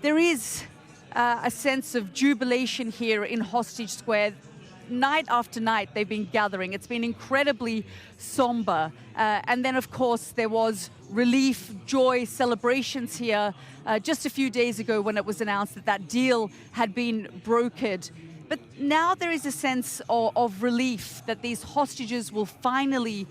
there is a sense of jubilation here in Hostage Square. Night after night, they've been gathering. It's been incredibly somber. And then, of course, there was relief, joy, celebrations here just a few days ago when it was announced that that deal had been brokered. But now there is a sense of relief that these hostages will finally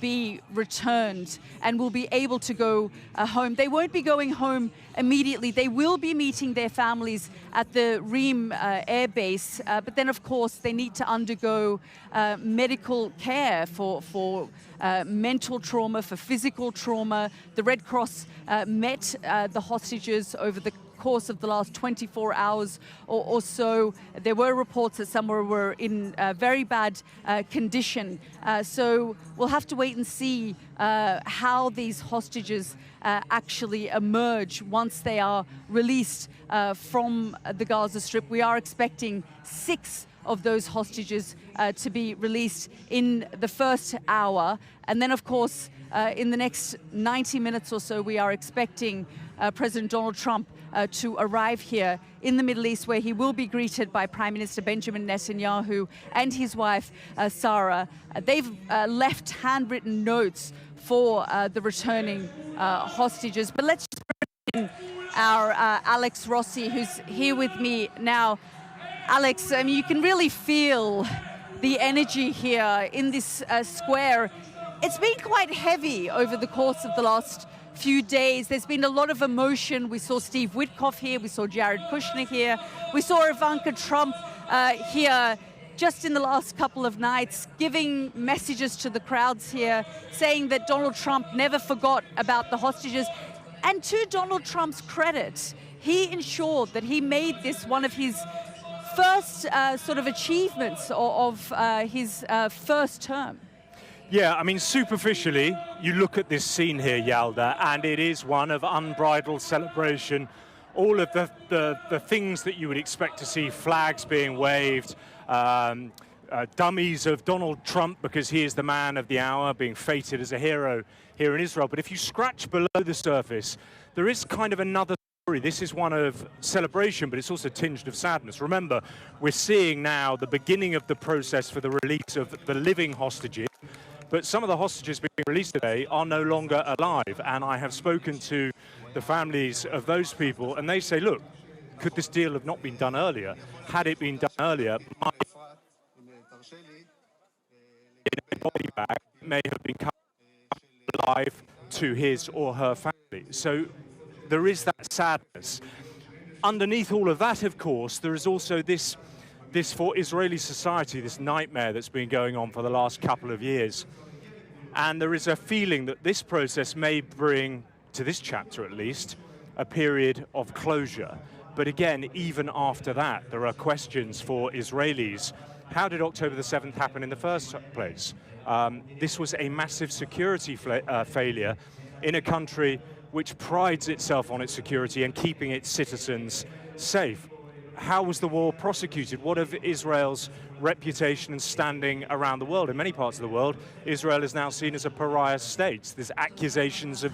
be returned and will be able to go home. They won't be going home immediately. They will be meeting their families at the Reem air base. But then, of course, they need to undergo medical care for mental trauma, for physical trauma. The Red Cross met the hostages over the course of the last 24 hours or so. There were reports that some were in very bad condition. So we'll have to wait and see how these hostages actually emerge once they are released from the Gaza Strip. We are expecting 6 of those hostages to be released in the first hour. And then, of course, in the next 90 minutes or so, we are expecting President Donald Trump to arrive here in the Middle East, where he will be greeted by Prime Minister Benjamin Netanyahu and his wife, Sarah. They've left handwritten notes for the returning hostages. But let's just bring in our Alex Rossi, who's here with me now. Alex, I mean, you can really feel the energy here in this square. It's been quite heavy over the course of the last few days. There's been a lot of emotion. We saw Steve Witkoff here. We saw Jared Kushner here. We saw Ivanka Trump here just in the last couple of nights, giving messages to the crowds here, saying that Donald Trump never forgot about the hostages. And to Donald Trump's credit, he ensured that he made this one of his first sort of achievements of his first term. Yeah, I mean, superficially, you look at this scene here, Yalda, and it is one of unbridled celebration. All of the things that you would expect to see, flags being waved, dummies of Donald Trump because he is the man of the hour, being feted as a hero here in Israel. But if you scratch below the surface, there is kind of another story. This is one of celebration, but it's also tinged of sadness. Remember, we're seeing now the beginning of the process for the release of the living hostages. But some of the hostages being released today are no longer alive. And I have spoken to the families of those people, and they say, look, could this deal have not been done earlier? Had it been done earlier, my body bag may have been come alive to his or her family. So there is that sadness. Underneath all of that, of course, there is also this for Israeli society, this nightmare that's been going on for the last couple of years. And there is a feeling that this process may bring, to this chapter at least, a period of closure. But again, even after that, there are questions for Israelis. How did October the 7th happen in the first place? This was a massive security failure in a country which prides itself on its security and keeping its citizens safe. How was the war prosecuted? What of Israel's reputation and standing around the world? In many parts of the world, Israel is now seen as a pariah state. There's accusations of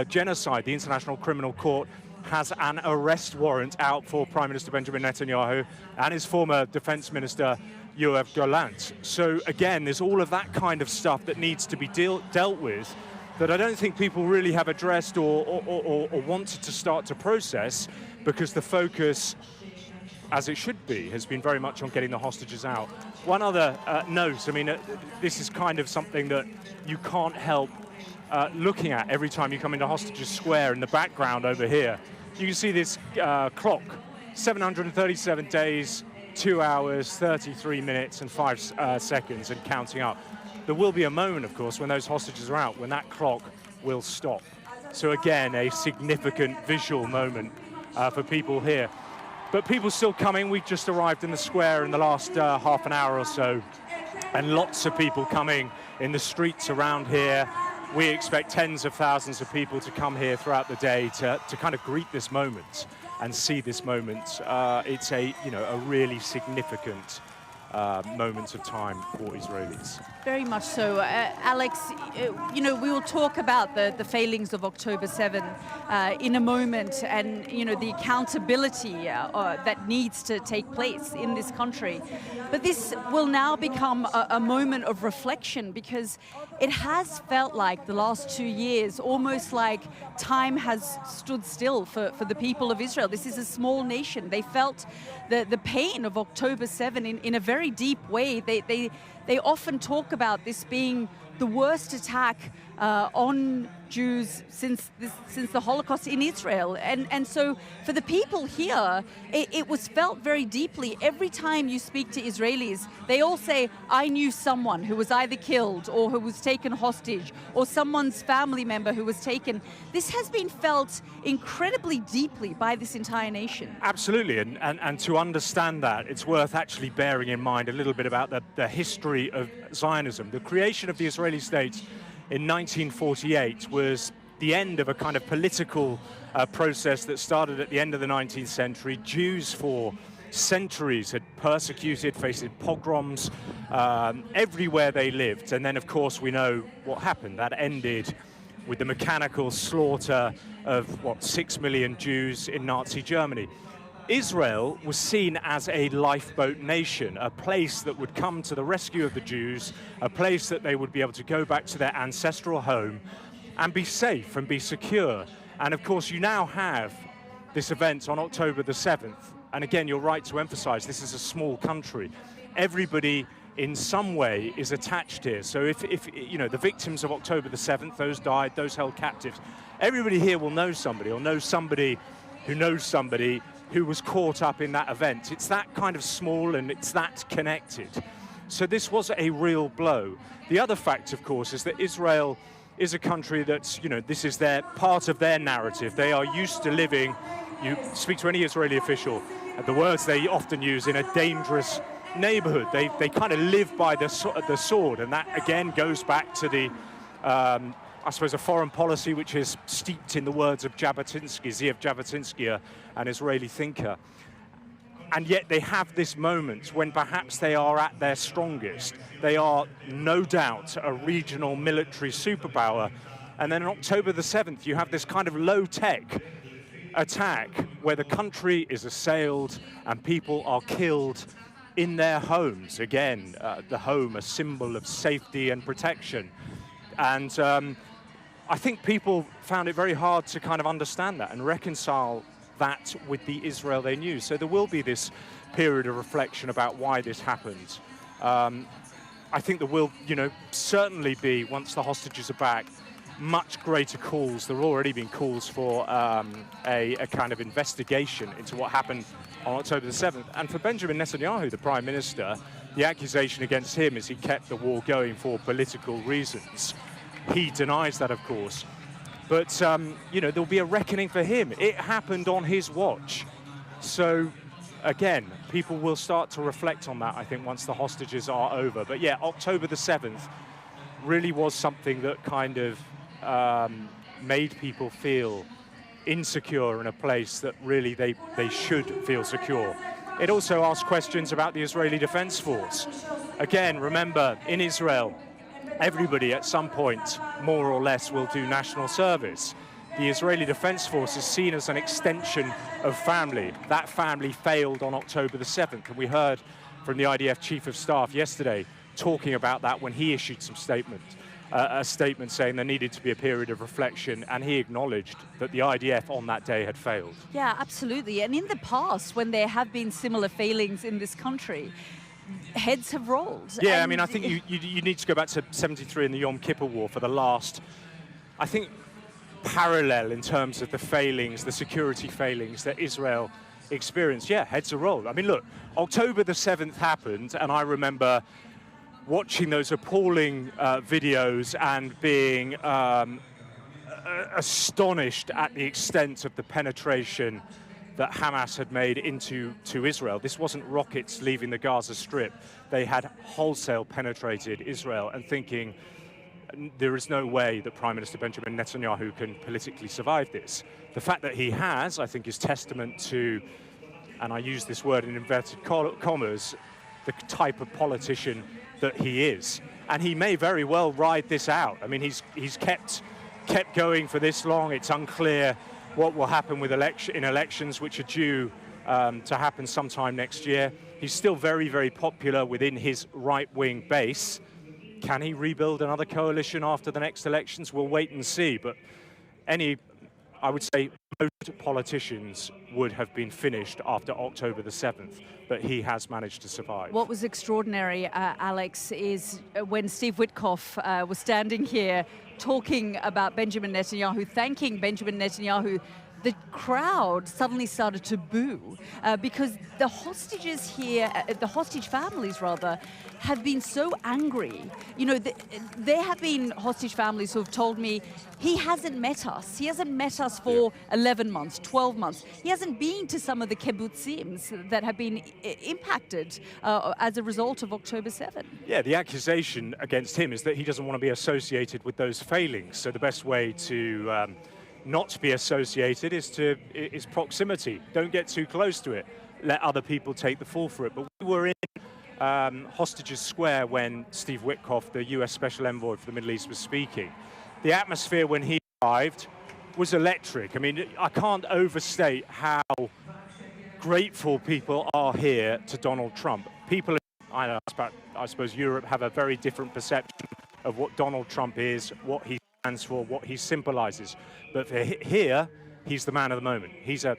genocide. The International Criminal Court has an arrest warrant out for Prime Minister Benjamin Netanyahu and his former Defense Minister, Yoav Gallant. So again, there's all of that kind of stuff that needs to be dealt with that I don't think people really have addressed or wanted to start to process, because the focus, as it should be, has been very much on getting the hostages out. One other note, I mean, this is kind of something that you can't help looking at every time you come into Hostages Square in the background over here. You can see this clock, 737 days, 2 hours, 33 minutes and 5 seconds and counting up. There will be a moment, of course, when those hostages are out, when that clock will stop. So again, a significant visual moment for people here. But people still coming. We just arrived in the square in the last half an hour or so, and lots of people coming in the streets around here. We expect tens of thousands of people to come here throughout the day to kind of greet this moment and see this moment. It's a really significant moment of time for Israelis. Very much so. Alex, we will talk about the failings of October 7 in a moment, and, the accountability that needs to take place in this country. But this will now become a moment of reflection, because it has felt like the last 2 years, almost like time has stood still for the people of Israel. This is a small nation. They felt the pain of October 7 in a very deep way. They often talk about this being the worst attack on Jews since the Holocaust in Israel. And so for the people here, it was felt very deeply. Every time you speak to Israelis, they all say, I knew someone who was either killed or who was taken hostage, or someone's family member who was taken. This has been felt incredibly deeply by this entire nation. Absolutely, and to understand that, it's worth actually bearing in mind a little bit about the history of Zionism. The creation of the Israeli state in 1948 was the end of a kind of political process that started at the end of the 19th century. Jews for centuries had persecuted, faced pogroms everywhere they lived. And then, of course, we know what happened. That ended with the mechanical slaughter of, 6 million Jews in Nazi Germany. Israel was seen as a lifeboat nation, a place that would come to the rescue of the Jews, a place that they would be able to go back to their ancestral home and be safe and be secure. And of course, you now have this event on October the 7th. And again, you're right to emphasize this is a small country. Everybody in some way is attached here. So if the victims of October the 7th, those died, those held captives, everybody here will know somebody, or know somebody who knows somebody who was caught up in that event. It's that kind of small, and it's that connected. So this was a real blow. The other fact, of course, is that Israel is a country that's, this is part of their narrative. They are used to living, you speak to any Israeli official, the words they often use, in a dangerous neighborhood. They kind of live by the sword, and that again goes back to the I suppose a foreign policy which is steeped in the words of Jabotinsky, Zeev Jabotinsky, an Israeli thinker. And yet they have this moment when perhaps they are at their strongest. They are no doubt a regional military superpower. And then on October the 7th, you have this kind of low-tech attack where the country is assailed and people are killed in their homes. Again, the home, a symbol of safety and protection. And I think people found it very hard to kind of understand that and reconcile that with the Israel they knew. So there will be this period of reflection about why this happened. I think there will, certainly be, once the hostages are back, much greater calls. There have already been calls for a kind of investigation into what happened on October the 7th. And for Benjamin Netanyahu, the Prime Minister, the accusation against him is he kept the war going for political reasons. He denies that, of course. But, there'll be a reckoning for him. It happened on his watch. So, again, people will start to reflect on that, I think, once the hostages are over. But, yeah, October the 7th really was something that kind of made people feel insecure in a place that really they should feel secure. It also asked questions about the Israeli Defense Force. Again, remember, in Israel, everybody at some point, more or less, will do national service. The Israeli Defense Force is seen as an extension of family. That family failed on October the 7th, and we heard from the IDF Chief of Staff yesterday talking about that when he issued a statement saying there needed to be a period of reflection, and he acknowledged that the IDF on that day had failed. Yeah, absolutely. And in the past, when there have been similar failings in this country, heads have rolled. Yeah, I mean, I think you need to go back to 73 in the Yom Kippur War for the last, I think, parallel in terms of the failings, the security failings that Israel experienced. Yeah, heads are rolled. I mean, look, October the 7th happened, and I remember watching those appalling videos and being astonished at the extent of the penetration that Hamas had made into Israel. This wasn't rockets leaving the Gaza Strip. They had wholesale penetrated Israel, and thinking there is no way that Prime Minister Benjamin Netanyahu can politically survive this. The fact that he has, I think, is testament to, and I use this word in inverted commas, the type of politician that he is. And he may very well ride this out. I mean, he's kept going for this long. It's unclear what will happen with elections, which are due to happen sometime next year. He's still very, very popular within his right-wing base. Can he rebuild another coalition after the next elections? We'll wait and see. But I would say most politicians would have been finished after October the 7th, but he has managed to survive. What was extraordinary, Alex, is when Steve Witkoff was standing here talking about Benjamin Netanyahu, thanking Benjamin Netanyahu, the crowd suddenly started to boo because the hostages here, the hostage families rather, have been so angry. You know, there have been hostage families who have told me, he hasn't met us. He hasn't met us for 11 months, 12 months. He hasn't been to some of the kibbutzim that have been impacted as a result of October 7. Yeah, the accusation against him is that he doesn't want to be associated with those failings. So the best way to not to be associated is proximity. Don't get too close to it. Let other people take the fall for it. But we were in Hostages Square when Steve Witkoff, the US Special Envoy for the Middle East, was speaking. The atmosphere when he arrived was electric. I mean, I can't overstate how grateful people are here to Donald Trump. People, I suppose Europe have a very different perception of what Donald Trump is, what he stands for, what he symbolizes. But for here, he's the man of the moment. He's a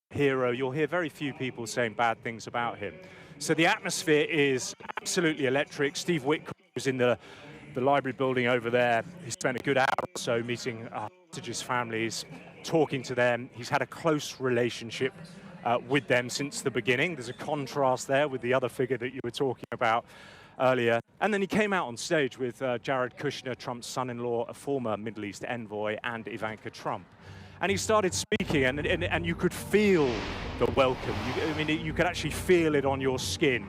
hero. You'll hear very few people saying bad things about him. So the atmosphere is absolutely electric. Steve Witkoff was in the library building over there. He spent a good hour or so meeting hostages' families, talking to them. He's had a close relationship with them since the beginning. There's a contrast there with the other figure that you were talking about earlier. And then he came out on stage with Jared Kushner, Trump's son-in-law, a former Middle East envoy, and Ivanka Trump. And he started speaking, and you could feel the welcome. You could actually feel it on your skin.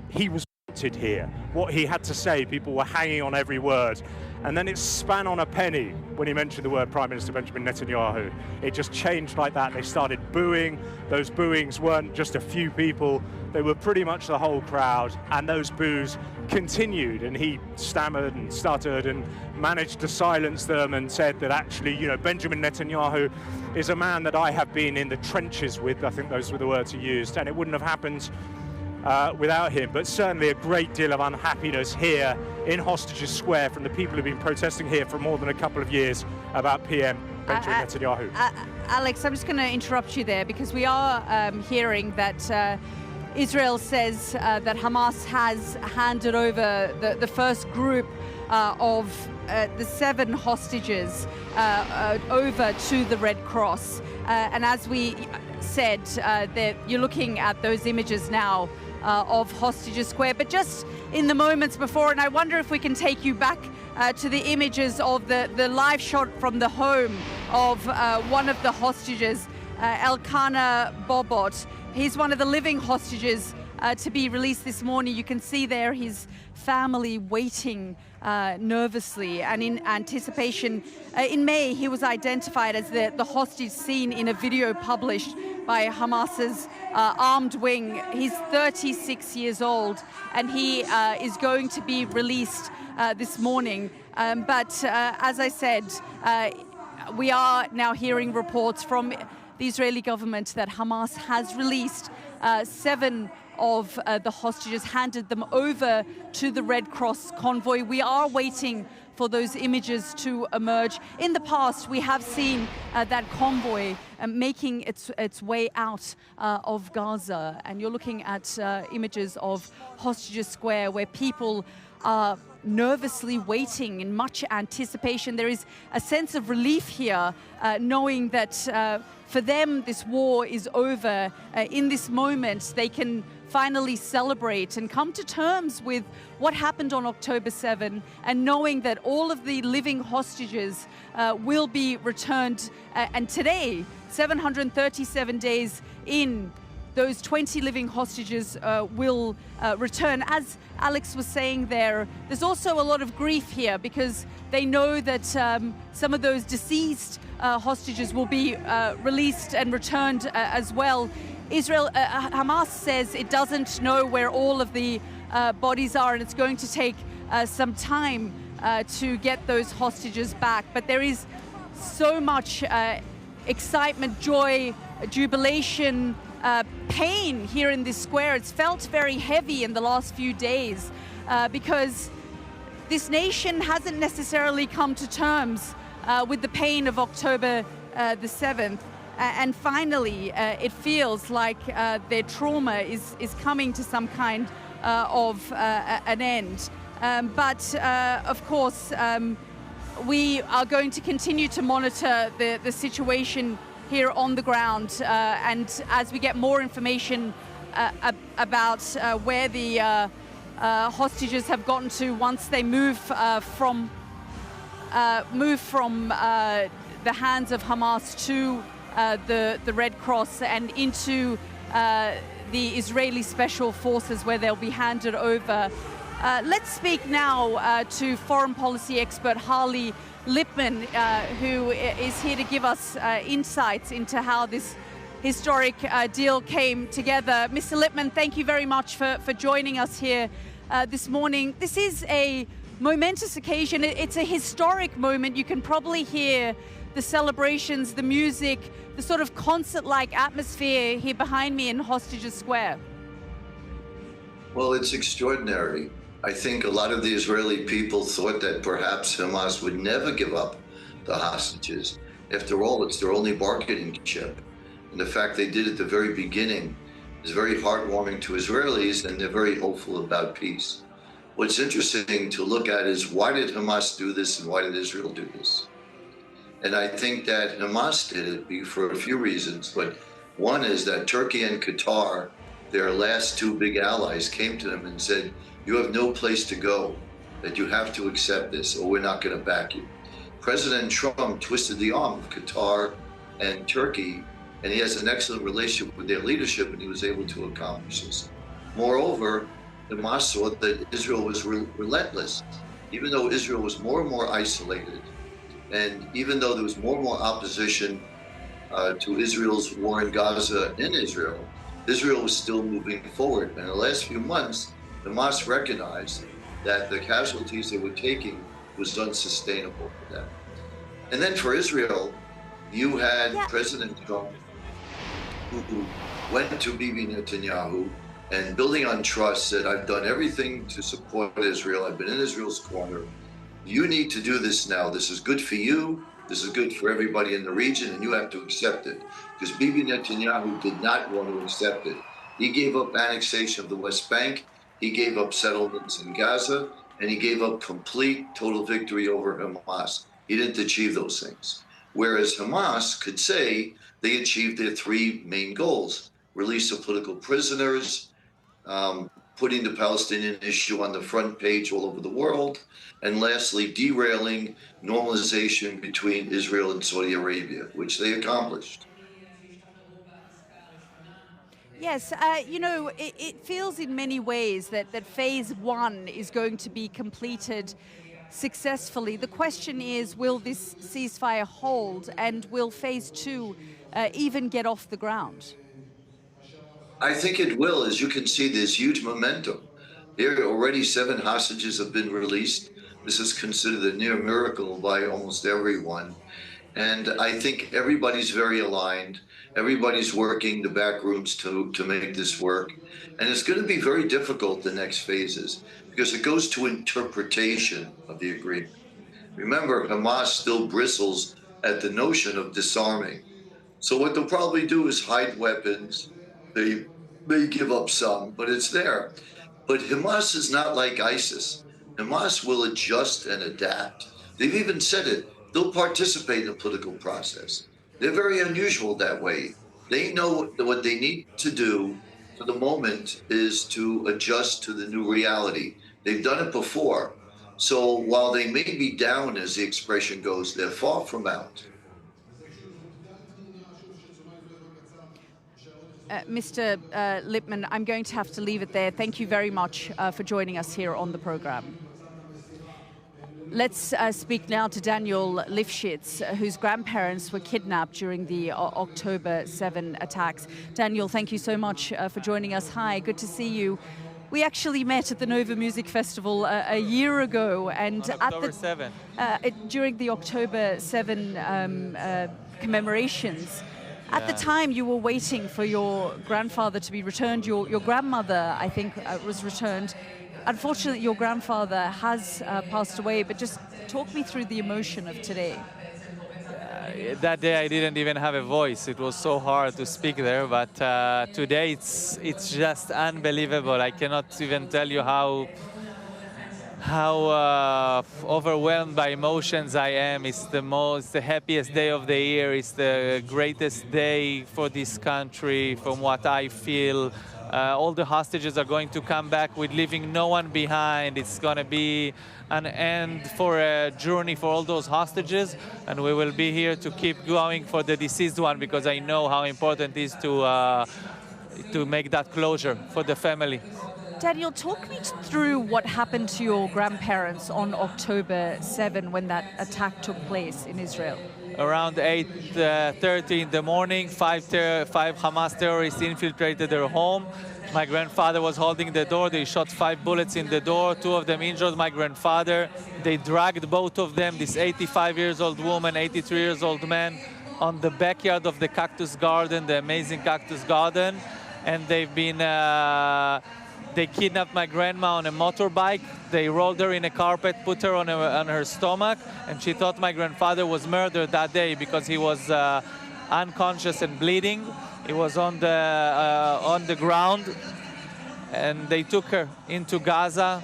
He was wanted here. What he had to say, people were hanging on every word. And then it span on a penny when he mentioned the word Prime Minister Benjamin Netanyahu. It just changed like that. They started booing. Those booings weren't just a few people. They were pretty much the whole crowd. And those boos continued. And he stammered and stuttered and managed to silence them and said that actually, you know, Benjamin Netanyahu is a man that I have been in the trenches with. I think those were the words he used. And it wouldn't have happened without him, but certainly a great deal of unhappiness here in Hostages Square from the people who've been protesting here for more than a couple of years about PM Benjamin Netanyahu. Alex, I'm just going to interrupt you there because we are hearing that Israel says that Hamas has handed over the first group of the 7 hostages over to the Red Cross. And as we said, you're looking at those images now of Hostages Square, but just in the moments before, and I wonder if we can take you back to the images of the live shot from the home of one of the hostages, Elkanah Bobot. He's one of the living hostages to be released this morning. You can see there his family waiting nervously and in anticipation. In May, he was identified as the hostage seen in a video published by Hamas's armed wing. He's 36 years old, and he is going to be released this morning. But as I said, we are now hearing reports from the Israeli government that Hamas has released 7 of the hostages, handed them over to the Red Cross convoy. We are waiting for those images to emerge. In the past, we have seen that convoy making its way out of Gaza. And you're looking at images of Hostages Square where people are nervously waiting in much anticipation. There is a sense of relief here, knowing that for them, this war is over. In this moment, they can finally celebrate and come to terms with what happened on October 7, and knowing that all of the living hostages will be returned. And today, 737 days in, those 20 living hostages will return. As Alex was saying there's also a lot of grief here because they know that some of those deceased hostages will be released and returned as well. Hamas says it doesn't know where all of the bodies are, and it's going to take some time to get those hostages back. But there is so much excitement, joy, jubilation, pain here in this square. It's felt very heavy in the last few days because this nation hasn't necessarily come to terms with the pain of October the 7th. And finally, it feels like their trauma is coming to some kind of an end. But of course, we are going to continue to monitor the situation here on the ground. And as we get more information about where the hostages have gotten to once they move from the hands of Hamas to the Red Cross and into the Israeli Special Forces, where they'll be handed over. Let's speak now to foreign policy expert Harley Lipman, who is here to give us insights into how this historic deal came together. Mr. Lipman, thank you very much for joining us here this morning. This is a momentous occasion. It's a historic moment. You can probably hear the celebrations, the music, the sort of concert-like atmosphere here behind me in Hostages Square. Well, it's extraordinary. I think a lot of the Israeli people thought that perhaps Hamas would never give up the hostages. After all, it's their only bargaining chip. And the fact they did at the very beginning is very heartwarming to Israelis, and they're very hopeful about peace. What's interesting to look at is, why did Hamas do this and why did Israel do this? And I think that Hamas did it for a few reasons, but one is that Turkey and Qatar, their last two big allies, came to them and said, you have no place to go, that you have to accept this or we're not going to back you. President Trump twisted the arm of Qatar and Turkey, and he has an excellent relationship with their leadership, and he was able to accomplish this. Moreover, Hamas saw that Israel was relentless. Even though Israel was more and more isolated, and even though there was more and more opposition to Israel's war in Gaza in Israel, Israel was still moving forward. And in the last few months, Hamas recognized that the casualties they were taking was unsustainable for them. And then for Israel, you had President Trump, who went to Bibi Netanyahu and, building on trust, said, I've done everything to support Israel. I've been in Israel's corner. You need to do this now. This is good for you. This is good for everybody in the region, and you have to accept it. Because Bibi Netanyahu did not want to accept it. He gave up annexation of the West Bank. He gave up settlements in Gaza, and he gave up complete, total victory over Hamas. He didn't achieve those things. Whereas Hamas could say they achieved their three main goals: release of political prisoners, putting the Palestinian issue on the front page all over the world, and lastly, derailing normalization between Israel and Saudi Arabia, which they accomplished. Yes, you know, it feels in many ways that phase one is going to be completed successfully. The question is, will this ceasefire hold, and will phase two even get off the ground? I think it will. As you can see, there's huge momentum. There already 7 hostages have been released. This is considered a near miracle by almost everyone. And I think everybody's very aligned. Everybody's working the back rooms to make this work. And it's going to be very difficult, the next phases, because it goes to interpretation of the agreement. Remember, Hamas still bristles at the notion of disarming. So what they'll probably do is hide weapons. They may give up some, but it's there. But Hamas is not like ISIS. Hamas will adjust and adapt. They've even said it. They'll participate in the political process. They're very unusual that way. They know what they need to do for the moment is to adjust to the new reality. They've done it before. So while they may be down, as the expression goes, they're far from out. Mr. Lipman, I'm going to have to leave it there. Thank you very much for joining us here on the program. Let's speak now to Daniel Lifshitz, whose grandparents were kidnapped during the October 7 attacks. Daniel, thank you so much for joining us. Hi, good to see you. We actually met at the Nova Music Festival a year ago, and during the October 7 commemorations. At the time, you were waiting for your grandfather to be returned. Your grandmother, I think, was returned. Unfortunately, your grandfather has passed away, but just talk me through the emotion of today. That day I didn't even have a voice. It was so hard to speak there, but today it's just unbelievable. I cannot even tell you how overwhelmed by emotions I am. It's the happiest day of the year. It's the greatest day for this country, from what I feel. All the hostages are going to come back with leaving no one behind. It's going to be an end for a journey for all those hostages, and we will be here to keep going for the deceased one, because I know how important it is to make that closure for the family. Daniel, talk me through what happened to your grandparents on October 7 when that attack took place in Israel. Around 8:30 in the morning, five Hamas terrorists infiltrated their home. My grandfather was holding the door. They shot 5 bullets in the door. 2 of them injured my grandfather. They dragged both of them, this 85-year-old woman, 83-year-old man, on the backyard of the cactus garden, the amazing cactus garden. And they've been... They kidnapped my grandma on a motorbike. They rolled her in a carpet, put her on her stomach, and she thought my grandfather was murdered that day because he was unconscious and bleeding. He was on the ground, and they took her into Gaza.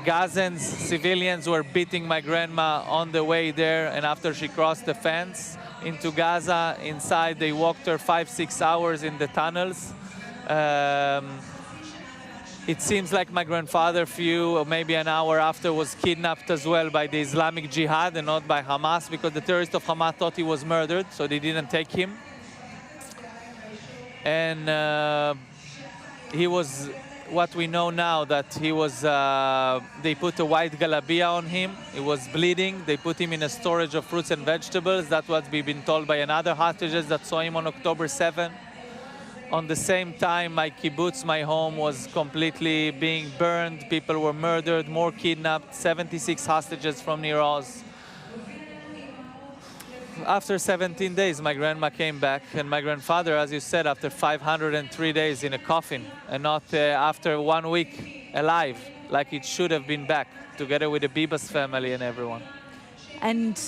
Gazans, civilians, were beating my grandma on the way there, and after she crossed the fence into Gaza, inside they walked her 5-6 hours in the tunnels. It seems like my grandfather, maybe an hour after, was kidnapped as well by the Islamic Jihad and not by Hamas, because the terrorists of Hamas thought he was murdered, so they didn't take him. And he was, what we know now, that he was, they put a white galabia on him. He was bleeding. They put him in a storage of fruits and vegetables. That's what we've been told by another hostages that saw him on October 7. On the same time, my kibbutz, my home, was completely being burned. People were murdered, more kidnapped, 76 hostages from Nir Oz. After 17 days, my grandma came back, and my grandfather, as you said, after 503 days in a coffin, and not after 1 week alive, like it should have been back, together with the Bibas family and everyone. And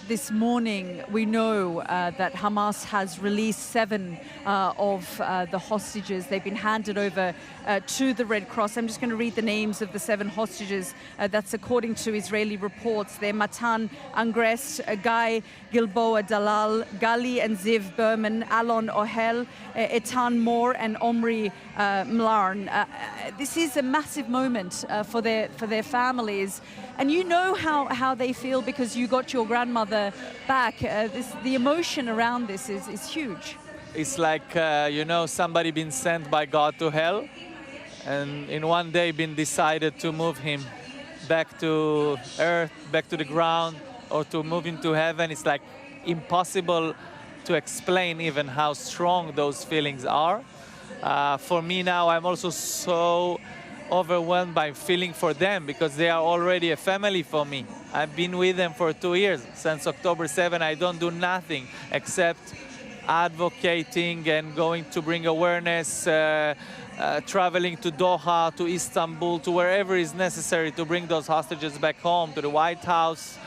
this morning, we know that Hamas has released 7 of the hostages. They've been handed over to the Red Cross. I'm just going to read the names of the 7 hostages. That's according to Israeli reports. They're Matan Angrest, Guy Gilboa Dalal, Gali and Ziv Berman, Alon Ohel, Etan Moore, and Omri Mlarn. This is a massive moment for their families. And you know how they feel because you got your grandmother back. The emotion around this is huge. It's like, somebody been sent by God to hell, and in one day been decided to move him back to earth, back to the ground, or to move him to heaven. It's like impossible to explain even how strong those feelings are. For me now, I'm also so overwhelmed by feeling for them, because they are already a family for me. I've been with them for 2 years. Since October 7, I don't do nothing except advocating and going to bring awareness, traveling to Doha, to Istanbul, to wherever is necessary to bring those hostages back home, to the White House,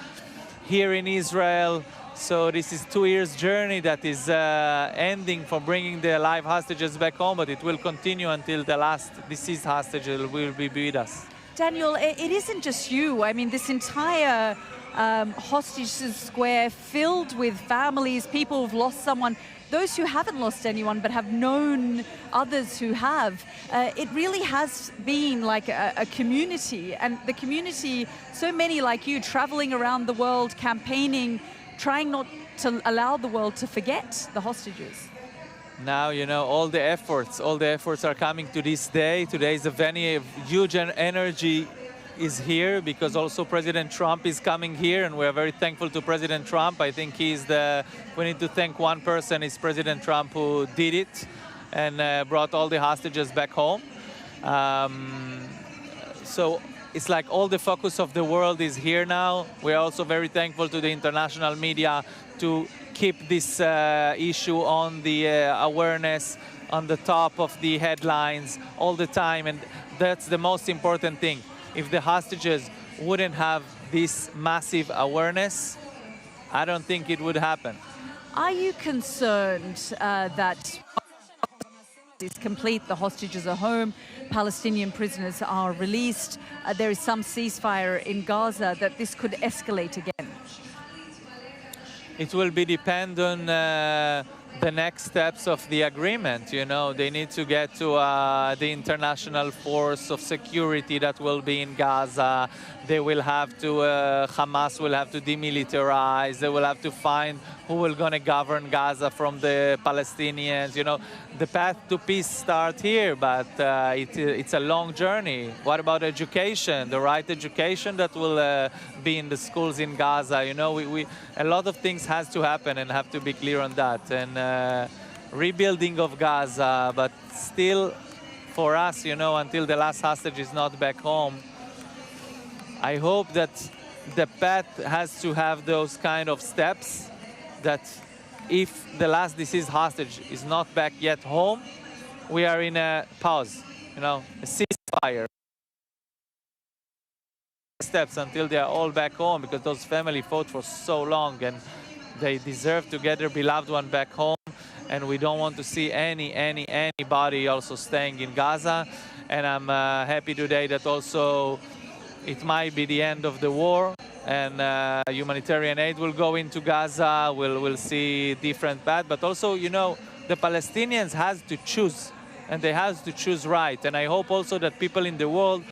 here in Israel. So this is 2 years journey that is ending for bringing the live hostages back home, but it will continue until the last deceased hostage will be with us. Daniel, it isn't just you. I mean, this entire hostage square filled with families, people who've lost someone, those who haven't lost anyone but have known others who have. It really has been like a community, and the community, so many like you, traveling around the world, campaigning, trying not to allow the world to forget the hostages. Now, all the efforts are coming to this day. Today is a very huge energy is here because also President Trump is coming here, and we are very thankful to President Trump. I think we need to thank one person, is President Trump, who did it and brought all the hostages back home. So it's like all the focus of the world is here now. We're also very thankful to the international media to keep this issue on the awareness, on the top of the headlines all the time, and that's the most important thing. If the hostages wouldn't have this massive awareness, I don't think it would happen. Are you concerned that is complete, the hostages are home, Palestinian prisoners are released, there is some ceasefire in Gaza, that this could escalate again? It will be depend on the next steps of the agreement. You know, they need to get to the international force of security that will be in Gaza. They will have to, Hamas will have to demilitarize. They will have to find who will going to govern Gaza from the Palestinians. You know, the path to peace starts here, but it's a long journey. What about education? The right education that will be in the schools in Gaza? You know, a lot of things has to happen and have to be clear on that. And rebuilding of Gaza, but still, for us, you know, until the last hostage is not back home, I hope that the path has to have those kind of steps, that if the last deceased hostage is not back yet home, we are in a pause, you know, a ceasefire. Steps until they are all back home, because those families fought for so long and they deserve to get their beloved one back home, and we don't want to see anybody also staying in Gaza. And I'm happy today that also it might be the end of the war, and humanitarian aid will go into Gaza. We'll see different paths, but also, you know, the Palestinians has to choose, and they have to choose right. And I hope also that people in the world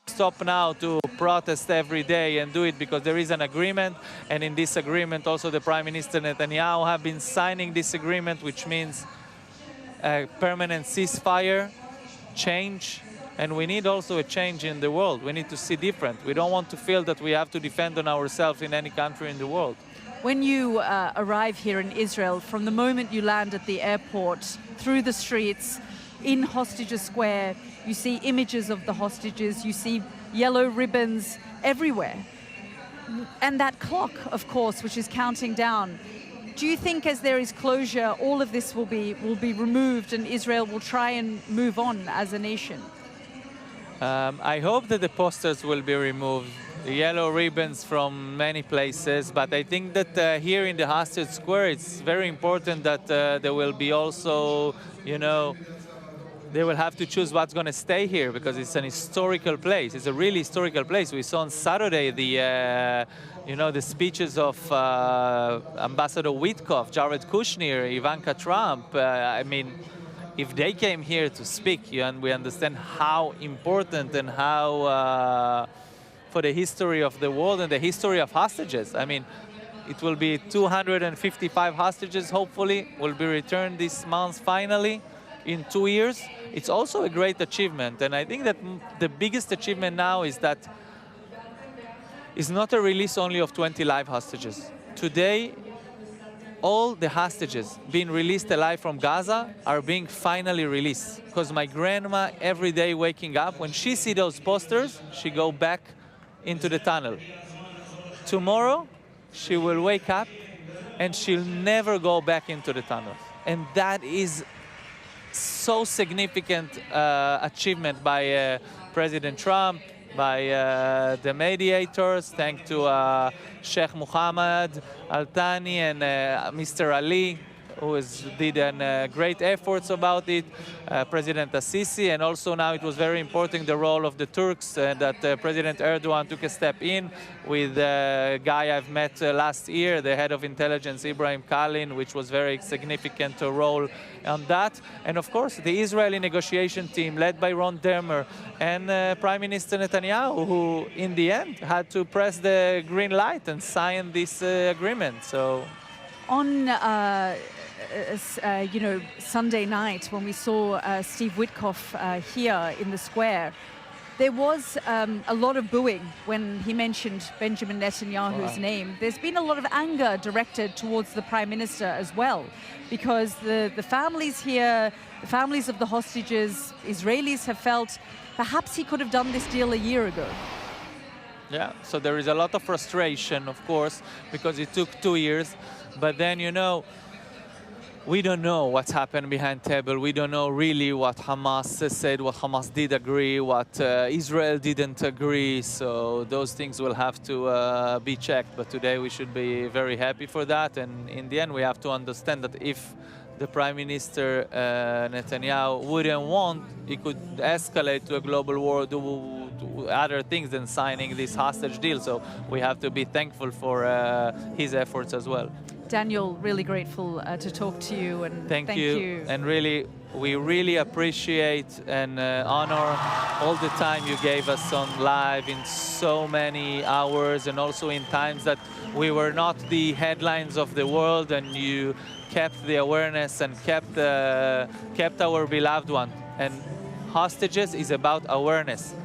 stop now to protest every day and do it because there is an agreement, and in this agreement also the Prime Minister Netanyahu have been signing this agreement, which means a permanent ceasefire, change. And we need also a change in the world. We need to see different. We don't want to feel that we have to defend on ourselves in any country in the world. When you arrive here in Israel, from the moment you land at the airport, through the streets, in Hostages Square, you see images of the hostages, you see yellow ribbons everywhere. And that clock, of course, which is counting down. Do you think as there is closure, all of this will be removed and Israel will try and move on as a nation? I hope that the posters will be removed, the yellow ribbons from many places, but I think that here in the Hostage Square, it's very important that there will be also, you know, they will have to choose what's going to stay here, because it's an historical place. It's a really historical place. We saw on Saturday the, you know, the speeches of Ambassador Witkoff, Jared Kushner, Ivanka Trump. I mean, if they came here to speak, and we understand how important and how for the history of the world and the history of hostages. I mean, it will be 255 hostages, hopefully, will be returned this month finally in 2 years. It's also a great achievement. And I think that the biggest achievement now is that it's not a release only of 20 live hostages. Today, all the hostages being released alive from Gaza are being finally released. Because my grandma, every day waking up, when she sees those posters, she go back into the tunnel. Tomorrow, she will wake up and she'll never go back into the tunnel. And that is so significant achievement by President Trump, by the mediators, thanks to Sheikh Mohammed Al-Thani and Mr. Ali, who did great efforts about it, President Assisi, and also now it was very important the role of the Turks, that President Erdogan took a step in with a guy I've met last year, the head of intelligence, Ibrahim Kalin, which was very significant role on that. And of course, the Israeli negotiation team led by Ron Dermer and Prime Minister Netanyahu, who in the end had to press the green light and sign this agreement. So, on you know, Sunday night when we saw Steve Witkoff here in the square, There was a lot of booing when he mentioned Benjamin Netanyahu's name. There's been a lot of anger directed towards the Prime Minister as well, because the families here, the families of the hostages, Israelis have felt perhaps he could have done this deal a year ago. Yeah, so there is a lot of frustration, of course, because it took 2 years. But then, you know, we don't know what's happened behind table. We don't know really what Hamas said, what Hamas did agree, what Israel didn't agree. So those things will have to be checked. But today we should be very happy for that. And in the end, we have to understand that if the Prime Minister Netanyahu wouldn't want, he could escalate to a global war, do other things than signing this hostage deal. So we have to be thankful for his efforts as well. Daniel, really grateful to talk to you, and thank you. And really, we really appreciate and honor all the time you gave us on live in so many hours, and also in times that we were not the headlines of the world, and you kept the awareness and kept our beloved one. And hostages is about awareness.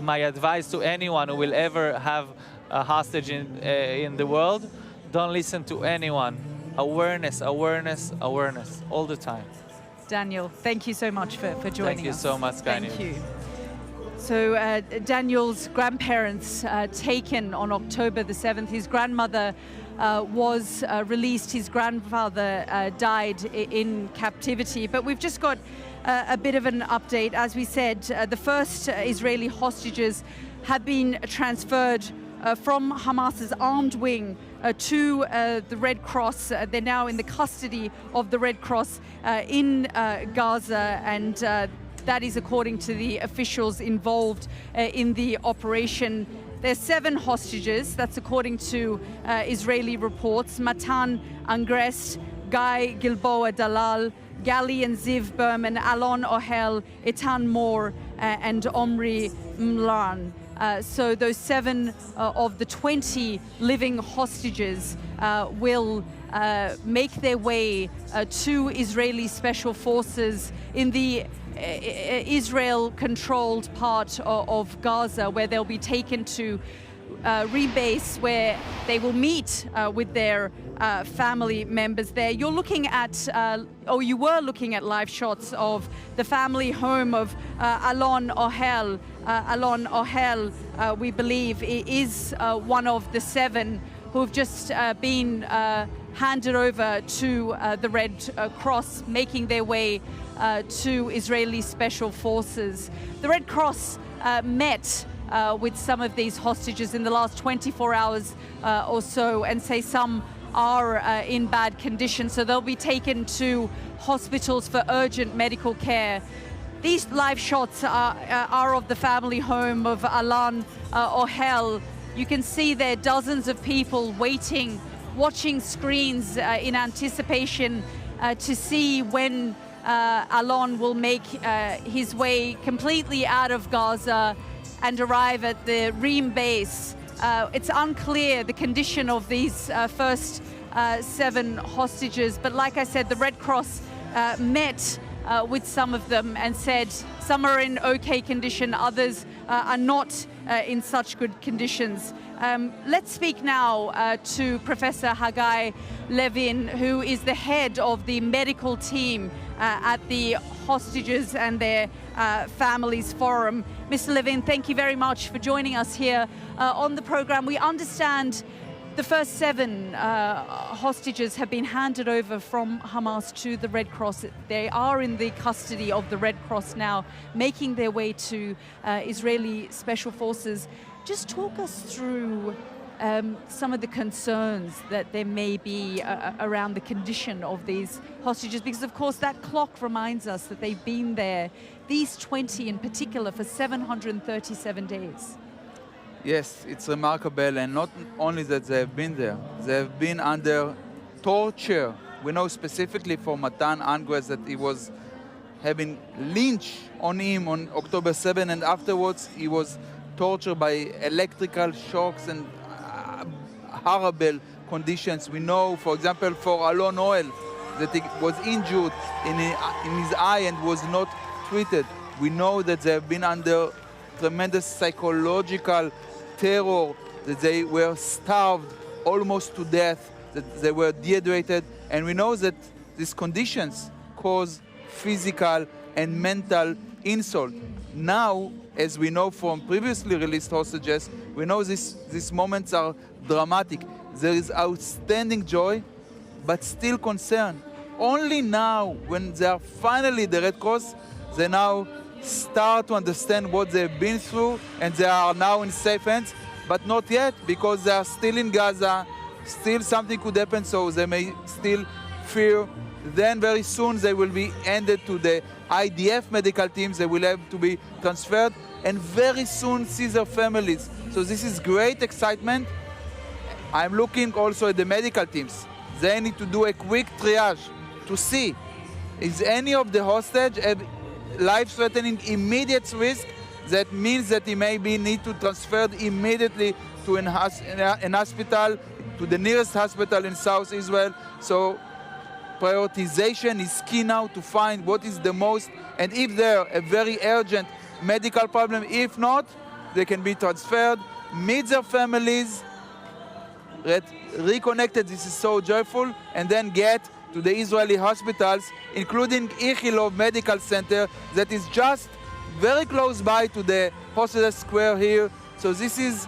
My advice to anyone who will ever have a hostage in the world: don't listen to anyone. Awareness, awareness, awareness, all the time. Daniel, thank you so much for joining us. Thank you so much, Kanye. Thank you. So Daniel's grandparents taken on October the 7th. His grandmother was released. His grandfather died in captivity. But we've just got a bit of an update. As we said, the first Israeli hostages have been transferred from Hamas's armed wing to the Red Cross. They're now in the custody of the Red Cross in Gaza, and that is according to the officials involved in the operation. There's 7 hostages, that's according to Israeli reports: Matan Angrest, Guy Gilboa Dalal, Gali and Ziv Berman, Alon Ohel, Etan Moore, and Omri Mlan. So those 7 of the 20 living hostages will make their way to Israeli special forces in the Israel-controlled part of Gaza, where they'll be taken to rebase, where they will meet with their family members there. You're looking at, or you were looking at live shots of the family home of Alon Ohel. Alon Ohel, we believe, is one of the 7 who've just been handed over to the Red Cross, making their way to Israeli special forces. The Red Cross met with some of these hostages in the last 24 hours or so, and say some are in bad condition, so they'll be taken to hospitals for urgent medical care. These live shots are of the family home of Alon Ohel. You can see there dozens of people waiting, watching screens in anticipation to see when Alon will make his way completely out of Gaza and arrive at the Reem base. It's unclear the condition of these first 7 hostages, but like I said, the Red Cross met with some of them and said some are in okay condition, others are not in such good conditions. Let's speak now to Professor Haggai Levin, who is the head of the medical team at the Hostages and Their Families Forum. Mr. Levin, thank you very much for joining us here on the program. We understand the first 7 hostages have been handed over from Hamas to the Red Cross. They are in the custody of the Red Cross now, making their way to Israeli special forces. Just talk us through some of the concerns that there may be around the condition of these hostages, because of course that clock reminds us that they've been there, these 20 in particular, for 737 days. Yes, it's remarkable, and not only that they have been there, they have been under torture. We know specifically for Matan Angres that he was having lynch on him on October 7, and afterwards he was tortured by electrical shocks and horrible conditions. We know, for example, for Alon Ohel, that he was injured in his eye and was not treated. We know that they have been under tremendous psychological terror, that they were starved almost to death, that they were dehydrated. And we know that these conditions cause physical and mental insult. Now, as we know from previously released hostages, we know these moments are dramatic. There is outstanding joy, but still concern. Only now, when they are finally the Red Cross, they now start to understand what they've been through, and they are now in safe hands, but not yet, because they are still in Gaza, still something could happen, so they may still fear. Then very soon they will be handed to the IDF medical teams, they will have to be transferred, and very soon see their families. So this is great excitement. I'm looking also at the medical teams. They need to do a quick triage to see, is any of the hostage have life-threatening immediate risk? That means that he may be need to transfer immediately to an hospital, to the nearest hospital in South Israel. So prioritization is key now to find what is the most, and if they're a very urgent medical problem, if not, they can be transferred, meet their families, reconnected, this is so joyful, and then get to the Israeli hospitals, including Ichilov Medical Center, that is just very close by to the Hospital Square here. So this is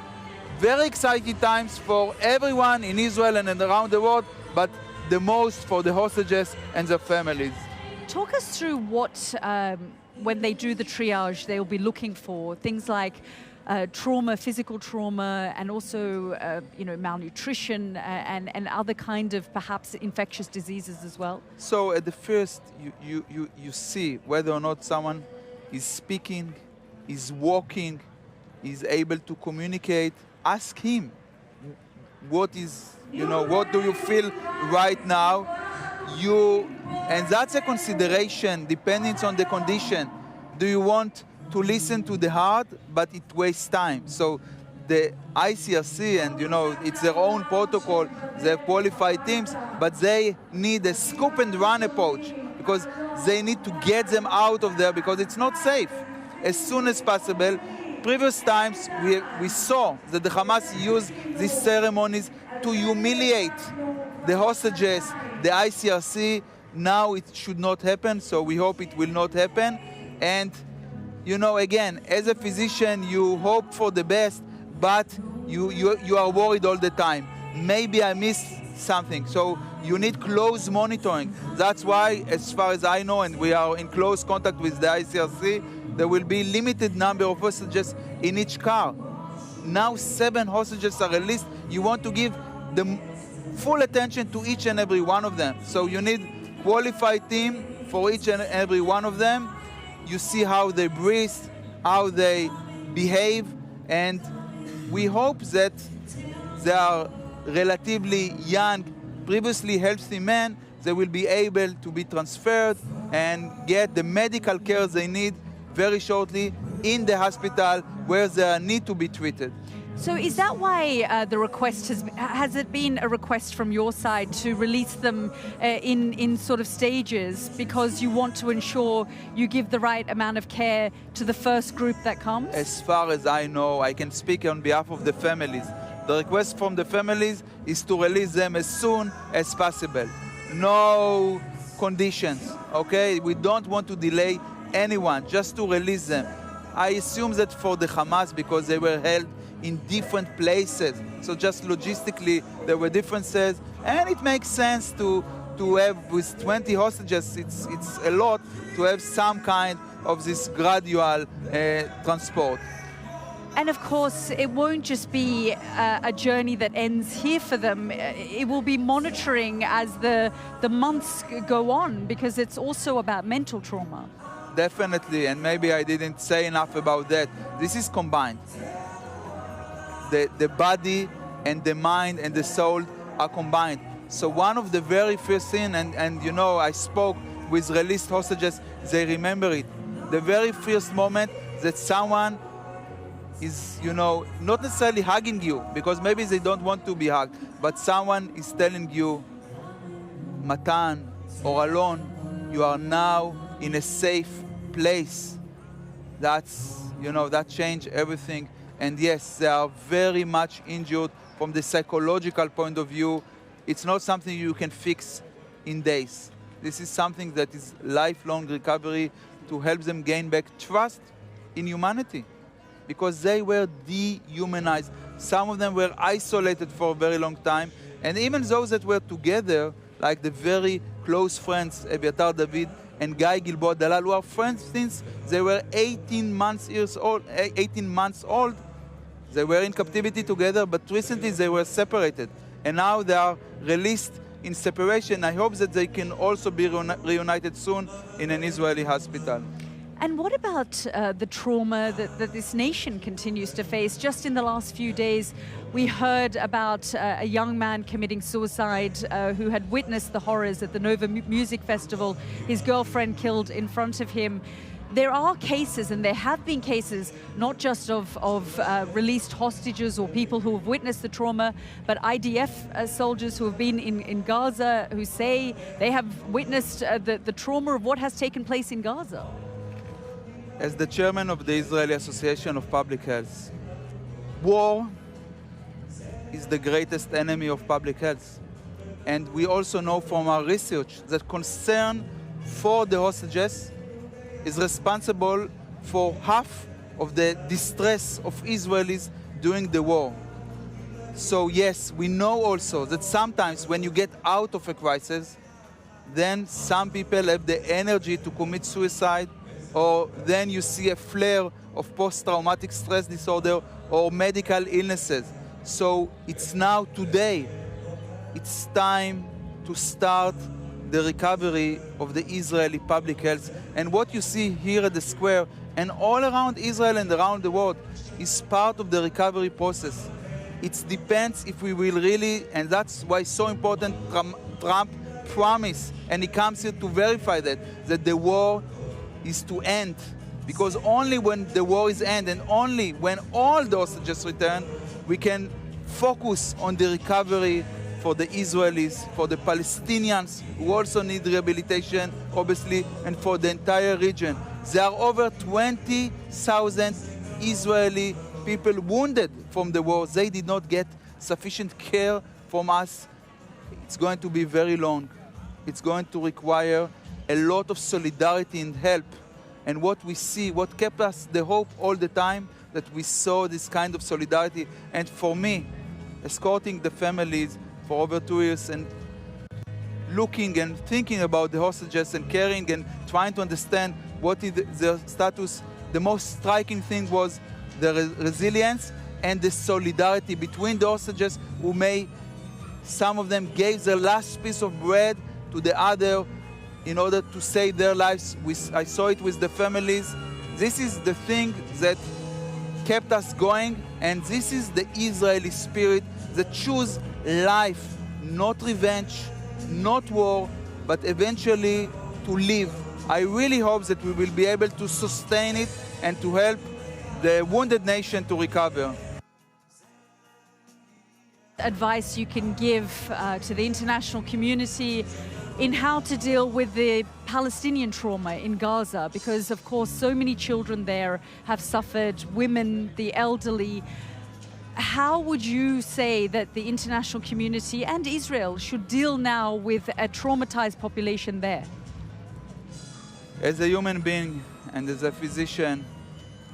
very exciting times for everyone in Israel and around the world, but the most for the hostages and their families. Talk us through what, when they do the triage, they'll be looking for. Things like trauma, physical trauma, and also malnutrition and other kind of perhaps infectious diseases as well. So at the first, you see whether or not someone is speaking, is walking, is able to communicate. Ask him, what is, what do you feel right now? And that's a consideration depending on the condition. Do you want to listen to the heart, but it wastes time? So the ICRC, and it's their own protocol, they have qualified teams, but they need a scoop and run approach, because they need to get them out of there, because it's not safe. As soon as possible. Previous times we saw that the Hamas used these ceremonies to humiliate the hostages, the ICRC. Now it should not happen, so we hope it will not happen. And again, as a physician, you hope for the best, but you are worried all the time. Maybe I missed something. So you need close monitoring. That's why, as far as I know, and we are in close contact with the ICRC, there will be limited number of hostages in each car. Now 7 hostages are released. You want to give the full attention to each and every one of them. So you need qualified team for each and every one of them. You see how they breathe, how they behave, and we hope that they are relatively young, previously healthy men. They will be able to be transferred and get the medical care they need very shortly in the hospital where they need to be treated. So is that why the request has it been a request from your side to release them in sort of stages, because you want to ensure you give the right amount of care to the first group that comes? As far as I know, I can speak on behalf of the families. The request from the families is to release them as soon as possible. No conditions, okay? We don't want to delay anyone, just to release them. I assume that for the Hamas, because they were held in different places, so just logistically there were differences, and it makes sense to have, with 20 hostages, it's a lot, to have some kind of this gradual transport. And of course, it won't just be a journey that ends here for them. It will be monitoring as the months go on, because it's also about mental trauma. Definitely, and maybe I didn't say enough about that. This is combined. The body and the mind and the soul are combined. So one of the very first things, and I spoke with released hostages, they remember it. The very first moment that someone is, not necessarily hugging you, because maybe they don't want to be hugged, but someone is telling you, Matan or Alon, you are now in a safe place. That's, that changed everything. And yes, they are very much injured from the psychological point of view. It's not something you can fix in days. This is something that is lifelong recovery to help them gain back trust in humanity, because they were dehumanized. Some of them were isolated for a very long time, and even those that were together, like the very close friends, Abiatar David and Guy Gilboa Dalal, who are friends since they were 18 months old. They were in captivity together, but recently they were separated, and now they are released in separation. I hope that they can also be reunited soon in an Israeli hospital. And what about the trauma that this nation continues to face? Just in the last few days, we heard about a young man committing suicide who had witnessed the horrors at the Nova Music Festival, his girlfriend killed in front of him. There are cases, and there have been cases, not just of released hostages or people who have witnessed the trauma, but IDF soldiers who have been in Gaza who say they have witnessed the trauma of what has taken place in Gaza. As the chairman of the Israeli Association of Public Health, war is the greatest enemy of public health. And we also know from our research that concern for the hostages is responsible for half of the distress of Israelis during the war. So yes, we know also that sometimes when you get out of a crisis, then some people have the energy to commit suicide, or then you see a flare of post-traumatic stress disorder or medical illnesses. So it's now, today, it's time to start the recovery of the Israeli public health. And what you see here at the square and all around Israel and around the world is part of the recovery process. It depends if we will really, and that's why it's so important, Trump promised, and he comes here to verify that the war is to end. Because only when the war is end and only when all the hostages return, we can focus on the recovery for the Israelis, for the Palestinians who also need rehabilitation, obviously, and for the entire region. There are over 20,000 Israeli people wounded from the war. They did not get sufficient care from us. It's going to be very long. It's going to require a lot of solidarity and help. And what we see, what kept us the hope all the time, that we saw this kind of solidarity. And for me, escorting the families for over 2 years and looking and thinking about the hostages and caring and trying to understand what is their status, the most striking thing was the resilience and the solidarity between the hostages who some of them gave their last piece of bread to the other in order to save their lives. I saw it with the families. This is the thing that kept us going, and this is the Israeli spirit that choose life, not revenge, not war, but eventually to live. I really hope that we will be able to sustain it and to help the wounded nation to recover. Advice you can give to the international community in how to deal with the Palestinian trauma in Gaza, because of course so many children there have suffered, women, the elderly. How would you say that the international community and Israel should deal now with a traumatized population there? As a human being and as a physician,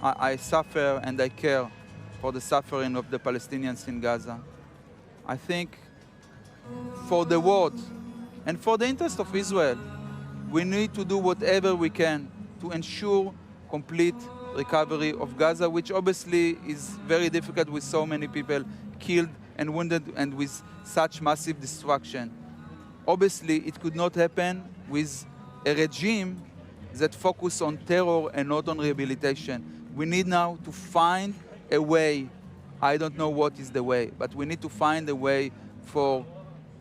I suffer and I care for the suffering of the Palestinians in Gaza. I think for the world and for the interest of Israel, we need to do whatever we can to ensure complete recovery of Gaza, which obviously is very difficult with so many people killed and wounded and with such massive destruction. Obviously, it could not happen with a regime that focuses on terror and not on rehabilitation. We need now to find a way. I don't know what is the way, but we need to find a way for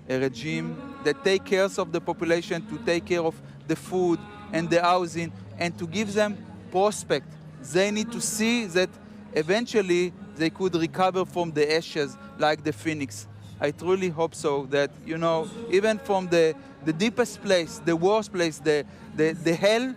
a regime that takes care of the population, to take care of the food and the housing, and to give them prospect. They need to see that eventually they could recover from the ashes like the phoenix. I truly hope so, that, even from the deepest place, the worst place, the hell,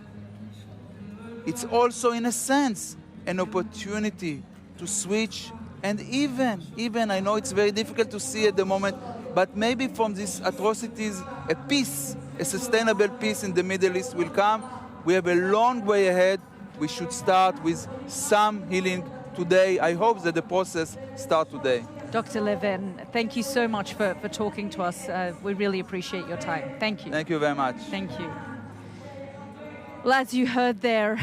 it's also, in a sense, an opportunity to switch. And even, I know it's very difficult to see at the moment, but maybe from these atrocities, a peace, a sustainable peace in the Middle East will come. We have a long way ahead. We should start with some healing today. I hope that the process starts today. Dr. Levin, thank you so much for talking to us. We really appreciate your time. Thank you. Thank you very much. Thank you. Well, as you heard there,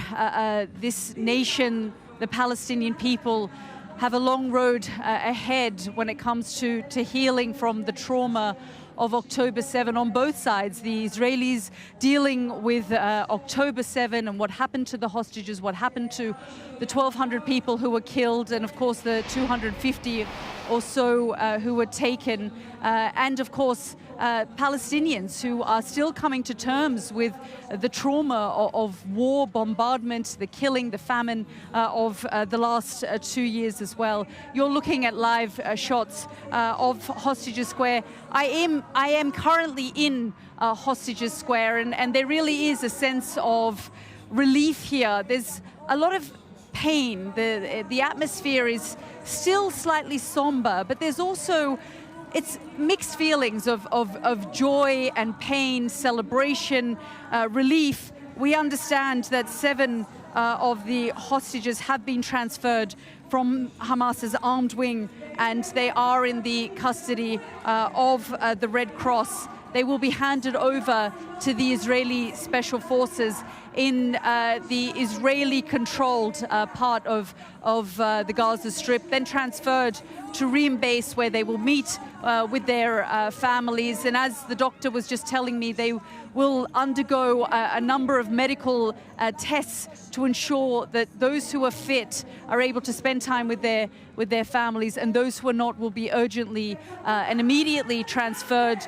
this nation, the Palestinian people, have a long road ahead when it comes to healing from the trauma of October 7 on both sides. The Israelis dealing with October 7 and what happened to the hostages, what happened to the 1,200 people who were killed, and of course the 250 or so who were taken, and of course Palestinians who are still coming to terms with the trauma of war, bombardment, the killing, the famine of the last 2 years as well. You're looking at live shots of Hostages Square. I am currently in Hostages Square, and there really is a sense of relief here. There's a lot of pain. The atmosphere is still slightly somber, but there's also, it's mixed feelings of joy and pain, celebration, relief. We understand that 7 of the hostages have been transferred from Hamas's armed wing, and they are in the custody of the Red Cross. They will be handed over to the Israeli Special Forces in the Israeli-controlled part of the Gaza Strip, then transferred to Reem Base, where they will meet with their families. And as the doctor was just telling me, they will undergo a number of medical tests to ensure that those who are fit are able to spend time with their families, and those who are not will be urgently and immediately transferred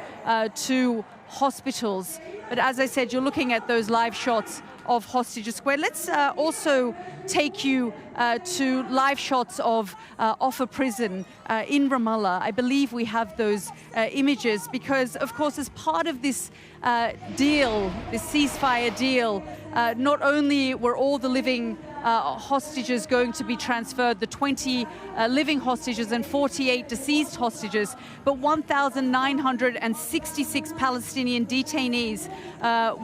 to hospitals. But as I said, you're looking at those live shots of Hostages Square. Let's also take you to live shots of Offa Prison in Ramallah. I believe we have those images because, of course, as part of this deal, this ceasefire deal, not only were all the living hostages going to be transferred, the 20 living hostages and 48 deceased hostages, but 1,966 Palestinian detainees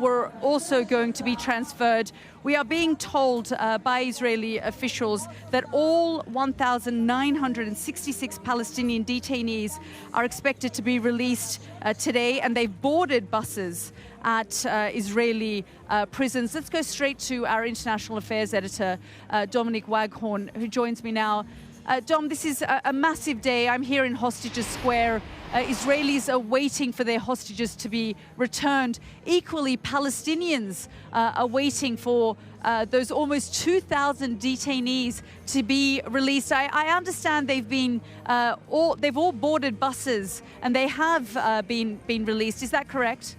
were also going to be transferred. We are being told by Israeli officials that all 1,966 Palestinian detainees are expected to be released today, and they've boarded buses at Israeli prisons. Let's go straight to our international affairs editor, Dominic Waghorn, who joins me now. Dom, this is a massive day. I'm here in Hostages Square. Israelis are waiting for their hostages to be returned. Equally, Palestinians are waiting for those almost 2,000 detainees to be released. I understand they've all boarded buses and they have been released. Is that correct?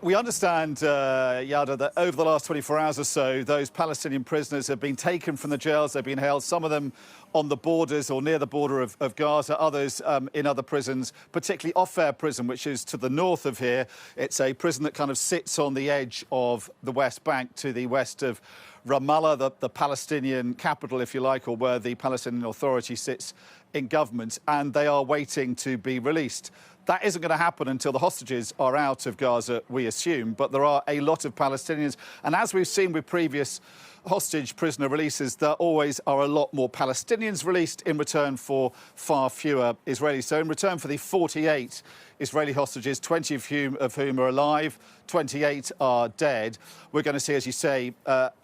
We understand, Yalda, that over the last 24 hours or so, those Palestinian prisoners have been taken from the jails. They've been held, some of them on the borders or near the border of Gaza, others in other prisons, particularly Offa Prison, which is to the north of here. It's a prison that kind of sits on the edge of the West Bank to the west of Ramallah, the Palestinian capital, if you like, or where the Palestinian Authority sits in government, and they are waiting to be released. That isn't going to happen until the hostages are out of Gaza, we assume, but there are a lot of Palestinians. And as we've seen with previous hostage prisoner releases, there always are a lot more Palestinians released in return for far fewer Israelis. So in return for the 48 Israeli hostages, 20 of whom are alive, 28 are dead, we're going to see, as you say,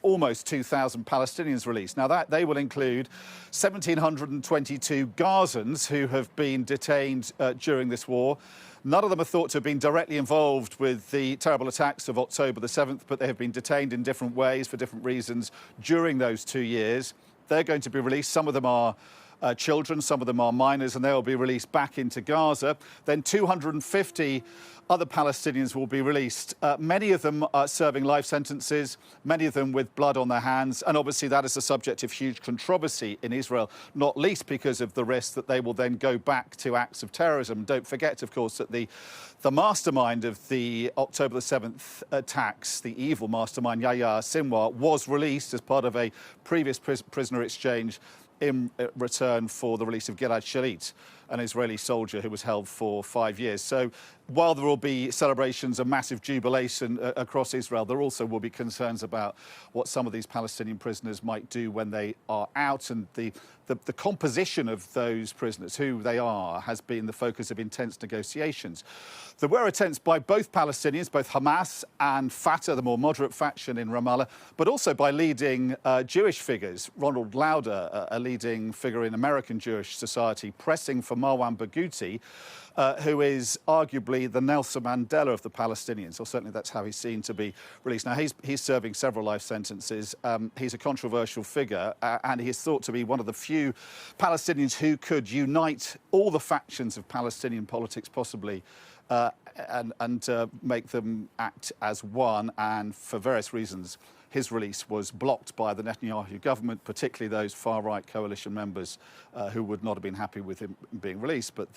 almost 2,000 Palestinians released. Now, that they will include 1,722 Gazans who have been detained during this war. None of them are thought to have been directly involved with the terrible attacks of October the 7th, but they have been detained in different ways for different reasons during those 2 years. They're going to be released. Some of them are children. Some of them are minors, and they will be released back into Gaza. Then 250 other Palestinians will be released. Many of them are serving life sentences, many of them with blood on their hands. And obviously that is the subject of huge controversy in Israel, not least because of the risk that they will then go back to acts of terrorism. Don't forget, of course, that the mastermind of the October the 7th attacks, the evil mastermind, Yahya Sinwar, was released as part of a previous prisoner exchange in return for the release of Gilad Shalit, an Israeli soldier who was held for 5 years. So while there will be celebrations and massive jubilation across Israel, there also will be concerns about what some of these Palestinian prisoners might do when they are out. And the composition of those prisoners, who they are, has been the focus of intense negotiations. There were attempts by both Palestinians, both Hamas and Fatah, the more moderate faction in Ramallah, but also by leading Jewish figures. Ronald Lauder, a leading figure in American Jewish society, pressing for Marwan Barghouti, who is arguably the Nelson Mandela of the Palestinians, or certainly that's how he's seen to be released. Now, he's serving several life sentences. He's a controversial figure, and he is thought to be one of the few Palestinians who could unite all the factions of Palestinian politics, possibly, and make them act as one. And for various reasons, his release was blocked by the Netanyahu government, particularly those far-right coalition members who would not have been happy with him being released. But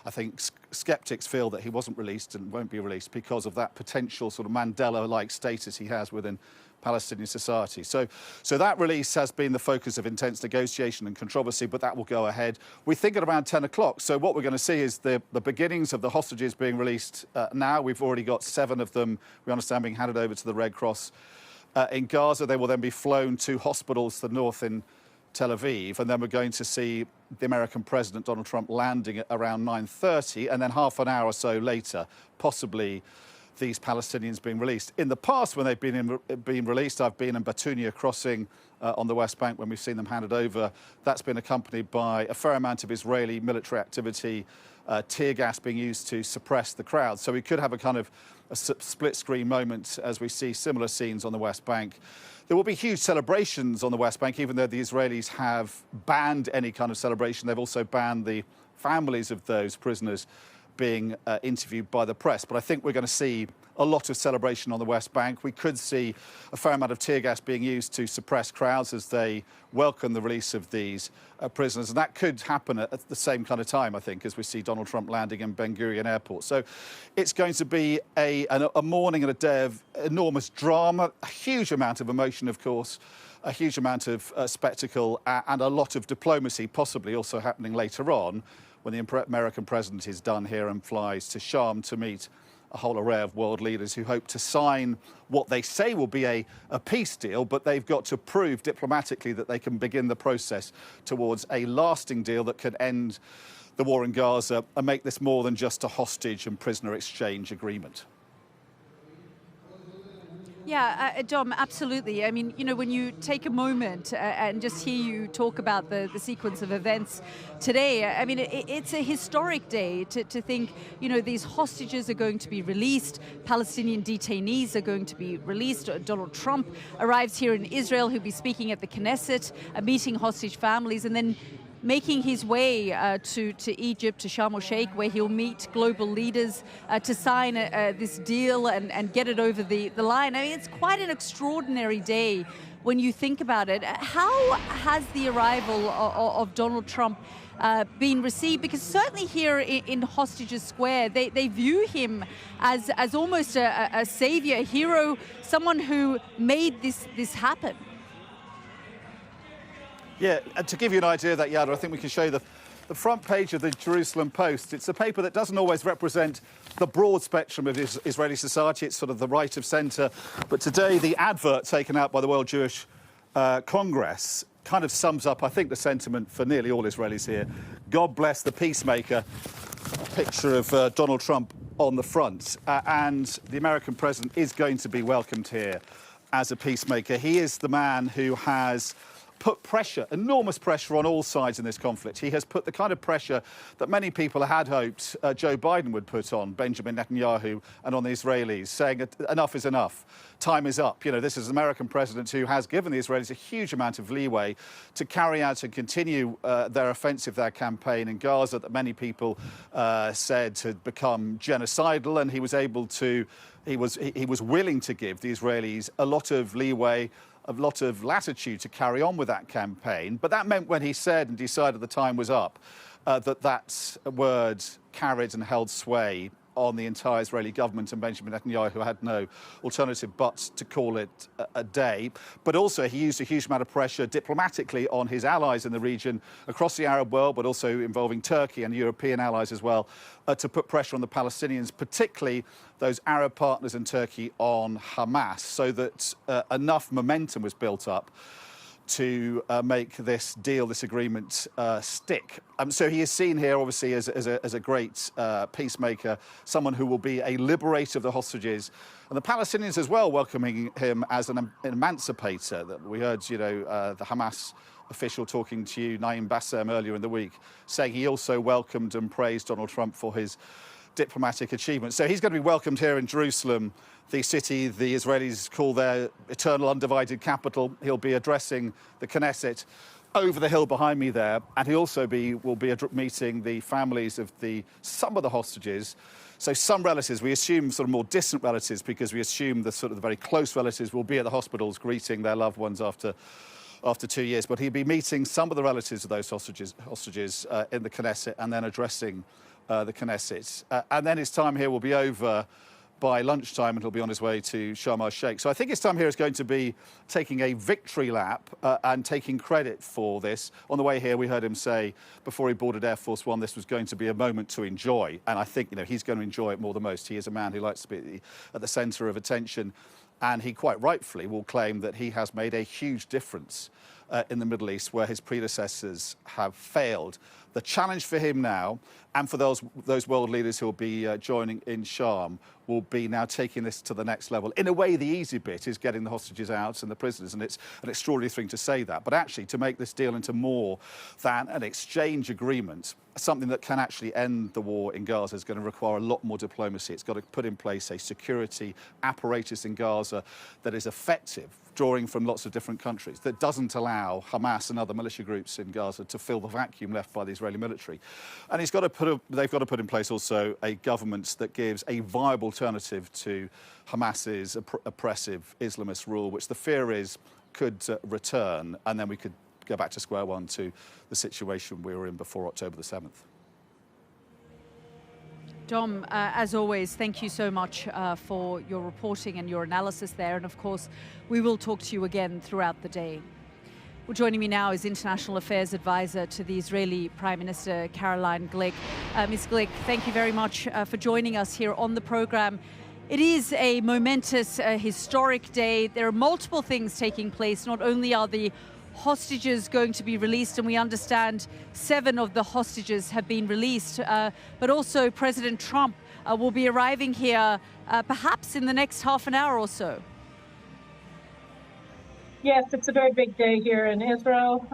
I think skeptics feel that he wasn't released and won't be released because of that potential sort of Mandela-like status he has within Palestinian society. So that release has been the focus of intense negotiation and controversy, but that will go ahead. We think at around 10 o'clock. So what we're going to see is the beginnings of the hostages being released now. We've already got 7 of them, we understand, being handed over to the Red Cross in Gaza. They will then be flown to hospitals to the north in Tel Aviv, and then we're going to see the American President Donald Trump landing at around 9:30, and then half an hour or so later, possibly these Palestinians being released. In the past, when they've been released, I've been in Batunia crossing on the West Bank when we've seen them handed over. That's been accompanied by a fair amount of Israeli military activity, tear gas being used to suppress the crowd. So we could have a kind of a split-screen moment as we see similar scenes on the West Bank. There will be huge celebrations on the West Bank, even though the Israelis have banned any kind of celebration. They've also banned the families of those prisoners being interviewed by the press. But I think we're going to see a lot of celebration on the West Bank. We could see a fair amount of tear gas being used to suppress crowds as they welcome the release of these prisoners. And that could happen at the same kind of time, I think, as we see Donald Trump landing in Ben Gurion Airport. So it's going to be a morning and a day of enormous drama, a huge amount of emotion, of course, a huge amount of spectacle, and a lot of diplomacy possibly also happening later on, when the American president is done here and flies to Sharm to meet a whole array of world leaders who hope to sign what they say will be a peace deal, but they've got to prove diplomatically that they can begin the process towards a lasting deal that can end the war in Gaza and make this more than just a hostage and prisoner exchange agreement. Yeah, Dom, absolutely. I mean, you know, when you take a moment and just hear you talk about the sequence of events today, I mean, it's a historic day to think, you know, these hostages are going to be released, Palestinian detainees are going to be released. Donald Trump arrives here in Israel, he'll be speaking at the Knesset, meeting hostage families, and then making his way to Egypt, to Sharm el-Sheikh, where he'll meet global leaders to sign this deal and get it over the line. I mean, it's quite an extraordinary day when you think about it. How has the arrival of Donald Trump been received? Because certainly here in Hostages Square, they view him as almost a savior, a hero, someone who made this happen. Yeah, and to give you an idea of that, Yalda, I think we can show you the front page of the Jerusalem Post. It's a paper that doesn't always represent the broad spectrum of Israeli society. It's sort of the right of centre. But today, the advert taken out by the World Jewish Congress kind of sums up, I think, the sentiment for nearly all Israelis here. God bless the peacemaker. A picture of Donald Trump on the front. And the American president is going to be welcomed here as a peacemaker. He is the man who has put pressure, enormous pressure on all sides in this conflict. He has put the kind of pressure that many people had hoped Joe Biden would put on Benjamin Netanyahu and on the Israelis, saying enough is enough, time is up. You know, this is an American president who has given the Israelis a huge amount of leeway to carry out and continue their offensive, their campaign in Gaza that many people said had become genocidal, and he was able to, he was willing to give the Israelis a lot of leeway, a lot of latitude to carry on with that campaign. But that meant when he said and decided the time was up, that word carried and held sway on the entire Israeli government, and Benjamin Netanyahu had no alternative but to call it a day. But also he used a huge amount of pressure diplomatically on his allies in the region across the Arab world, but also involving Turkey and European allies as well, to put pressure on the Palestinians, particularly those Arab partners in Turkey, on Hamas, so that enough momentum was built up to make this deal, this agreement, stick. So he is seen here, obviously, as a great peacemaker, someone who will be a liberator of the hostages. And the Palestinians as well welcoming him as an emancipator. That we heard, you know, the Hamas official talking to you, Naim Bassem, earlier in the week, saying he also welcomed and praised Donald Trump for his diplomatic achievements. So he's going to be welcomed here in Jerusalem, the city the Israelis call their eternal undivided capital. He'll be addressing the Knesset over the hill behind me there, and he also will be meeting the families of some of the hostages. So some relatives, we assume sort of more distant relatives, because we assume the sort of the very close relatives will be at the hospitals greeting their loved ones after 2 years. But he'll be meeting some of the relatives of those hostages in the Knesset, and then addressing the Knesset. And then his time here will be over by lunchtime, and he'll be on his way to Sharm el-Sheikh. So I think his time here is going to be taking a victory lap and taking credit for this. On the way here, we heard him say before he boarded Air Force One, this was going to be a moment to enjoy. And I think, you know, he's going to enjoy it more than most. He is a man who likes to be at the centre of attention. And he quite rightfully will claim that he has made a huge difference in the Middle East, where his predecessors have failed. The challenge for him now, and for those world leaders who will be joining in Sharm, will be now taking this to the next level. In a way, the easy bit is getting the hostages out and the prisoners, and it's an extraordinary thing to say that. But actually, to make this deal into more than an exchange agreement, something that can actually end the war in Gaza, is going to require a lot more diplomacy. It's got to put in place a security apparatus in Gaza that is effective, drawing from lots of different countries, that doesn't allow Hamas and other militia groups in Gaza to fill the vacuum left by the Israeli military. And they've got to put in place also a government that gives a viable alternative to Hamas's oppressive Islamist rule, which the fear is could return, and then we could go back to square one to the situation we were in before October the 7th. Dom, as always, thank you so much for your reporting and your analysis there. And of course, we will talk to you again throughout the day. Well, joining me now is International Affairs Advisor to the Israeli Prime Minister, Caroline Glick. Ms. Glick, thank you very much for joining us here on the program. It is a momentous, historic day. There are multiple things taking place. Not only are the hostages going to be released, and we understand 7 of the hostages have been released, but also President Trump will be arriving here perhaps in the next half an hour or so. Yes, it's a very big day here in Israel.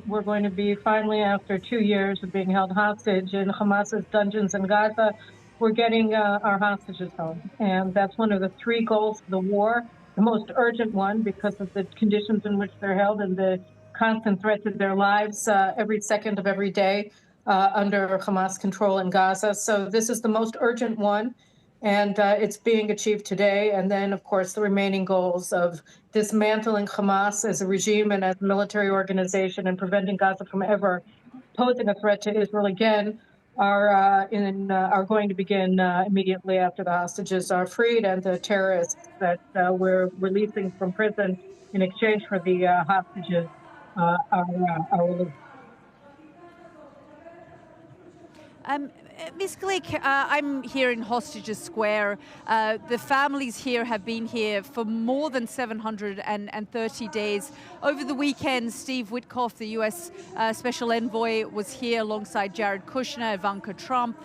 We're going to be finally, after 2 years of being held hostage in Hamas's dungeons in Gaza, we're getting our hostages home. And that's one of the 3 goals of the war, the most urgent one because of the conditions in which they're held and the constant threat to their lives every second of every day under Hamas control in Gaza. So this is the most urgent one, and it's being achieved today. And then, of course, the remaining goals of dismantling Hamas as a regime and as a military organization and preventing Gaza from ever posing a threat to Israel again are going to begin immediately after the hostages are freed and the terrorists that we're releasing from prison in exchange for the hostages are released. Ms. Glick, I'm here in Hostages Square. The families here have been here for more than 730 days. Over the weekend, Steve Witkoff, the U.S. Special Envoy, was here alongside Jared Kushner, Ivanka Trump.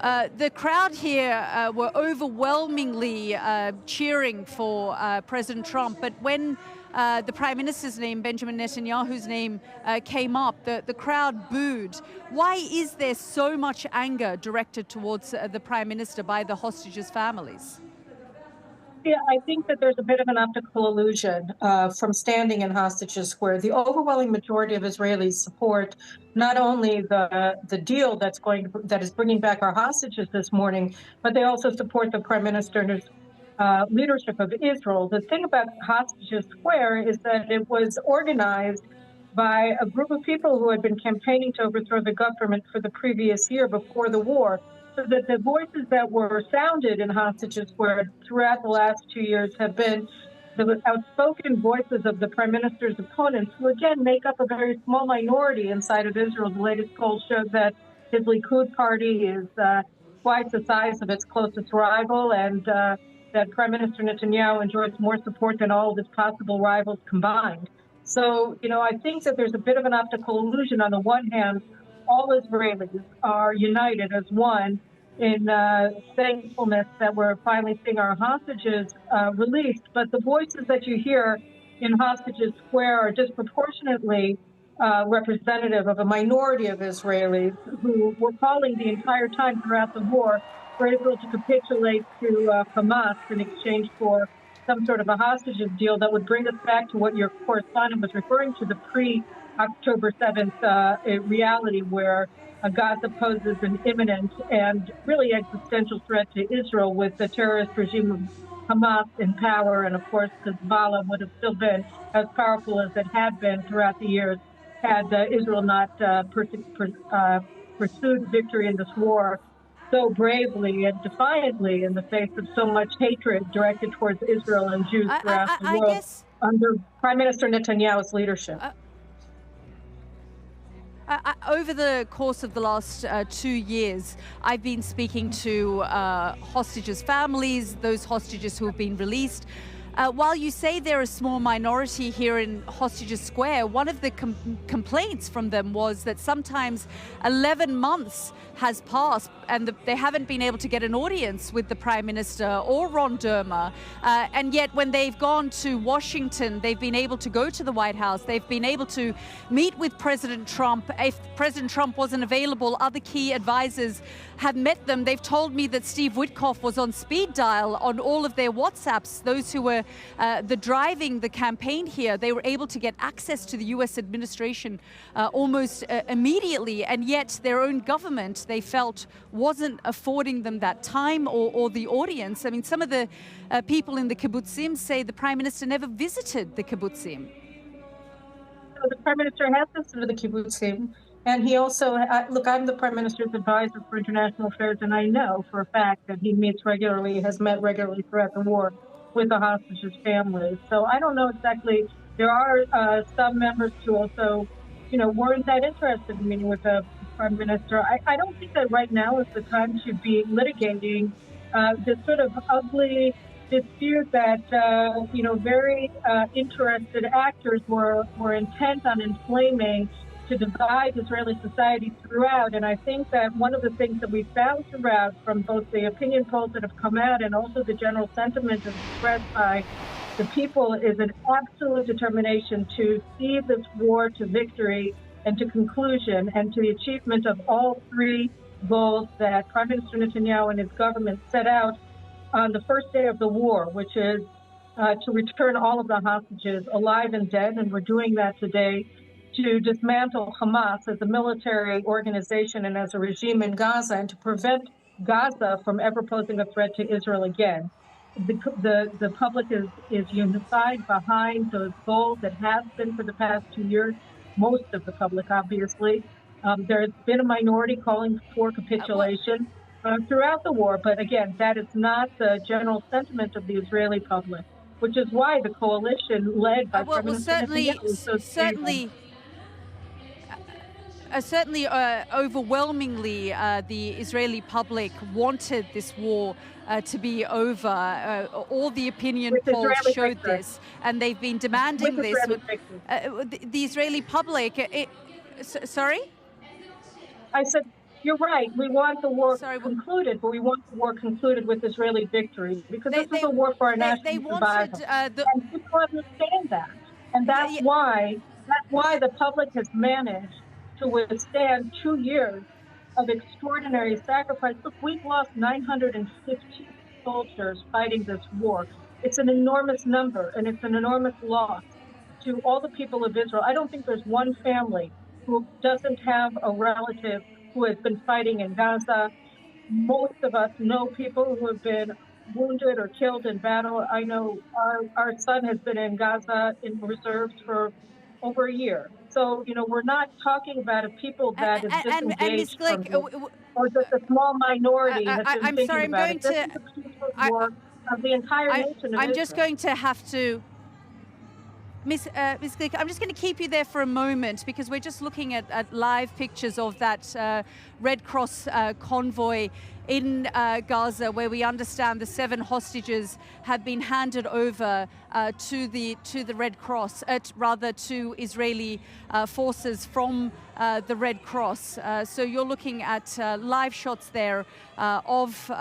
The crowd here were overwhelmingly cheering for President Trump, but when the Prime Minister's name, Benjamin Netanyahu's name, came up, the crowd booed. Why is there so much anger directed towards the Prime Minister by the hostages' families? Yeah, I think that there's a bit of an optical illusion from standing in Hostages Square. The overwhelming majority of Israelis support not only the deal that is bringing back our hostages this morning, but they also support the Prime Minister's leadership of Israel. The thing about Hostages Square is that it was organized by a group of people who had been campaigning to overthrow the government for the previous year before the war. So that the voices that were sounded in Hostages Square throughout the last 2 years have been the outspoken voices of the Prime Minister's opponents, who again make up a very small minority inside of Israel. The latest poll showed that his Likud party is twice the size of its closest rival, and that Prime Minister Netanyahu enjoys more support than all of his possible rivals combined. So, I think that there's a bit of an optical illusion. On the one hand, all Israelis are united as one in thankfulness that we're finally seeing our hostages released. But the voices that you hear in Hostages Square are disproportionately representative of a minority of Israelis who were calling the entire time throughout the war for Israel to capitulate to Hamas in exchange for some sort of a hostages deal that would bring us back to what your correspondent was referring to, the October 7th reality where Gaza poses an imminent and really existential threat to Israel, with the terrorist regime of Hamas in power. And of course, Hezbollah would have still been as powerful as it had been throughout the years had Israel not pursued victory in this war so bravely and defiantly in the face of so much hatred directed towards Israel and Jews throughout the world under Prime Minister Netanyahu's leadership. Over the course of the last 2 years, I've been speaking to hostages' families, those hostages who have been released. While you say they're a small minority here in Hostages Square, one of the complaints from them was that sometimes 11 months has passed and they haven't been able to get an audience with the Prime Minister or Ron Dermer. And yet when they've gone to Washington, they've been able to go to the White House. They've been able to meet with President Trump. If President Trump wasn't available, other key advisors have met them. They've told me that Steve Witkoff was on speed dial on all of their WhatsApps. Those who were driving the campaign here, they were able to get access to the U.S. administration almost immediately, and yet their own government, they felt, wasn't affording them that time or the audience. I mean, some of the people in the kibbutzim say the Prime Minister never visited the kibbutzim. The Prime Minister has visited the kibbutzim, and he also, look, I'm the Prime Minister's advisor for international affairs, and I know for a fact that he meets regularly, has met regularly throughout the war with the hostages' families. So I don't know exactly. There are some members who also, weren't that interested in meeting with the Prime Minister. I don't think that right now is the time to be litigating this sort of ugly dispute that, very interested actors were intent on inflaming to divide Israeli society throughout. And I think that one of the things that we found throughout from both the opinion polls that have come out and also the general sentiment that's expressed by the people is an absolute determination to see this war to victory and to conclusion and to the achievement of all three goals that Prime Minister Netanyahu and his government set out on the first day of the war, which is to return all of the hostages alive and dead, and we're doing that today, to dismantle Hamas as a military organization and as a regime in Gaza, and to prevent Gaza from ever posing a threat to Israel again. The public is unified behind those goals. It has been for the past 2 years, most of the public, obviously. There's been a minority calling for capitulation throughout the war, but again, that is not the general sentiment of the Israeli public, which is why the coalition led by Prime Minister Netanyahu is so stable. Certainly, overwhelmingly, the Israeli public wanted this war to be over. All the opinion polls showed this, and they've been demanding this. The Israeli public, sorry? I said You're right. We want the war Sorry, concluded, but we want the war concluded with Israeli victory because this is a war for our national wanted survival. the And people understand that. And yeah, that's why the public has managed to withstand 2 years of extraordinary sacrifice. Look, we've lost 950 soldiers fighting this war. It's an enormous number, and it's an enormous loss to all the people of Israel. I don't think there's one family who doesn't have a relative who has been fighting in Gaza. Most of us know people who have been wounded or killed in battle. I know our son has been in Gaza in reserves for over a year. So, we're not talking about a people that is and Ms. disengaged from Glick, this, or just a small minority has been I'm thinking sorry, I'm about going it. This is a peaceful war of the entire nation of I'm Israel. just going to have to Ms. Glick, I'm just going to keep you there for a moment because we're just looking at live pictures of that Red Cross convoy in Gaza, where we understand the 7 hostages have been handed over to the Red Cross, rather to Israeli forces from the Red Cross. So you're looking at live shots there of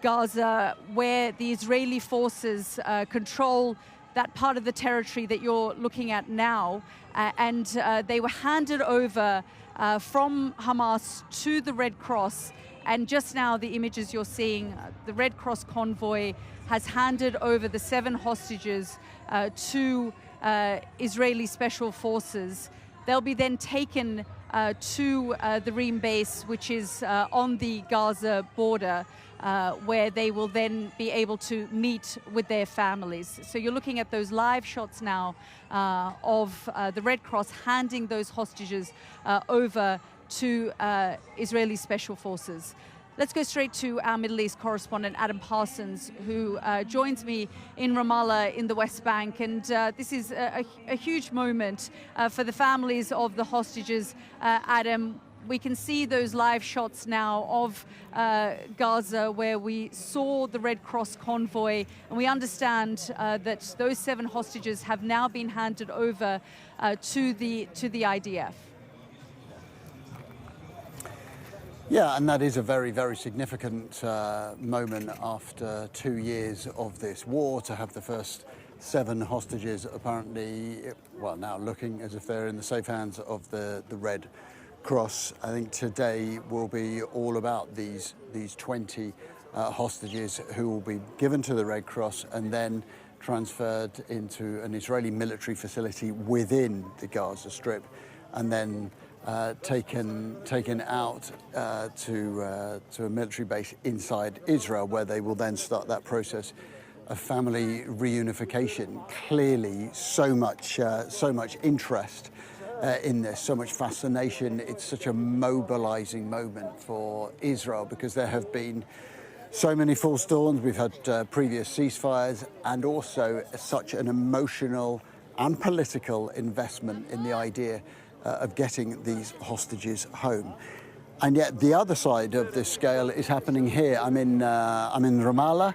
Gaza, where the Israeli forces control that part of the territory that you're looking at now, and they were handed over from Hamas to the Red Cross. And just now, the images you're seeing, the Red Cross convoy has handed over the 7 hostages to Israeli special forces. They'll be then taken to the Reem base, which is on the Gaza border, where they will then be able to meet with their families. So you're looking at those live shots now of the Red Cross handing those hostages over to Israeli special forces. Let's go straight to our Middle East correspondent, Adam Parsons, who joins me in Ramallah in the West Bank. And this is a huge moment for the families of the hostages. Adam, we can see those live shots now of Gaza, where we saw the Red Cross convoy, and we understand that those 7 hostages have now been handed over to the IDF. Yeah, and that is a very, very significant moment after 2 years of this war, to have the first 7 hostages apparently, well, now looking as if they're in the safe hands of the Red Cross. I think today will be all about these 20 hostages who will be given to the Red Cross and then transferred into an Israeli military facility within the Gaza Strip, and then taken out to a military base inside Israel, where they will then start that process of family reunification. Clearly, so much interest in this, so much fascination. It's such a mobilizing moment for Israel because there have been so many false dawns. We've had previous ceasefires, and also such an emotional and political investment in the idea of getting these hostages home. And yet the other side of this scale is happening here. I'm in Ramallah,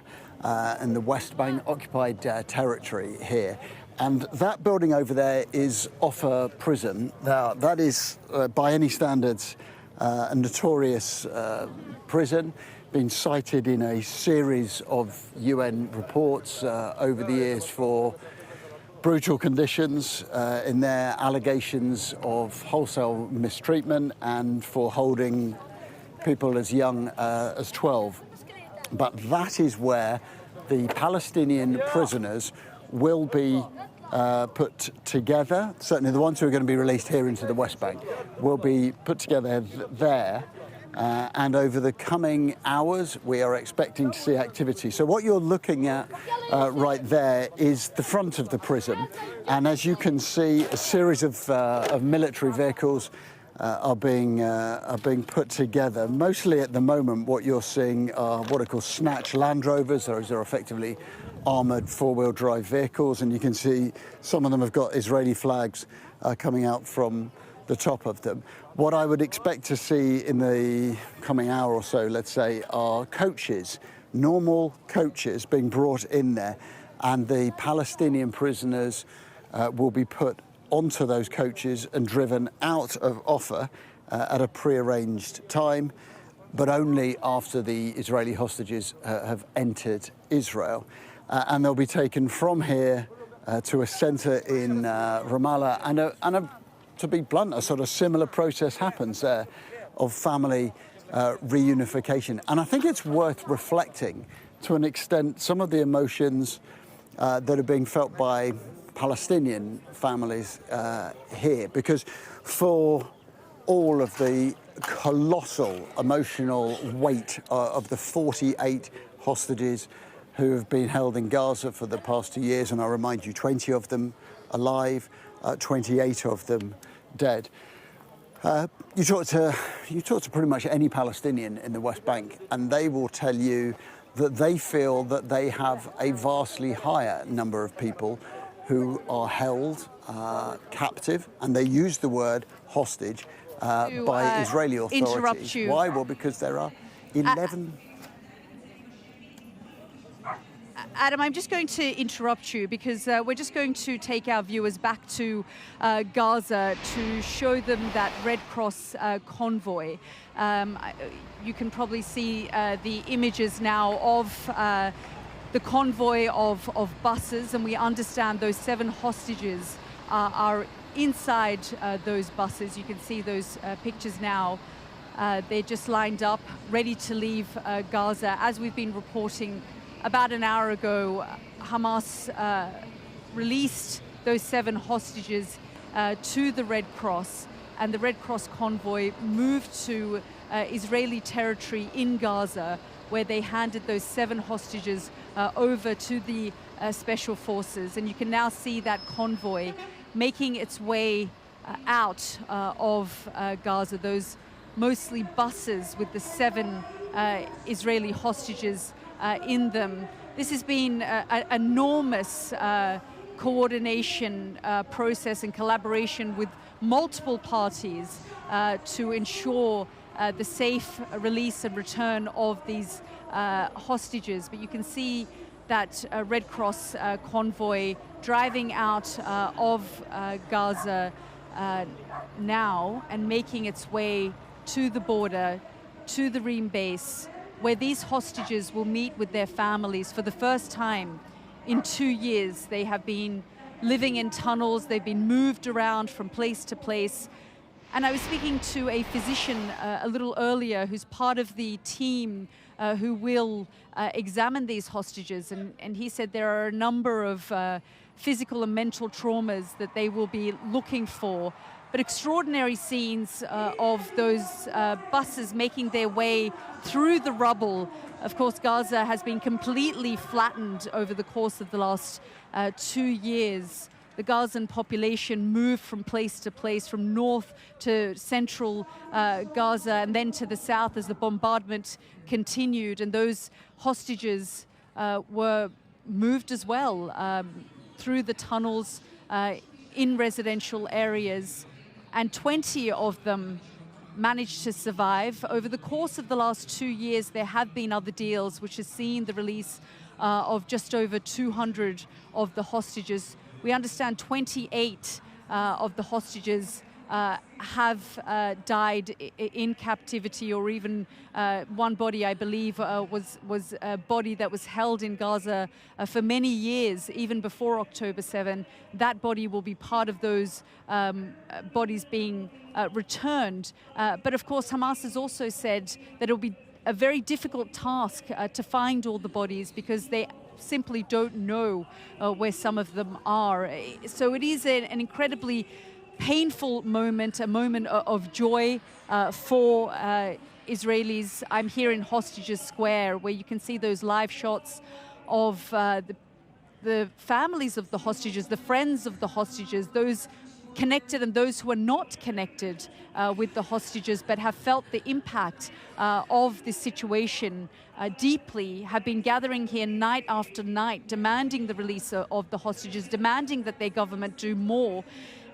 in the West Bank occupied territory here. And that building over there is Offa Prison. Now, that is, by any standards, a notorious prison, been cited in a series of UN reports over the years for brutal conditions in there, allegations of wholesale mistreatment, and for holding people as young as 12. But that is where the Palestinian prisoners will be put together. Certainly the ones who are going to be released here into the West Bank will be put together there. And over the coming hours, we are expecting to see activity. So what you're looking at right there is the front of the prison. And as you can see, a series of military vehicles are being put together. Mostly at the moment, what you're seeing are what are called snatch Land Rovers. Those are effectively armoured four-wheel drive vehicles. And you can see some of them have got Israeli flags coming out from the top of them. What I would expect to see in the coming hour or so, let's say, are coaches, normal coaches being brought in there, and the Palestinian prisoners will be put onto those coaches and driven out of Offa at a prearranged time, but only after the Israeli hostages have entered Israel. And they'll be taken from here to a centre in Ramallah, and to be blunt, a sort of similar process happens there of family reunification. And I think it's worth reflecting to an extent some of the emotions that are being felt by Palestinian families here, because for all of the colossal emotional weight of the 48 hostages who have been held in Gaza for the past 2 years, and I remind you, 20 of them alive, 28 of them dead. You talk to pretty much any Palestinian in the West Bank, and they will tell you that they feel that they have a vastly higher number of people who are held captive, and they use the word hostage by Israeli authorities. Interrupt you. Why? Well, because there are 11... Adam, I'm just going to interrupt you because we're just going to take our viewers back to Gaza to show them that Red Cross convoy. You can probably see the images now of the convoy of buses, and we understand those 7 hostages are inside those buses. You can see those pictures now. They're just lined up, ready to leave Gaza. As we've been reporting, about an hour ago, Hamas released those 7 hostages to the Red Cross, and the Red Cross convoy moved to Israeli territory in Gaza, where they handed those 7 hostages over to the special forces. And you can now see that convoy making its way out of Gaza, those mostly buses with the 7 Israeli hostages in them. This has been an enormous coordination process and collaboration with multiple parties to ensure the safe release and return of these hostages. But you can see that Red Cross convoy driving out of Gaza now and making its way to the border, to the Reem base, where these hostages will meet with their families for the first time in 2 years. They have been living in tunnels, they've been moved around from place to place. And I was speaking to a physician a little earlier who's part of the team who will examine these hostages, and he said there are a number of physical and mental traumas that they will be looking for. But extraordinary scenes of those buses making their way through the rubble. Of course, Gaza has been completely flattened over the course of the last 2 years. The Gazan population moved from place to place, from north to central Gaza and then to the south as the bombardment continued. And those hostages were moved as well through the tunnels in residential areas. And 20 of them managed to survive. Over the course of the last 2 years, there have been other deals which has seen the release of just over 200 of the hostages. We understand 28 of the hostages have died in captivity, or even one body, I believe, was a body that was held in Gaza for many years, even before October 7. That body will be part of those bodies being returned. But of course, Hamas has also said that it will be a very difficult task to find all the bodies, because they simply don't know where some of them are. So it is an incredibly painful moment, a moment of joy for Israelis. I'm here in Hostages Square, where you can see those live shots of the families of the hostages, the friends of the hostages, those connected and those who are not connected with the hostages but have felt the impact of this situation deeply, have been gathering here night after night, demanding the release of the hostages, demanding that their government do more.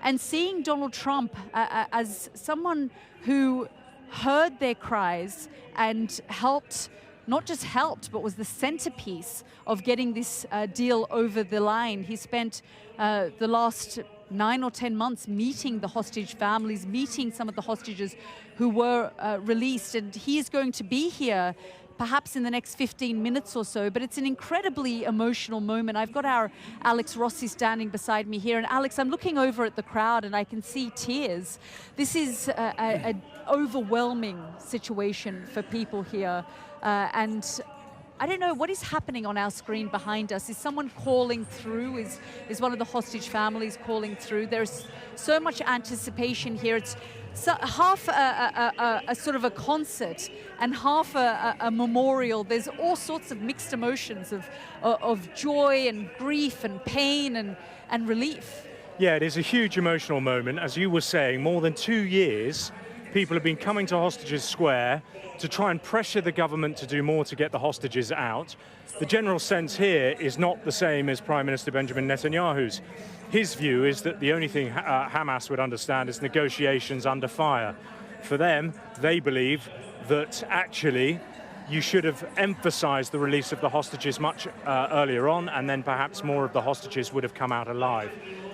And seeing Donald Trump as someone who heard their cries and helped, not just helped, but was the centerpiece of getting this deal over the line. He spent the last 9 or 10 months meeting the hostage families, meeting some of the hostages who were released. And he is going to be here perhaps in the next 15 minutes or so, but it's an incredibly emotional moment. I've got our Alex Rossi standing beside me here. And Alex, I'm looking over at the crowd and I can see tears. This is an overwhelming situation for people here. And I don't know what is happening on our screen behind us. Is someone calling through? Is one of the hostage families calling through? There's so much anticipation here. It's half a sort of a concert and half a memorial. There's all sorts of mixed emotions of joy and grief and pain and relief. Yeah, it is a huge emotional moment. As you were saying, more than 2 years, people have been coming to Hostages Square to try and pressure the government to do more to get the hostages out. The general sense here is not the same as Prime Minister Benjamin Netanyahu's. His view is that the only thing Hamas would understand is negotiations under fire. For them, they believe that actually you should have emphasized the release of the hostages much earlier on, and then perhaps more of the hostages would have come out alive.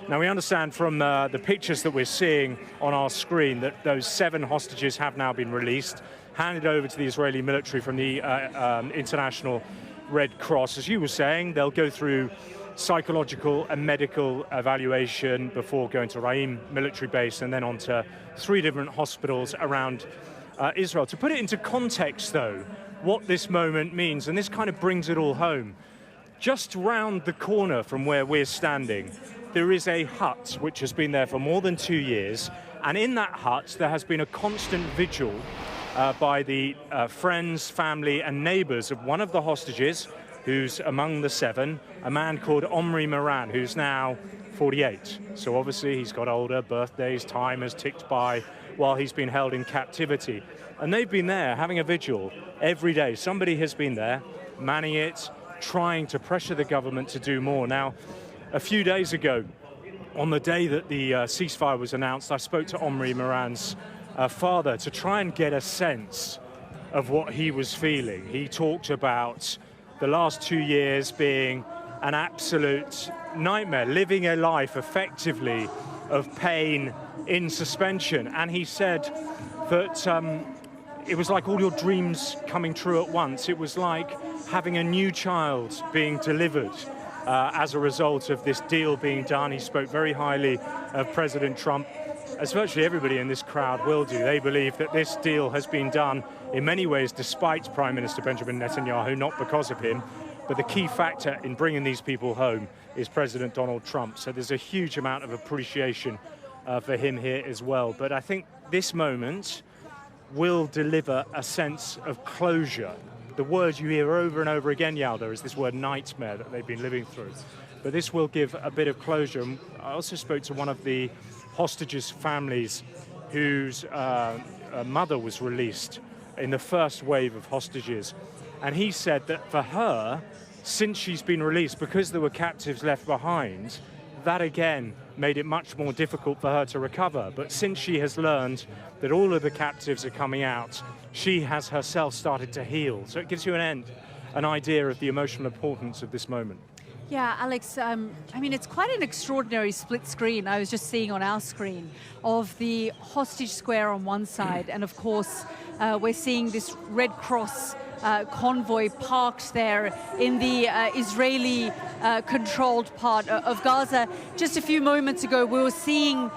Now, we understand from the pictures that we're seeing on our screen that those 7 hostages have now been released, handed over to the Israeli military from the International Red Cross. As you were saying, they'll go through psychological and medical evaluation before going to Raim military base and then on to 3 different hospitals around Israel. To put it into context, though, what this moment means, and this kind of brings it all home, just round the corner from where we're standing, there is a hut which has been there for more than 2 years, and in that hut there has been a constant vigil by the friends, family and neighbors of one of the hostages who's among the 7, a man called Omri Moran, who's now 48. So obviously he's got older, birthdays, time has ticked by while he's been held in captivity. And they've been there having a vigil every day. Somebody has been there, manning it, trying to pressure the government to do more. Now, a few days ago, on the day that the ceasefire was announced, I spoke to Omri Moran's father to try and get a sense of what he was feeling. He talked about the last 2 years being an absolute nightmare, living a life effectively of pain in suspension. And he said that it was like all your dreams coming true at once. It was like having a new child being delivered as a result of this deal being done. He spoke very highly of President Trump, as virtually everybody in this crowd will do. They believe that this deal has been done in many ways despite Prime Minister Benjamin Netanyahu, not because of him. But the key factor in bringing these people home is President Donald Trump. So there's a huge amount of appreciation for him here as well. But I think this moment will deliver a sense of closure. The word you hear over and over again, Yalda, is this word nightmare that they've been living through. But this will give a bit of closure. I also spoke to one of the hostages' families whose mother was released in the first wave of hostages. And he said that for her, since she's been released, because there were captives left behind, that again made it much more difficult for her to recover. But since she has learned that all of the captives are coming out, she has herself started to heal. So it gives you an idea of the emotional importance of this moment. Yeah, Alex, I mean, it's quite an extraordinary split screen I was just seeing on our screen of the hostage square on one side. And of course, we're seeing this Red Cross convoy parked there in the Israeli-controlled part of Gaza. Just a few moments ago, we were seeing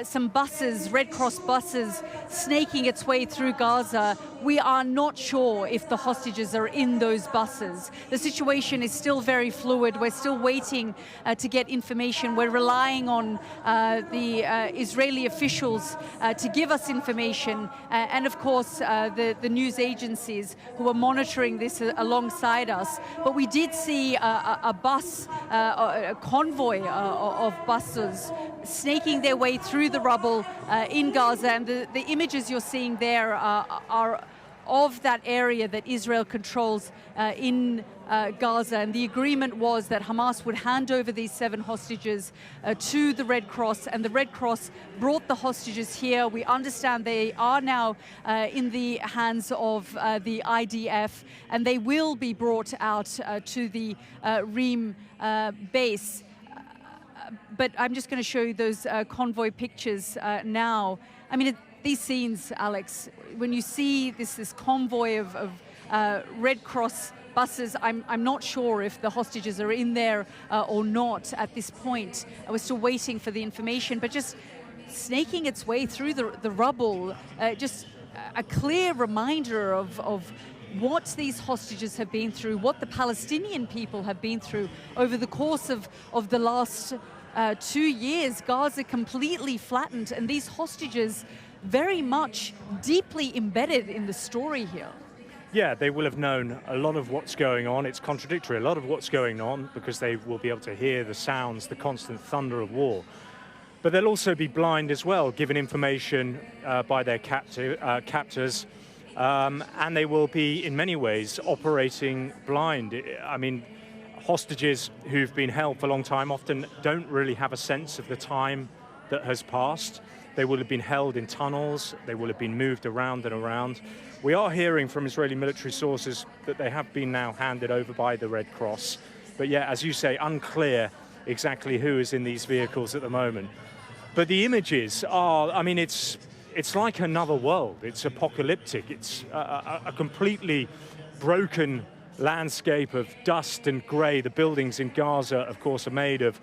some buses, Red Cross buses, snaking its way through Gaza. We are not sure if the hostages are in those buses. The situation is still very fluid. We're still waiting to get information. We're relying on the Israeli officials to give us information, and of course the news agencies who are monitoring this alongside us. But we did see a bus, a convoy of buses snaking their way through the rubble in Gaza, and the images you're seeing there are of that area that Israel controls in Gaza. And the agreement was that Hamas would hand over these 7 hostages to the Red Cross, and the Red Cross brought the hostages here. We understand they are now in the hands of the IDF, and they will be brought out to the Reem base. but I'm just going to show you those convoy pictures now. I mean, these scenes, Alex, when you see this convoy of Red Cross buses, I'm not sure if the hostages are in there or not at this point. We're still waiting for the information, but just snaking its way through the rubble, just a clear reminder of what these hostages have been through, what the Palestinian people have been through over the course of the last 2 years. Gaza completely flattened, and these hostages very much deeply embedded in the story here. Yeah, they will have known a lot of what's going on. It's contradictory, a lot of what's going on, because they will be able to hear the sounds, the constant thunder of war. But they'll also be blind as well, given information by their captors, and they will be, in many ways, operating blind. I mean, hostages who've been held for a long time often don't really have a sense of the time that has passed. They will have been held in tunnels, they will have been moved around and around. We are hearing from Israeli military sources that they have been now handed over by the Red Cross. But yeah, as you say, unclear exactly who is in these vehicles at the moment. But the images are, I mean, it's like another world. It's apocalyptic. It's a completely broken landscape of dust and grey. The buildings in Gaza, of course, are made of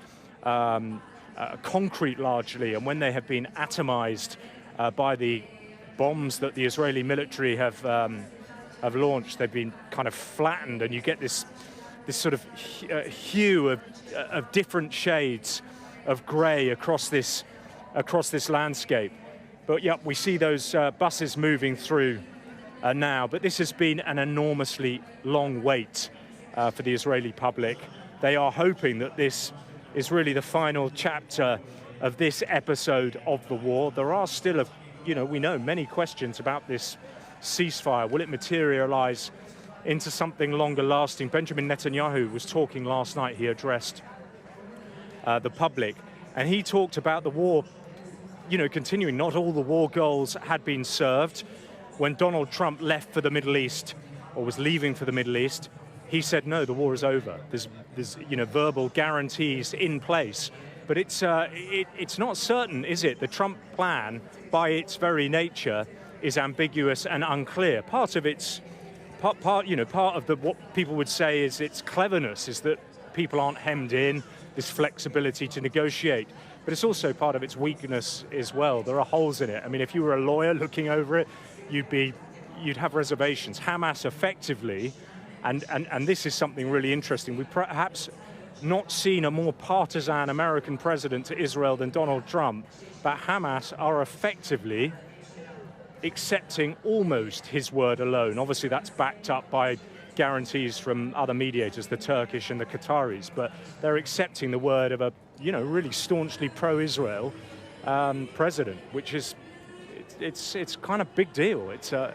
concrete largely, and when they have been atomized by the bombs that the Israeli military have launched, they've been kind of flattened, and you get this sort of hue of different shades of grey across this landscape. But yeah, we see those buses moving through now. But this has been an enormously long wait for the Israeli public. They are hoping that this is really the final chapter of this episode of the war. There are still, we know, many questions about this ceasefire. Will it materialize into something longer lasting? Benjamin Netanyahu was talking last night. He addressed the public, and he talked about the war, continuing. Not all the war goals had been served. When Donald Trump left for the Middle East, or was leaving for the Middle East, he said, no, the war is over. There's verbal guarantees in place. But it's not certain, is it? The Trump plan, by its very nature, is ambiguous and unclear. Part of its, part of what people would say is its cleverness is that people aren't hemmed in, this flexibility to negotiate. But it's also part of its weakness as well. There are holes in it. I mean, if you were a lawyer looking over it, you'd have reservations. Hamas effectively, and this is something really interesting, we've perhaps not seen a more partisan American president to Israel than Donald Trump, but Hamas are effectively accepting almost his word alone. Obviously, that's backed up by guarantees from other mediators, the Turkish and the Qataris, but they're accepting the word of a, really staunchly pro-Israel president, which is, it's kind of big deal. It's a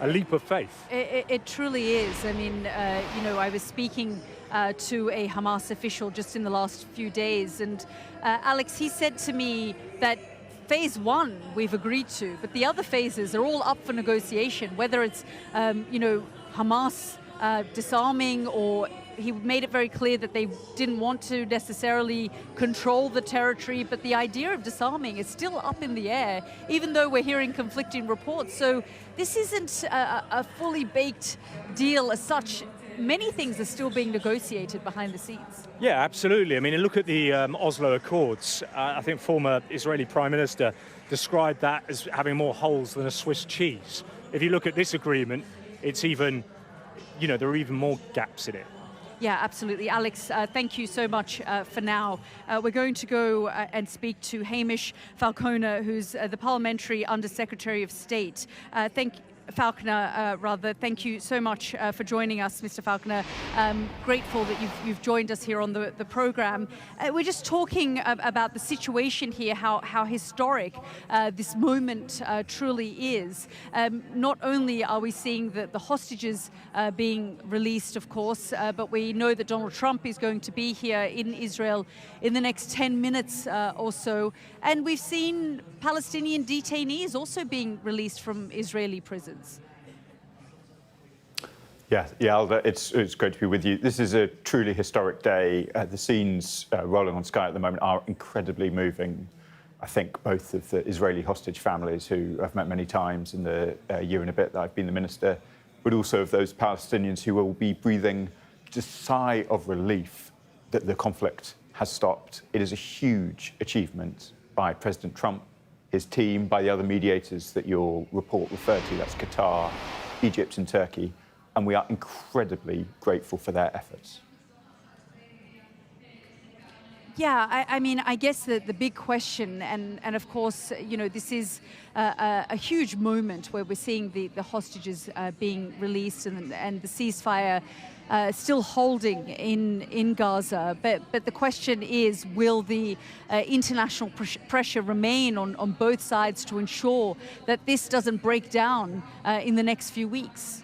leap of faith. It truly is. I mean, I was speaking to a Hamas official just in the last few days, and Alex, he said to me that phase one we've agreed to, but the other phases are all up for negotiation, whether it's, Hamas disarming, or he made it very clear that they didn't want to necessarily control the territory, but the idea of disarming is still up in the air, even though we're hearing conflicting reports. So this isn't a fully baked deal as such. Many things are still being negotiated behind the scenes. Yeah, absolutely. I mean, look at the Oslo Accords. I think former Israeli Prime Minister described that as having more holes than a Swiss cheese. If you look at this agreement, it's even, there are even more gaps in it. Yeah, absolutely. Alex, thank you so much for now. We're going to go and speak to Hamish Falconer, who's the Parliamentary Under-Secretary of State. Thank you so much for joining us, Mr. Falconer. Grateful that you've joined us here on the program. We're just talking about the situation here, how historic this moment truly is. Not only are we seeing the hostages being released, of course, but we know that Donald Trump is going to be here in Israel in the next 10 minutes or so. And we've seen Palestinian detainees also being released from Israeli prisons. Yeah, Yalda, it's great to be with you. This is a truly historic day. The scenes rolling on Sky at the moment are incredibly moving. I think both of the Israeli hostage families, who I've met many times in the year and a bit that I've been the minister, but also of those Palestinians who will be breathing just a sigh of relief that the conflict has stopped. It is a huge achievement by President Trump, his team, by the other mediators that your report referred to, that's Qatar, Egypt and Turkey, and we are incredibly grateful for their efforts. Yeah, I mean, I guess the big question, and of course, you know, this is a huge moment where we're seeing the hostages being released and the ceasefire still holding in Gaza. But the question is, will the international pressure remain on both sides to ensure that this doesn't break down in the next few weeks?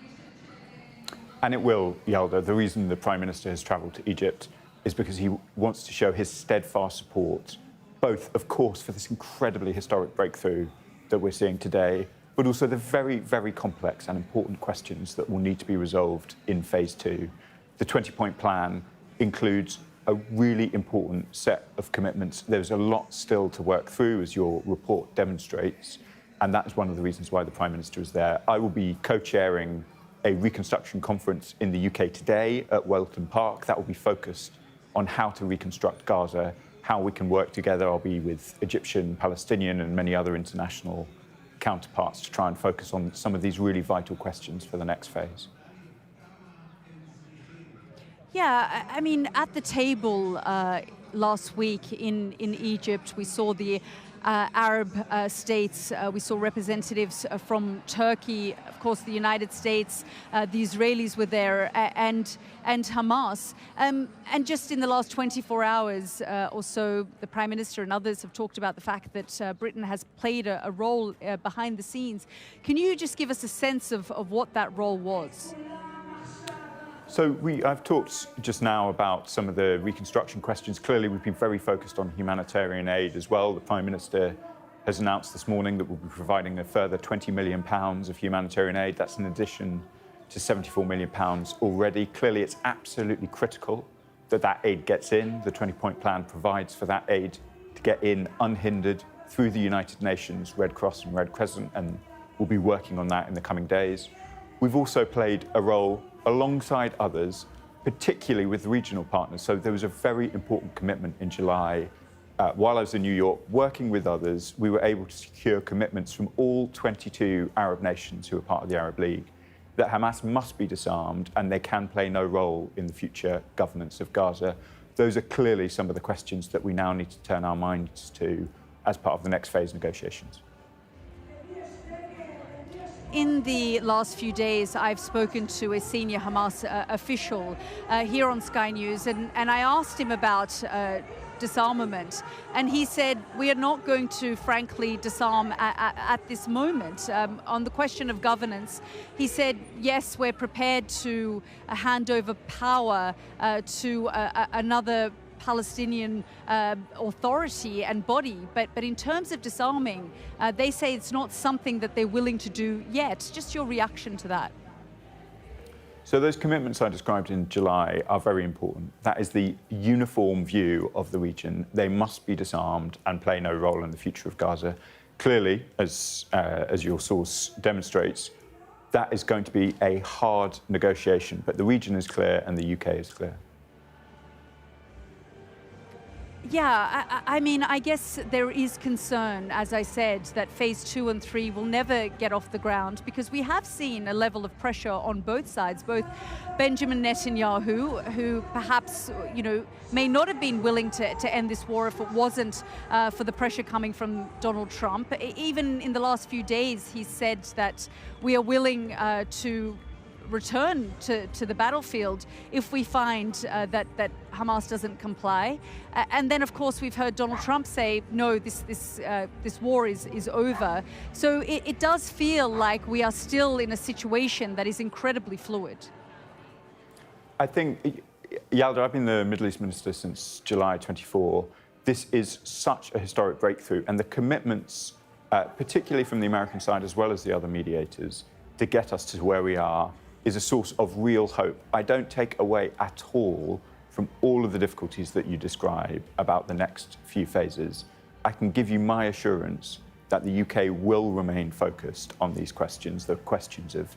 And it will, Yalda. The reason the Prime Minister has travelled to Egypt is because he wants to show his steadfast support, both, of course, for this incredibly historic breakthrough that we're seeing today, but also the very, very complex and important questions that will need to be resolved in phase two. The 20-point plan includes a really important set of commitments. There's a lot still to work through, as your report demonstrates, and that is one of the reasons why the Prime Minister is there. I will be co-chairing a Reconstruction conference in the UK today at Welton Park. That will be focused on how to reconstruct Gaza, how we can work together. I'll be with Egyptian, Palestinian and many other international counterparts to try and focus on some of these really vital questions for the next phase. Yeah, I mean, at the table last week in Egypt, we saw the Arab states, we saw representatives from Turkey, of course the United States, the Israelis were there, and Hamas. And just in the last 24 hours or so, the Prime Minister and others have talked about the fact that Britain has played a role behind the scenes. Can you just give us a sense of what that role was? So I've talked just now about some of the reconstruction questions. Clearly, we've been very focused on humanitarian aid as well. The Prime Minister has announced this morning that we'll be providing a further £20 million of humanitarian aid. That's in addition to £74 million already. Clearly, it's absolutely critical that that aid gets in. The 20-point plan provides for that aid to get in unhindered through the United Nations, Red Cross and Red Crescent, and we'll be working on that in the coming days. We've also played a role alongside others, particularly with regional partners. So there was a very important commitment in July. While I was in New York, working with others, we were able to secure commitments from all 22 Arab nations who are part of the Arab League that Hamas must be disarmed and they can play no role in the future governance of Gaza. Those are clearly some of the questions that we now need to turn our minds to as part of the next phase negotiations. In the last few days, I've spoken to a senior Hamas official here on Sky News, and I asked him about disarmament, and he said, we are not going to, frankly, disarm at this moment. On the question of governance, he said, yes, we're prepared to hand over power to another Palestinian authority and body, but in terms of disarming, they say it's not something that they're willing to do yet. Just your reaction to that. So those commitments I described in July are very important. That is the uniform view of the region. They must be disarmed and play no role in the future of Gaza. Clearly, as your source demonstrates, that is going to be a hard negotiation, but the region is clear and the UK is clear. Yeah, I mean, I guess there is concern, as I said, that phase 2 and 3 will never get off the ground because we have seen a level of pressure on both sides, both Benjamin Netanyahu, who perhaps, you know, may not have been willing to end this war if it wasn't for the pressure coming from Donald Trump. Even in the last few days, he said that we are willing to return to the battlefield if we find that Hamas doesn't comply. And then, of course, we've heard Donald Trump say, no, this war is over. So it does feel like we are still in a situation that is incredibly fluid. I think, Yalda, I've been the Middle East Minister since July 24. This is such a historic breakthrough, and the commitments, particularly from the American side as well as the other mediators, to get us to where we are is a source of real hope. I don't take away at all from all of the difficulties that you describe about the next few phases. I can give you my assurance that the UK will remain focused on these questions, the questions of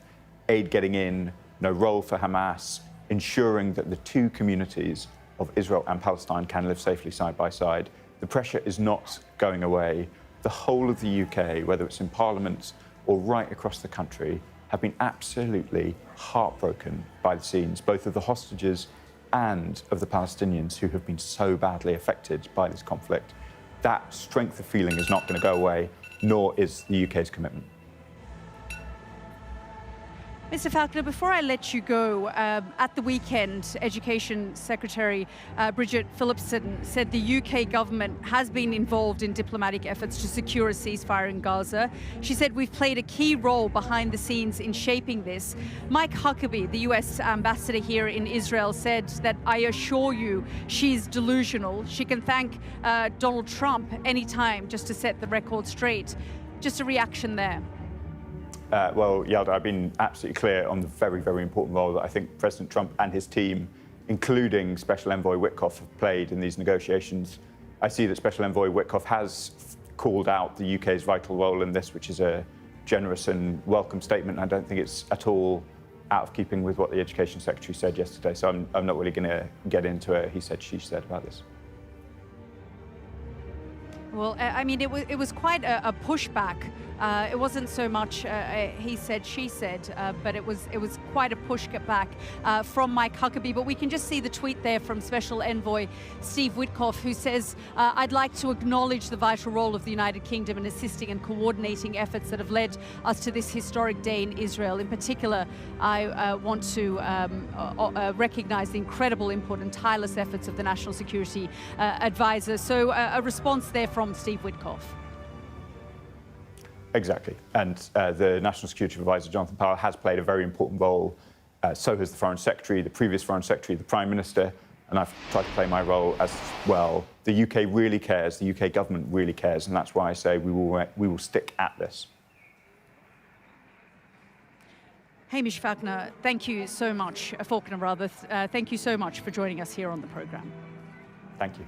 aid getting in, no role for Hamas, ensuring that the two communities of Israel and Palestine can live safely side by side. The pressure is not going away. The whole of the UK, whether it's in Parliament or right across the country, have been absolutely heartbroken by the scenes, both of the hostages and of the Palestinians who have been so badly affected by this conflict. That strength of feeling is not going to go away, nor is the UK's commitment. Mr. Falconer, before I let you go, at the weekend, Education Secretary Bridget Phillipson said the UK government has been involved in diplomatic efforts to secure a ceasefire in Gaza. She said we've played a key role behind the scenes in shaping this. Mike Huckabee, the US ambassador here in Israel, said that I assure you she's delusional. She can thank Donald Trump anytime just to set the record straight. Just a reaction there. Well, Yalda, I've been absolutely clear on the very, very important role that I think President Trump and his team, including Special Envoy Witkoff, have played in these negotiations. I see that Special Envoy Witkoff has called out the UK's vital role in this, which is a generous and welcome statement. I don't think it's at all out of keeping with what the Education Secretary said yesterday, so I'm not really going to get into a he said, she said about this. Well, I mean, it was quite a pushback. It wasn't so much he said, she said, but it was quite a pushback from Mike Huckabee. But we can just see the tweet there from Special Envoy Steve Witkoff, who says, I'd like to acknowledge the vital role of the United Kingdom in assisting and coordinating efforts that have led us to this historic day in Israel. In particular, I want to recognize the incredible input and tireless efforts of the National Security Advisor. So a response there from Steve Witkoff. Exactly. And the National Security Advisor, Jonathan Powell, has played a very important role. So has the Foreign Secretary, the previous Foreign Secretary, the Prime Minister, and I've tried to play my role as well. The UK really cares, the UK government really cares, and that's why I say we will stick at this. Hamish Falconer, thank you so much, Falconer rather, thank you so much for joining us here on the programme. Thank you.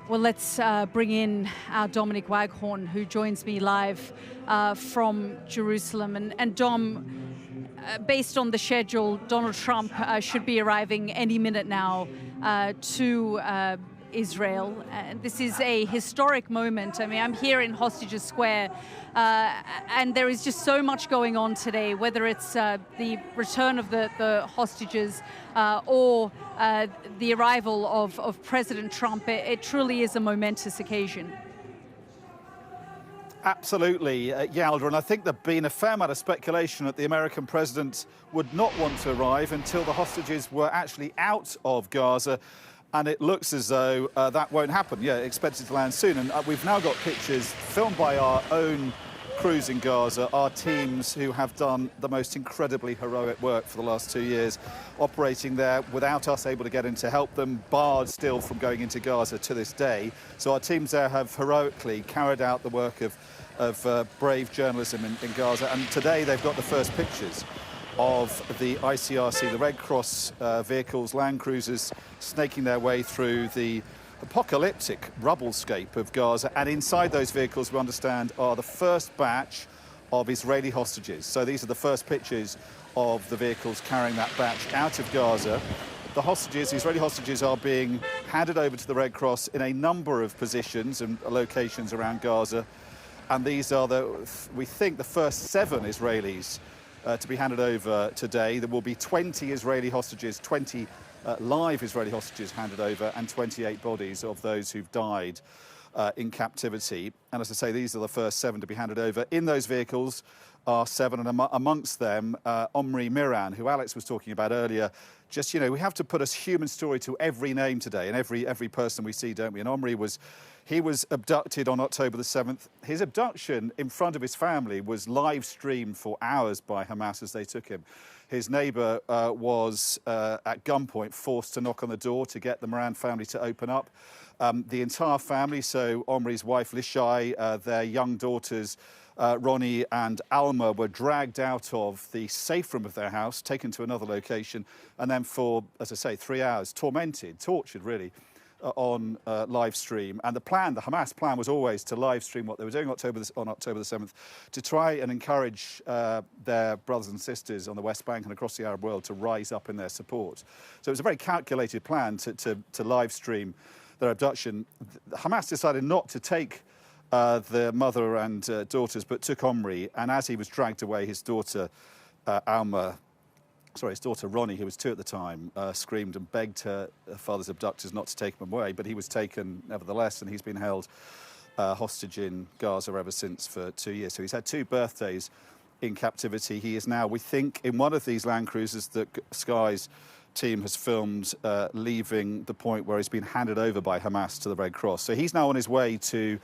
Well, let's bring in our Dominic Waghorn, who joins me live from Jerusalem. And Dom, based on the schedule, Donald Trump should be arriving any minute now to Israel. This is a historic moment. I mean, I'm here in Hostages Square, and there is just so much going on today, whether it's the return of the hostages or the arrival of President Trump. It truly is a momentous occasion. Absolutely, Yalda, and I think there'd been a fair amount of speculation that the American president would not want to arrive until the hostages were actually out of Gaza. And it looks as though that won't happen. Yeah, expected to land soon. And we've now got pictures filmed by our own crews in Gaza, our teams who have done the most incredibly heroic work for the last 2 years, operating there without us able to get in to help them, barred still from going into Gaza to this day. So our teams there have heroically carried out the work of brave journalism in Gaza. And today they've got the first pictures of the ICRC, the Red Cross vehicles, land cruisers, snaking their way through the apocalyptic rubblescape of Gaza. And inside those vehicles, we understand, are the first batch of Israeli hostages. So these are the first pictures of the vehicles carrying that batch out of Gaza. The hostages, the Israeli hostages, are being handed over to the Red Cross in a number of positions and locations around Gaza. And these are, we think, the first 7 Israelis to be handed over today. There will be 20 Israeli hostages, 20 live Israeli hostages handed over, and 28 bodies of those who've died in captivity. And as I say, these are the first 7 to be handed over. In those vehicles are 7, and amongst them, Omri Miran, who Alex was talking about earlier. Just, you know, we have to put a human story to every name today and every person we see, don't we? And Omri was abducted on October the 7th. His abduction in front of his family was live streamed for hours by Hamas as they took him. His neighbour was at gunpoint forced to knock on the door to get the Moran family to open up. The entire family, so Omri's wife Lishai, their young daughters Ronnie and Alma, were dragged out of the safe room of their house, taken to another location, and then for, as I say, 3 hours, tormented, tortured really, on live stream. And the Hamas plan was always to live stream what they were doing on October the 7th, to try and encourage their brothers and sisters on the West Bank and across the Arab world to rise up in their support. So it was a very calculated plan to live stream their abduction. Hamas decided not to take the mother and daughters, but took Omri, and as he was dragged away, his daughter his daughter Ronnie, who was 2 at the time, screamed and begged her father's abductors not to take him away, but he was taken nevertheless, and he's been held hostage in Gaza ever since for 2 years. So he's had 2 birthdays in captivity. He is now, we think, in one of these Land Cruisers that Sky's team has filmed, leaving the point where he's been handed over by Hamas to the Red Cross. So he's now on his way to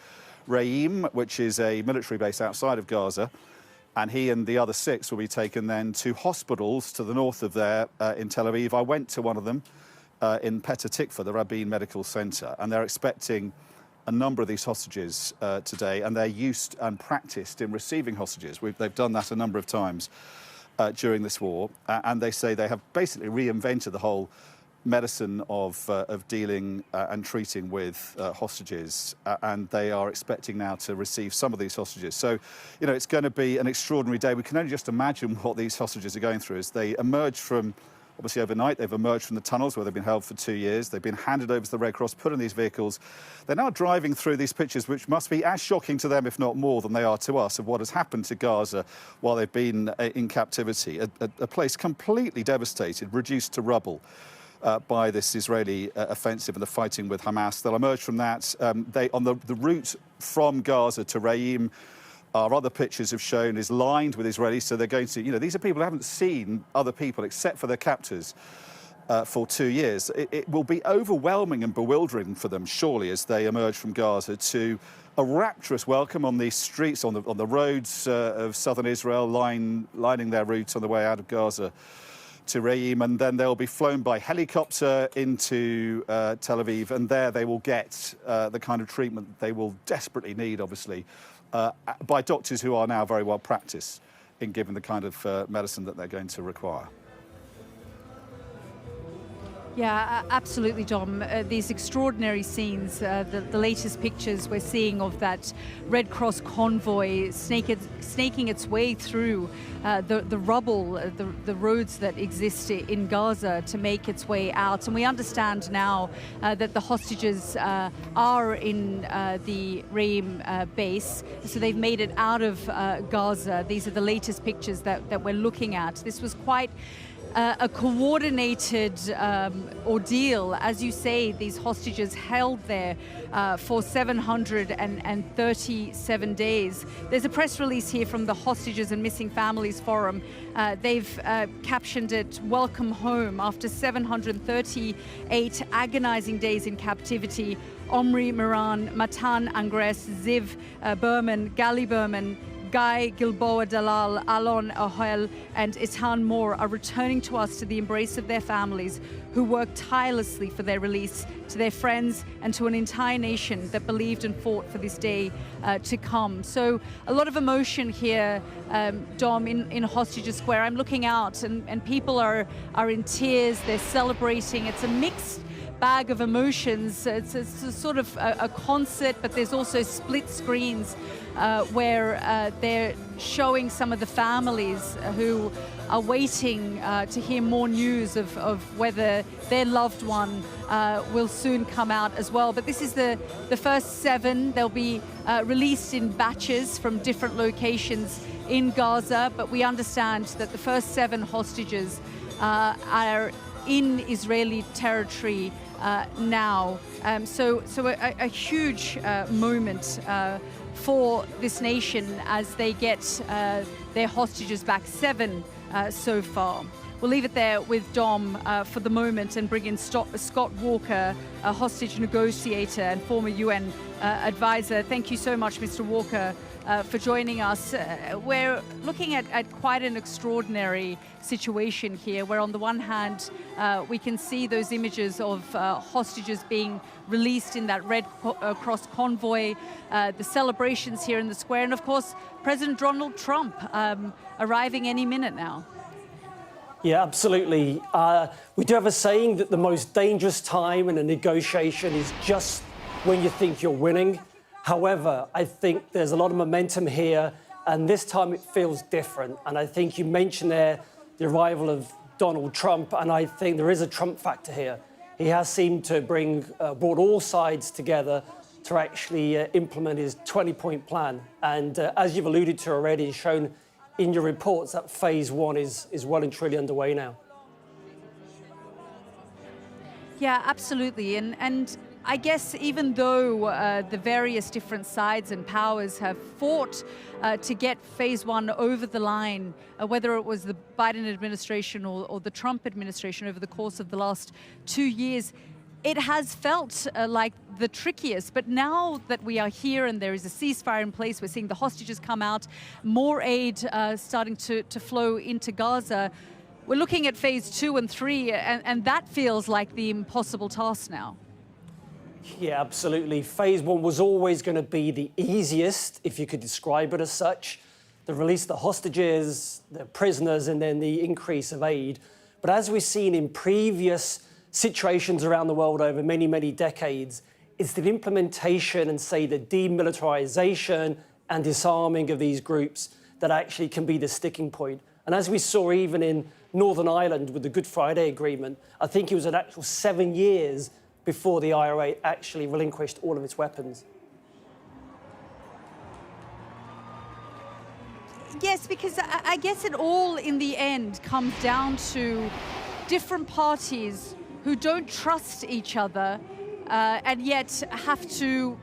Re'im, which is a military base outside of Gaza, and he and the other 6 will be taken then to hospitals to the north of there in Tel Aviv. I went to one of them in Petah Tikva, the Rabin Medical Center, and they're expecting a number of these hostages today, and they're used and practiced in receiving hostages. They've done that a number of times during this war, and they say they have basically reinvented the whole medicine of dealing and treating with hostages, and they are expecting now to receive some of these hostages. So, you know, it's going to be an extraordinary day. We can only just imagine what these hostages are going through as they emerge from, obviously overnight, they've emerged from the tunnels where they've been held for 2 years. They've been handed over to the Red Cross, put in these vehicles. They're now driving through these pictures, which must be as shocking to them, if not more, than they are to us, of what has happened to Gaza while they've been in captivity. A place completely devastated, reduced to rubble by this Israeli offensive and the fighting with Hamas. They'll emerge from that. On the route from Gaza to Re'im, our other pictures have shown, is lined with Israelis. So they're going to, you know, these are people who haven't seen other people except for their captors for 2 years. It will be overwhelming and bewildering for them, surely, as they emerge from Gaza, to a rapturous welcome on the streets, on the roads of southern Israel, lining their route on the way out of Gaza to Re'im, and then they'll be flown by helicopter into Tel Aviv, and there they will get the kind of treatment they will desperately need, obviously, by doctors who are now very well practiced in giving the kind of medicine that they're going to require. Yeah, absolutely, Dom. These extraordinary scenes, the latest pictures we're seeing of that Red Cross convoy snaking its way through the rubble, the roads that exist in Gaza to make its way out. And we understand now that the hostages are in the Re'im base, so they've made it out of Gaza. These are the latest pictures that we're looking at. This was quite a coordinated ordeal. As you say, these hostages held there for 737 days. There's a press release here from the Hostages and Missing Families Forum. They've captioned it, "Welcome home." After 738 agonizing days in captivity, Omri Moran, Matan Angres, Ziv Berman, Gali Berman, Guy Gilboa Dalal, Alon Ohel, and Itan Moore are returning to us, to the embrace of their families who worked tirelessly for their release, to their friends, and to an entire nation that believed and fought for this day to come. So a lot of emotion here, Dom, in Hostages Square. I'm looking out, and people are in tears. They're celebrating. It's a mixed bag of emotions. It's a sort of a concert, but there's also split screens where they're showing some of the families who are waiting to hear more news of whether their loved one will soon come out as well. But this is the first 7. They'll be released in batches from different locations in Gaza, but we understand that the first 7 hostages are in Israeli territory now. So a huge moment for this nation as they get their hostages back, 7 so far. we'll leave it there with Dom for the moment and bring in Scott Walker, a hostage negotiator and former UN advisor. Thank you so much, Mr. Walker, for joining us. We're looking at quite an extraordinary situation here, where on the one hand, we can see those images of hostages being released in that Red Cross convoy, the celebrations here in the square, and of course, President Donald Trump arriving any minute now. Yeah, absolutely. We do have a saying that the most dangerous time in a negotiation is just when you think you're winning. However, I think there's a lot of momentum here, and this time it feels different. And I think you mentioned there the arrival of Donald Trump, and I think there is a Trump factor here. He has seemed to brought all sides together to actually implement his 20-point plan. And as you've alluded to already and shown in your reports, that phase one is well and truly underway now. Yeah, absolutely. And I guess even though the various different sides and powers have fought to get phase one over the line, whether it was the Biden administration or the Trump administration over the course of the last 2 years, it has felt like the trickiest. But now that we are here and there is a ceasefire in place, we're seeing the hostages come out, more aid starting to flow into Gaza. We're looking at phase 2 and 3, and that feels like the impossible task now. Yeah, absolutely. Phase one was always going to be the easiest, if you could describe it as such. The release of the hostages, the prisoners, and then the increase of aid. But as we've seen in previous situations around the world over many, many decades, it's the implementation and, say, the demilitarization and disarming of these groups that actually can be the sticking point. And as we saw even in Northern Ireland with the Good Friday Agreement, I think it was an actual 7 years before the IRA actually relinquished all of its weapons. Yes, because I guess it all in the end comes down to different parties who don't trust each other and yet have to,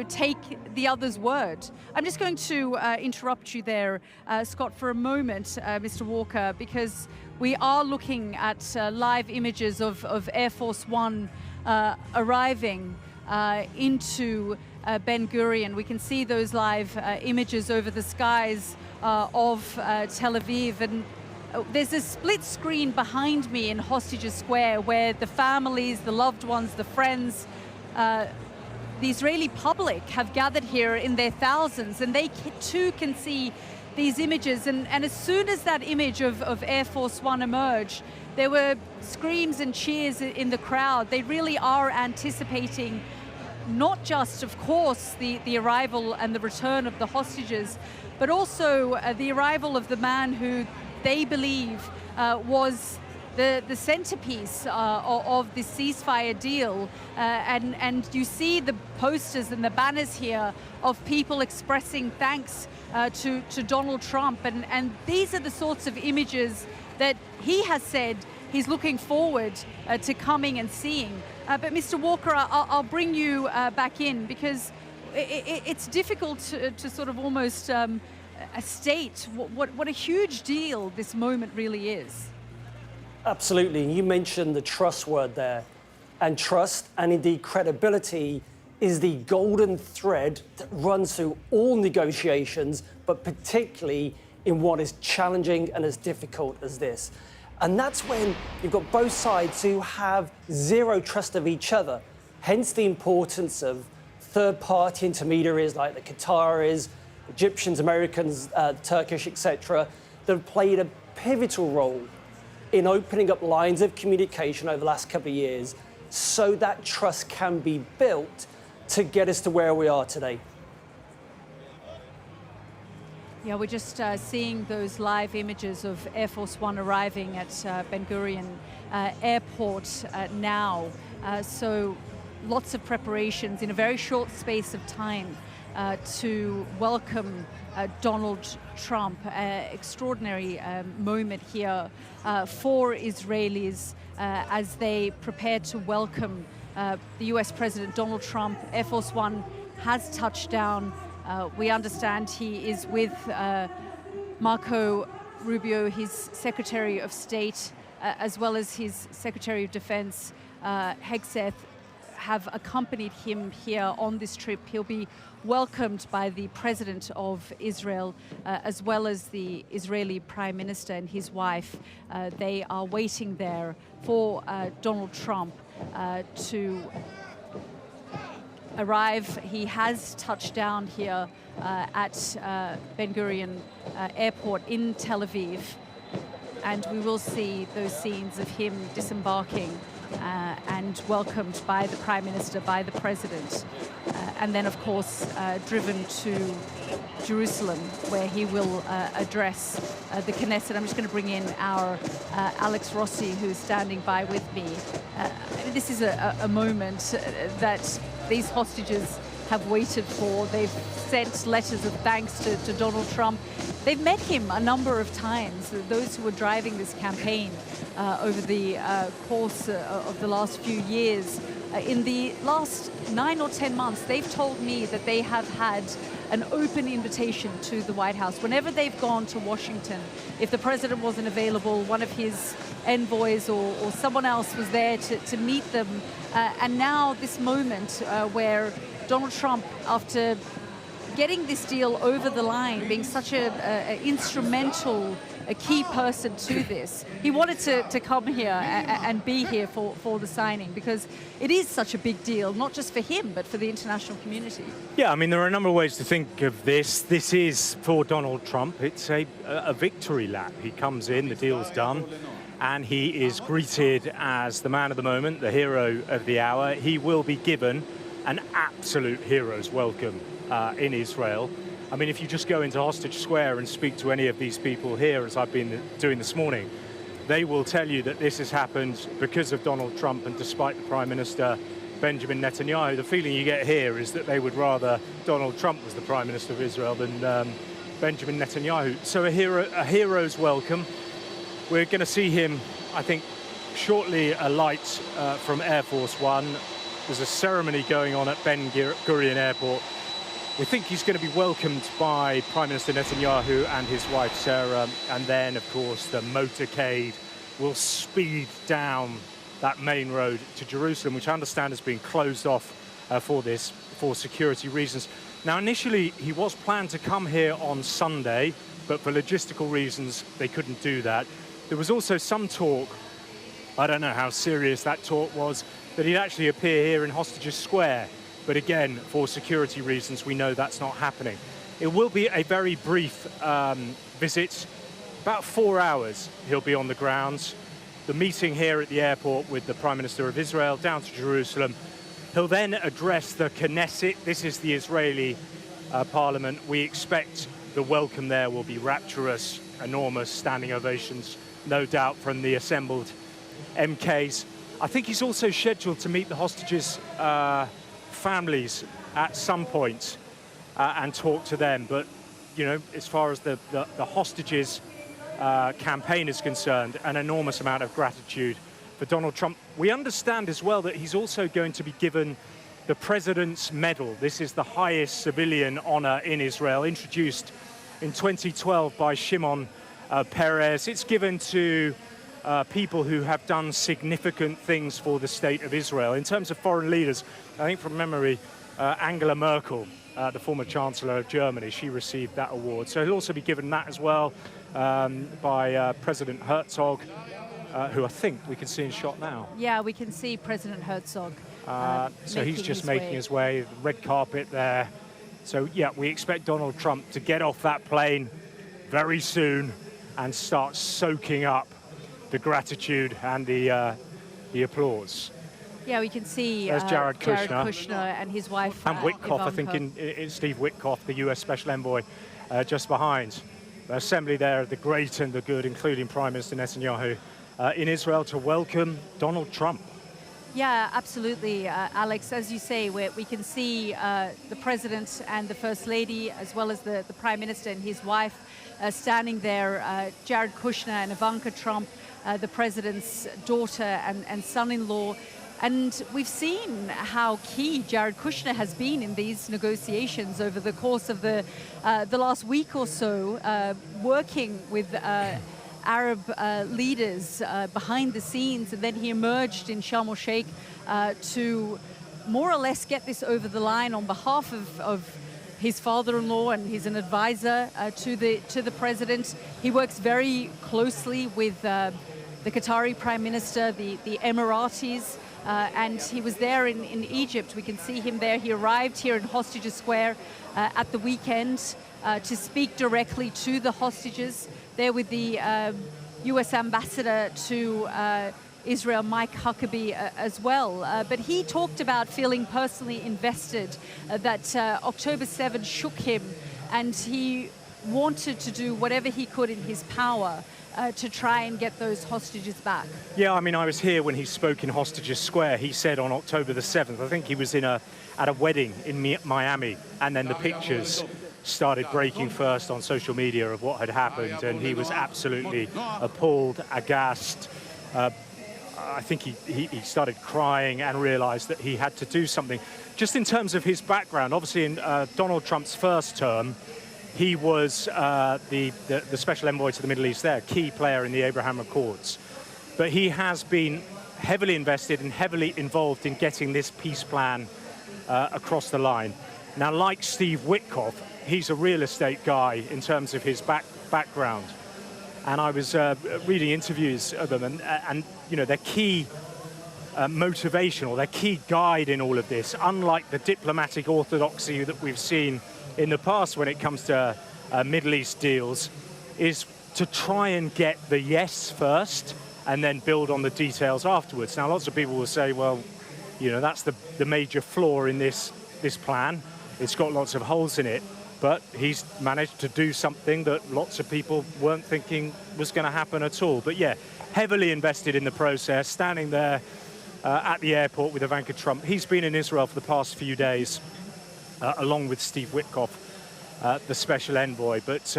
take the other's word. I'm just going to interrupt you there, Scott, for a moment, Mr. Walker, because we are looking at live images of Air Force One arriving into Ben Gurion. We can see those live images over the skies of Tel Aviv, and there's a split screen behind me in Hostages Square where the families, the loved ones, the friends, the Israeli public have gathered here in their thousands, and they too can see these images. And as soon as that image of Air Force One emerged, there were screams and cheers in the crowd. They really are anticipating not just, of course, the arrival and the return of the hostages, but also the arrival of the man who they believe was the centerpiece of the ceasefire deal. And you see the posters and the banners here of people expressing thanks to Donald Trump. And these are the sorts of images that he has said he's looking forward to coming and seeing. But Mr. Walker, I'll bring you back in, because it's difficult to sort of almost state what a huge deal this moment really is. Absolutely. You mentioned the trust word there. And trust, and indeed credibility, is the golden thread that runs through all negotiations, but particularly in what is challenging and as difficult as this. And that's when you've got both sides who have zero trust of each other, hence the importance of third-party intermediaries like the Qataris, Egyptians, Americans, Turkish, etc., that have played a pivotal role in opening up lines of communication over the last couple of years so that trust can be built to get us to where we are today. Yeah, we're just seeing those live images of Air Force One arriving at Ben Gurion Airport now. So lots of preparations in a very short space of time to welcome Donald Trump. Extraordinary moment here for Israelis as they prepare to welcome the US President Donald Trump. Air Force One has touched down. We understand he is with Marco Rubio, his Secretary of State, as well as his Secretary of Defense, Hegseth, have accompanied him here on this trip. He'll be welcomed by the President of Israel, as well as the Israeli Prime Minister and his wife. They are waiting there for Donald Trump to arrive. He has touched down here at Ben Gurion Airport in Tel Aviv, and we will see those scenes of him disembarking and welcomed by the Prime Minister, by the President, and then, of course, driven to Jerusalem, where he will address the Knesset. I'm just going to bring in our Alex Rossi, who's standing by with me. This is a moment that these hostages have waited for. They've sent letters of thanks to Donald Trump. They've met him a number of times, those who were driving this campaign over the course of the last few years. In the last 9 or 10 months, they've told me that they have had an open invitation to the White House. Whenever they've gone to Washington, if the president wasn't available, one of his envoys or someone else was there to meet them. And now this moment where Donald Trump, after getting this deal over the line, being such a instrumental, a key person to this, he wanted to come here and be here for the signing, because it is such a big deal, not just for him, but for the international community. Yeah, I mean, there are a number of ways to think of this. This is, for Donald Trump, it's a victory lap. He comes in, the deal's done, and he is greeted as the man of the moment, the hero of the hour. He will be given an absolute hero's welcome in Israel. I mean, if you just go into Hostage Square and speak to any of these people here, as I've been doing this morning, they will tell you that this has happened because of Donald Trump and despite the Prime Minister, Benjamin Netanyahu. The feeling you get here is that they would rather Donald Trump was the Prime Minister of Israel than Benjamin Netanyahu. So a hero's welcome. We're going to see him, I think, shortly alight from Air Force One. There's a ceremony going on at Ben Gurion Airport. We think he's going to be welcomed by Prime Minister Netanyahu and his wife Sarah, and then, of course, the motorcade will speed down that main road to Jerusalem, which I understand has been closed off for security reasons. Now, initially, he was planned to come here on Sunday, but for logistical reasons, they couldn't do that. There was also some talk, I don't know how serious that talk was, that he'd actually appear here in Hostages Square. But again, for security reasons, we know that's not happening. It will be a very brief visit, about 4 hours he'll be on the grounds. The meeting here at the airport with the Prime Minister of Israel, down to Jerusalem. He'll then address the Knesset. This is the Israeli parliament. We expect the welcome there will be rapturous, enormous standing ovations, no doubt, from the assembled MKs. I think he's also scheduled to meet the hostages' families at some point and talk to them. But, you know, as far as the hostages campaign is concerned, an enormous amount of gratitude for Donald Trump. We understand as well that he's also going to be given the President's Medal. This is the highest civilian honor in Israel, introduced in 2012 by Shimon Peres. It's given to people who have done significant things for the state of Israel. In terms of foreign leaders, I think from memory, Angela Merkel, the former Chancellor of Germany, she received that award. So he'll also be given that as well by President Herzog, who I think we can see in shot now. Yeah, we can see President Herzog. So he's just making his way, red carpet there. So yeah, we expect Donald Trump to get off that plane very soon and start soaking up the gratitude and the applause. Yeah, we can see Jared Kushner and his wife. And Witkoff, Ivanka. I think in Steve Witkoff, the US Special Envoy, just behind. The assembly there of the great and the good, including Prime Minister Netanyahu, in Israel to welcome Donald Trump. Yeah, absolutely, Alex. As you say, we can see the President and the First Lady, as well as the Prime Minister and his wife, standing there. Jared Kushner and Ivanka Trump, the President's daughter and son-in-law. And we've seen how key Jared Kushner has been in these negotiations over the course of the last week or so, working with Arab leaders behind the scenes, and then he emerged in Sharm el-Sheikh to more or less get this over the line on behalf of his father-in-law, and he's an advisor to the president. He works very closely with the Qatari Prime Minister, the Emiratis, and he was there in Egypt. We can see him there. He arrived here in Hostages Square at the weekend to speak directly to the hostages, there with the US ambassador to Israel, Mike Huckabee, as well. But he talked about feeling personally invested, that October 7 shook him, and he wanted to do whatever he could in his power to try and get those hostages back. Yeah, I mean, I was here when he spoke in Hostages Square. He said on October the 7th, I think he was at a wedding in Miami, and then the pictures started breaking first on social media of what had happened, and he was absolutely appalled, aghast. I think he started crying and realized that he had to do something. Just in terms of his background, obviously in Donald Trump's first term, he was the special envoy to the Middle East there, key player in the Abraham Accords. But he has been heavily invested and heavily involved in getting this peace plan across the line. Now, like Steve Witkoff, he's a real estate guy in terms of his background. And I was reading interviews of them, and you know, their key motivation or their key guide in all of this, unlike the diplomatic orthodoxy that we've seen in the past when it comes to Middle East deals, is to try and get the yes first and then build on the details afterwards. Now, lots of people will say, well, you know, that's the major flaw in this plan. It's got lots of holes in it, but he's managed to do something that lots of people weren't thinking was going to happen at all. But yeah, heavily invested in the process, standing there at the airport with Ivanka Trump. He's been in Israel for the past few days, along with Steve Witkoff, the special envoy. But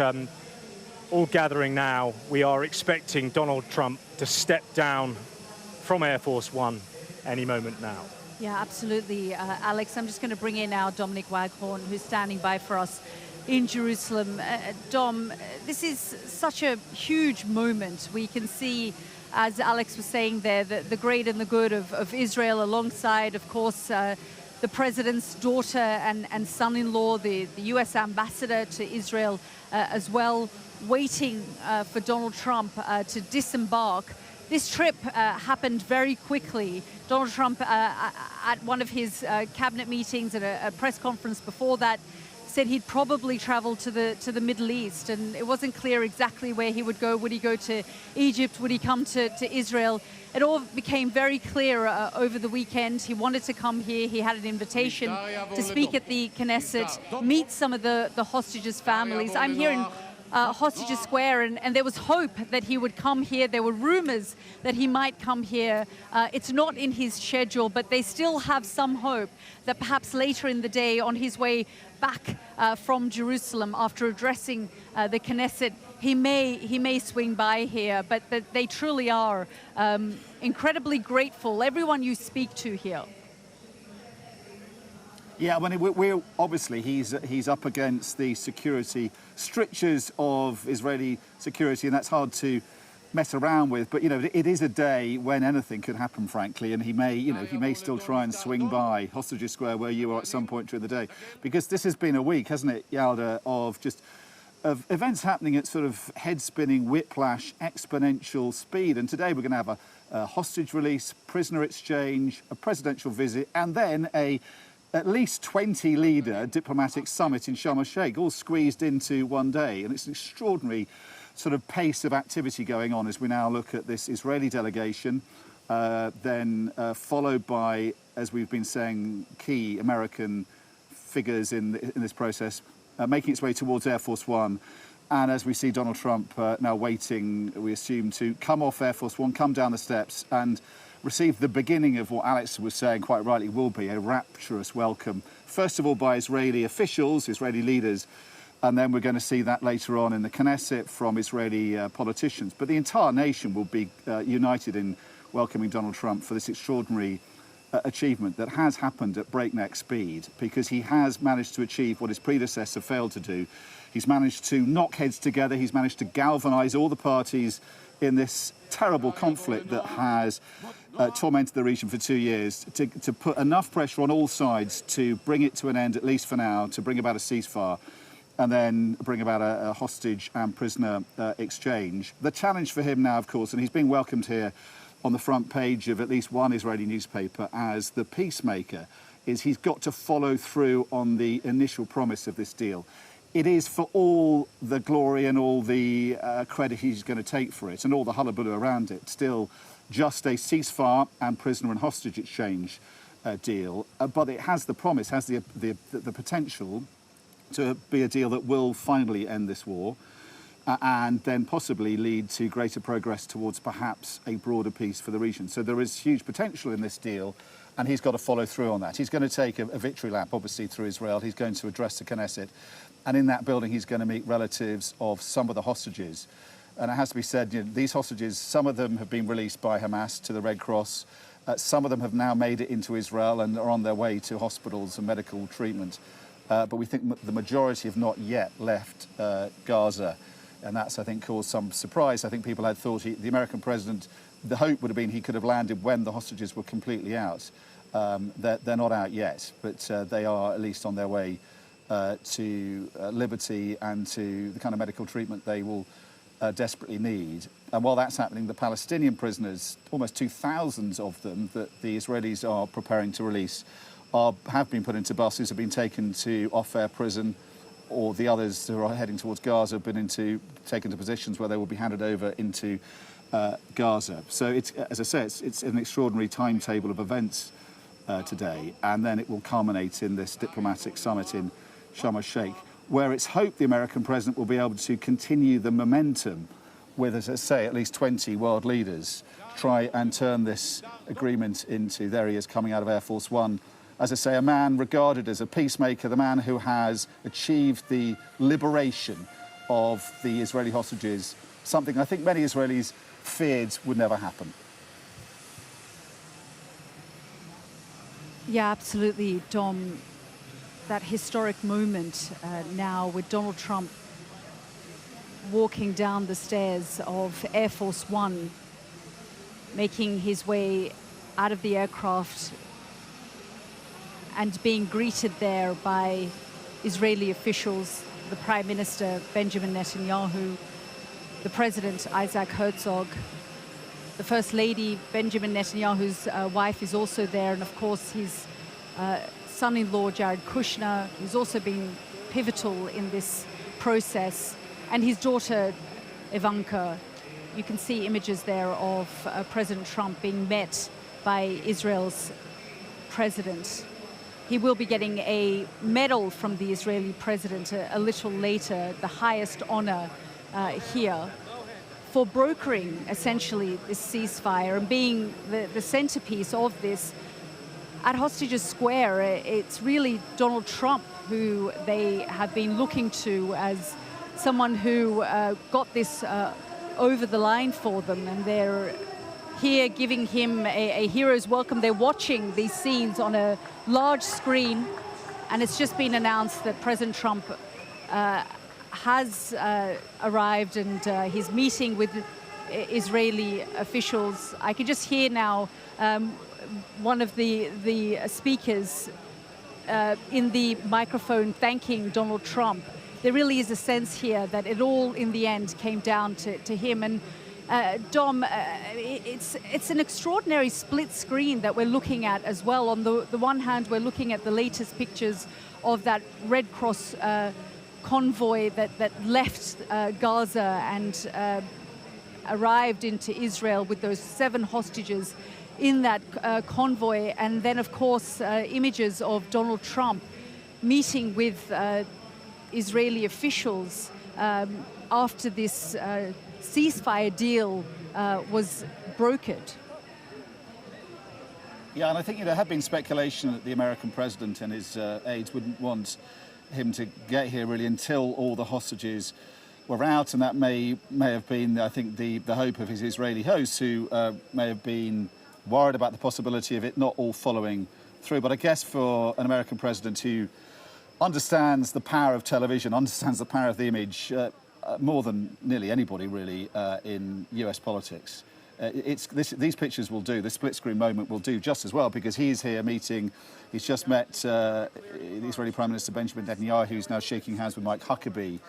all gathering now, we are expecting Donald Trump to step down from Air Force One any moment now. Yeah, absolutely, Alex. I'm just going to bring in now Dominic Waghorn, who's standing by for us in Jerusalem. Dom, this is such a huge moment. We can see, as Alex was saying there, the great and the good of Israel alongside, of course, the president's daughter and son-in-law, the US ambassador to Israel as well, waiting for Donald Trump to disembark. This trip happened very quickly. Donald Trump, at one of his cabinet meetings and a press conference before that, said he'd probably travel to the Middle East, and it wasn't clear exactly where he would go. Would he go to Egypt? Would he come to Israel? It all became very clear over the weekend. He wanted to come here. He had an invitation to speak at the Knesset, meet some of the hostages' families. I'm here in Hostages Square, and there was hope that he would come here. There were rumors that he might come here. It's not in his schedule, but they still have some hope that perhaps later in the day, on his way back from Jerusalem after addressing the Knesset, he may swing by here. But they truly are incredibly grateful, everyone you speak to here. Yeah, I mean, we're obviously he's up against the security strictures of Israeli security, and that's hard to mess around with. But you know, it is a day when anything could happen, frankly, and he may still try and swing by Hostages Square where you are at some point during the day, because this has been a week, hasn't it, Yalda, of events happening at sort of head-spinning, whiplash, exponential speed. And today we're going to have a hostage release, prisoner exchange, a presidential visit, and then at least 20-leader diplomatic summit in Sharm el-Sheikh, all squeezed into one day. And it's an extraordinary sort of pace of activity going on as we now look at this Israeli delegation, then followed by, as we've been saying, key American figures in this process, making its way towards Air Force One. And as we see Donald Trump now waiting, we assume, to come off Air Force One, come down the steps and receive the beginning of what Alex was saying quite rightly will be a rapturous welcome. First of all by Israeli officials, Israeli leaders, and then we're going to see that later on in the Knesset from Israeli politicians. But the entire nation will be united in welcoming Donald Trump for this extraordinary achievement that has happened at breakneck speed, because he has managed to achieve what his predecessor failed to do. He's managed to knock heads together. He's managed to galvanise all the parties in this terrible conflict that has tormented the region for 2 years, to put enough pressure on all sides to bring it to an end, at least for now, to bring about a ceasefire and then bring about a hostage and prisoner exchange. The challenge for him now, of course, and he's being welcomed here on the front page of at least one Israeli newspaper as the peacemaker, is he's got to follow through on the initial promise of this deal. It is, for all the glory and all the credit he's going to take for it and all the hullabaloo around it, still just a ceasefire and prisoner and hostage exchange deal. But it has the promise, has the potential to be a deal that will finally end this war and then possibly lead to greater progress towards perhaps a broader peace for the region. So there is huge potential in this deal, and he's got to follow through on that. He's going to take a victory lap, obviously, through Israel. He's going to address the Knesset, and in that building he's going to meet relatives of some of the hostages. And it has to be said, you know, these hostages, some of them have been released by Hamas to the Red Cross. Some of them have now made it into Israel and are on their way to hospitals and medical treatment. But we think the majority have not yet left Gaza. And that's, I think, caused some surprise. I think people had thought the American president, the hope would have been he could have landed when the hostages were completely out. They're not out yet, but they are at least on their way to liberty and to the kind of medical treatment they will desperately need. And while that's happening, the Palestinian prisoners, almost 2,000 of them that the Israelis are preparing to release, have been put into buses, have been taken to off-air prison, or the others who are heading towards Gaza have been taken to positions where they will be handed over into Gaza. So it's, as I say, it's an extraordinary timetable of events today, and then it will culminate in this diplomatic summit in Sharm el-Sheikh, where it's hoped the American president will be able to continue the momentum with, as I say, at least 20 world leaders, try and turn this agreement into, there he is coming out of Air Force One, as I say, a man regarded as a peacemaker, the man who has achieved the liberation of the Israeli hostages, something I think many Israelis feared would never happen. Yeah, absolutely, Dom. That historic moment now with Donald Trump walking down the stairs of Air Force One, making his way out of the aircraft and being greeted there by Israeli officials, the Prime Minister Benjamin Netanyahu, the President Isaac Herzog, the First Lady Benjamin Netanyahu's wife is also there, and of course his son-in-law Jared Kushner, who's also been pivotal in this process, and his daughter Ivanka. You can see images there of President Trump being met by Israel's president. He will be getting a medal from the Israeli president a little later, the highest honor here, for brokering essentially this ceasefire and being the centerpiece of this. At Hostages Square, it's really Donald Trump who they have been looking to as someone who got this over the line for them, and they're here giving him a hero's welcome. They're watching these scenes on a large screen, and it's just been announced that President Trump has arrived, and he's meeting with Israeli officials. I can just hear now one of the speakers in the microphone thanking Donald Trump. There really is a sense here that it all in the end came down to him. And Dom, it's an extraordinary split screen that we're looking at as well. On the one hand, we're looking at the latest pictures of that Red Cross convoy that left Gaza and arrived into Israel with those 7 hostages in that convoy. And then, of course, images of Donald Trump meeting with Israeli officials after this ceasefire deal was brokered. Yeah, and I think there had been speculation that the American president and his aides wouldn't want him to get here really until all the hostages were out, and that may have been, I think, the hope of his Israeli hosts, who may have been worried about the possibility of it not all following through. But I guess for an American president who understands the power of television, understands the power of the image, more than nearly anybody really in US politics, these pictures will do, the split screen moment will do just as well, because he's here meeting, he's just met the Israeli Prime Minister Benjamin Netanyahu, who's now shaking hands with Mike Huckabee,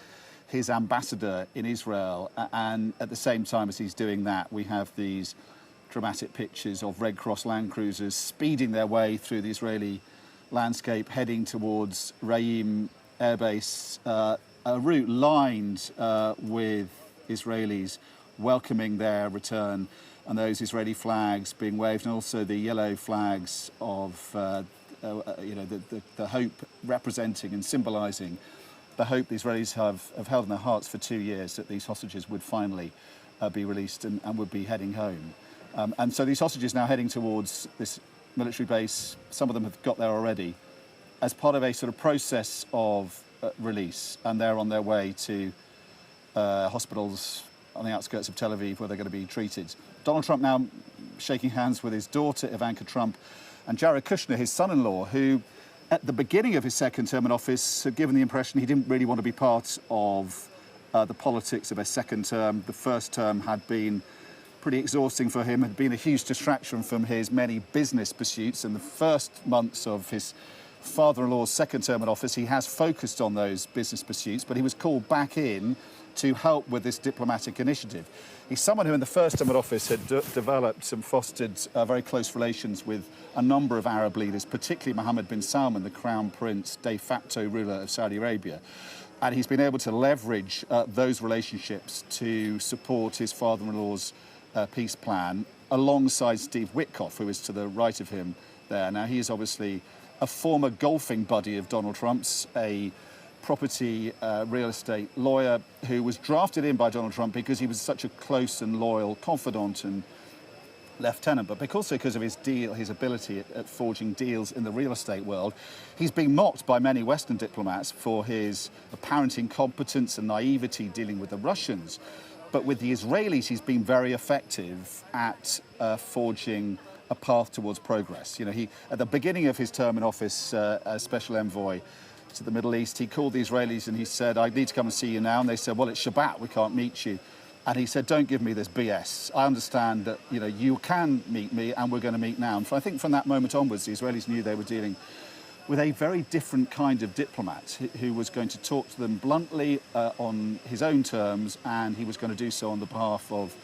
his ambassador in Israel, and at the same time as he's doing that, we have these dramatic pictures of Red Cross Land Cruisers speeding their way through the Israeli landscape, heading towards Re'im Air Base, a route lined with Israelis welcoming their return, and those Israeli flags being waved, and also the yellow flags of the hope representing and symbolising the hope the Israelis have held in their hearts for 2 years that these hostages would finally be released and would be heading home. And so these hostages now heading towards this military base, some of them have got there already, as part of a sort of process of release, and they're on their way to hospitals on the outskirts of Tel Aviv where they're going to be treated. Donald Trump now shaking hands with his daughter Ivanka Trump and Jared Kushner, his son-in-law, who at the beginning of his second term in office had given the impression he didn't really want to be part of the politics of a second term. The first term had been pretty exhausting for him, had been a huge distraction from his many business pursuits. In the first months of his father-in-law's second term in office, he has focused on those business pursuits, but he was called back in to help with this diplomatic initiative. He's someone who in the first term in office had developed and fostered very close relations with a number of Arab leaders, particularly Mohammed bin Salman, the crown prince, de facto ruler of Saudi Arabia. And he's been able to leverage those relationships to support his father-in-law's peace plan alongside Steve Witkoff, who is to the right of him there. Now, he is obviously a former golfing buddy of Donald Trump's, a property real estate lawyer who was drafted in by Donald Trump because he was such a close and loyal confidant and lieutenant, but also because of his ability at forging deals in the real estate world. He's been mocked by many Western diplomats for his apparent incompetence and naivety dealing with the Russians. But with the Israelis, he's been very effective at forging a path towards progress. You know, at the beginning of his term in office as special envoy to the Middle East, he called the Israelis and he said, "I need to come and see you now." And they said, "Well, it's Shabbat, we can't meet you." And he said, "Don't give me this BS. I understand that, you know, you can meet me and we're going to meet now." And I think from that moment onwards, the Israelis knew they were dealing with a very different kind of diplomat who was going to talk to them bluntly on his own terms, and he was going to do so on the behalf of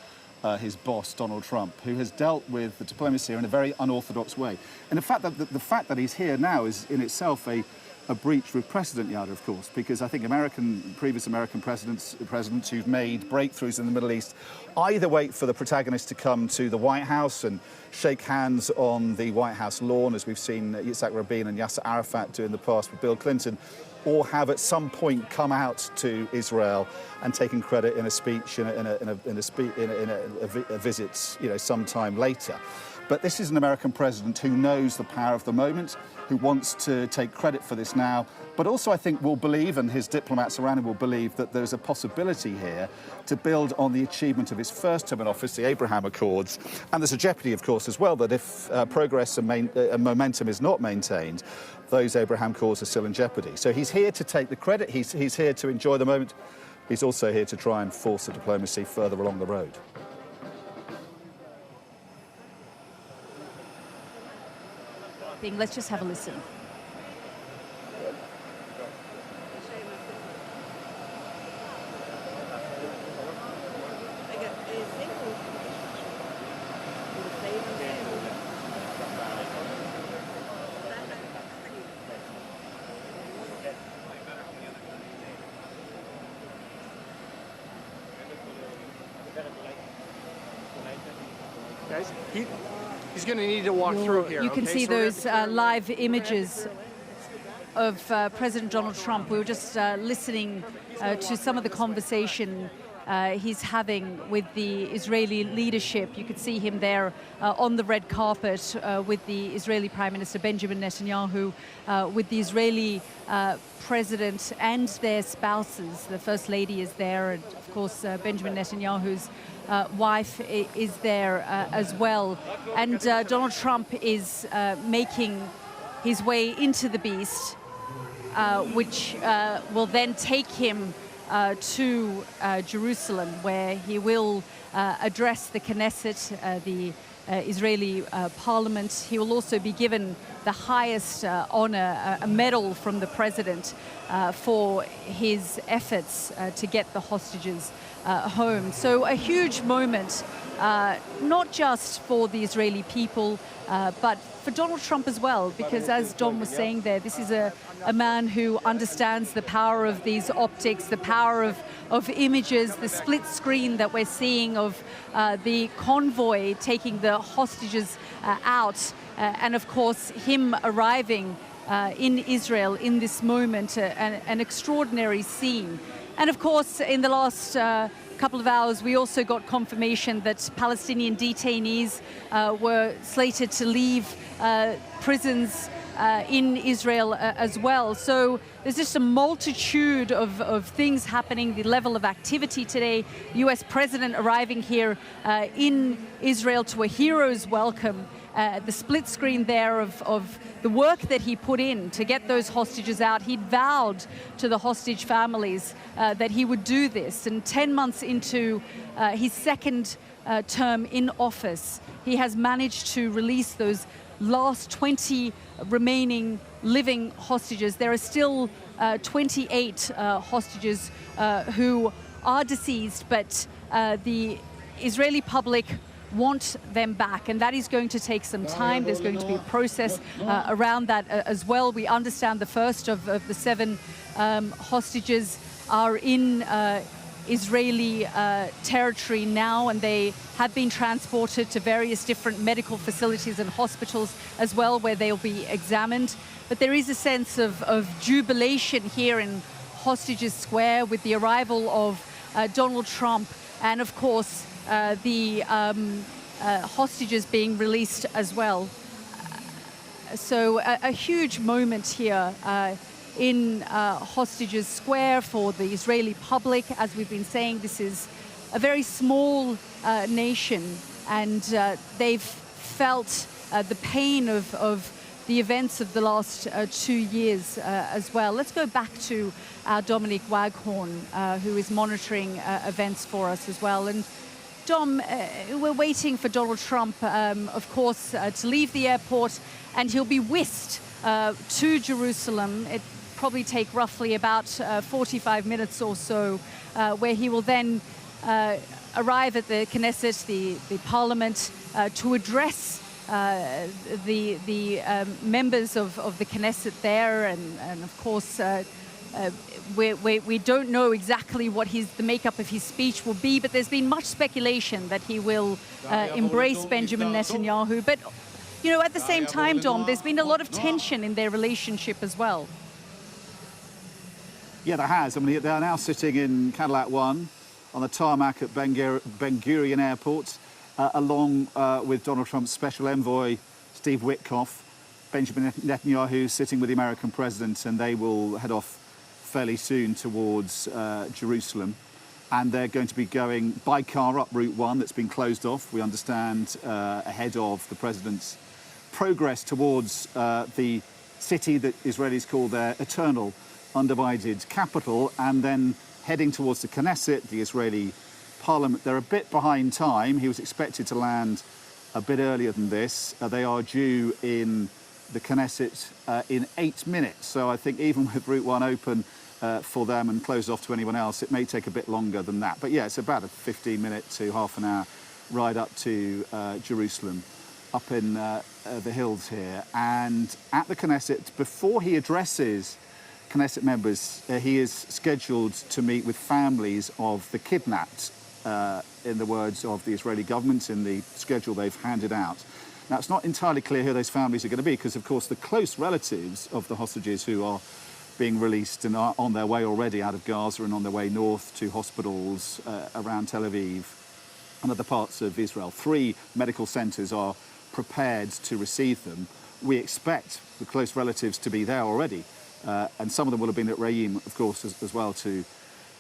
his boss, Donald Trump, who has dealt with the diplomacy in a very unorthodox way. And the fact that he's here now is in itself a breach with precedent, Yalda, of course, because I think previous American presidents who've made breakthroughs in the Middle East either wait for the protagonists to come to the White House and shake hands on the White House lawn, as we've seen Yitzhak Rabin and Yasser Arafat do in the past with Bill Clinton, or have at some point come out to Israel and taken credit in a speech, in a visit, you know, sometime later. But this is an American president who knows the power of the moment, who wants to take credit for this now, but also I think will believe, and his diplomats around him will believe, that there's a possibility here to build on the achievement of his first term in office, the Abraham Accords. And there's a jeopardy, of course, as well, that if progress and momentum is not maintained, those Abraham Accords are still in jeopardy. So he's here to take the credit, he's here to enjoy the moment, he's also here to try and force the diplomacy further along the road. Let's just have a listen. Guys, he's going to need to walk through here. You can see those live images of President Donald Trump. We were just listening to some of the conversation he's having with the Israeli leadership. You could see him there on the red carpet with the Israeli Prime Minister Benjamin Netanyahu, with the Israeli president and their spouses. The First Lady is there, and of course Benjamin Netanyahu's wife is there as well. And Donald Trump is making his way into the beast, which will then take him to Jerusalem, where he will address the Knesset, the Israeli parliament. He will also be given the highest honor, a medal from the president for his efforts to get the hostages home. So a huge moment, not just for the Israeli people, but for Donald Trump as well, because as Don was saying there, this is a man who understands the power of these optics, the power of images, the split screen that we're seeing of the convoy taking the hostages out, and of course him arriving in Israel in this moment, an extraordinary scene. And of course, in the last couple of hours, we also got confirmation that Palestinian detainees were slated to leave prisons in Israel as well. So there's just a multitude of things happening, the level of activity today. The US president arriving here in Israel to a hero's welcome. The split screen there of the work that he put in to get those hostages out. He'd vowed to the hostage families that he would do this. And 10 months into his second term in office, he has managed to release those last 20 remaining living hostages. There are still 28 hostages who are deceased, but the Israeli public want them back, and that is going to take some time. There's going to be a process around that as well. We understand the first of the 7 hostages are in Israeli territory now, and they have been transported to various different medical facilities and hospitals as well, where they'll be examined. But there is a sense of jubilation here in Hostages Square with the arrival of Donald Trump, and of course the hostages being released as well. So a huge moment here in Hostages Square for the Israeli public. As we've been saying, this is a very small nation, and they've felt the pain of the events of the last 2 years as well. Let's go back to our Dominic Waghorn, who is monitoring events for us as well. And Dom, we're waiting for Donald Trump, of course, to leave the airport, and he'll be whisked to Jerusalem. It probably take roughly about 45 minutes or so, where he will then arrive at the Knesset, the parliament, to address the members of the Knesset there, and of course we don't know exactly what the makeup of his speech will be, but there's been much speculation that he will embrace Benjamin Netanyahu. But you know, at the same time, Dom, there's been a lot of tension in their relationship as well. Yeah, there has. I mean, they are now sitting in Cadillac One on the tarmac at Ben Gurion Airport, along with Donald Trump's special envoy, Steve Witkoff, Benjamin Netanyahu sitting with the American president, and they will head off fairly soon towards Jerusalem. And they're going to be going by car up Route 1 that's been closed off, we understand, ahead of the president's progress towards the city that Israelis call their eternal undivided capital, and then heading towards the Knesset, the Israeli parliament. They're a bit behind time. He was expected to land a bit earlier than this. They are due in the Knesset in 8 minutes. So I think even with Route 1 open for them and closed off to anyone else, it may take a bit longer than that. But yeah, it's about a 15-minute to half an hour ride up to Jerusalem, up in the hills here. And at the Knesset, before he addresses Knesset members, he is scheduled to meet with families of the kidnapped, in the words of the Israeli government, in the schedule they've handed out. Now, it's not entirely clear who those families are going to be, because, of course, the close relatives of the hostages who are being released and are on their way already out of Gaza and on their way north to hospitals around Tel Aviv and other parts of Israel. 3 medical centres are prepared to receive them. We expect the close relatives to be there already. And some of them will have been at Reim, of course, as well, to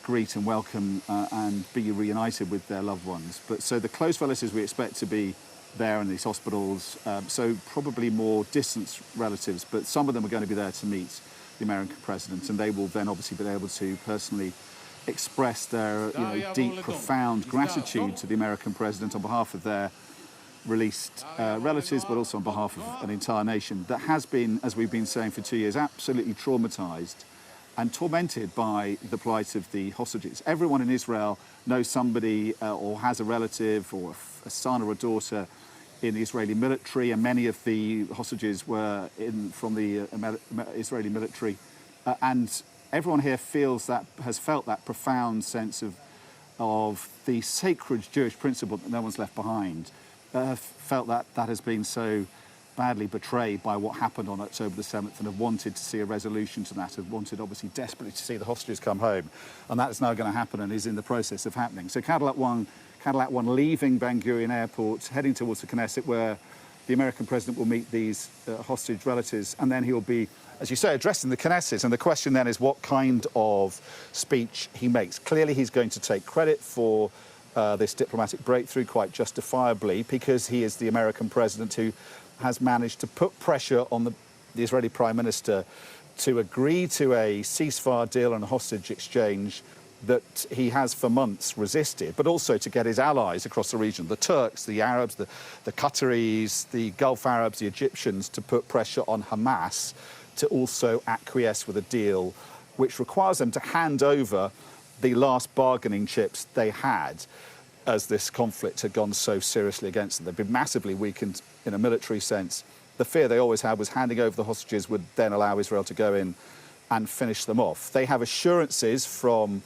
greet and welcome and be reunited with their loved ones. But so the close relatives we expect to be there in these hospitals, so probably more distant relatives, but some of them are going to be there to meet the American president, and they will then obviously be able to personally express their deep, profound gratitude to the American president on behalf of their released relatives, but also on behalf of an entire nation that has been, as we've been saying for 2 years, absolutely traumatized and tormented by the plight of the hostages. Everyone in Israel knows somebody or has a relative or a son or a daughter in the Israeli military, and many of the hostages were from the Israeli military. And everyone here has felt that profound sense of the sacred Jewish principle that no one's left behind. Felt that has been so badly betrayed by what happened on October the 7th, and have wanted to see a resolution to that, have wanted obviously desperately to see the hostages come home. And that is now going to happen and is in the process of happening. So Cadillac One leaving Ben Gurion Airport, heading towards the Knesset, where the American president will meet these hostage relatives, and then he will be, as you say, addressing the Knesset. And the question then is what kind of speech he makes. Clearly he's going to take credit for this diplomatic breakthrough, quite justifiably, because he is the American president who has managed to put pressure on the Israeli Prime Minister to agree to a ceasefire deal and a hostage exchange that he has for months resisted, but also to get his allies across the region, the Turks, the Arabs, the Qataris, the Gulf Arabs, the Egyptians, to put pressure on Hamas to also acquiesce with a deal which requires them to hand over the last bargaining chips they had as this conflict had gone so seriously against them. They've been massively weakened in a military sense. The fear they always had was handing over the hostages would then allow Israel to go in and finish them off. They have assurances from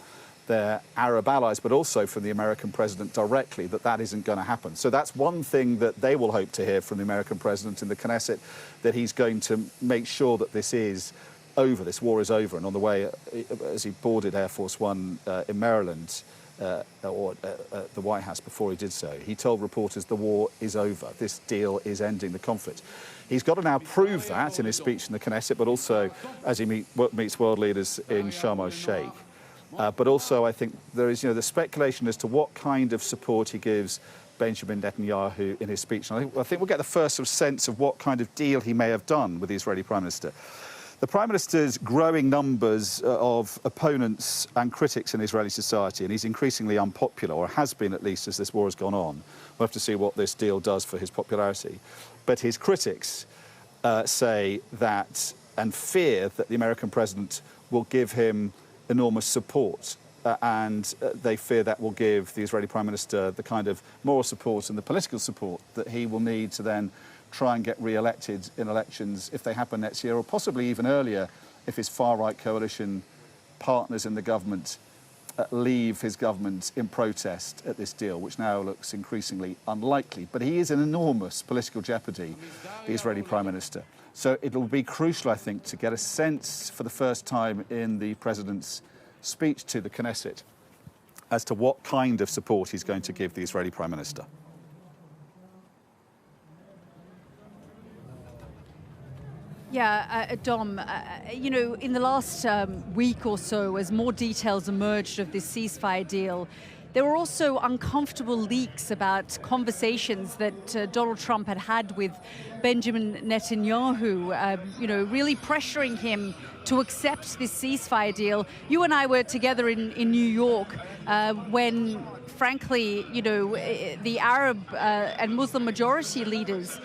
their Arab allies, but also from the American president directly, that isn't going to happen. So that's one thing that they will hope to hear from the American president in the Knesset, that he's going to make sure that this is over, this war is over. And on the way, as he boarded Air Force One in Maryland, or the White House before he did so, he told reporters the war is over. This deal is ending the conflict. He's got to now prove that in his speech in the Knesset, but also as he meets world leaders in Sharm el-Sheikh. But also, I think there is, the speculation as to what kind of support he gives Benjamin Netanyahu in his speech. And I think we'll get the first sort of sense of what kind of deal he may have done with the Israeli Prime Minister. The Prime Minister's growing numbers of opponents and critics in Israeli society, and he's increasingly unpopular, or has been at least as this war has gone on. We'll have to see what this deal does for his popularity. But his critics say that, and fear that the American president will give him enormous support, and they fear that will give the Israeli Prime Minister the kind of moral support and the political support that he will need to then try and get re-elected in elections if they happen next year, or possibly even earlier if his far-right coalition partners in the government leave his government in protest at this deal, which now looks increasingly unlikely. But he is in enormous political jeopardy, the Israeli Prime Minister. So it will be crucial, I think, to get a sense for the first time in the President's speech to the Knesset as to what kind of support he's going to give the Israeli Prime Minister. Yeah, Dom, in the last week or so, as more details emerged of this ceasefire deal, there were also uncomfortable leaks about conversations that Donald Trump had with Benjamin Netanyahu, really pressuring him to accept this ceasefire deal. You and I were together in New York when, frankly, the Arab and Muslim majority leaders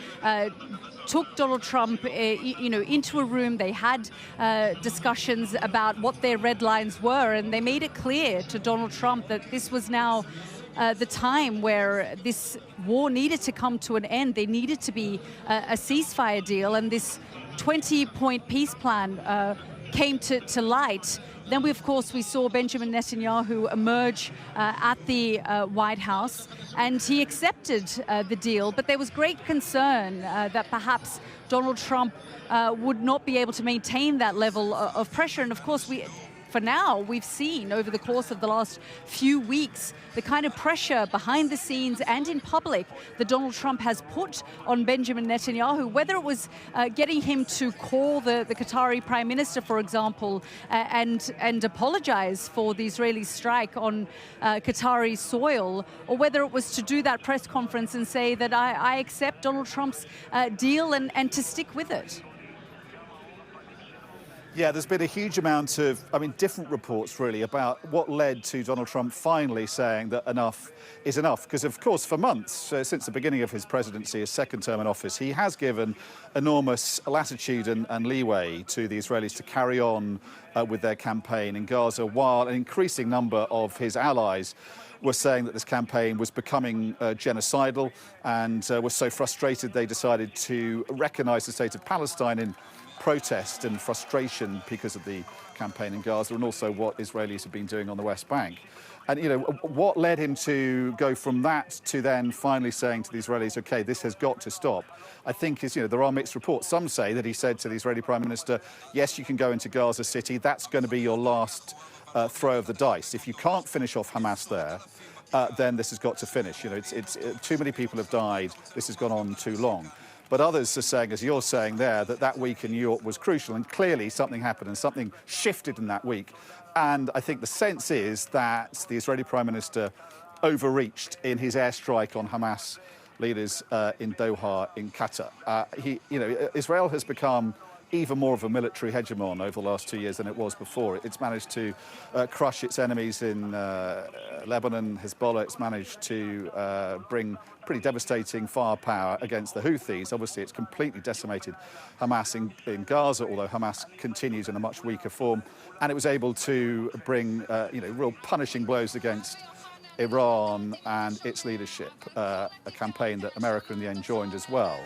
took Donald Trump, into a room. They had discussions about what their red lines were, and they made it clear to Donald Trump that this was now the time where this war needed to come to an end. There needed to be a ceasefire deal, and this 20-point peace plan came to light. Then, we saw Benjamin Netanyahu emerge at the White House, and he accepted the deal. But there was great concern that perhaps Donald Trump would not be able to maintain that level of pressure. And of course, for now, we've seen over the course of the last few weeks the kind of pressure behind the scenes and in public that Donald Trump has put on Benjamin Netanyahu, whether it was getting him to call the Qatari Prime Minister, for example, and apologize for the Israeli strike on Qatari soil, or whether it was to do that press conference and say that I accept Donald Trump's deal and to stick with it. Yeah, there's been a huge amount of, different reports really about what led to Donald Trump finally saying that enough is enough. Because, of course, for months, since the beginning of his presidency, his second term in office, he has given enormous latitude and leeway to the Israelis to carry on with their campaign in Gaza, while an increasing number of his allies were saying that this campaign was becoming genocidal, and were so frustrated they decided to recognize the state of Palestine in protest and frustration because of the campaign in Gaza, and also what Israelis have been doing on the West Bank. And, what led him to go from that to then finally saying to the Israelis, OK, this has got to stop, I think is, there are mixed reports. Some say that he said to the Israeli Prime Minister, yes, you can go into Gaza City. That's going to be your last throw of the dice. If you can't finish off Hamas there, then this has got to finish. It's too many people have died. This has gone on too long. But others are saying, as you're saying there, that week in New York was crucial, and clearly something happened and something shifted in that week. And I think the sense is that the Israeli Prime Minister overreached in his airstrike on Hamas leaders in Doha, in Qatar. Israel has become even more of a military hegemon over the last 2 years than it was before. It's managed to crush its enemies in Lebanon, Hezbollah. It's managed to bring pretty devastating firepower against the Houthis. Obviously, it's completely decimated Hamas in Gaza, although Hamas continues in a much weaker form. And it was able to bring, real punishing blows against Iran and its leadership, a campaign that America in the end joined as well.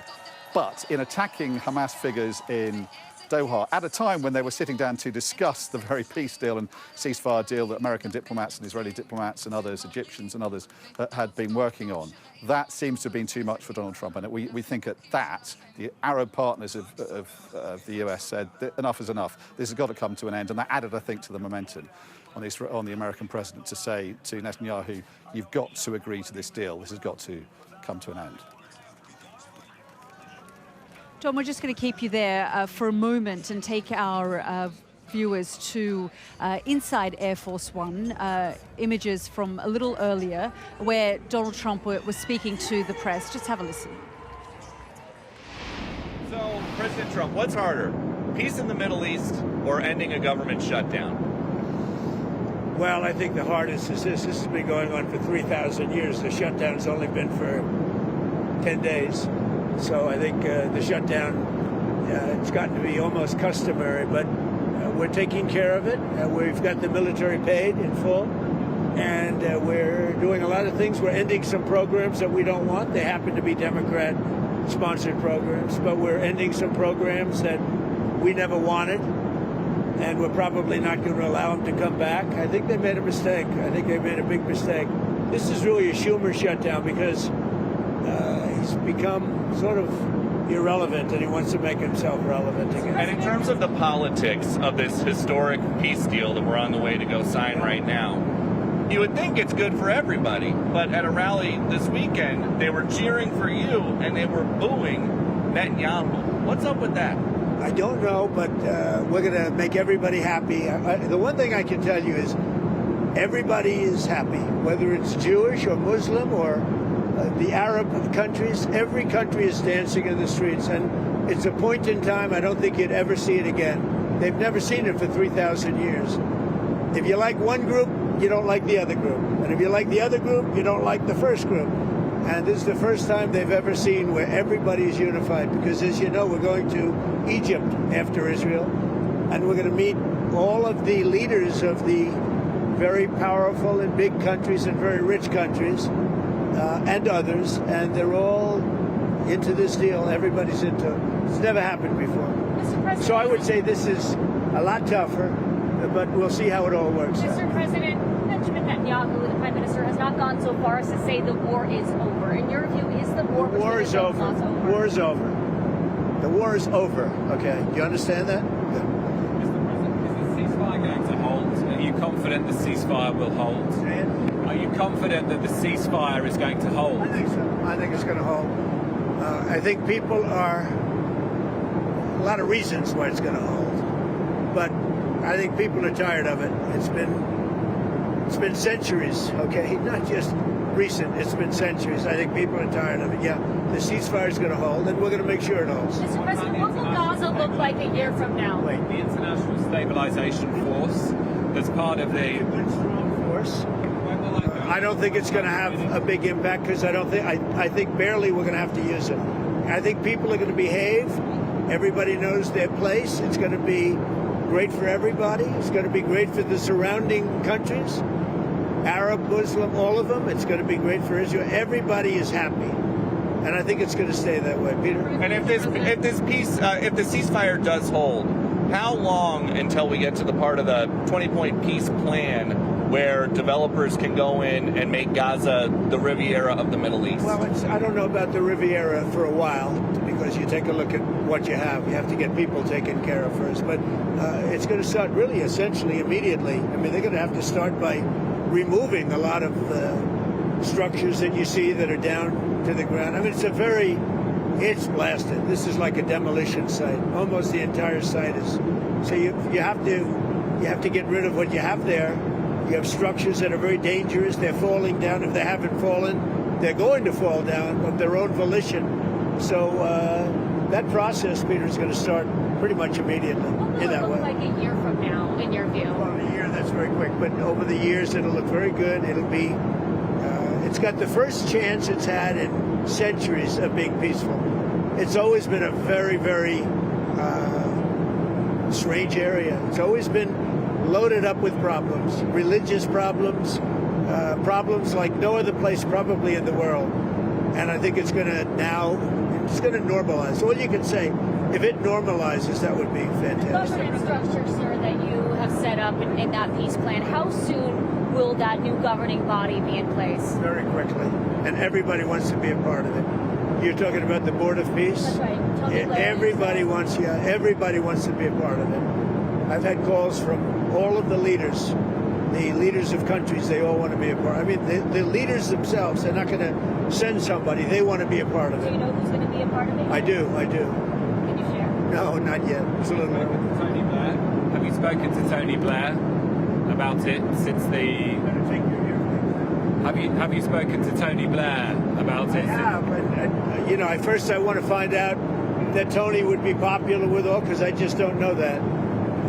But in attacking Hamas figures in Doha, at a time when they were sitting down to discuss the very peace deal and ceasefire deal that American diplomats and Israeli diplomats and others, Egyptians and others, had been working on, that seems to have been too much for Donald Trump. And we think at that, the Arab partners of the US said, enough is enough. This has got to come to an end. And that added, I think, to the momentum on the American president to say to Netanyahu, you've got to agree to this deal. This has got to come to an end. John, we're just going to keep you there for a moment and take our viewers to inside Air Force One, images from a little earlier where Donald Trump was speaking to the press. Just have a listen. So, President Trump, what's harder, peace in the Middle East or ending a government shutdown? Well, I think the hardest is this. This has been going on for 3,000 years. The shutdown's only been for 10 days. So I think the shutdown, it's gotten to be almost customary, but we're taking care of it. We've got the military paid in full, and we're doing a lot of things. We're ending some programs that we don't want. They happen to be Democrat-sponsored programs, but we're ending some programs that we never wanted, and we're probably not going to allow them to come back. I think they made a mistake. I think they made a big mistake. This is really a Schumer shutdown because he's become sort of irrelevant, and he wants to make himself relevant again. And in terms of the politics of this historic peace deal that we're on the way to go sign right now, you would think it's good for everybody, but at a rally this weekend, they were cheering for you and they were booing Netanyahu. What's up with that? I don't know, but we're going to make everybody happy. The one thing I can tell you is everybody is happy, whether it's Jewish or Muslim or the Arab countries. Every country is dancing in the streets, and it's a point in time I don't think you'd ever see it again. They've never seen it for 3,000 years. If you like one group, you don't like the other group. And if you like the other group, you don't like the first group. And this is the first time they've ever seen where everybody is unified, because as you know, we're going to Egypt after Israel, and we're going to meet all of the leaders of the very powerful and big countries and very rich countries, and others, and they're all into this deal. Everybody's into it. It's never happened before. So I would say this is a lot tougher, but we'll see how it all works out. Mr. President, Benjamin Netanyahu, the Prime Minister, has not gone so far as to say the war is over. In your view, is the war is over? The war is over. The war is over. Okay, do you understand that? Good. Mr. President, is the ceasefire going to hold confident the ceasefire will hold? Are you confident that the ceasefire is going to hold? I think so. I think it's going to hold. I think people are a lot of reasons why it's going to hold, but I think people are tired of it. It's been centuries, okay, not just recent. It's been centuries. I think people are tired of it. Yeah, the ceasefire is going to hold, and we're going to make sure it holds. Mr. President, what will Gaza look like a year from now? The International Stabilization Force, that's part of the strong force. I don't think it's going to have a big impact because I think barely we're going to have to use it. I think people are going to behave. Everybody knows their place. It's going to be great for everybody. It's going to be great for the surrounding countries, Arab, Muslim, all of them. It's going to be great for Israel. Everybody is happy, and I think it's going to stay that way, Peter. And if the ceasefire does hold, how long until we get to the part of the 20-point peace plan where developers can go in and make Gaza the Riviera of the Middle East? Well, I don't know about the Riviera for a while, because you take a look at what you have. You have to get people taken care of first. But it's going to start really essentially immediately. I mean, they're going to have to start by removing a lot of structures that you see that are down to the ground. I mean, it's blasted. This is like a demolition site. Almost the entire site is. So you have to get rid of what you have there. You have structures that are very dangerous. They're falling down. If they haven't fallen, they're going to fall down of their own volition. So that process, Peter, is going to start pretty much immediately in that way. What will it look like a year from now, in your view? Well, a year, that's very quick. But over the years, it'll look very good. It'll be, it's got the first chance it's had in centuries of being peaceful. It's always been a very, very strange area. It's always been loaded up with problems, religious problems, problems like no other place probably in the world. And I think it's going to normalize. All you can say, if it normalizes, that would be fantastic. Governance structure, sir, that you have set up in that peace plan, how soon will that new governing body be in place? Very quickly. And everybody wants to be a part of it. You're talking about the Board of Peace? That's right. Everybody wants to be a part of it. I've had calls from all of the leaders of countries. They all want to be a part. I mean, the leaders themselves, they're not going to send somebody. They want to be a part of it. Do you know who's going to be a part of it? I do. Can you share? No, not yet. It's a little early. Tony Blair. Have you spoken to Tony Blair about it since the... Have you spoken to Tony Blair about it? I have. And, at first I want to find out that Tony would be popular with all, because I just don't know that.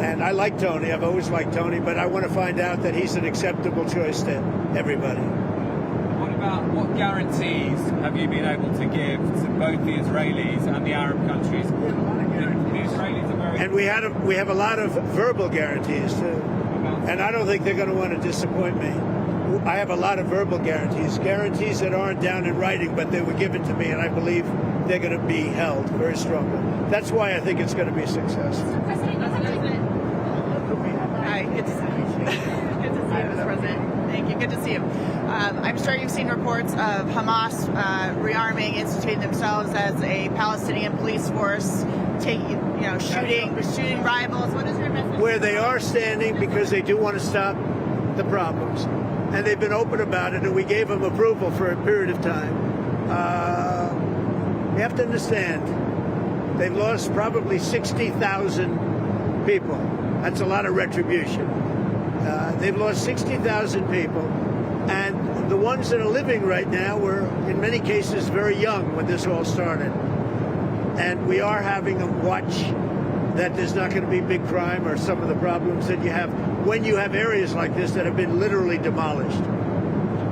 And I like Tony. I've always liked Tony, but I want to find out that he's an acceptable choice to everybody. What guarantees have you been able to give to both the Israelis and the Arab countries? The Israelis are very... And we have a lot of verbal guarantees too. And I don't think they're going to want to disappoint me. I have a lot of verbal guarantees that aren't down in writing, but they were given to me, and I believe they're going to be held very strongly. That's why I think it's going to be successful. Hi, good to see you. Good to see you, Mr. President. Thank you. Good to see you. I'm sure you've seen reports of Hamas rearming, instituting themselves as a Palestinian police force, shooting rivals. What is your message? Where they are standing, because they do want to stop the problems, and they've been open about it, and we gave them approval for a period of time. You have to understand, they've lost probably 60,000 people. That's a lot of retribution. They've lost 60,000 people, and the ones that are living right now were, in many cases, very young when this all started. And we are having them watch that there's not going to be big crime or some of the problems that you have when you have areas like this that have been literally demolished.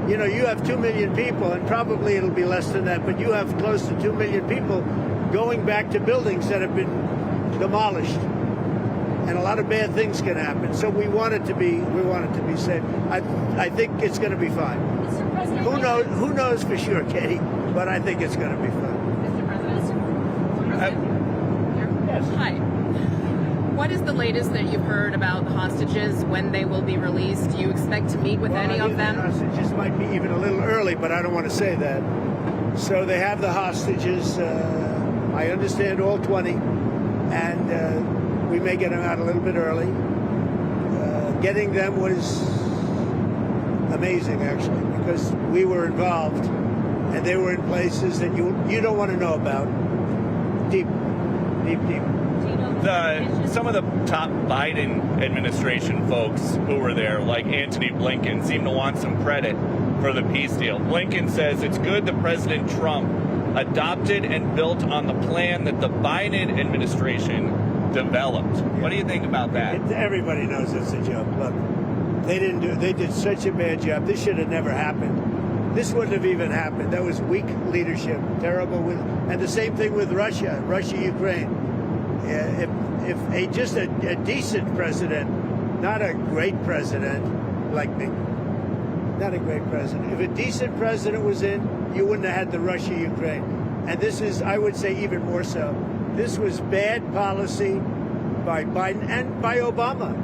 You know, you have 2 million people, and probably it'll be less than that, but you have close to 2 million people going back to buildings that have been demolished. And a lot of bad things can happen. So we want it to be safe. I think it's going to be fine. Mr. President, who knows for sure, Katie? But I think it's going to be fine. Mr. President. Yes. Hi. What is the latest that you've heard about the hostages, when they will be released? Do you expect to meet with any of them? The hostages might be even a little early, but I don't want to say that. So they have the hostages. I understand all 20, and we may get them out a little bit early. Getting them was amazing, actually, because we were involved, and they were in places that you don't want to know about. Deep. Some of the top Biden administration folks who were there, like Antony Blinken, seem to want some credit for the peace deal. Blinken says it's good that President Trump adopted and built on the plan that the Biden administration developed. What do you think about that? Everybody knows it's a joke. Look, they did such a bad job. This should have never happened. This wouldn't have even happened. That was weak leadership, terrible. And the same thing with Russia, Ukraine. If just a decent president, not a great president like me, not a great president. If a decent president was in, you wouldn't have had the Russia-Ukraine. And this is, I would say, even more so. This was bad policy by Biden and by Obama.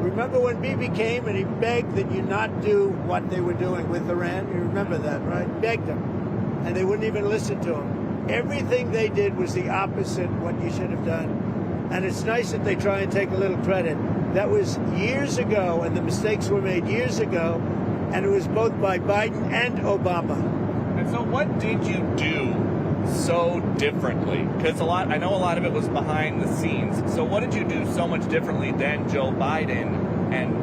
Remember when Bibi came and he begged that you not do what they were doing with Iran? You remember that, right? Begged them. And they wouldn't even listen to him. Everything they did was the opposite of what you should have done. And it's nice that they try and take a little credit. That was years ago, and the mistakes were made years ago, and it was both by Biden and Obama. And so what did you do so differently? Because I know a lot of it was behind the scenes. So what did you do so much differently than Joe Biden and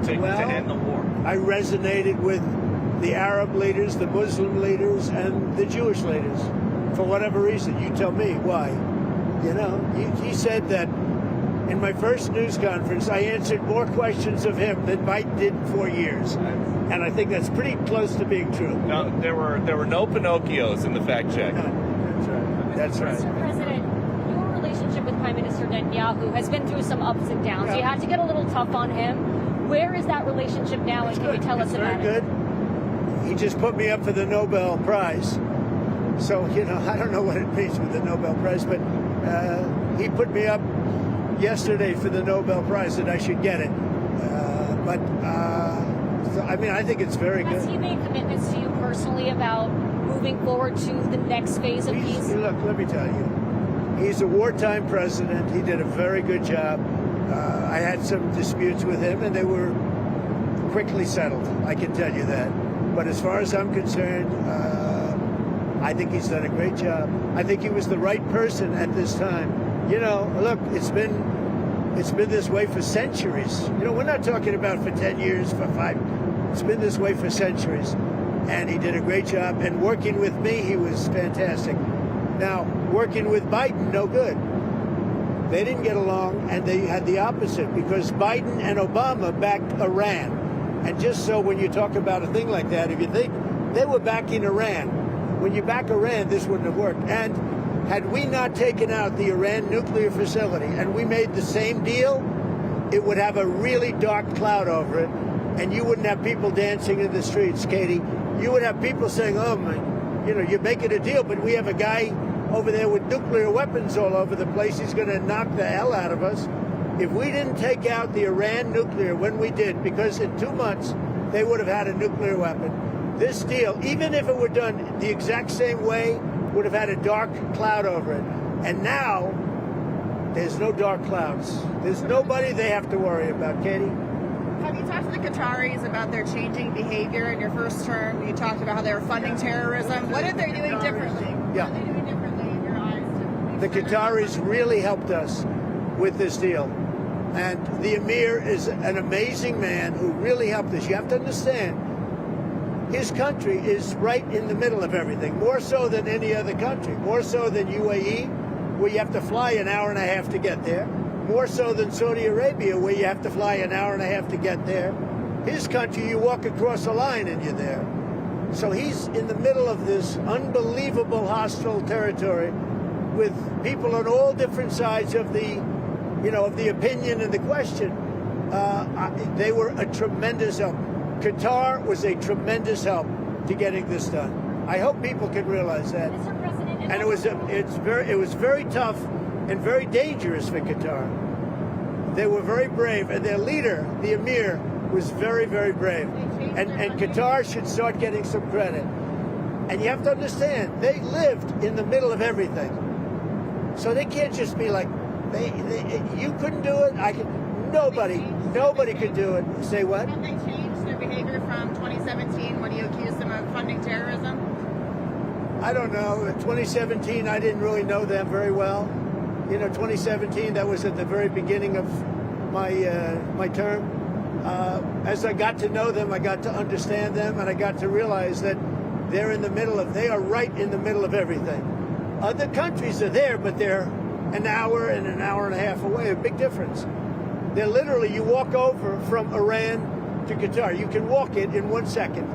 to end the war? I resonated with the Arab leaders, the Muslim leaders, and the Jewish leaders. For whatever reason, you tell me why. You know, he said that in my first news conference, I answered more questions of him than Biden did in 4 years. And I think that's pretty close to being true. No, there were no Pinocchios in the fact check. No, that's right. Mr. President, your relationship with Prime Minister Netanyahu has been through some ups and downs. Yeah. You had to get a little tough on him. Where is that relationship now, and can you tell us about it? Very good. He just put me up for the Nobel Prize. So, you know, I don't know what it means with the Nobel Prize, but he put me up yesterday for the Nobel Prize, and I should get it. So, I mean, I think it's very good. Has he made commitments to you personally about moving forward to the next phase of peace? Look, let me tell you, he's a wartime president. He did a very good job. I had some disputes with him, and they were quickly settled. I can tell you that. But as far as I'm concerned, I think he's done a great job. I think he was the right person at this time. You know, look, it's been this way for centuries. You know, we're not talking about for 10 years, for 5. It's been this way for centuries. And he did a great job. And working with me, he was fantastic. Now, working with Biden, no good. They didn't get along, and they had the opposite, because Biden and Obama backed Iran. And just so when you talk about a thing like that, if you think they were backing Iran, when you back Iran, this wouldn't have worked. And had we not taken out the Iran nuclear facility and we made the same deal, it would have a really dark cloud over it, and you wouldn't have people dancing in the streets, Katie. You would have people saying, oh, my, you know, you're making a deal, but we have a guy over there with nuclear weapons all over the place. He's going to knock the hell out of us. If we didn't take out the Iran nuclear when we did, because in 2 months they would have had a nuclear weapon, this deal, even if it were done the exact same way, would have had a dark cloud over it. And now, there's no dark clouds. There's nobody they have to worry about, Katie. Have you talked to the Qataris about their changing behavior in your first term? You talked about how they were funding terrorism. What are they doing differently? Yeah. What are they doing differently in your eyes? The Qataris really helped us with this deal. And the Emir is an amazing man who really helped us. You have to understand, his country is right in the middle of everything, more so than any other country, more so than UAE, where you have to fly an hour and a half to get there, more so than Saudi Arabia, where you have to fly an hour and a half to get there. His country, you walk across a line and you're there. So he's in the middle of this unbelievable hostile territory with people on all different sides of the, you know, of the opinion and the question. They were a tremendous help. Qatar was a tremendous help to getting this done. I hope people can realize that. Mr. President, and it was very tough and very dangerous for Qatar. They were very brave, and their leader, the Emir, was very, very brave. And Qatar should start getting some credit. And you have to understand, they lived in the middle of everything. So they can't just be like, you couldn't do it. Nobody could do it. Say what? Have they changed their behavior from 2017 when you accused them of funding terrorism? I don't know. In 2017, I didn't really know them very well. 2017, that was at the very beginning of my term. As I got to know them, I got to understand them, and I got to realize that they are right in the middle of everything. Other countries are there, but they're an hour and a half away, a big difference. They're literally, you walk over from Iran to Qatar. You can walk it in 1 second.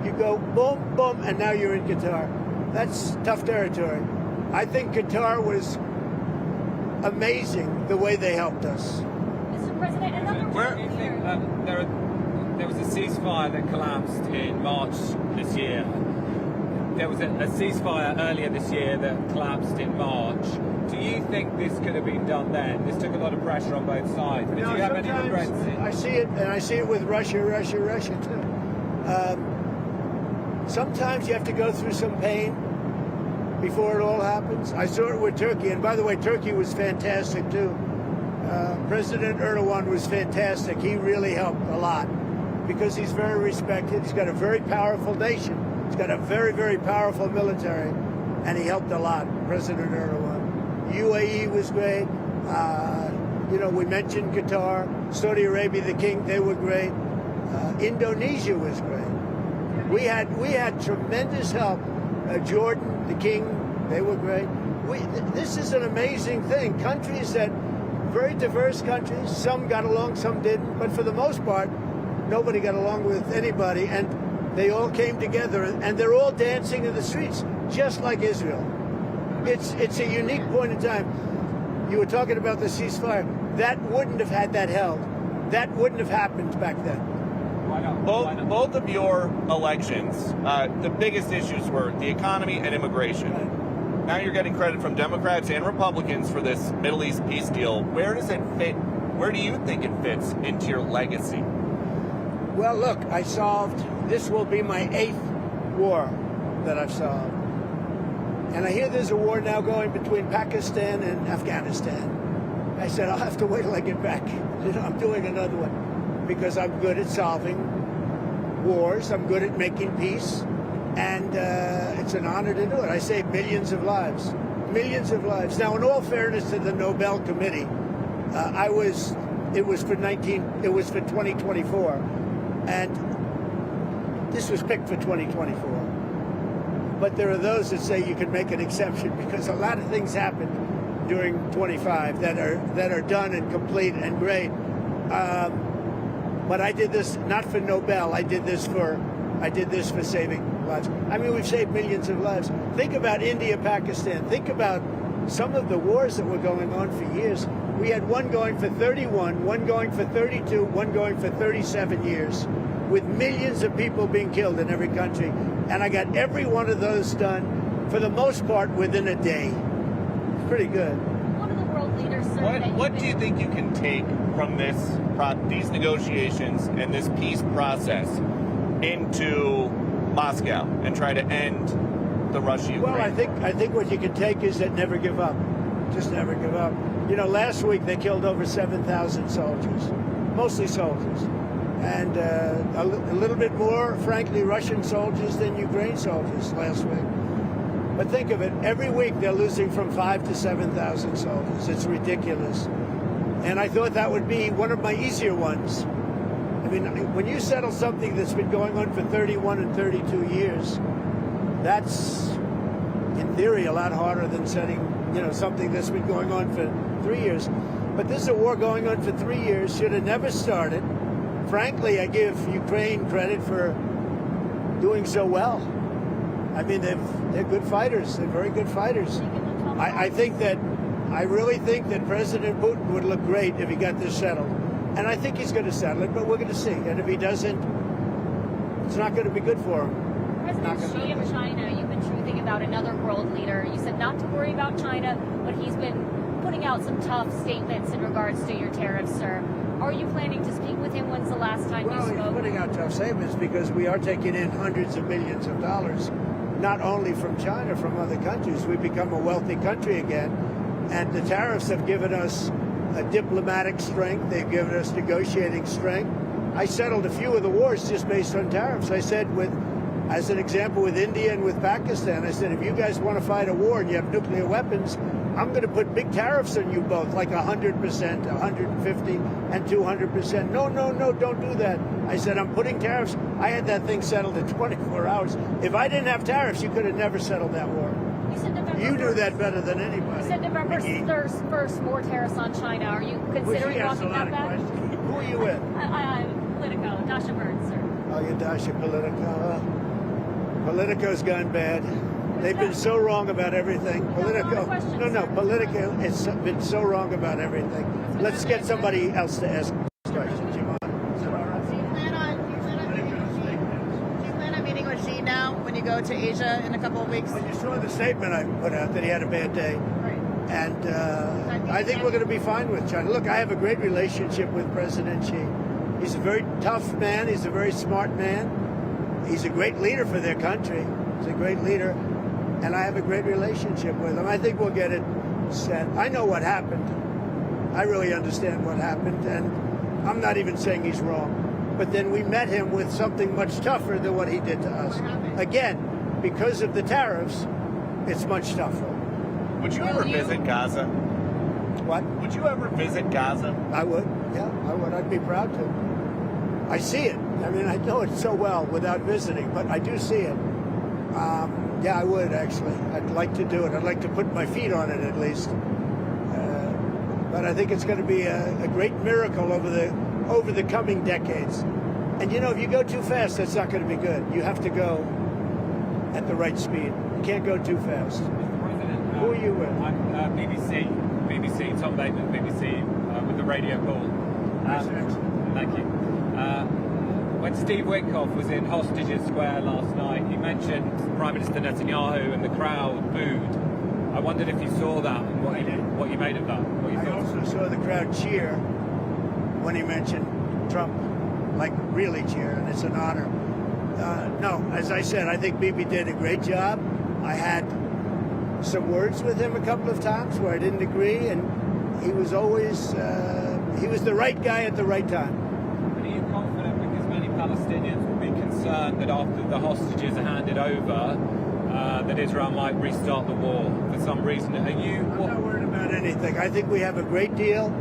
You go boom, boom, and now you're in Qatar. That's tough territory. I think Qatar was amazing the way they helped us. Mr. President, another Where do you think there was a ceasefire that collapsed in March this year? There was a ceasefire earlier this year that collapsed in March. Do you think this could have been done then? This took a lot of pressure on both sides. But do you have any regrets? I see it, and I see it with Russia too. Sometimes you have to go through some pain before it all happens. I saw it with Turkey, and by the way, Turkey was fantastic too. President Erdogan was fantastic. He really helped a lot because he's very respected. He's got a very powerful nation. He's got a very, very powerful military, and he helped a lot, President Erdogan. UAE was great. We mentioned Qatar, Saudi Arabia, the King, they were great. Indonesia was great. We had tremendous help. Jordan, the King, they were great. This is an amazing thing. Countries that, very diverse countries, some got along, some didn't, but for the most part, nobody got along with anybody, and they all came together, and they're all dancing in the streets, just like Israel. It's a unique point in time. You were talking about the ceasefire. That wouldn't have had that held. That wouldn't have happened back then. Both of your elections, the biggest issues were the economy and immigration. Now you're getting credit from Democrats and Republicans for this Middle East peace deal. Where does it fit? Where do you think it fits into your legacy? Well, look, this will be my 8th war that I've solved. And I hear there's a war now going between Pakistan and Afghanistan. I said, I'll have to wait till I get back. I'm doing another one because I'm good at solving wars. I'm good at making peace. And it's an honor to do it. I saved millions of lives. Millions of lives. Now, in all fairness to the Nobel Committee, it was for 2024. And this was picked for 2024. But there are those that say you can make an exception because a lot of things happened during 25 that are done and complete and great. But I did this not for Nobel. I did this for saving lives. I mean, we've saved millions of lives. Think about India, Pakistan. Think about some of the wars that were going on for years. We had one going for 31, one going for 32, one going for 37 years, with millions of people being killed in every country. And I got every one of those done, for the most part, within a day. Pretty good. One of the world leaders said what do you think you can take from these negotiations and this peace process into Moscow and try to end the Russia-Ukraine? Well, I think what you can take is that never give up. Just never give up. Last week they killed over 7,000 soldiers, mostly soldiers. And a little bit more, frankly, Russian soldiers than Ukraine soldiers last week. But think of it, every week they're losing from 5,000 to 7,000 soldiers. It's ridiculous. And I thought that would be one of my easier ones. I mean, when you settle something that's been going on for 31 and 32 years, that's, in theory, a lot harder than setting, something that's been going on for 3 years. But this is a war going on for 3 years, should have never started. Frankly, I give Ukraine credit for doing so well. I mean, they're good fighters. They're very good fighters. I really think that President Putin would look great if he got this settled. And I think he's going to settle it, but we're going to see. And if he doesn't, it's not going to be good for him. President Xi of China, you've been truthing about another world leader. You said not to worry about China, but he's been putting out some tough statements in regards to your tariffs, sir. Are you planning to speak with him? When's the last time you spoke? Well, he's putting out tough statements because we are taking in hundreds of millions of dollars, not only from China, from other countries. We've become a wealthy country again, and the tariffs have given us a diplomatic strength. They've given us negotiating strength. I settled a few of the wars just based on tariffs. I said, as an example, with India and with Pakistan, I said, if you guys want to fight a war and you have nuclear weapons, I'm going to put big tariffs on you both, like 100%, 150, and 200%. No, don't do that. I said, I'm putting tariffs. I had that thing settled in 24 hours. If I didn't have tariffs, you could have never settled that war. You knew that better than anybody. You said November 1st, more tariffs on China. Are you considering walking that back? Who are you with? Politico, Dasha Burns, sir. Oh, you're Dasha Politico. Politico's gone bad. They've been so wrong about everything. Politico has been so wrong about everything. Let's get somebody else to ask questions. Do you plan on meeting with Xi now when you go to Asia in a couple of weeks? Well, you saw the statement I put out that he had a bad day. Right. And I think we're going to be fine with China. Look, I have a great relationship with President Xi. He's a very tough man. He's a very smart man. He's a great leader for their country. He's a great leader. And I have a great relationship with him. I think we'll get it set. I know what happened. I really understand what happened. And I'm not even saying he's wrong. But then we met him with something much tougher than what he did to us. Again, because of the tariffs, it's much tougher. Would you ever visit Gaza? What? Would you ever visit Gaza? I would. Yeah, I would. I'd be proud to. I see it. I mean, I know it so well without visiting, but I do see it. Yeah, I would, actually. I'd like to do it. I'd like to put my feet on it, at least. But I think it's going to be a great miracle over the coming decades. And, you know, if you go too fast, that's not going to be good. You have to go at the right speed. You can't go too fast. Who are you with? I'm BBC, Tom Bateman, BBC, with the radio call. Thank you. When Steve Witkoff was in Hostages Square last night, he mentioned Prime Minister Netanyahu and the crowd booed. I wondered if you saw that and what you made of that. What you I also saw the crowd cheer when he mentioned Trump, like really cheer, and it's an honor. No, as I said, I think Bibi did a great job. I had some words with him a couple of times where I didn't agree, and he was always, he was the right guy at the right time. Are you confident, because many Palestinians will be concerned that after the hostages are handed over, that Israel might restart the war for some reason? I'm not worried about anything. I think we have a great deal,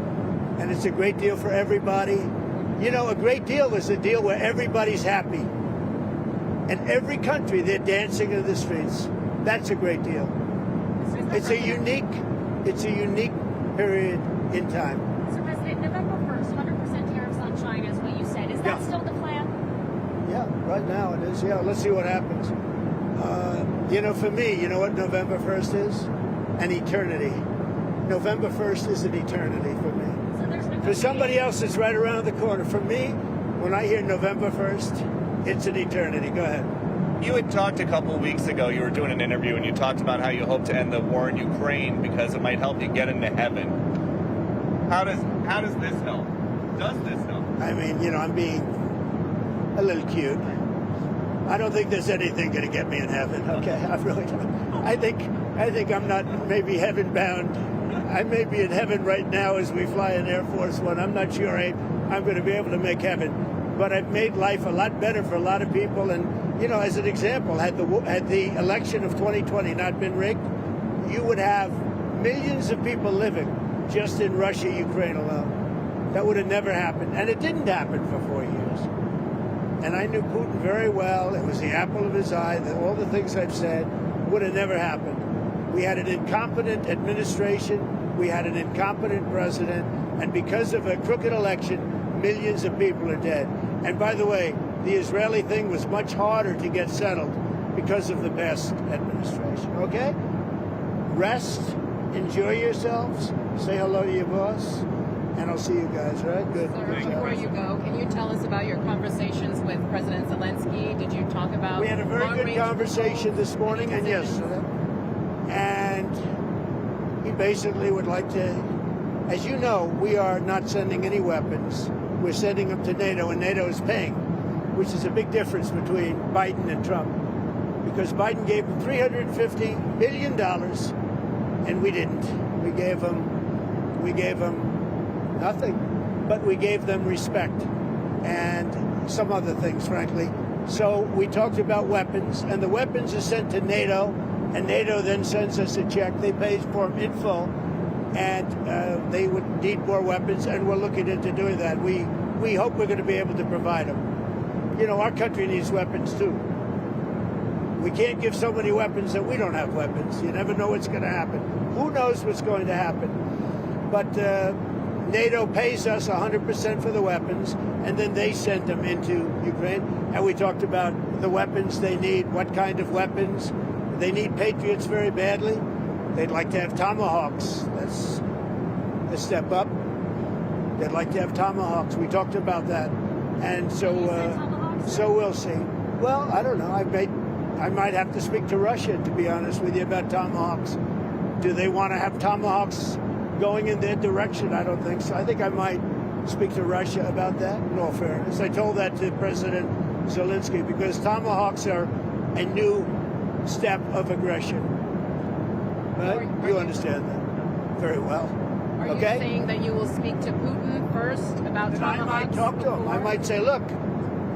and it's a great deal for everybody. You know, a great deal is a deal where everybody's happy. And every country, they're dancing in the streets. That's a great deal. It's a unique period in time. So, President, November 1st, 100% tariffs on China is what you said. Is that still the plan? Yeah, right now it is. Yeah, let's see what happens. You know, for me, you know what November 1st is? An eternity. November 1st is an eternity for me. So there's no for somebody else, it's right around the corner. For me, when I hear November 1st, it's an eternity. Go ahead. You had talked a couple of weeks ago, you were doing an interview, and you talked about how you hope to end the war in Ukraine because it might help you get into heaven. How does this help? Does this help? I mean, you know, I'm being a little cute. I don't think there's anything going to get me in heaven. Okay, I really don't. I think I'm not maybe heaven bound. I may be in heaven right now as we fly in Air Force One. I'm not sure I'm going to be able to make heaven, but I've made life a lot better for a lot of people. And you know, as an example, had the election of 2020 not been rigged, you would have millions of people living just in Russia, Ukraine alone. That would have never happened, and it didn't happen for 4 years. And I knew Putin very well. It was the apple of his eye. All the things I've said would have never happened. We had an incompetent administration. We had an incompetent president. And because of a crooked election, millions of people are dead. And by the way, the Israeli thing was much harder to get settled because of the past administration. Okay? Rest. Enjoy yourselves. Say hello to your boss. And I'll see you guys, right? Good. Before you go, can you tell us about your conversations with President Zelensky? Did you talk about... We had a very good conversation this morning and yesterday. And he basically would like to... As you know, we are not sending any weapons. We're sending them to NATO, and NATO is paying, which is a big difference between Biden and Trump. Because Biden gave them $350 billion, and we didn't. We gave them nothing, but we gave them respect. and some other things, frankly. So we talked about weapons, and the weapons are sent to NATO, and NATO then sends us a check. They pay for them in full, and they would need more weapons, and we're looking into doing that. We hope we're going to be able to provide them. You know, our country needs weapons too. We can't give so many weapons that we don't have weapons. You never know what's going to happen. Who knows what's going to happen? But NATO pays us 100% for the weapons, and then they send them into Ukraine. And we talked about the weapons they need, what kind of weapons. They need Patriots very badly. They'd like to have Tomahawks. That's a step up. They'd like to have Tomahawks. We talked about that. And so we'll see. Well, I don't know. I might have to speak to Russia, to be honest with you, about Tomahawks. Do they want to have Tomahawks going in their direction? I don't think so. I think I might speak to Russia about that, in all fairness. I told that to President Zelensky, because Tomahawks are a new step of aggression. But you understand that very well. Are you saying that you will speak to Putin first about Tomahawks? I might talk to him. I might say, look,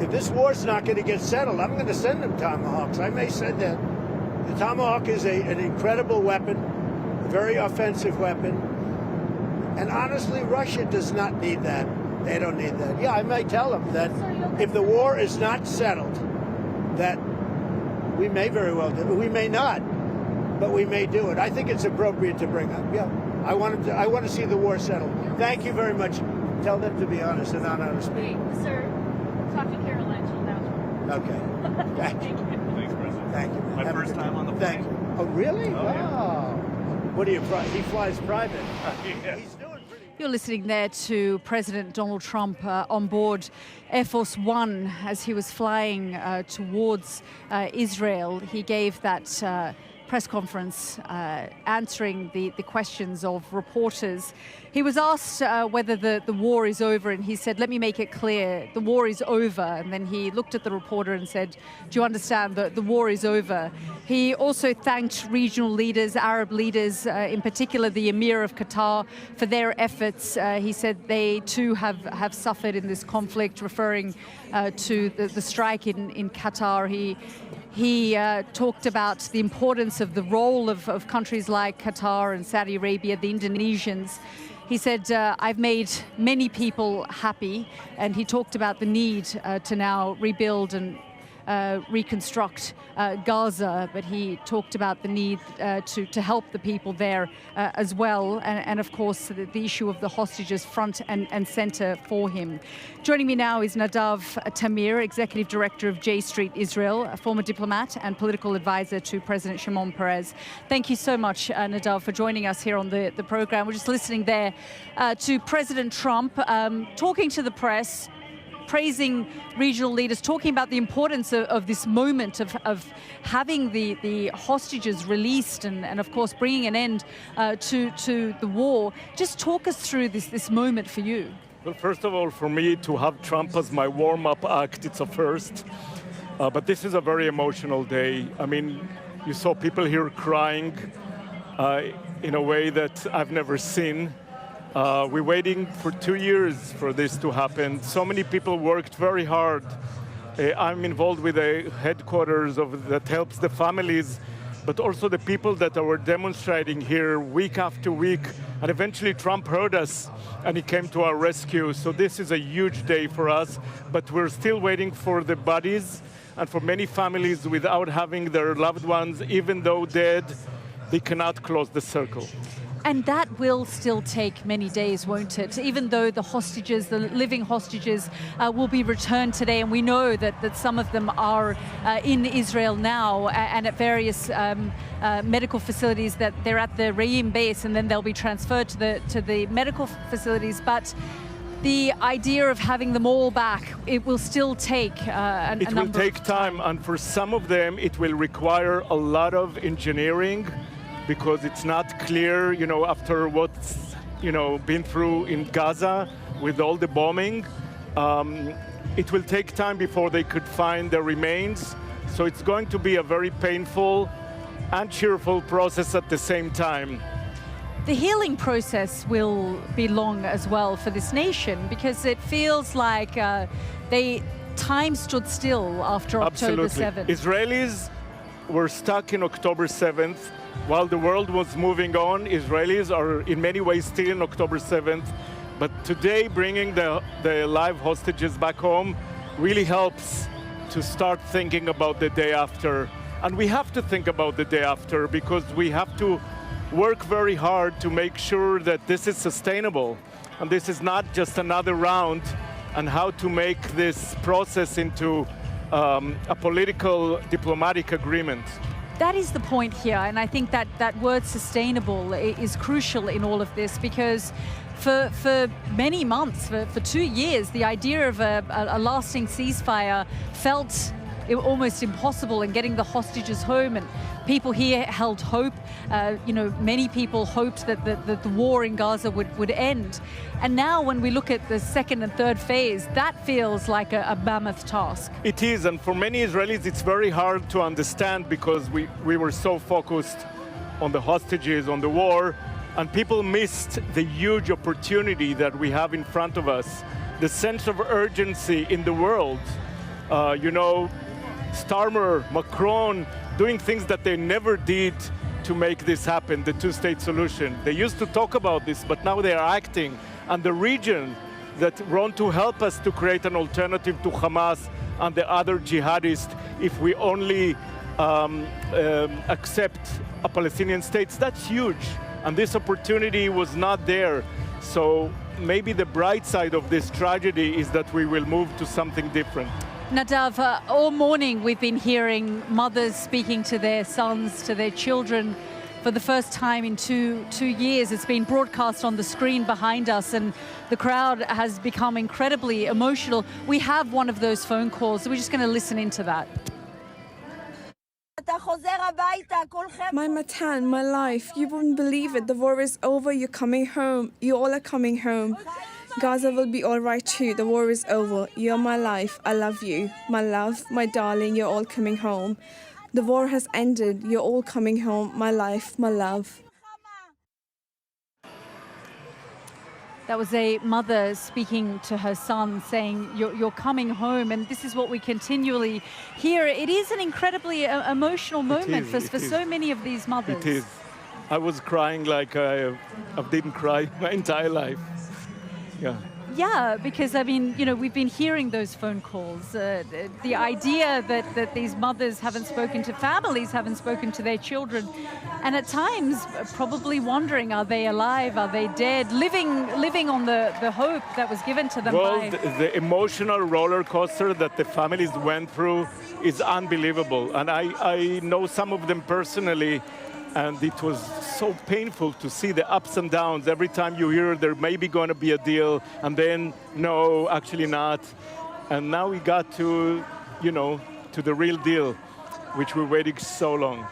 if this war's not going to get settled, I'm going to send them Tomahawks. I may send that. The Tomahawk is an incredible weapon, a very offensive weapon. And honestly, Russia does not need that. They don't need that. Yeah, I may tell them that if the war is not settled, that we may very well do it. We may not, but we may do it. I think it's appropriate to bring up. Yeah, I want to see the war settled. Thank you very much. Tell them to be honest and not honest. Hey, sir, talk to Caroline. She'll vouch for you. Okay. Thank you. Thanks, President. Thank you. My first time on the plane. Thank you. Oh, really? Oh, yeah. What do you? He flies private. Yeah. You're listening there to President Donald Trump on board Air Force One as he was flying towards Israel. He gave that press conference answering the questions of reporters. He was asked whether the war is over, and he said, let me make it clear, the war is over. And then he looked at the reporter and said, do you understand that the war is over? He also thanked regional leaders, Arab leaders, in particular the Emir of Qatar, for their efforts. He said they too have suffered in this conflict, referring to the strike in Qatar. He talked about the importance of the role of countries like Qatar and Saudi Arabia, the Indonesians. He said, I've made many people happy, and he talked about the need to now rebuild and reconstruct Gaza, but he talked about the need to help the people there as well, and of course the issue of the hostages front and center for him. Joining me now is Nadav Tamir, Executive Director of J Street Israel, a former diplomat and political advisor to President Shimon Peres. Thank you so much, Nadav, for joining us here on the program. We're just listening there to President Trump talking to the press, praising regional leaders, talking about the importance of this moment of having the hostages released and of course bringing an end to the war. Just talk us through this moment for you. Well, first of all, for me to have Trump as my warm-up act, it's a first. But this is a very emotional day. I mean, you saw people here crying in a way that I've never seen. We're waiting for 2 years for this to happen. So many people worked very hard. I'm involved with the headquarters that helps the families, but also the people that were demonstrating here week after week. And eventually Trump heard us and he came to our rescue. So this is a huge day for us, but we're still waiting for the bodies, and for many families without having their loved ones, even though dead, they cannot close the circle. And that will still take many days, won't it? Even though the hostages, the living hostages, will be returned today, and we know that some of them are in Israel now and at various medical facilities, that they're at the Re'im base and then they'll be transferred to the medical facilities. But the idea of having them all back, it will still take a number of time. It will take time, and for some of them it will require a lot of engineering, because it's not clear, after what's, been through in Gaza with all the bombing. It will take time before they could find the remains. So it's going to be a very painful and cheerful process at the same time. The healing process will be long as well for this nation, because it feels like time stood still after October 7th. Israelis were stuck in October 7th. While the world was moving on, Israelis are in many ways still in October 7th. But today, bringing the live hostages back home really helps to start thinking about the day after. And we have to think about the day after, because we have to work very hard to make sure that this is sustainable. And this is not just another round, and how to make this process into a political diplomatic agreement. That is the point here, and I think that word sustainable is crucial in all of this, because for many months, for 2 years, the idea of a lasting ceasefire felt almost impossible, and getting the hostages home, and people here held hope. Many people hoped that the war in Gaza would end. And now when we look at the second and third phase, that feels like a mammoth task. It is, and for many Israelis it's very hard to understand, because we were so focused on the hostages, on the war, and people missed the huge opportunity that we have in front of us, the sense of urgency in the world. Starmer, Macron, doing things that they never did to make this happen, the two-state solution. They used to talk about this, but now they are acting. And the region that want to help us to create an alternative to Hamas and the other jihadists, if we only accept a Palestinian state, that's huge. And this opportunity was not there. So maybe the bright side of this tragedy is that we will move to something different. Nadav, all morning we've been hearing mothers speaking to their sons, to their children, for the first time in two years. It's been broadcast on the screen behind us, and the crowd has become incredibly emotional. We have one of those phone calls, so we're just going to listen into that. My Matan, my life, you wouldn't believe it. The war is over, you're coming home. You all are coming home. Gaza will be all right too. The war is over. You're my life. I love you. My love, my darling, you're all coming home. The war has ended. You're all coming home. My life, my love. That was a mother speaking to her son, saying, you're coming home. And this is what we continually hear. It is an incredibly emotional moment for so many of these mothers. It is. I was crying like I didn't cry my entire life. Yeah, because, we've been hearing those phone calls. The idea that these mothers haven't spoken to families, haven't spoken to their children, and at times probably wondering, are they alive, are they dead, living on the hope that was given to them by... The emotional roller coaster that the families went through is unbelievable. And I know some of them personally, and it was so painful to see the ups and downs. Every time you hear there may be going to be a deal, and then, no, actually not. And now we got to the real deal, which we're waiting so long.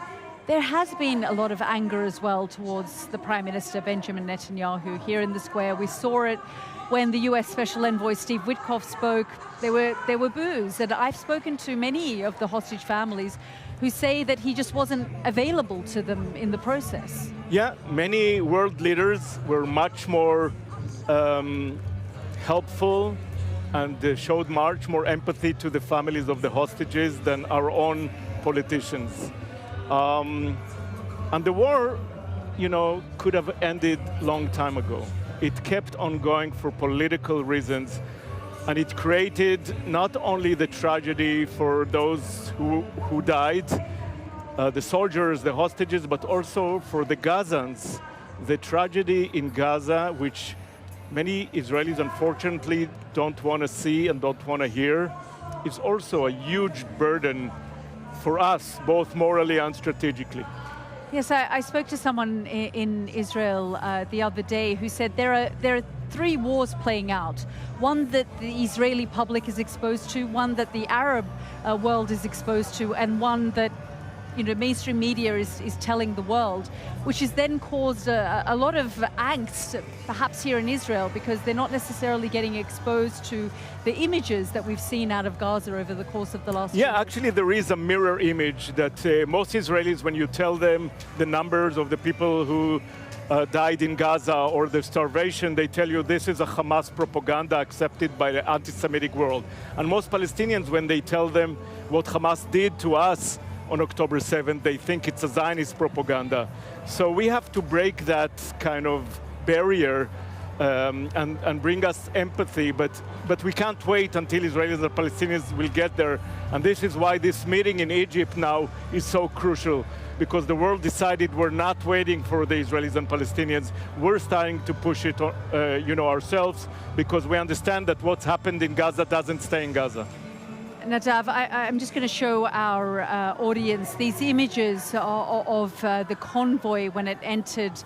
There has been a lot of anger as well towards the Prime Minister, Benjamin Netanyahu, here in the square. We saw it when the US Special Envoy Steve Witkoff spoke. There were boos, and I've spoken to many of the hostage families who say that he just wasn't available to them in the process. Yeah, many world leaders were much more helpful and showed much more empathy to the families of the hostages than our own politicians. And the war, could have ended long time ago. It kept on going for political reasons, and it created not only the tragedy for those who died, the soldiers, the hostages, but also for the Gazans. The tragedy in Gaza, which many Israelis unfortunately don't want to see and don't want to hear, is also a huge burden for us, both morally and strategically. Yes, I spoke to someone in Israel the other day who said there are 3 wars playing out. One that the Israeli public is exposed to, one that the Arab world is exposed to, and one that mainstream media is telling the world, which has then caused a lot of angst, perhaps here in Israel, because they're not necessarily getting exposed to the images that we've seen out of Gaza over the course of the last year. Actually, there is a mirror image that most Israelis, when you tell them the numbers of the people who died in Gaza or the starvation, they tell you this is a Hamas propaganda accepted by the anti-Semitic world. And most Palestinians, when they tell them what Hamas did to us on October 7th, they think it's a Zionist propaganda. So we have to break that kind of barrier and bring us empathy, but we can't wait until Israelis and Palestinians will get there. And this is why this meeting in Egypt now is so crucial, because the world decided we're not waiting for the Israelis and Palestinians. We're starting to push it, ourselves, because we understand that what's happened in Gaza doesn't stay in Gaza. Nadav, I'm just going to show our audience these images of the convoy when it entered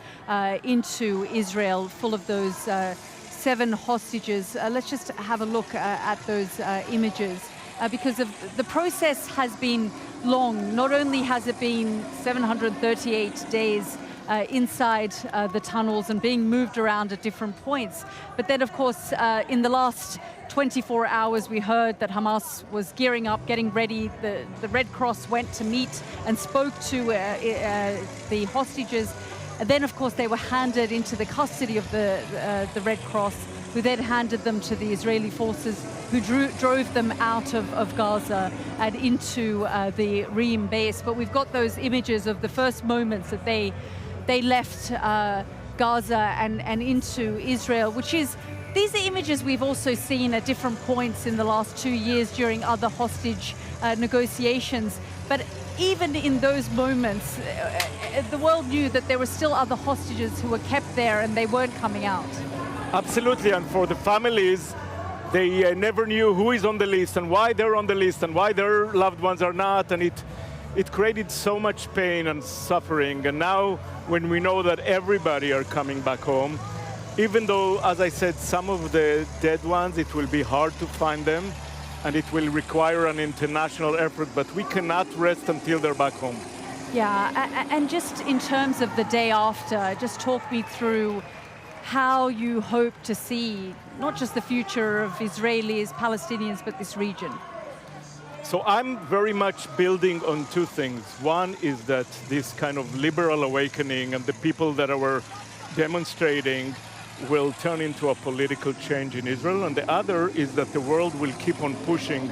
into Israel, full of those 7 hostages. Let's just have a look at those images, because the process has been long. Not only has it been 738 days inside the tunnels and being moved around at different points, but then, of course, in the last 24 hours, we heard that Hamas was gearing up, getting ready. The Red Cross went to meet and spoke to the hostages. And then, of course, they were handed into the custody of the Red Cross, who then handed them to the Israeli forces, who drove them out of Gaza and into the Reem base. But we've got those images of the first moments that they left Gaza and into Israel, which is, these are images we've also seen at different points in the last 2 years during other hostage negotiations. But even in those moments, the world knew that there were still other hostages who were kept there and they weren't coming out. Absolutely, and for the families, they never knew who is on the list and why they're on the list and why their loved ones are not, and it created so much pain and suffering. And now, when we know that everybody are coming back home, even though, as I said, some of the dead ones, it will be hard to find them, and it will require an international effort, but we cannot rest until they're back home. Yeah, and just in terms of the day after, just talk me through how you hope to see not just the future of Israelis, Palestinians, but this region. So I'm very much building on 2 things. One is that this kind of liberal awakening and the people that were demonstrating will turn into a political change in Israel. And the other is that the world will keep on pushing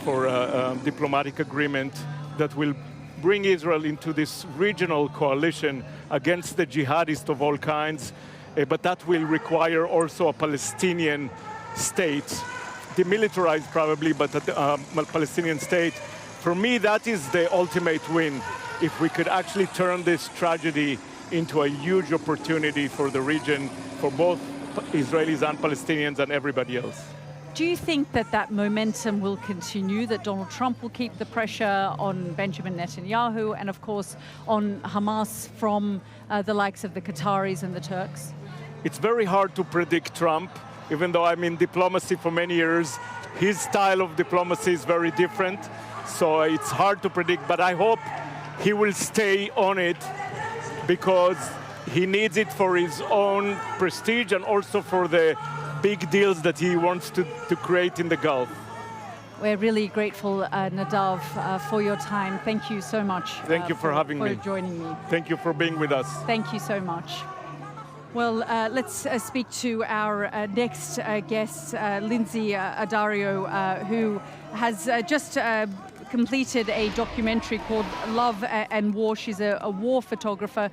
for a diplomatic agreement that will bring Israel into this regional coalition against the jihadists of all kinds. But that will require also a Palestinian state, demilitarized probably, but a Palestinian state. For me, that is the ultimate win. If we could actually turn this tragedy into a huge opportunity for the region, for both Israelis and Palestinians and everybody else. Do you think that momentum will continue, that Donald Trump will keep the pressure on Benjamin Netanyahu and, of course, on Hamas from the likes of the Qataris and the Turks? It's very hard to predict Trump, even though I'm in diplomacy for many years. His style of diplomacy is very different, so it's hard to predict, but I hope he will stay on it, because he needs it for his own prestige and also for the big deals that he wants to create in the Gulf. We're really grateful, Nadav, for your time. Thank you so much. Thank you for having me. For joining me. Thank you for being with us. Thank you so much. Well, let's speak to our next guest, Lindsay Addario, who has just completed a documentary called Love and War. She's a war photographer.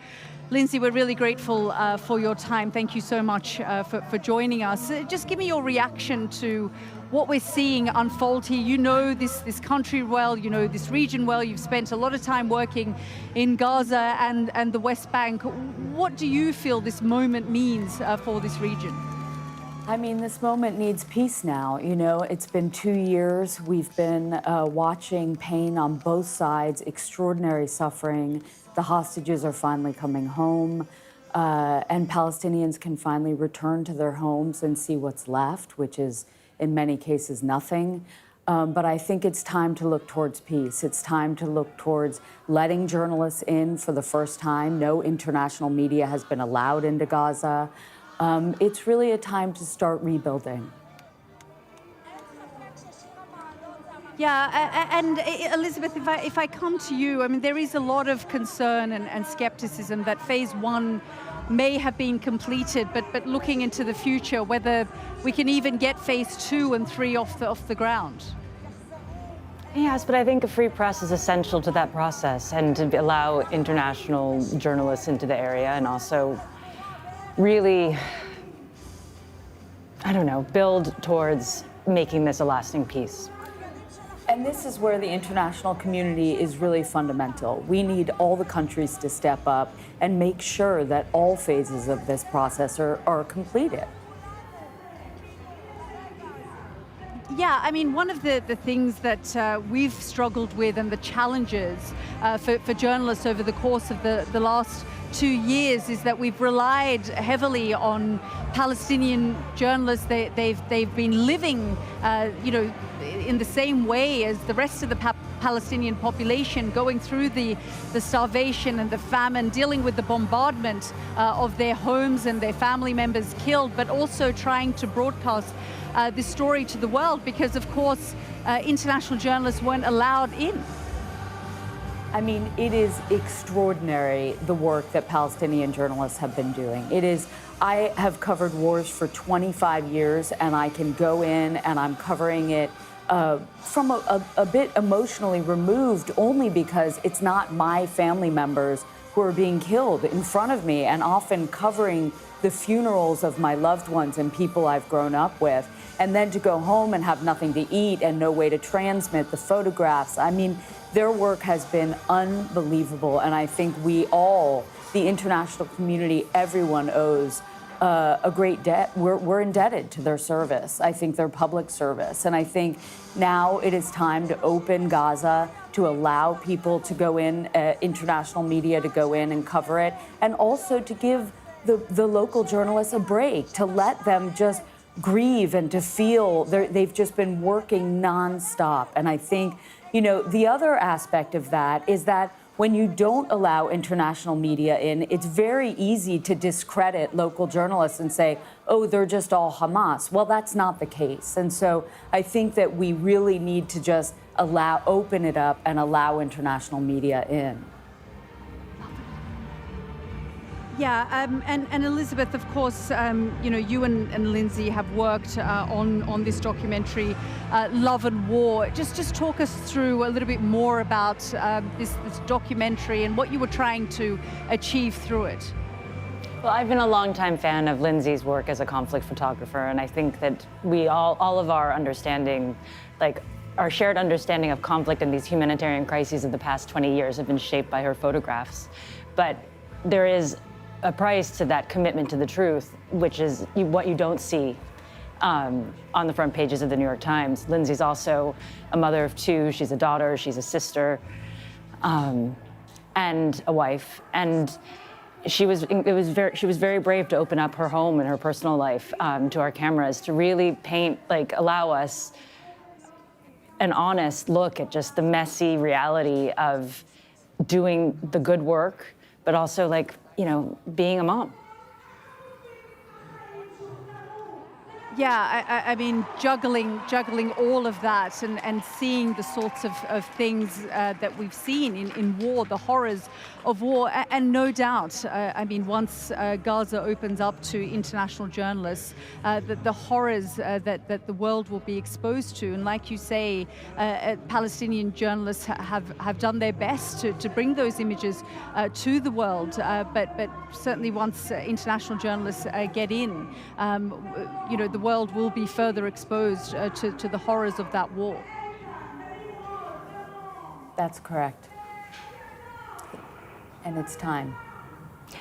Lindsay, we're really grateful for your time. Thank you so much for joining us. Just give me your reaction to what we're seeing unfold here. You know this country well, you know this region well. You've spent a lot of time working in Gaza and the West Bank. What do you feel this moment means for this region? I mean, this moment needs peace now. You know, it's been 2 years. We've been watching pain on both sides, extraordinary suffering. The hostages are finally coming home, and Palestinians can finally return to their homes and see what's left, which is, in many cases, nothing. But I think it's time to look towards peace. It's time to look towards letting journalists in for the first time. No international media has been allowed into Gaza. It's really a time to start rebuilding. Yeah, and Elizabeth, if I come to you, I mean, there is a lot of concern and skepticism that phase one may have been completed, but looking into the future, whether we can even get phase 2 and 3 off the ground. Yes, but I think a free press is essential to that process, and to allow international journalists into the area, and also really, I don't know, build towards making this a lasting peace. And this is where the international community is really fundamental. We need all the countries to step up and make sure that all phases of this process are completed. Yeah, I mean, one of the things that we've struggled with, and the challenges for journalists over the course of the last 2 years, is that we've relied heavily on Palestinian journalists. They've been living, in the same way as the rest of the Palestinian population, going through the starvation and the famine, dealing with the bombardment of their homes and their family members killed, but also trying to broadcast this story to the world, because of course international journalists weren't allowed in. I mean, it is extraordinary, the work that Palestinian journalists have been doing. I have covered wars for 25 years, and I can go in and I'm covering it from a bit emotionally removed, only because it's not my family members who are being killed in front of me, and often covering the funerals of my loved ones and people I've grown up with, and then to go home and have nothing to eat and no way to transmit the photographs. I mean, their work has been unbelievable, and I think we all, the international community, everyone owes a great debt. We're indebted to their service. I think their public service. And I think now it is time to open Gaza, to allow people to go in, international media to go in and cover it, and also to give the local journalists a break, to let them just grieve and to feel they've just been working nonstop. And I think, the other aspect of that is that when you don't allow international media in, it's very easy to discredit local journalists and say, oh, they're just all Hamas. Well, that's not the case. And so I think that we really need to just open it up and allow international media in. Yeah, and Elizabeth, of course, you and Lindsay have worked on this documentary, Love and War. Just talk us through a little bit more about this documentary and what you were trying to achieve through it. Well, I've been a longtime fan of Lindsay's work as a conflict photographer, and I think that we all of our understanding, our shared understanding of conflict and these humanitarian crises of the past 20 years have been shaped by her photographs. But there is a price to that commitment to the truth, which is what you don't see on the front pages of the New York Times. Lindsay's also a mother of 2. She's a daughter, she's a sister, and a wife. And she was very brave to open up her home and her personal life to our cameras, to really paint, allow us an honest look at just the messy reality of doing the good work, but also being a mom. Yeah, I mean, juggling all of that and seeing the sorts of things that we've seen in war, the horrors of war, and no doubt, I mean, once Gaza opens up to international journalists, the horrors that the world will be exposed to. And like you say, Palestinian journalists have done their best to bring those images to the world, but certainly once international journalists get in, the world will be further exposed to the horrors of that war. That's correct. And it's time.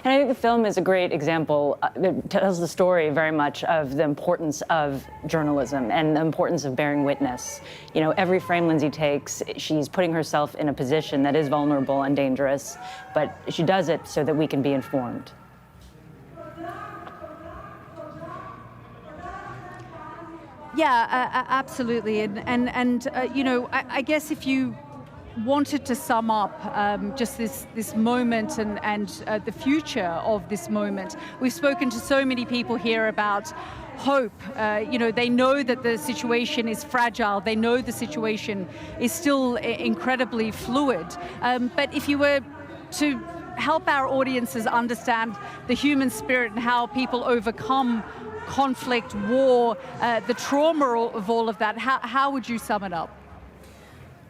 And I think the film is a great example. It tells the story very much of the importance of journalism and the importance of bearing witness. Every frame Lindsay takes, she's putting herself in a position that is vulnerable and dangerous, but she does it so that we can be informed. Absolutely. And you know, I guess if you wanted to sum up just this moment and the future of this moment, we've spoken to so many people here about hope. You know, they know that the situation is fragile. They know the situation is still incredibly fluid. But if you were to help our audiences understand the human spirit and how people overcome conflict, war, the trauma of all of that, how would you sum it up?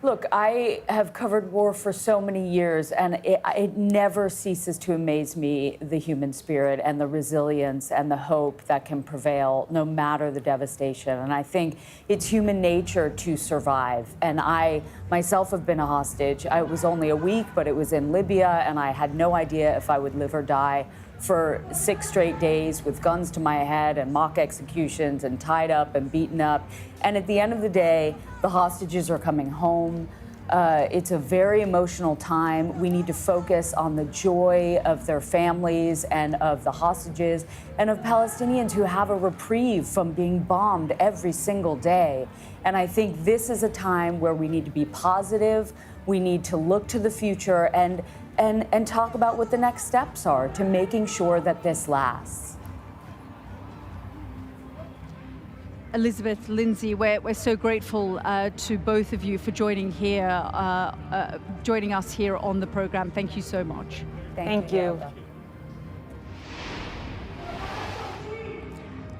Look, I have covered war for so many years, and it never ceases to amaze me, the human spirit and the resilience and the hope that can prevail no matter the devastation. And I think it's human nature to survive. And I myself have been a hostage. I was only a week, but it was in Libya, and I had no idea if I would live or die for 6 straight days with guns to my head and mock executions and tied up and beaten up. And at the end of the day, the hostages are coming home. It's a very emotional time. We need to focus on the joy of their families and of the hostages and of Palestinians who have a reprieve from being bombed every single day. And I think this is a time where we need to be positive. We need to look to the future and talk about what the next steps are to making sure that this lasts. Elizabeth, Lindsay, we're so grateful to both of you for joining us here on the program. Thank you so much. Thank you.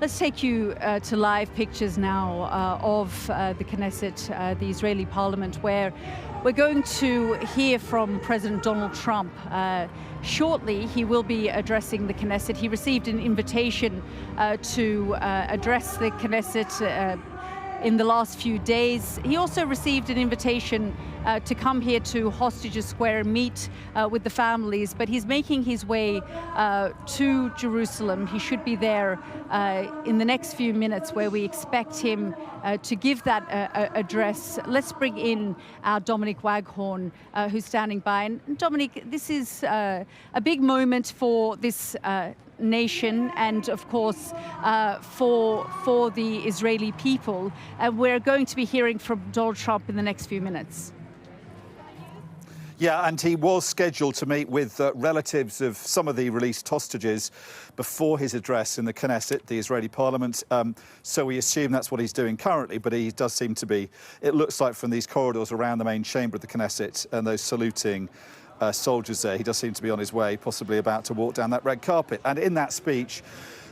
Let's take you to live pictures now of the Knesset, the Israeli parliament, where we're going to hear from President Donald Trump. Shortly, he will be addressing the Knesset. He received an invitation to address the Knesset in the last few days. He also received an invitation to come here to Hostages Square and meet with the families, but he's making his way to Jerusalem. He should be there in the next few minutes, where we expect him to give that address. Let's bring in our Dominic Waghorn, who's standing by. And Dominic, this is a big moment for this nation and, of course, for the Israeli people. We're going to be hearing from Donald Trump in the next few minutes. Yeah, and he was scheduled to meet with relatives of some of the released hostages before his address in the Knesset, the Israeli parliament. So we assume that's what he's doing currently, but he does seem to be, it looks like from these corridors around the main chamber of the Knesset and those saluting soldiers there, he does seem to be on his way, possibly about to walk down that red carpet. And in that speech,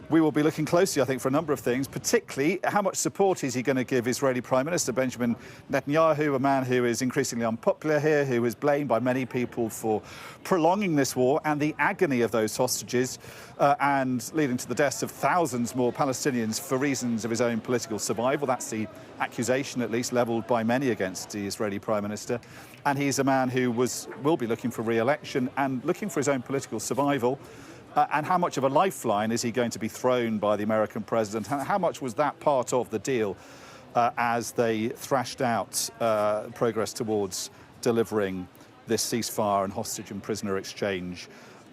we will be looking closely, I think, for a number of things, particularly how much support is he going to give Israeli Prime Minister Benjamin Netanyahu, a man who is increasingly unpopular here, who is blamed by many people for prolonging this war and the agony of those hostages and leading to the deaths of thousands more Palestinians for reasons of his own political survival. That's the accusation, at least, levelled by many against the Israeli Prime Minister. And he's a man who will be looking for re-election and looking for his own political survival. And how much of a lifeline is he going to be thrown by the American president? How much was that part of the deal as they thrashed out progress towards delivering this ceasefire and hostage and prisoner exchange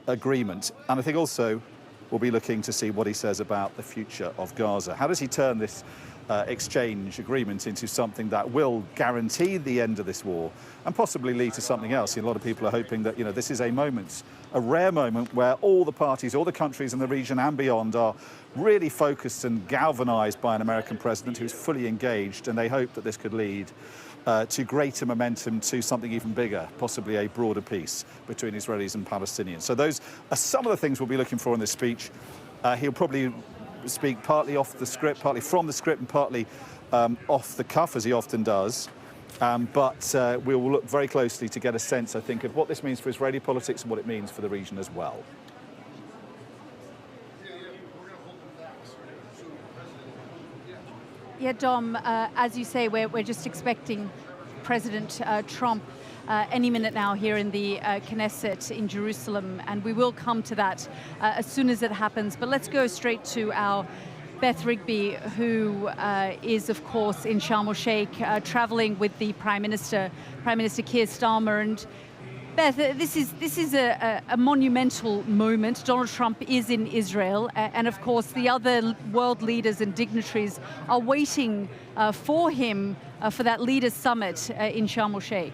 agreement? And I think also we'll be looking to see what he says about the future of Gaza. How does he turn this exchange agreement into something that will guarantee the end of this war and possibly lead to something else? A lot of people are hoping that, this is a rare moment where all the parties, all the countries in the region and beyond are really focused and galvanized by an American president who's fully engaged, and they hope that this could lead to greater momentum, to something even bigger, possibly a broader peace between Israelis and Palestinians. So those are some of the things we'll be looking for in this speech. He'll probably speak partly off the script, partly from the script, and partly off the cuff, as he often does. But we will look very closely to get a sense, I think, of what this means for Israeli politics and what it means for the region as well. Yeah, Dom, as you say, we're just expecting President Trump any minute now here in the Knesset in Jerusalem, and we will come to that as soon as it happens. But let's go straight to our Beth Rigby, who is, of course, in Sharm el-Sheikh, traveling with the Prime Minister Keir Starmer. And Beth, this is a monumental moment. Donald Trump is in Israel, and of course the other world leaders and dignitaries are waiting for him for that leaders' summit in Sharm el-Sheikh.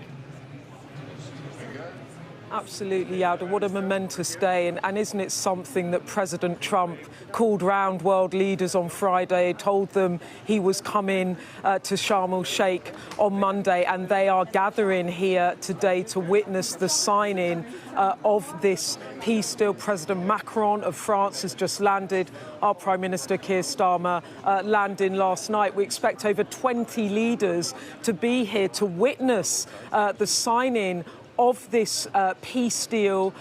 Absolutely, Yalda. What a momentous day. And isn't it something that President Trump called round world leaders on Friday, told them he was coming to Sharm el-Sheikh on Monday, and they are gathering here today to witness the signing of this peace deal. President Macron of France has just landed. Our Prime Minister Keir Starmer landing last night. We expect over 20 leaders to be here to witness the signing of this peace deal.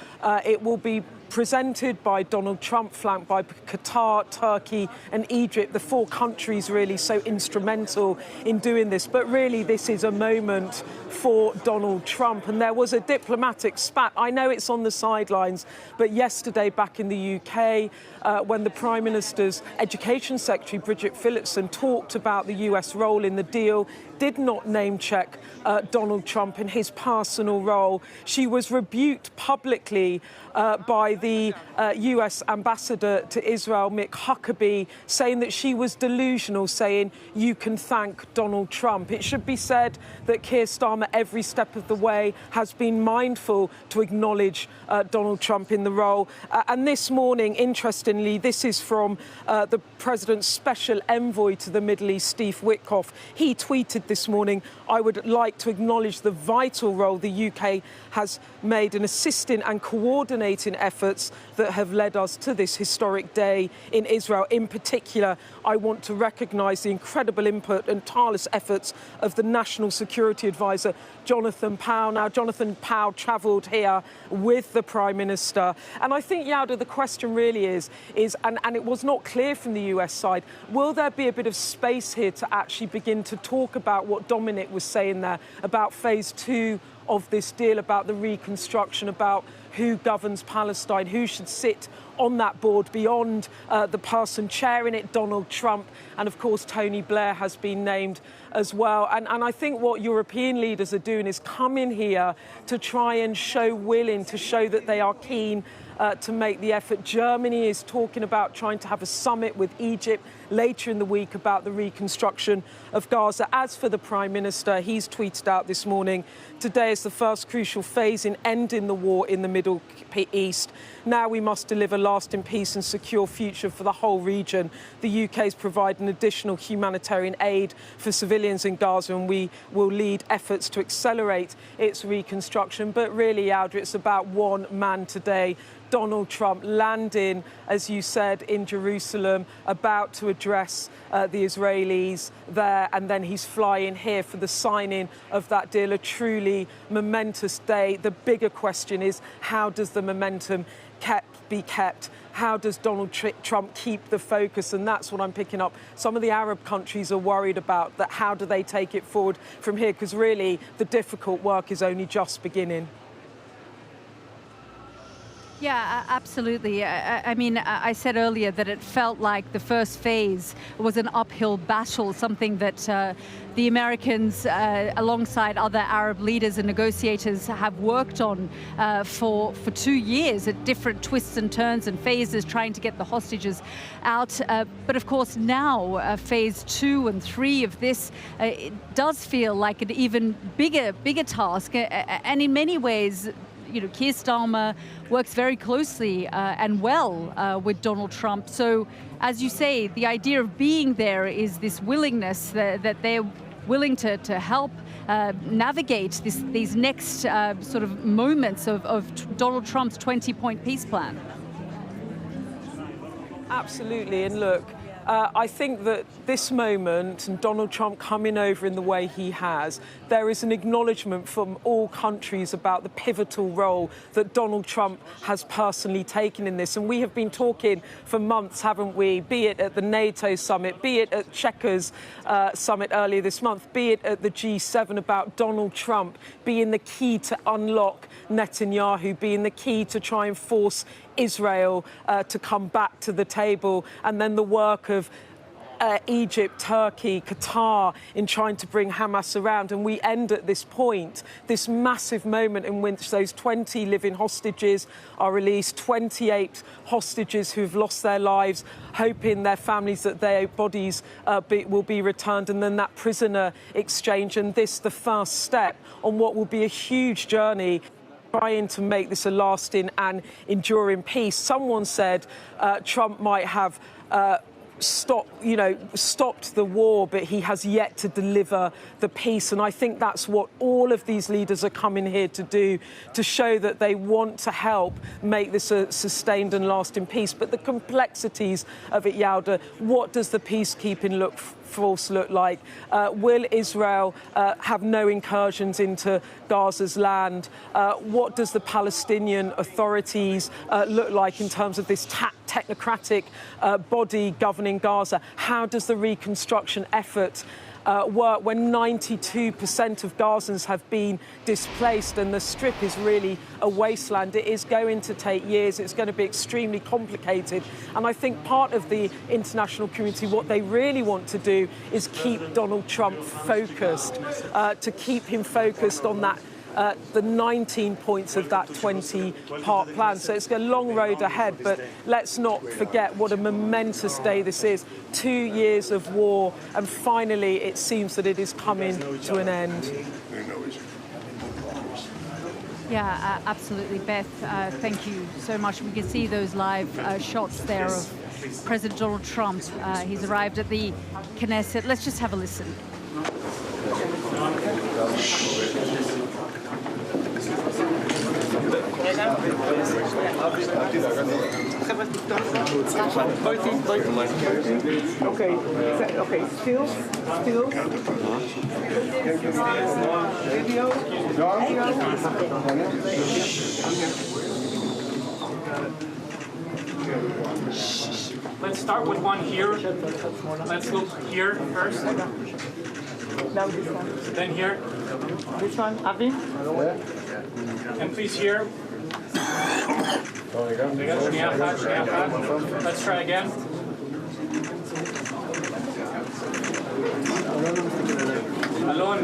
It will be presented by Donald Trump, flanked by Qatar, Turkey and Egypt, the four countries really so instrumental in doing this. But really, this is a moment for Donald Trump. And there was a diplomatic spat. I know it's on the sidelines, but yesterday back in the UK, when the Prime Minister's Education Secretary, Bridget Phillipson, talked about the US role in the deal, did not name-check Donald Trump in his personal role. She was rebuked publicly by the US ambassador to Israel, Mick Huckabee, saying that she was delusional, saying, you can thank Donald Trump. It should be said that Keir Starmer, every step of the way, has been mindful to acknowledge Donald Trump in the role. And this morning, interestingly, this is from the President's special envoy to the Middle East, Steve Witkoff. He tweeted this morning, I would like to acknowledge the vital role the UK has made in assisting and coordinating efforts that have led us to this historic day in Israel. In particular, I want to recognise the incredible input and tireless efforts of the National Security Advisor, Jonathan Powell. Now, Jonathan Powell travelled here with the Prime Minister. And I think, Yalda, the question really is and it was not clear from the US side, will there be a bit of space here to actually begin to talk about what Dominic was saying there, about phase 2 of this deal, about the reconstruction, about who governs Palestine, who should sit on that board beyond the person chairing it, Donald Trump, and of course Tony Blair has been named as well. And I think what European leaders are doing is come in here to try and show willing, to show that they are keen to make the effort. Germany is talking about trying to have a summit with Egypt later in the week about the reconstruction of Gaza. As for the Prime Minister, he's tweeted out this morning, today is the first crucial phase in ending the war in the Middle East. Now we must deliver lasting peace and secure future for the whole region. The UK is providing additional humanitarian aid for civilians in Gaza, and we will lead efforts to accelerate its reconstruction. But really, Yalda, it's about one man today, Donald Trump, landing, as you said, in Jerusalem, about to address the Israelis there, and then he's flying here for the signing of that deal, a truly momentous day. The bigger question is, how does the momentum be kept? How does Donald Trump keep the focus? And that's what I'm picking up. Some of the Arab countries are worried about that. How do they take it forward from here? Because really, the difficult work is only just beginning. Yeah, absolutely. I mean, I said earlier that it felt like the first phase was an uphill battle, something that the Americans, alongside other Arab leaders and negotiators, have worked on for 2 years at different twists and turns and phases, trying to get the hostages out. But of course, now phase 2 and 3 of this, it does feel like an even bigger task. And in many ways, you know, Keir Starmer works very closely and well with Donald Trump. So, as you say, the idea of being there is this willingness that they're willing to help navigate these next sort of moments of Donald Trump's 20-point peace plan. Absolutely. And look, I think that this moment, and Donald Trump coming over in the way he has, there is an acknowledgement from all countries about the pivotal role that Donald Trump has personally taken in this. And we have been talking for months, haven't we, be it at the NATO summit, be it at Czech's summit earlier this month, be it at the G7, about Donald Trump being the key to unlock Netanyahu, being the key to try and force Israel to come back to the table, and then the work of Egypt, Turkey, Qatar in trying to bring Hamas around. And we end at this point, this massive moment in which those 20 living hostages are released, 28 hostages who've lost their lives, hoping their families that their bodies will be returned, and then that prisoner exchange. And this, the first step on what will be a huge journey trying to make this a lasting and enduring peace. Someone said Trump might have stopped the war, but he has yet to deliver the peace. And I think that's what all of these leaders are coming here to do, to show that they want to help make this a sustained and lasting peace. But the complexities of it, Yalda, what does the peacekeeping force look like? Will Israel have no incursions into Gaza's land? What does the Palestinian authorities look like in terms of this technocratic body governing Gaza? How does the reconstruction effort work when 92% of Gazans have been displaced and the Strip is really a wasteland? It is going to take years. It's going to be extremely complicated. And I think part of the international community, what they really want to do is keep Donald Trump focused, to keep him focused on that the 19 points of that 20-part plan. So it's a long road ahead, but let's not forget what a momentous day this is. 2 years of war, and finally it seems that it is coming to an end. Yeah, absolutely, Beth. Thank you so much. We can see those live shots there of President Donald Trump. He's arrived at the Knesset. Let's just have a listen. Okay, still. Video. Let's start with one here. Let's look here first. Now this one. Then here. This one, Avi. And please here. Let's try again. Alone.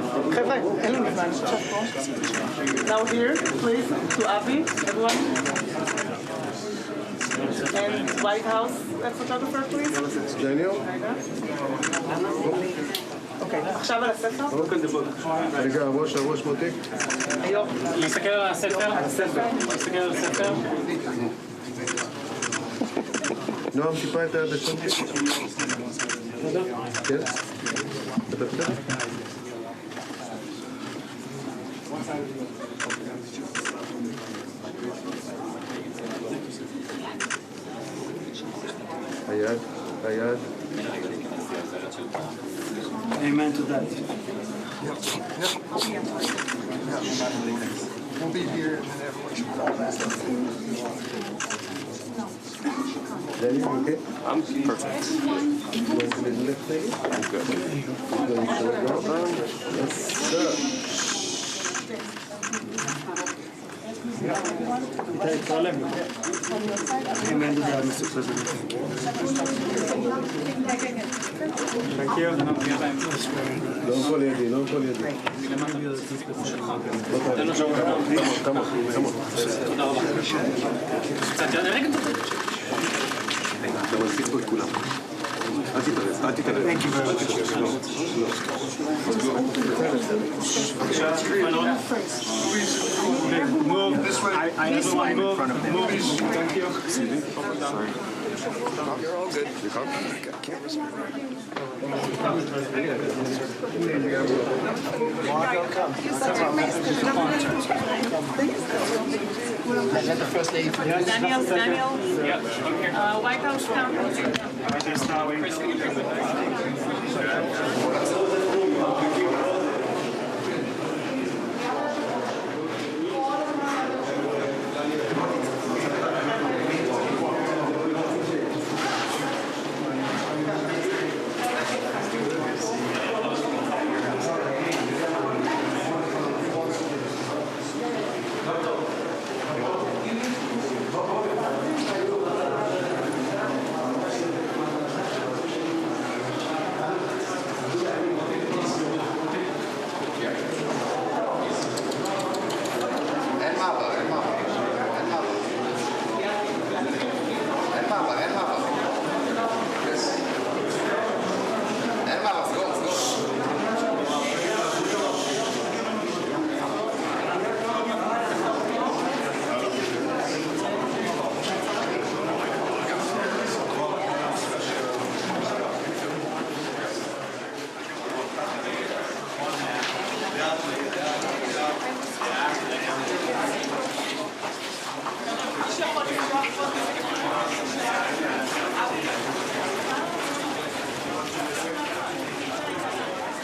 Now here, please, to Avi, everyone. And White House photographer, please. Daniel. אוקיי, עכשיו על הספר? רגע, הראש מותיק. להסתכל על הספר? להסתכל על הספר? נועם, טיפה את הדקות. כן? בטח. היד. Amen to that. We'll be here and then everyone should fall back. Ready? Okay? I'm perfect. Going to the left leg? I'm good. Going to the right arm? Yes, sir. Amen to that, Mr. President. Thank you. Don't fall ידי, don't fall ידי. Come on. אתה מלחיץ פה את כולם. אל תתערב. Thank you very much. Move this way. I everyone move. Thank you. Sorry. You're all good. You come? I got cameras. Let the first lady. Daniel. White House counsel.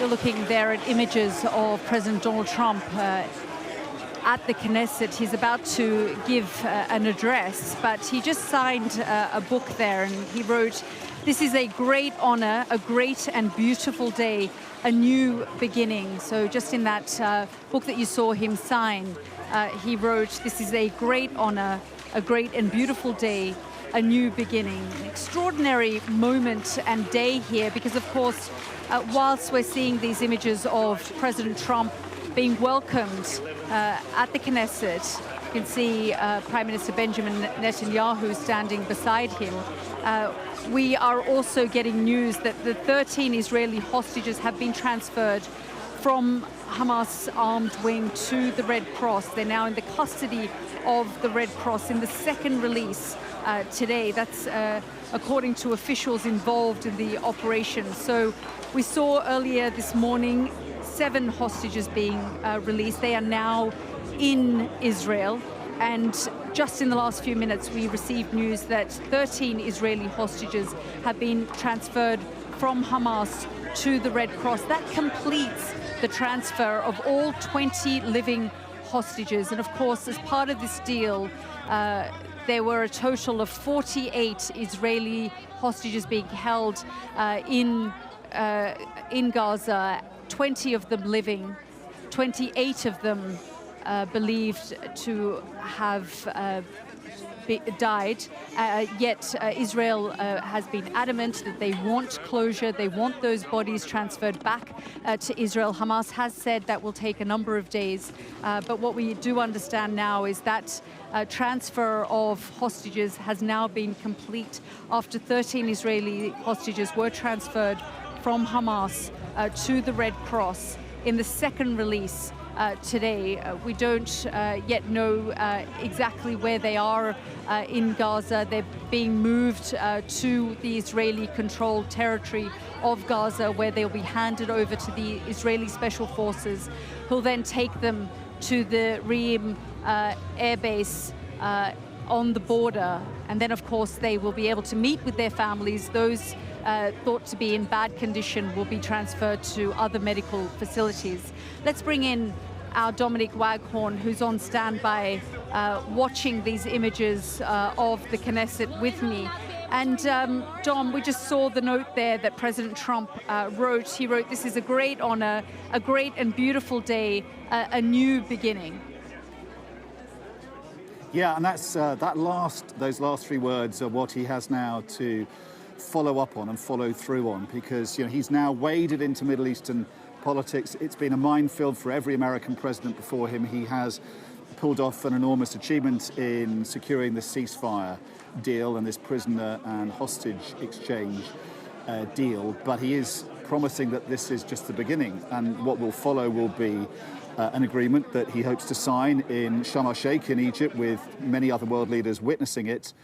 You're looking there at images of President Donald Trump at the Knesset. He's about to give an address, but he just signed a book there, and he wrote, "This is a great honor, a great and beautiful day, a new beginning." So just in that book that you saw him sign, he wrote, "This is a great honor, a great and beautiful day, a new beginning." An extraordinary moment and day here, because of course, whilst we're seeing these images of President Trump being welcomed at the Knesset, you can see Prime Minister Benjamin Netanyahu standing beside him. We are also getting news that the 13 Israeli hostages have been transferred from Hamas armed wing to the Red Cross. They're now in the custody of the Red Cross in the second release today. That's according to officials involved in the operation. So we saw earlier this morning 7 hostages being released. They are now in Israel. And just in the last few minutes, we received news that 13 Israeli hostages have been transferred from Hamas to the Red Cross. That completes the transfer of all 20 living hostages. And of course, as part of this deal, there were a total of 48 Israeli hostages being held in Gaza, 20 of them living, 28 of them believed to have died, yet Israel has been adamant that they want closure, they want those bodies transferred back to Israel. Hamas has said that will take a number of days, but what we do understand now is that transfer of hostages has now been complete after 13 Israeli hostages were transferred from Hamas to the Red Cross in the second release today. We don't yet know exactly where they are in Gaza. They're being moved to the Israeli-controlled territory of Gaza, where they'll be handed over to the Israeli Special Forces, who'll then take them to the Reem air base on the border. And then, of course, they will be able to meet with their families. Those thought to be in bad condition will be transferred to other medical facilities. Let's bring in our Dominic Waghorn, who's on standby, watching these images of the Knesset with me. And Dom, we just saw the note there that President Trump wrote. He wrote, "This is a great honor, a great and beautiful day, a new beginning." Yeah, and that's those last 3 words are what he has now to follow up on and follow through on, because he's now waded into Middle Eastern politics. It's been a minefield for every American president before him. He has pulled off an enormous achievement in securing the ceasefire deal and this prisoner and hostage exchange deal, but he is promising that this is just the beginning, and what will follow will be an agreement that he hopes to sign in Sharm el-Sheikh in Egypt, with many other world leaders witnessing it.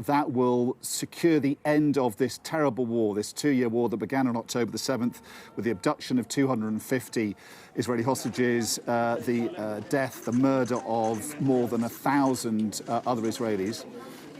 That will secure the end of this terrible war, this 2-year war that began on October the 7th with the abduction of 250 Israeli hostages, the death, the murder of more than 1,000 other Israelis,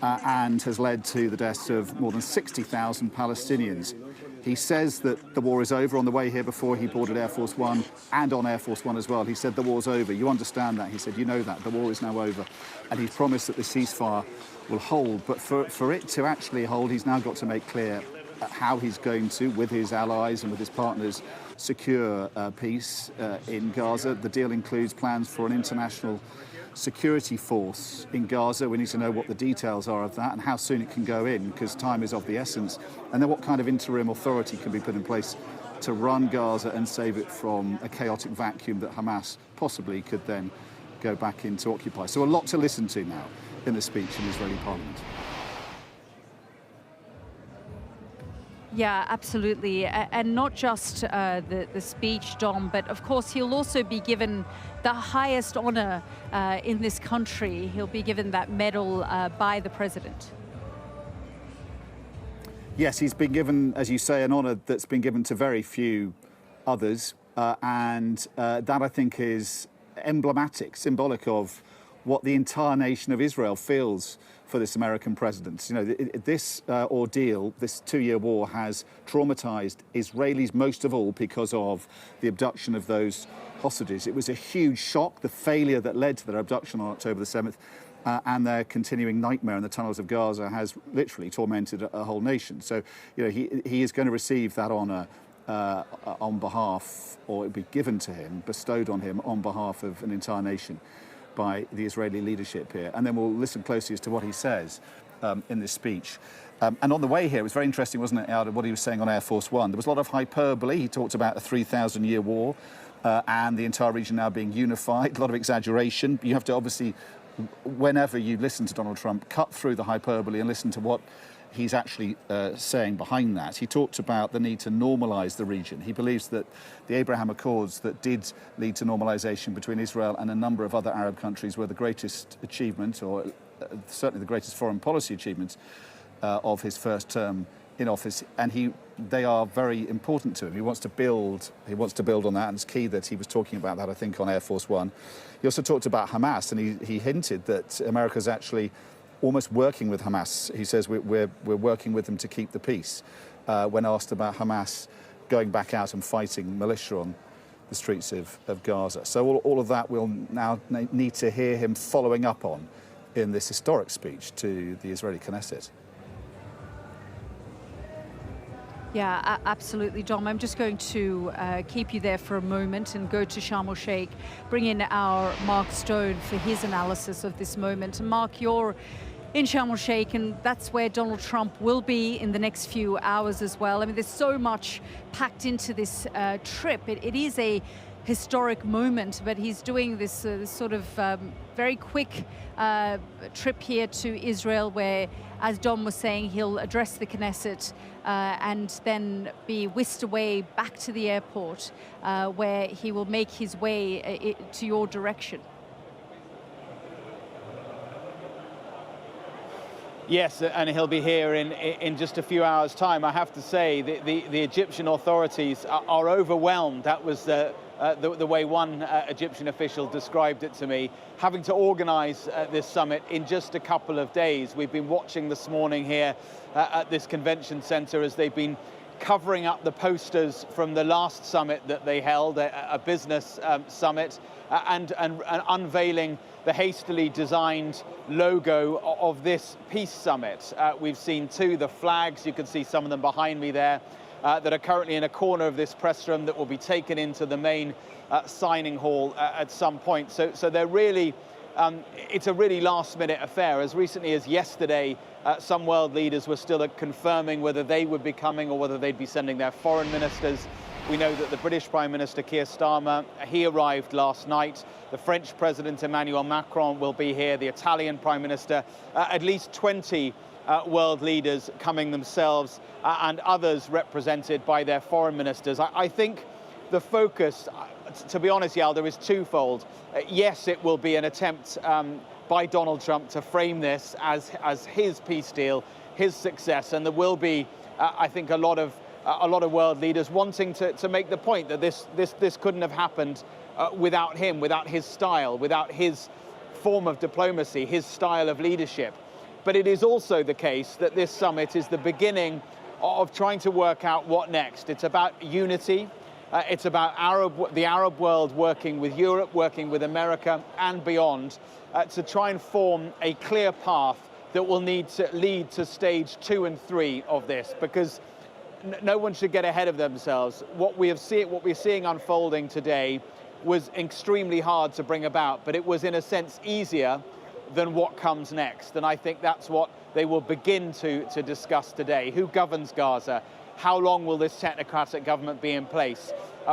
and has led to the deaths of more than 60,000 Palestinians. He says that the war is over. On the way here before, he boarded Air Force One, and on Air Force One as well, he said the war's over. You understand that? He said, you know that. The war is now over. And he's promised that the ceasefire will hold. But for it to actually hold, he's now got to make clear how he's going to, with his allies and with his partners, secure peace in Gaza. The deal includes plans for an international security force in Gaza. We need to know what the details are of that and how soon it can go in, because time is of the essence. And then what kind of interim authority can be put in place to run Gaza and save it from a chaotic vacuum that Hamas possibly could then go back in to occupy. So a lot to listen to now in the speech in the Israeli parliament. Yeah, absolutely. And not just the speech, Dom, but of course he'll also be given the highest honor in this country. He'll be given that medal by the president. Yes, he's been given, as you say, an honor that's been given to very few others. And that, I think, is emblematic, symbolic of what the entire nation of Israel feels for this American president. You know, this ordeal, this 2-year war, has traumatized Israelis most of all because of the abduction of those hostages. It was a huge shock, the failure that led to their abduction on October the 7th, and their continuing nightmare in the tunnels of Gaza has literally tormented a whole nation. So, you know, he is going to receive that honor on behalf, or it will be given to him, bestowed on him on behalf of an entire nation by the Israeli leadership here. And then we'll listen closely as to what he says in this speech. And on the way here, it was very interesting, wasn't it, Yalda, what he was saying on Air Force One. There was a lot of hyperbole. He talked about a 3,000-year war and the entire region now being unified, a lot of exaggeration. You have to obviously, whenever you listen to Donald Trump, cut through the hyperbole and listen to what he's actually saying behind that. He talked about the need to normalise the region. He believes that the Abraham Accords that did lead to normalisation between Israel and a number of other Arab countries were the greatest achievement, or certainly the greatest foreign policy achievement of his first term in office, and they are very important to him. He wants to build on that, and it's key that he was talking about that, I think, on Air Force One. He also talked about Hamas, and he hinted that America's actually almost working with Hamas. He says we're working with them to keep the peace. When asked about Hamas going back out and fighting militia on the streets of Gaza. So all of that we'll now need to hear him following up on in this historic speech to the Israeli Knesset. Yeah, absolutely, Dom. I'm just going to keep you there for a moment and go to Sharm el-Sheikh, bring in our Mark Stone for his analysis of this moment. And Mark, you're in Sharm el-Sheikh, and that's where Donald Trump will be in the next few hours as well. I mean, there's so much packed into this trip. It is a historic moment, but he's doing this sort of very quick trip here to Israel where, as Dom was saying, he'll address the Knesset and then be whisked away back to the airport where he will make his way to your direction. Yes, and he'll be here in just a few hours' time. I have to say, the Egyptian authorities are overwhelmed. That was the way one Egyptian official described it to me, having to organize this summit in just a couple of days. We've been watching this morning here at this convention center as they've been covering up the posters from the last summit that they held, a business summit, and unveiling the hastily designed logo of this peace summit. We've seen the flags, you can see some of them behind me there, that are currently in a corner of this press room that will be taken into the main signing hall at some point. So they're really, it's a really last-minute affair. As recently as yesterday, some world leaders were still confirming whether they would be coming or whether they'd be sending their foreign ministers. We know that the British Prime Minister Keir Starmer, he arrived last night. The French President Emmanuel Macron will be here. The Italian Prime Minister, at least 20 world leaders coming themselves, and others represented by their foreign ministers. I think the focus, to be honest, Yalda, is twofold. Yes, it will be an attempt by Donald Trump to frame this as his peace deal, his success, and there will be, I think, a lot of world leaders wanting to make the point that this couldn't have happened without him, without his style, without his form of diplomacy, his style of leadership. But it is also the case that this summit is the beginning of trying to work out what next. It's about unity. It's about the Arab world working with Europe, working with America and beyond to try and form a clear path that will need to lead to stage 2 and 3 of this, because no one should get ahead of themselves. What we're seeing unfolding today was extremely hard to bring about, but it was in a sense easier than what comes next. And I think that's what they will begin to discuss today. Who governs Gaza? How long will this technocratic government be in place?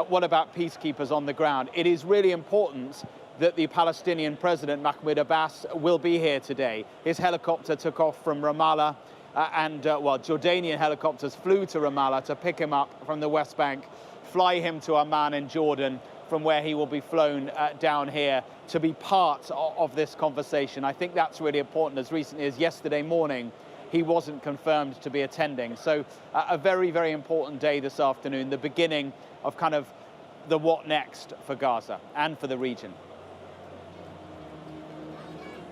What about peacekeepers on the ground? It is really important that the Palestinian president, Mahmoud Abbas, will be here today. His helicopter took off from Ramallah, and Jordanian helicopters flew to Ramallah to pick him up from the West Bank, fly him to Amman in Jordan, from where he will be flown down here to be part of this conversation. I think that's really important. As recently as yesterday morning, he wasn't confirmed to be attending. So a very, very important day this afternoon, the beginning of kind of the what next for Gaza and for the region.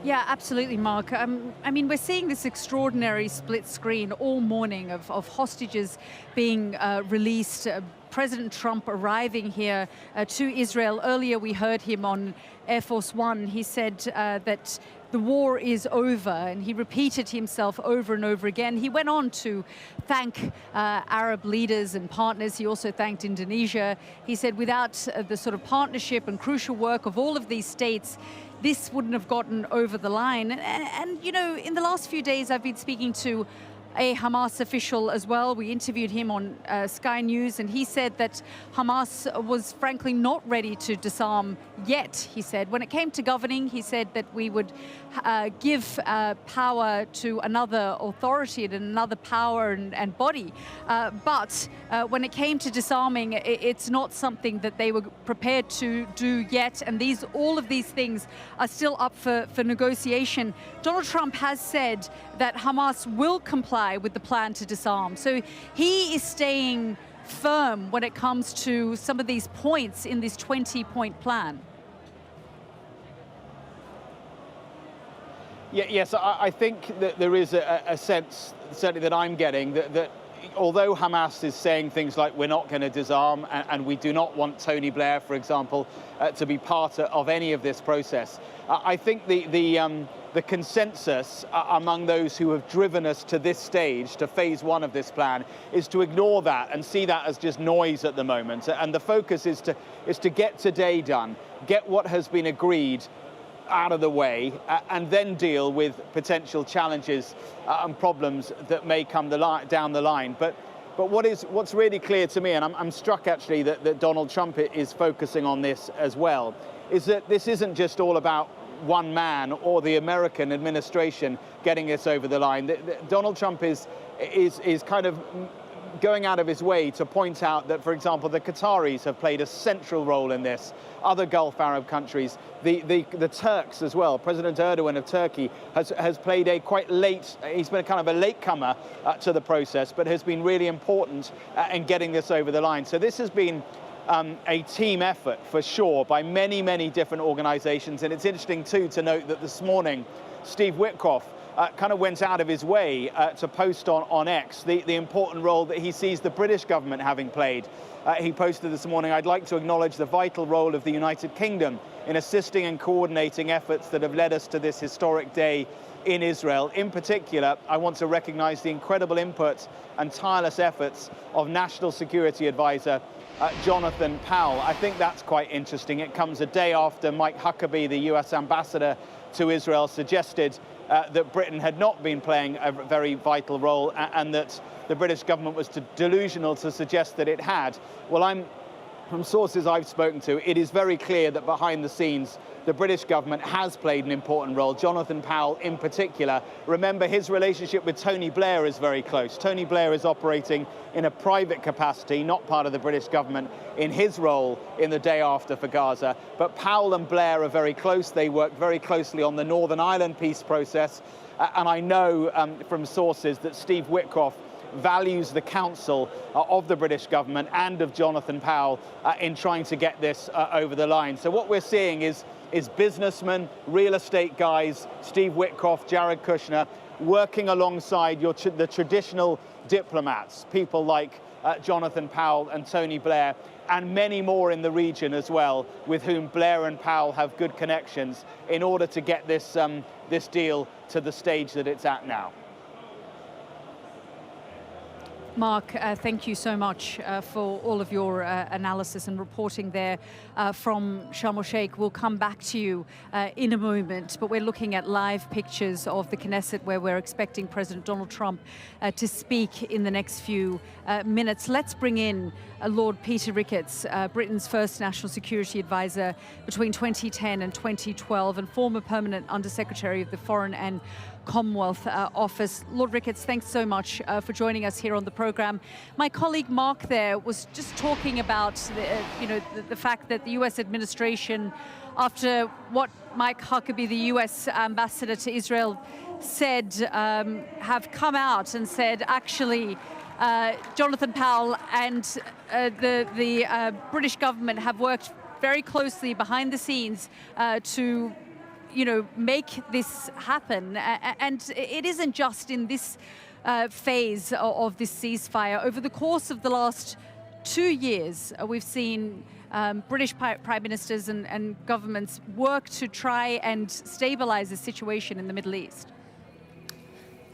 Yeah, absolutely, Mark. I mean, we're seeing this extraordinary split screen all morning of hostages being released. President Trump arriving here to Israel. Earlier, we heard him on Air Force One. He said that the war is over, and he repeated himself over and over again. He went on to thank Arab leaders and partners. He also thanked Indonesia. He said without the sort of partnership and crucial work of all of these states, this wouldn't have gotten over the line. And, you know, in the last few days, I've been speaking to a Hamas official as well. We interviewed him on Sky News, and he said that Hamas was frankly not ready to disarm yet, he said. When it came to governing, he said that we would give power to another authority and another power and body. But when it came to disarming, it's not something that they were prepared to do yet. And all of these things are still up for negotiation. Donald Trump has said that Hamas will comply with the plan to disarm. So he is staying firm when it comes to some of these points in this 20-point plan. Yes, I think that there is a sense, certainly that I'm getting, that although Hamas is saying things like we're not going to disarm and we do not want Tony Blair, for example, to be part of any of this process, I think the consensus among those who have driven us to this stage, to phase one of this plan, is to ignore that and see that as just noise at the moment. And the focus is to get today done, get what has been agreed out of the way, and then deal with potential challenges and problems that may come down the line. But what's really clear to me, and I'm struck actually that Donald Trump is focusing on this as well, is that this isn't just all about one man or the American administration getting us over the line. Donald Trump is kind of going out of his way to point out that, for example, the Qataris have played a central role in this, other Gulf Arab countries, the Turks as well. President Erdogan of Turkey has played he's been kind of a latecomer to the process, but has been really important in getting this over the line. So this has been a team effort for sure by many, many different organizations. And it's interesting too to note that this morning, Steve Witkoff kind of went out of his way to post on X the important role that he sees the British government having played. He posted this morning, "I'd like to acknowledge the vital role of the United Kingdom in assisting and coordinating efforts that have led us to this historic day in Israel. In particular, I want to recognize the incredible input and tireless efforts of National Security Advisor Jonathan Powell." I think that's quite interesting. It comes a day after Mike Huckabee, the US ambassador to Israel, suggested that Britain had not been playing a very vital role and that the British government was delusional to suggest that it had. Well, from sources I've spoken to, it is very clear that behind the scenes, the British government has played an important role. Jonathan Powell in particular. Remember, his relationship with Tony Blair is very close. Tony Blair is operating in a private capacity, not part of the British government, in his role in the day after for Gaza. But Powell and Blair are very close. They work very closely on the Northern Ireland peace process. And I know from sources that Steve Witkoff values the counsel of the British government and of Jonathan Powell in trying to get this over the line. So what we're seeing is businessmen, real estate guys, Steve Witkoff, Jared Kushner, working alongside the traditional diplomats, people like Jonathan Powell and Tony Blair, and many more in the region as well, with whom Blair and Powell have good connections in order to get this deal to the stage that it's at now. Mark, thank you so much for all of your analysis and reporting there from Sharm el-Sheikh. We'll come back to you in a moment, but we're looking at live pictures of the Knesset where we're expecting President Donald Trump to speak in the next few minutes. Let's bring in Lord Peter Ricketts, Britain's first national security advisor between 2010 and 2012 and former permanent Undersecretary of the Foreign and Commonwealth Office. Lord Ricketts, thanks so much for joining us here on the program. My colleague Mark there was just talking about the fact that the US administration, after what Mike Huckabee, the US ambassador to Israel, said, have come out and said actually Jonathan Powell and the British government have worked very closely behind the scenes to make this happen. And it isn't just in this phase of this ceasefire. Over the course of the last 2 years, we've seen British prime ministers and governments work to try and stabilize the situation in the Middle East.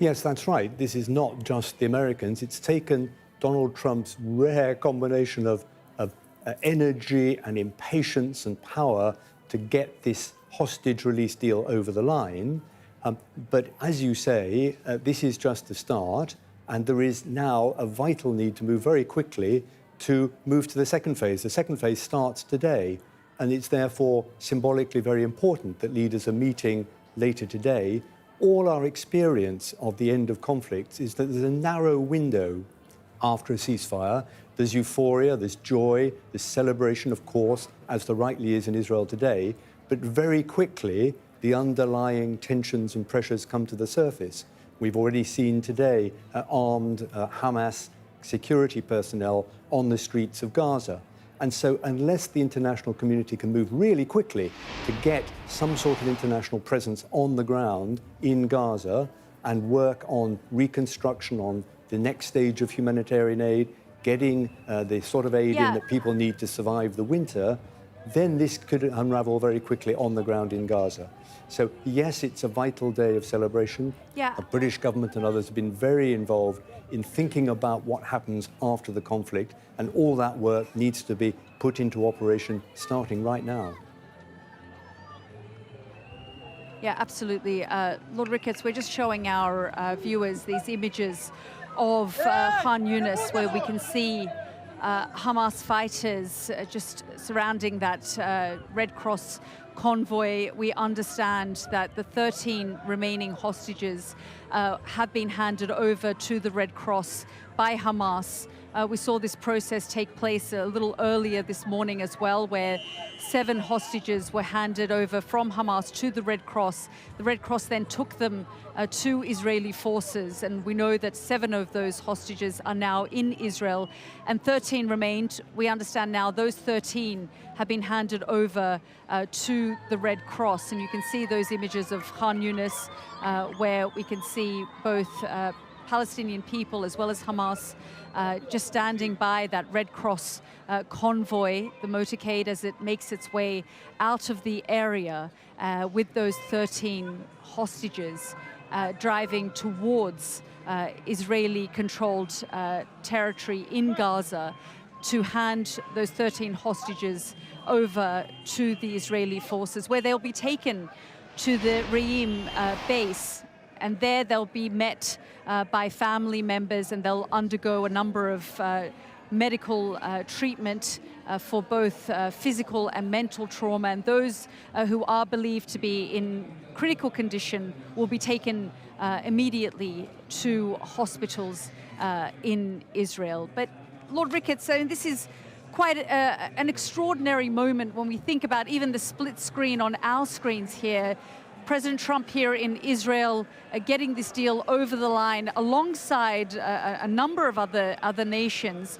Yes, that's right. This is not just the Americans. It's taken Donald Trump's rare combination of energy and impatience and power to get this hostage release deal over the line. But as you say, this is just the start, and there is now a vital need to move very quickly to move to the second phase. The second phase starts today, and it's therefore symbolically very important that leaders are meeting later today. All our experience of the end of conflicts is that there's a narrow window after a ceasefire. There's euphoria, there's joy, there's celebration, of course, as there rightly is in Israel today, but very quickly the underlying tensions and pressures come to the surface. We've already seen today armed Hamas security personnel on the streets of Gaza. And so unless the international community can move really quickly to get some sort of international presence on the ground in Gaza and work on reconstruction, on the next stage of humanitarian aid, getting the sort of aid in that people need to survive the winter, then this could unravel very quickly on the ground in Gaza. So yes, it's a vital day of celebration. The British government and others have been very involved in thinking about what happens after the conflict, and all that work needs to be put into operation starting right now. Yeah, absolutely. Lord Ricketts, we're just showing our viewers these images of Khan Yunis, where we can see Hamas fighters just surrounding that Red Cross convoy. We understand that the 13 remaining hostages have been handed over to the Red Cross by Hamas. We saw this process take place a little earlier this morning as well, where 7 hostages were handed over from Hamas to the Red Cross. The Red Cross then took them to Israeli forces, and we know that 7 of those hostages are now in Israel, and 13 remained. We understand now those 13 have been handed over to the Red Cross, and you can see those images of Khan Yunis, where we can see both Palestinian people as well as Hamas just standing by that Red Cross convoy, the motorcade, as it makes its way out of the area with those 13 hostages driving towards Israeli-controlled territory in Gaza to hand those 13 hostages over to the Israeli forces, where they'll be taken to the Re'im base, and there they'll be met by family members, and they'll undergo a number of medical treatment for both physical and mental trauma, and those who are believed to be in critical condition will be taken immediately to hospitals in Israel. But Lord Ricketts, I mean, this is quite an extraordinary moment when we think about even the split screen on our screens here. President Trump here in Israel getting this deal over the line alongside a number of other nations,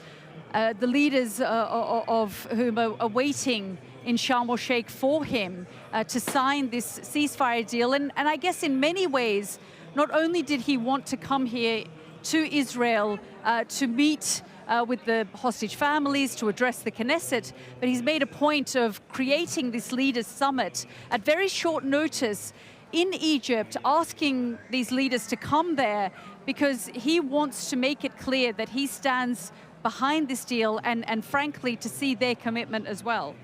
the leaders of whom are waiting in Sharm el-Sheikh for him to sign this ceasefire deal. And I guess in many ways, not only did he want to come here to Israel to meet with the hostage families, to address the Knesset, but he's made a point of creating this leaders' summit at very short notice in Egypt, asking these leaders to come there because he wants to make it clear that he stands behind this deal and frankly, to see their commitment as well.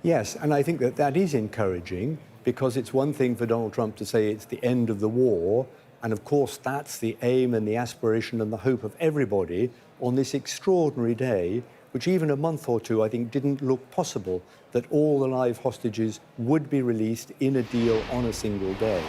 Yes, and I think that that is encouraging, because it's one thing for Donald Trump to say it's the end of the war, and of course that's the aim and the aspiration and the hope of everybody on this extraordinary day, which even a month or two I think didn't look possible, that all the live hostages would be released in a deal on a single day.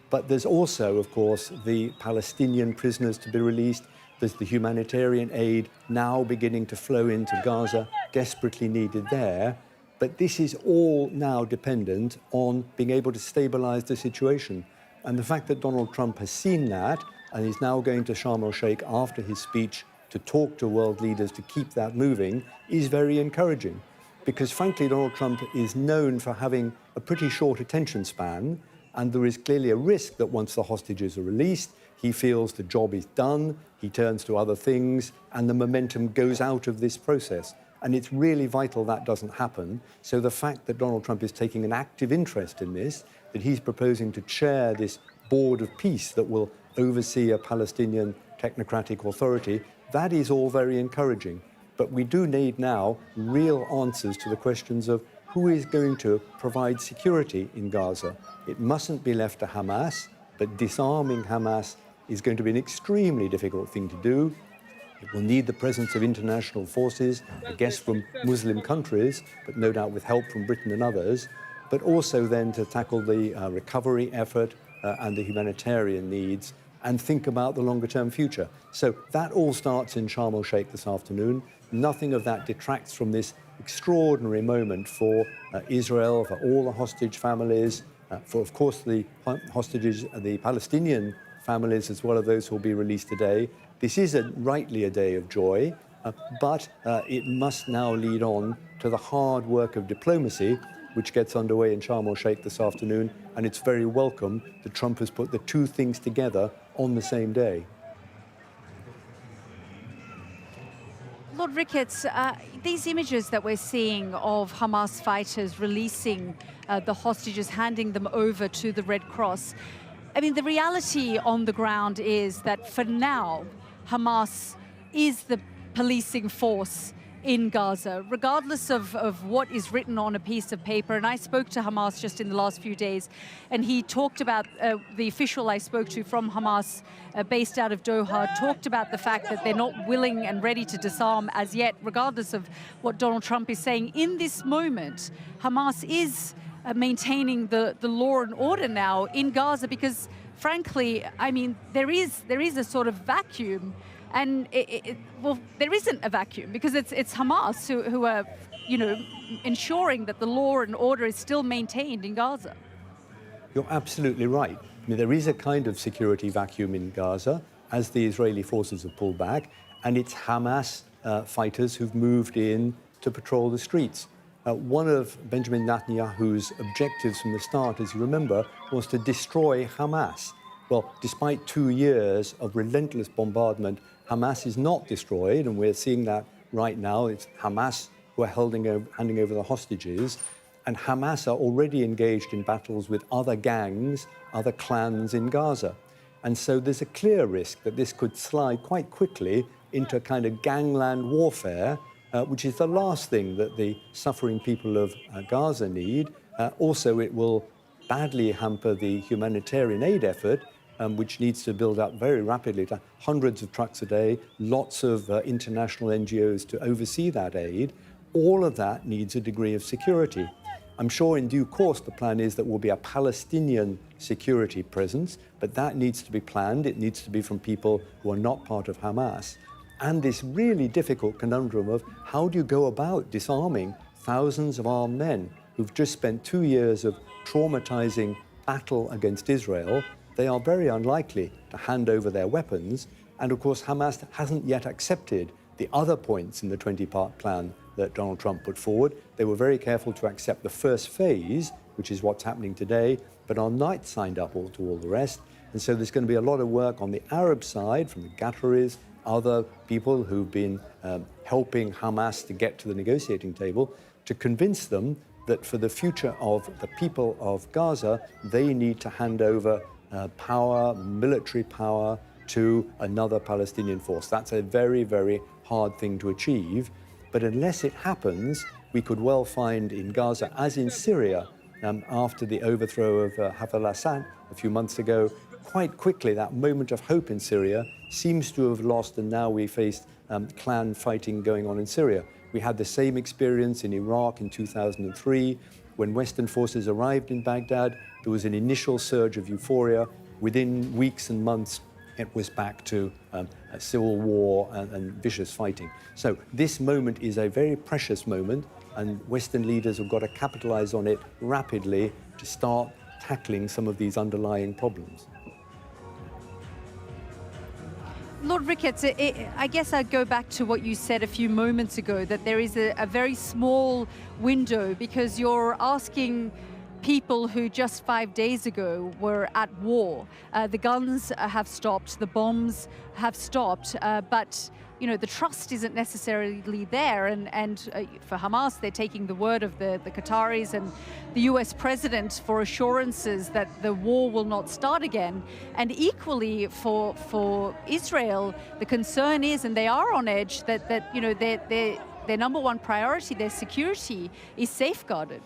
But there's also, of course, the Palestinian prisoners to be released. There's the humanitarian aid now beginning to flow into Gaza, desperately needed there. But this is all now dependent on being able to stabilize the situation. And the fact that Donald Trump has seen that and is now going to Sharm el-Sheikh after his speech to talk to world leaders to keep that moving is very encouraging. because frankly, Donald Trump is known for having a pretty short attention span, and there is clearly a risk that once the hostages are released, he feels the job is done, he turns to other things, and the momentum goes out of this process. And it's really vital that doesn't happen. So the fact that Donald Trump is taking an active interest in this, that he's proposing to chair this board of peace that will oversee a Palestinian technocratic authority, that is all very encouraging. But we do need now real answers to the questions of who is going to provide security in Gaza. It mustn't be left to Hamas, but disarming Hamas is going to be an extremely difficult thing to do. It will need the presence of international forces, I guess from Muslim countries, but no doubt with help from Britain and others, but also then to tackle the recovery effort and the humanitarian needs and think about the longer-term future. So that all starts in Sharm el-Sheikh this afternoon. Nothing of that detracts from this extraordinary moment for Israel, for all the hostage families, for, of course, the hostages, the Palestinian families, as well as those who will be released today. This is rightly a day of joy, but it must now lead on to the hard work of diplomacy, which gets underway in Sharm el-Sheikh this afternoon, and it's very welcome that Trump has put the two things together on the same day. Lord Ricketts, these images that we're seeing of Hamas fighters releasing the hostages, handing them over to the Red Cross, I mean, the reality on the ground is that for now, Hamas is the policing force in Gaza, regardless of what is written on a piece of paper. And I spoke to Hamas just in the last few days, and he talked about, the official I spoke to from Hamas, based out of Doha, talked about the fact that they're not willing and ready to disarm as yet, regardless of what Donald Trump is saying. In this moment, Hamas is maintaining the law and order now in Gaza because, frankly, I mean, there is a sort of vacuum. And well, there isn't a vacuum because it's Hamas who are, you know, ensuring that the law and order is still maintained in Gaza. You're absolutely right. I mean, there is a kind of security vacuum in Gaza as the Israeli forces have pulled back, and it's Hamas fighters who've moved in to patrol the streets. One of Benjamin Netanyahu's objectives from the start, as you remember, was to destroy Hamas. Well, despite 2 years of relentless bombardment, Hamas is not destroyed, and we're seeing that right now. It's Hamas who are handing over the hostages, and Hamas are already engaged in battles with other gangs, other clans in Gaza. And so there's a clear risk that this could slide quite quickly into a kind of gangland warfare, which is the last thing that the suffering people of Gaza need. Also, it will badly hamper the humanitarian aid effort, which needs to build up very rapidly to hundreds of trucks a day, lots of international NGOs to oversee that aid. All of that needs a degree of security. I'm sure in due course the plan is that will be a Palestinian security presence, but that needs to be planned. It needs to be from people who are not part of Hamas. And this really difficult conundrum of how do you go about disarming thousands of armed men who've just spent 2 years of traumatizing battle against Israel. They are very unlikely to hand over their weapons. And of course, Hamas hasn't yet accepted the other points in the 20-part plan that Donald Trump put forward. They were very careful to accept the first phase, which is what's happening today, but are not signed up to all the rest. And so there's going to be a lot of work on the Arab side from the Qataris, other people who've been helping Hamas to get to the negotiating table, to convince them that for the future of the people of Gaza, they need to hand over power, military power, to another Palestinian force. That's a very, very hard thing to achieve. But unless it happens, we could well find in Gaza, as in Syria, after the overthrow of Hafez al-Assad a few months ago, quite quickly that moment of hope in Syria seems to have lost, and now we face clan fighting going on in Syria. We had the same experience in Iraq in 2003. When Western forces arrived in Baghdad, there was an initial surge of euphoria. Within weeks and months, it was back to a civil war and vicious fighting. So this moment is a very precious moment, and Western leaders have got to capitalize on it rapidly to start tackling some of these underlying problems. Lord Ricketts, I guess I'd go back to what you said a few moments ago, that there is a very small window, because you're asking people who just 5 days ago were at war. The guns have stopped, the bombs have stopped, but you know, the trust isn't necessarily there, and for Hamas, they're taking the word of the Qataris and the US president for assurances that the war will not start again. And equally for Israel, the concern is, and they are on edge, that you know, their number one priority, their security, is safeguarded.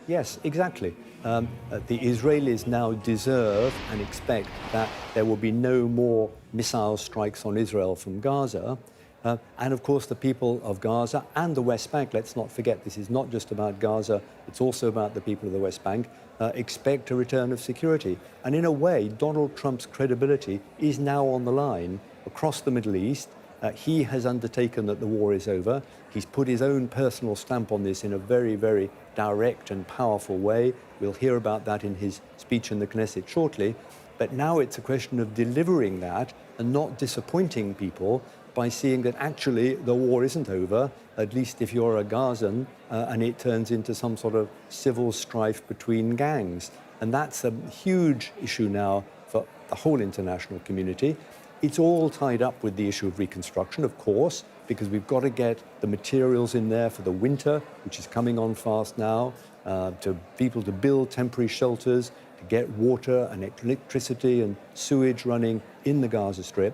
Yes, exactly. The Israelis now deserve and expect that there will be no more missile strikes on Israel from Gaza. And of course, the people of Gaza and the West Bank, let's not forget, this is not just about Gaza, it's also about the people of the West Bank, expect a return of security. And in a way, Donald Trump's credibility is now on the line across the Middle East. He has undertaken that the war is over. He's put his own personal stamp on this in a very, very direct and powerful way. We'll hear about that in his speech in the Knesset shortly. But now it's a question of delivering that and not disappointing people by seeing that actually the war isn't over, at least if you're a Gazan, and it turns into some sort of civil strife between gangs. And that's a huge issue now for the whole international community. It's all tied up with the issue of reconstruction, of course, because we've got to get the materials in there for the winter, which is coming on fast now, to people to build temporary shelters, to get water and electricity and sewage running in the Gaza Strip.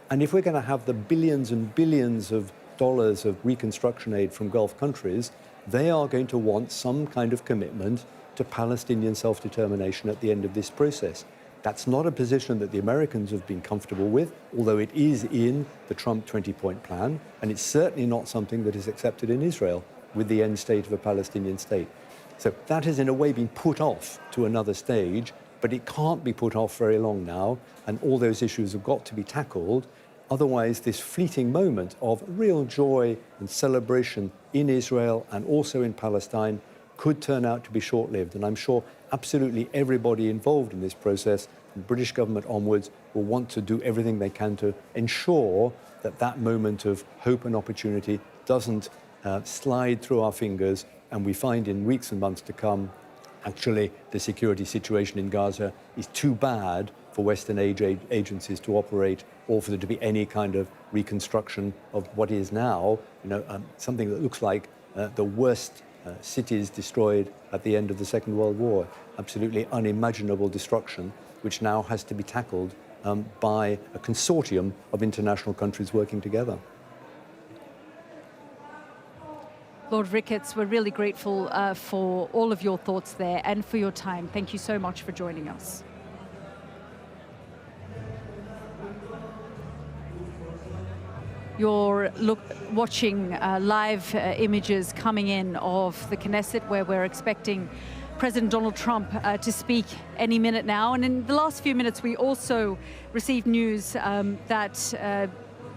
And if we're going to have the billions and billions of dollars of reconstruction aid from Gulf countries, they are going to want some kind of commitment to Palestinian self-determination at the end of this process. That's not a position that the Americans have been comfortable with, although it is in the Trump 20-point plan, and it's certainly not something that is accepted in Israel with the end state of a Palestinian state. So that has in a way been put off to another stage, but it can't be put off very long now, and all those issues have got to be tackled. Otherwise, this fleeting moment of real joy and celebration in Israel and also in Palestine could turn out to be short-lived. And I'm sure absolutely everybody involved in this process, from the British government onwards, will want to do everything they can to ensure that that moment of hope and opportunity doesn't slide through our fingers, and we find in weeks and months to come, actually, the security situation in Gaza is too bad for Western aid agencies to operate, or for there to be any kind of reconstruction of what is now, you know, something that looks like the worst cities destroyed at the end of the Second World War. Absolutely unimaginable destruction, which now has to be tackled by a consortium of international countries working together. Lord Ricketts, we're really grateful for all of your thoughts there and for your time. Thank you so much for joining us. You're watching live images coming in of the Knesset, where we're expecting President Donald Trump to speak any minute now. And in the last few minutes, we also received news that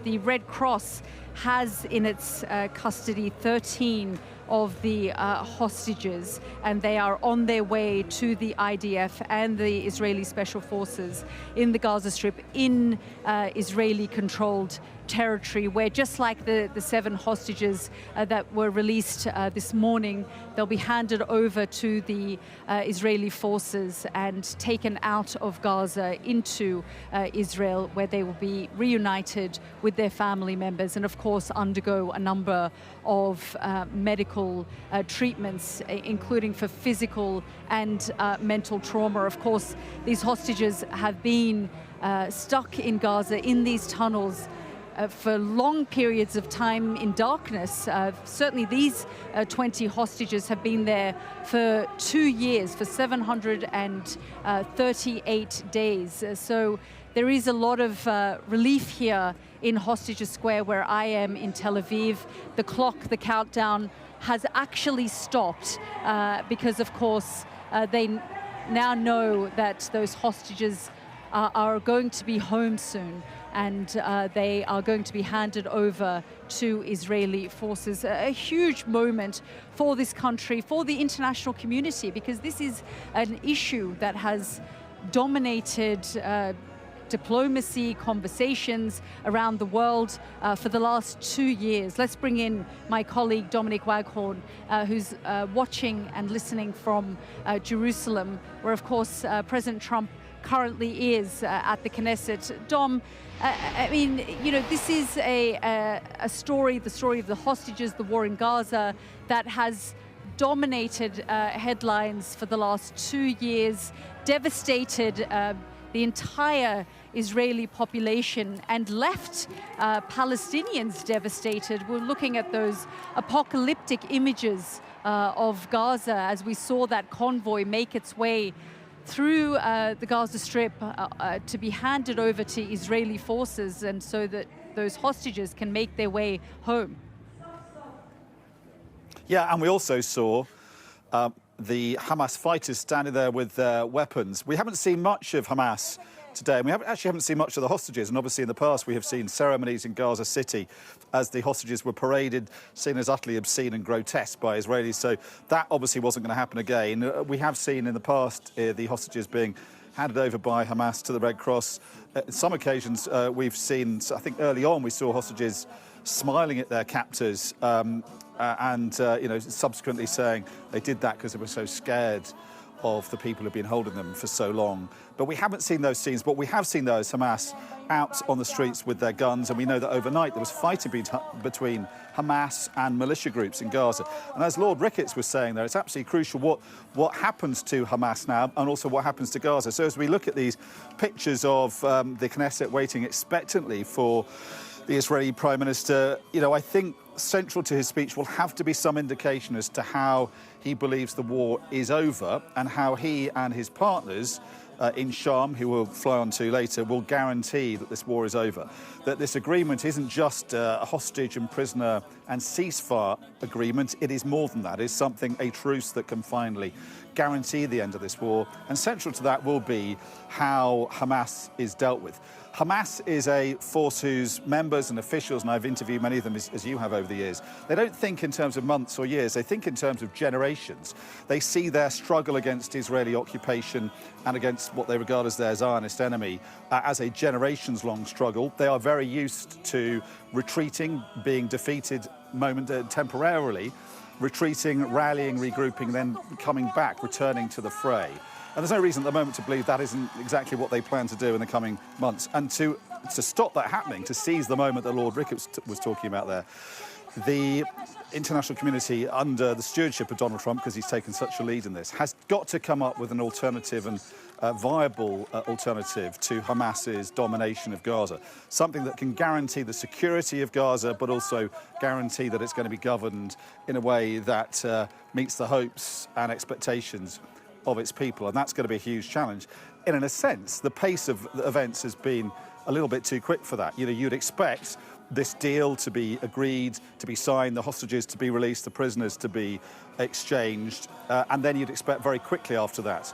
the Red Cross has in its custody 13 of the hostages, and they are on their way to the IDF and the Israeli Special Forces in the Gaza Strip, in Israeli-controlled territory, where just like the 7 hostages that were released this morning, they'll be handed over to the Israeli forces and taken out of Gaza into Israel, where they will be reunited with their family members and, of course, undergo a number of medical treatments, including for physical and mental trauma. Of course, these hostages have been stuck in Gaza in these tunnels for long periods of time in darkness. Certainly these 20 hostages have been there for 2 years, for 738 days. So there is a lot of relief here in Hostages Square, where I am in Tel Aviv. The clock, the countdown, has actually stopped because, of course, they now know that those hostages are going to be home soon, and they are going to be handed over to Israeli forces. A huge moment for this country, for the international community, because this is an issue that has dominated diplomacy, conversations around the world for the last 2 years. Let's bring in my colleague Dominic Waghorn, who's watching and listening from Jerusalem, where of course President Trump currently is at the Knesset. Dom, I mean, you know, this is a story, the story of the hostages, the war in Gaza, that has dominated headlines for the last 2 years, devastated the entire Israeli population and left Palestinians devastated. We're looking at those apocalyptic images of Gaza as we saw that convoy make its way through the Gaza Strip to be handed over to Israeli forces, and so that those hostages can make their way home. Yeah, and we also saw the Hamas fighters standing there with their weapons. We haven't seen much of Hamas today, and we haven't seen much of the hostages. And obviously in the past we have seen ceremonies in Gaza City as the hostages were paraded, seen as utterly obscene and grotesque by Israelis. So that obviously wasn't going to happen again. We have seen in the past the hostages being handed over by Hamas to the Red Cross. On some occasions we've seen, I think early on we saw hostages smiling at their captors and you know, subsequently saying they did that because they were so scared of the people who've been holding them for so long. But we haven't seen those scenes. But we have seen those Hamas out on the streets with their guns, and we know that overnight there was fighting between Hamas and militia groups in Gaza. And as Lord Ricketts was saying there, it's absolutely crucial what happens to Hamas now and also what happens to Gaza. So as we look at these pictures of the Knesset waiting expectantly for the Israeli Prime Minister, you know, I think central to his speech will have to be some indication as to how he believes the war is over and how he and his partners in Sham, who we'll fly on to later, will guarantee that this war is over. That this agreement isn't just a hostage and prisoner and ceasefire agreement, it is more than that. It's something, a truce that can finally guarantee the end of this war. And central to that will be how Hamas is dealt with. Hamas is a force whose members and officials, and I've interviewed many of them as you have over the years, they don't think in terms of months or years, they think in terms of generations. They see their struggle against Israeli occupation and against what they regard as their Zionist enemy as a generations-long struggle. They are very used to retreating, being defeated temporarily, retreating, rallying, regrouping, then coming back, returning to the fray. And there's no reason at the moment to believe that isn't exactly what they plan to do in the coming months. And to stop that happening, to seize the moment that Lord Ricketts was talking about there, the international community, under the stewardship of Donald Trump, because he's taken such a lead in this, has got to come up with an alternative and viable alternative to Hamas's domination of Gaza. Something that can guarantee the security of Gaza, but also guarantee that it's going to be governed in a way that meets the hopes and expectations of its people, and that's going to be a huge challenge. And in a sense, the pace of the events has been a little bit too quick for that. You know, you'd expect this deal to be agreed, to be signed, the hostages to be released, the prisoners to be exchanged, and then you'd expect very quickly after that,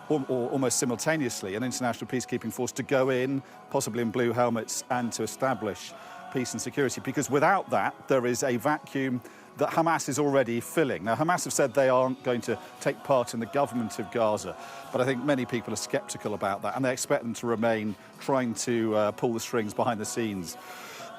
or almost simultaneously, an international peacekeeping force to go in, possibly in blue helmets, and to establish peace and security. Because without that, there is a vacuum that Hamas is already filling. Now, Hamas have said they aren't going to take part in the government of Gaza, but I think many people are sceptical about that, and they expect them to remain trying to pull the strings behind the scenes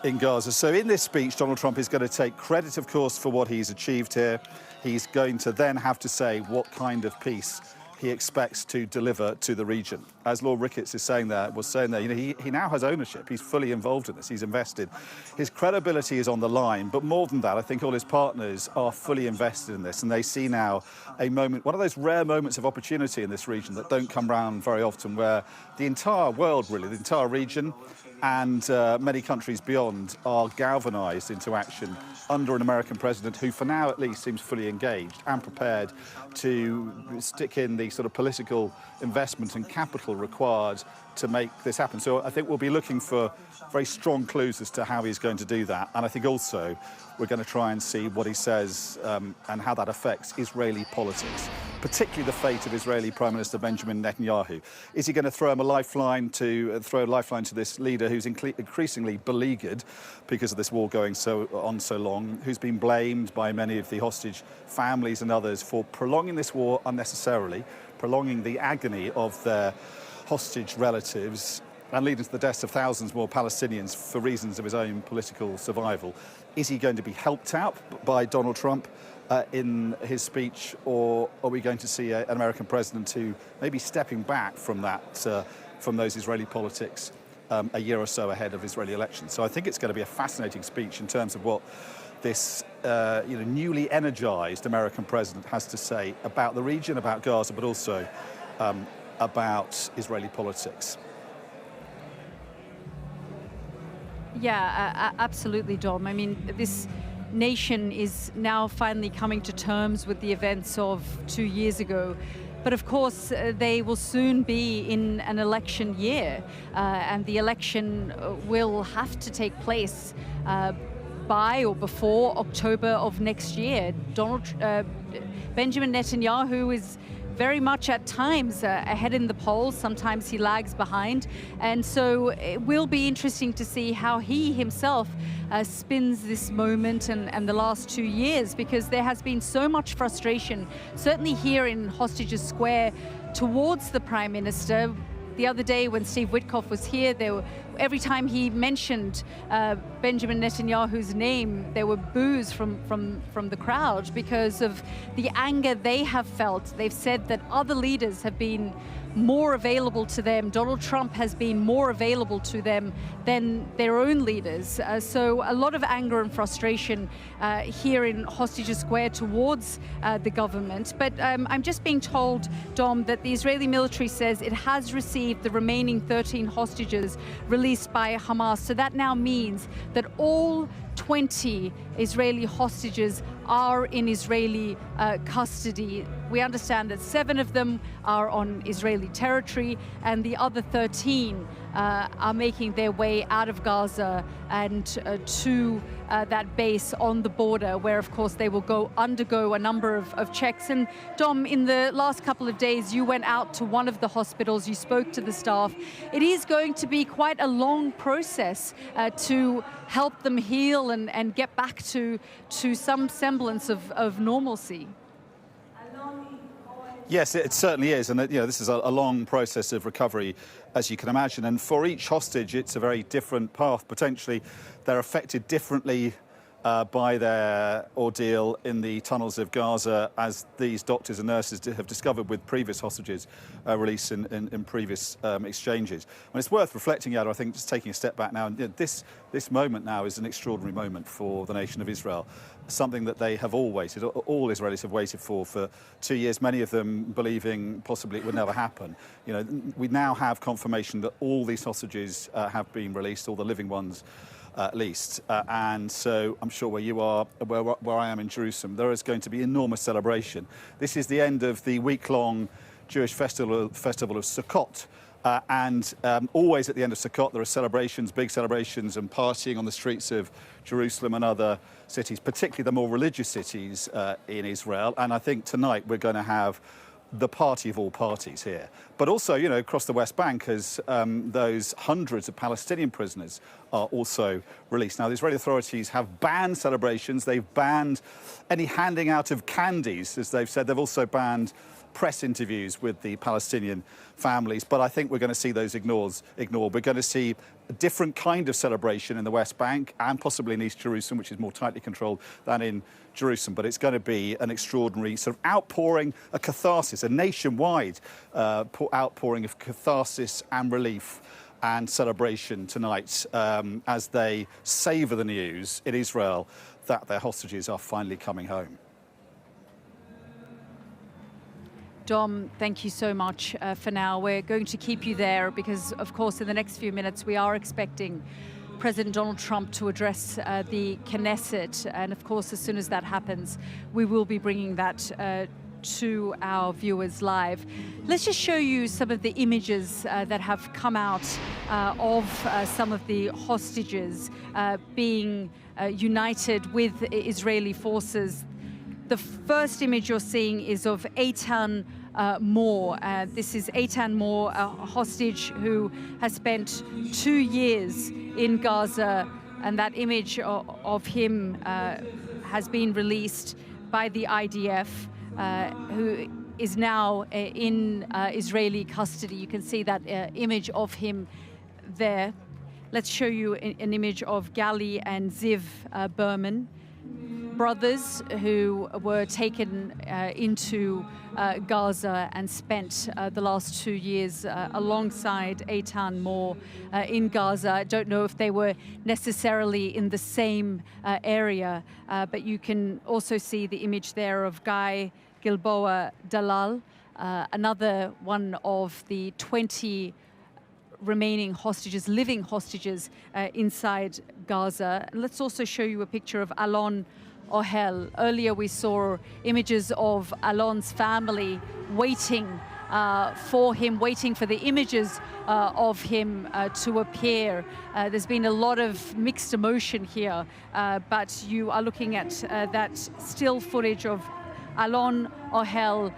in Gaza. So in this speech, Donald Trump is going to take credit, of course, for what he's achieved here. He's going to then have to say what kind of peace he expects to deliver to the region. As Lord Ricketts was saying there, you know, he now has ownership. He's fully involved in this. He's invested. His credibility is on the line, but more than that, I think all his partners are fully invested in this, and they see now a moment, one of those rare moments of opportunity in this region that don't come around very often, where the entire world, really, the entire region and many countries beyond are galvanized into action under an American president who, for now at least, seems fully engaged and prepared to stick in the sort of political investment and capital required to make this happen. So I think we'll be looking for very strong clues as to how he's going to do that. And I think also we're going to try and see what he says and how that affects Israeli politics, particularly the fate of Israeli Prime Minister Benjamin Netanyahu. Is he going to throw a lifeline to this leader who's increasingly beleaguered because of this war going on so long, who's been blamed by many of the hostage families and others for prolonging this war unnecessarily, prolonging the agony of their hostage relatives, and leading to the deaths of thousands more Palestinians for reasons of his own political survival. Is he going to be helped out by Donald Trump in his speech, or are we going to see an American president who may be stepping back from that, from those Israeli politics a year or so ahead of Israeli elections? So I think it's going to be a fascinating speech in terms of what this newly energized American president has to say about the region, about Gaza, but also about Israeli politics. Yeah, absolutely, Dom. I mean, this nation is now finally coming to terms with the events of 2 years ago. But of course, they will soon be in an election year, and the election will have to take place by or before October of next year. Benjamin Netanyahu is very much at times ahead in the polls. Sometimes he lags behind. And so it will be interesting to see how he himself spins this moment and the last 2 years, because there has been so much frustration, certainly here in Hostages Square, towards the Prime Minister. The other day when Steve Witkoff was here, every time he mentioned Benjamin Netanyahu's name, there were boos from the crowd because of the anger they have felt. They've said that other leaders have been more available to them. Donald Trump has been more available to them than their own leaders. So a lot of anger and frustration here in Hostages Square towards the government. But I'm just being told, Dom, that the Israeli military says it has received the remaining 13 hostages released by Hamas. So that now means that all 20 Israeli hostages are in Israeli custody. We understand that 7 of them are on Israeli territory, and the other 13 are making their way out of Gaza and to that base on the border, where of course they will undergo a number of checks. And Dom, in the last couple of days, you went out to one of the hospitals, you spoke to the staff. It is going to be quite a long process to help them heal and get back to some semblance of normalcy. Yes, it certainly is, and this is a long process of recovery, as you can imagine. And for each hostage, it's a very different path. Potentially, they're affected differently by their ordeal in the tunnels of Gaza, as these doctors and nurses have discovered with previous hostages released in previous exchanges. And it's worth reflecting, Yalda, I think, just taking a step back now. And this moment now is an extraordinary moment for the nation of Israel, something that they have all waited, all Israelis have waited for 2 years, many of them believing possibly it would never happen. We now have confirmation that all these hostages have been released, all the living ones at least. And so I'm sure where you are, where I am in Jerusalem, there is going to be enormous celebration. This is the end of the week-long Jewish festival of Sukkot. And always at the end of Sukkot, there are celebrations, big celebrations, and partying on the streets of Jerusalem and other cities, particularly the more religious cities in Israel. And I think tonight we're going to have the party of all parties here. But also, across the West Bank, as those hundreds of Palestinian prisoners are also released. Now, the Israeli authorities have banned celebrations. They've banned any handing out of candies, as they've said. They've also banned press interviews with the Palestinian families, but I think we're going to see those ignored. We're going to see a different kind of celebration in the West Bank and possibly in East Jerusalem, which is more tightly controlled than in Jerusalem. But it's going to be an extraordinary sort of outpouring, a catharsis, a nationwide outpouring of catharsis and relief and celebration tonight as they savour the news in Israel that their hostages are finally coming home. Dom, thank you so much for now. We're going to keep you there because, of course, in the next few minutes, we are expecting President Donald Trump to address the Knesset. And, of course, as soon as that happens, we will be bringing that to our viewers live. Let's just show you some of the images that have come out of some of the hostages being united with Israeli forces. The first image you're seeing is of Eitan Moore. This is Eitan Moore, a hostage who has spent 2 years in Gaza, and that image of him has been released by the IDF, who is now in Israeli custody. You can see that image of him there. Let's show you an image of Gali and Ziv Berman, brothers who were taken into Gaza and spent the last 2 years alongside Eitan Moore in Gaza. I don't know if they were necessarily in the same area, but you can also see the image there of Guy Gilboa Dalal, another one of the 20 remaining hostages, living hostages inside Gaza. And let's also show you a picture of Alon Ohel. Earlier we saw images of Alon's family waiting for him, waiting for the images of him to appear. There's been a lot of mixed emotion here, but you are looking at that still footage of Alon Ohel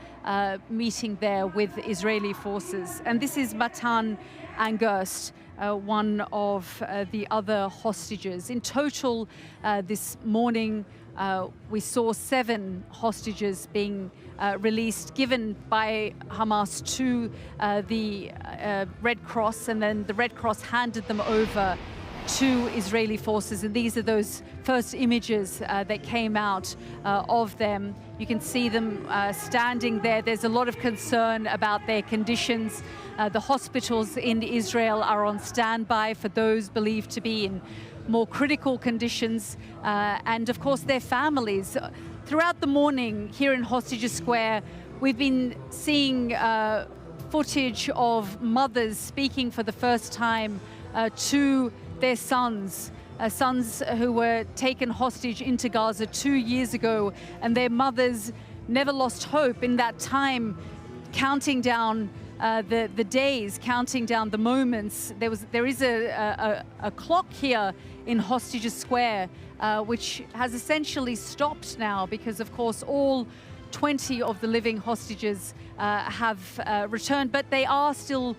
meeting there with Israeli forces. And this is Matan Angerst, one of the other hostages. In total, this morning, we saw 7 hostages being released, given by Hamas to the Red Cross, and then the Red Cross handed them over to Israeli forces. And these are those first images that came out of them. You can see them standing there. There's a lot of concern about their conditions. The hospitals in Israel are on standby for those believed to be in more critical conditions, and of course their families. Throughout the morning here in Hostages Square, we've been seeing footage of mothers speaking for the first time to their sons, sons who were taken hostage into Gaza 2 years ago, and their mothers never lost hope in that time, counting down the days, counting down the moments. There is a clock here in Hostages Square, which has essentially stopped now because, of course, all 20 of the living hostages have returned, but they are still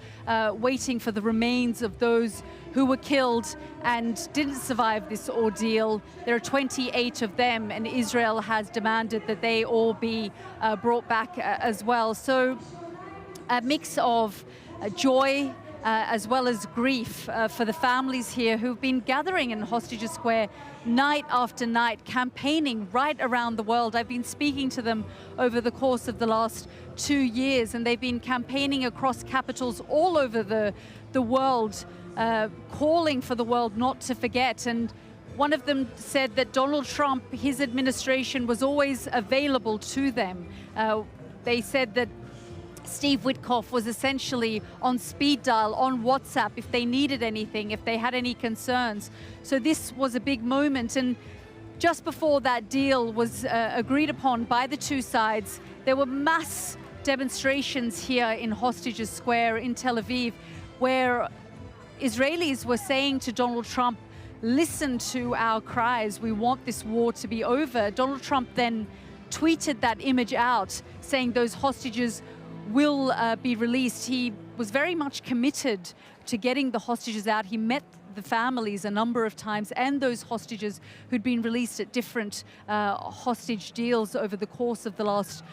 waiting for the remains of those who were killed and didn't survive this ordeal. There are 28 of them, and Israel has demanded that they all be brought back as well. So a mix of joy as well as grief for the families here who've been gathering in Hostages Square night after night, campaigning right around the world. I've been speaking to them over the course of the last 2 years, and they've been campaigning across capitals all over the world, calling for the world not to forget. And one of them said that Donald Trump, his administration, was always available to them. They said that Steve Witkoff was essentially on speed dial, on WhatsApp, if they needed anything, if they had any concerns. So this was a big moment. And just before that deal was agreed upon by the two sides, there were mass demonstrations here in Hostages Square in Tel Aviv, where Israelis were saying to Donald Trump, listen to our cries, we want this war to be over. Donald Trump then tweeted that image out, saying those hostages will be released. He was very much committed to getting the hostages out. He met the families a number of times, and those hostages who'd been released at different hostage deals over the course of the last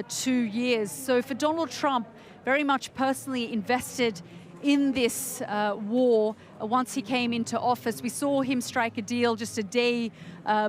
2 years. So for Donald Trump, very much personally invested in this war. Once he came into office, we saw him strike a deal just a day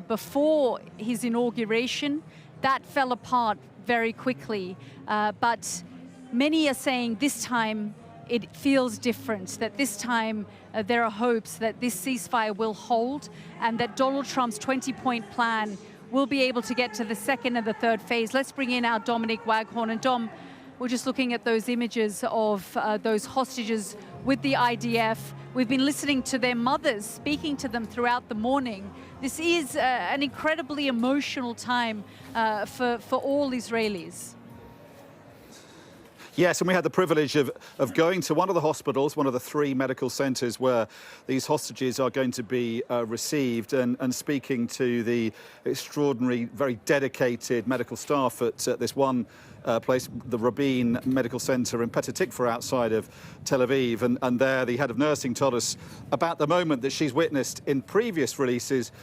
before his inauguration. That fell apart very quickly, but many are saying this time it feels different, that this time there are hopes that this ceasefire will hold and that Donald Trump's 20-point plan will be able to get to the second and the third phase. Let's bring in our Dominic Waghorn. And Dom, we're just looking at those images of those hostages with the IDF. We've been listening to their mothers, speaking to them throughout the morning. This is an incredibly emotional time for all Israelis. Yes, and we had the privilege of going to one of the hospitals, one of the 3 medical centres where these hostages are going to be received, and speaking to the extraordinary, very dedicated medical staff at this one place, the Rabin Medical Centre in Petah Tikva outside of Tel Aviv. And there the head of nursing told us about the moment that she's witnessed in previous releases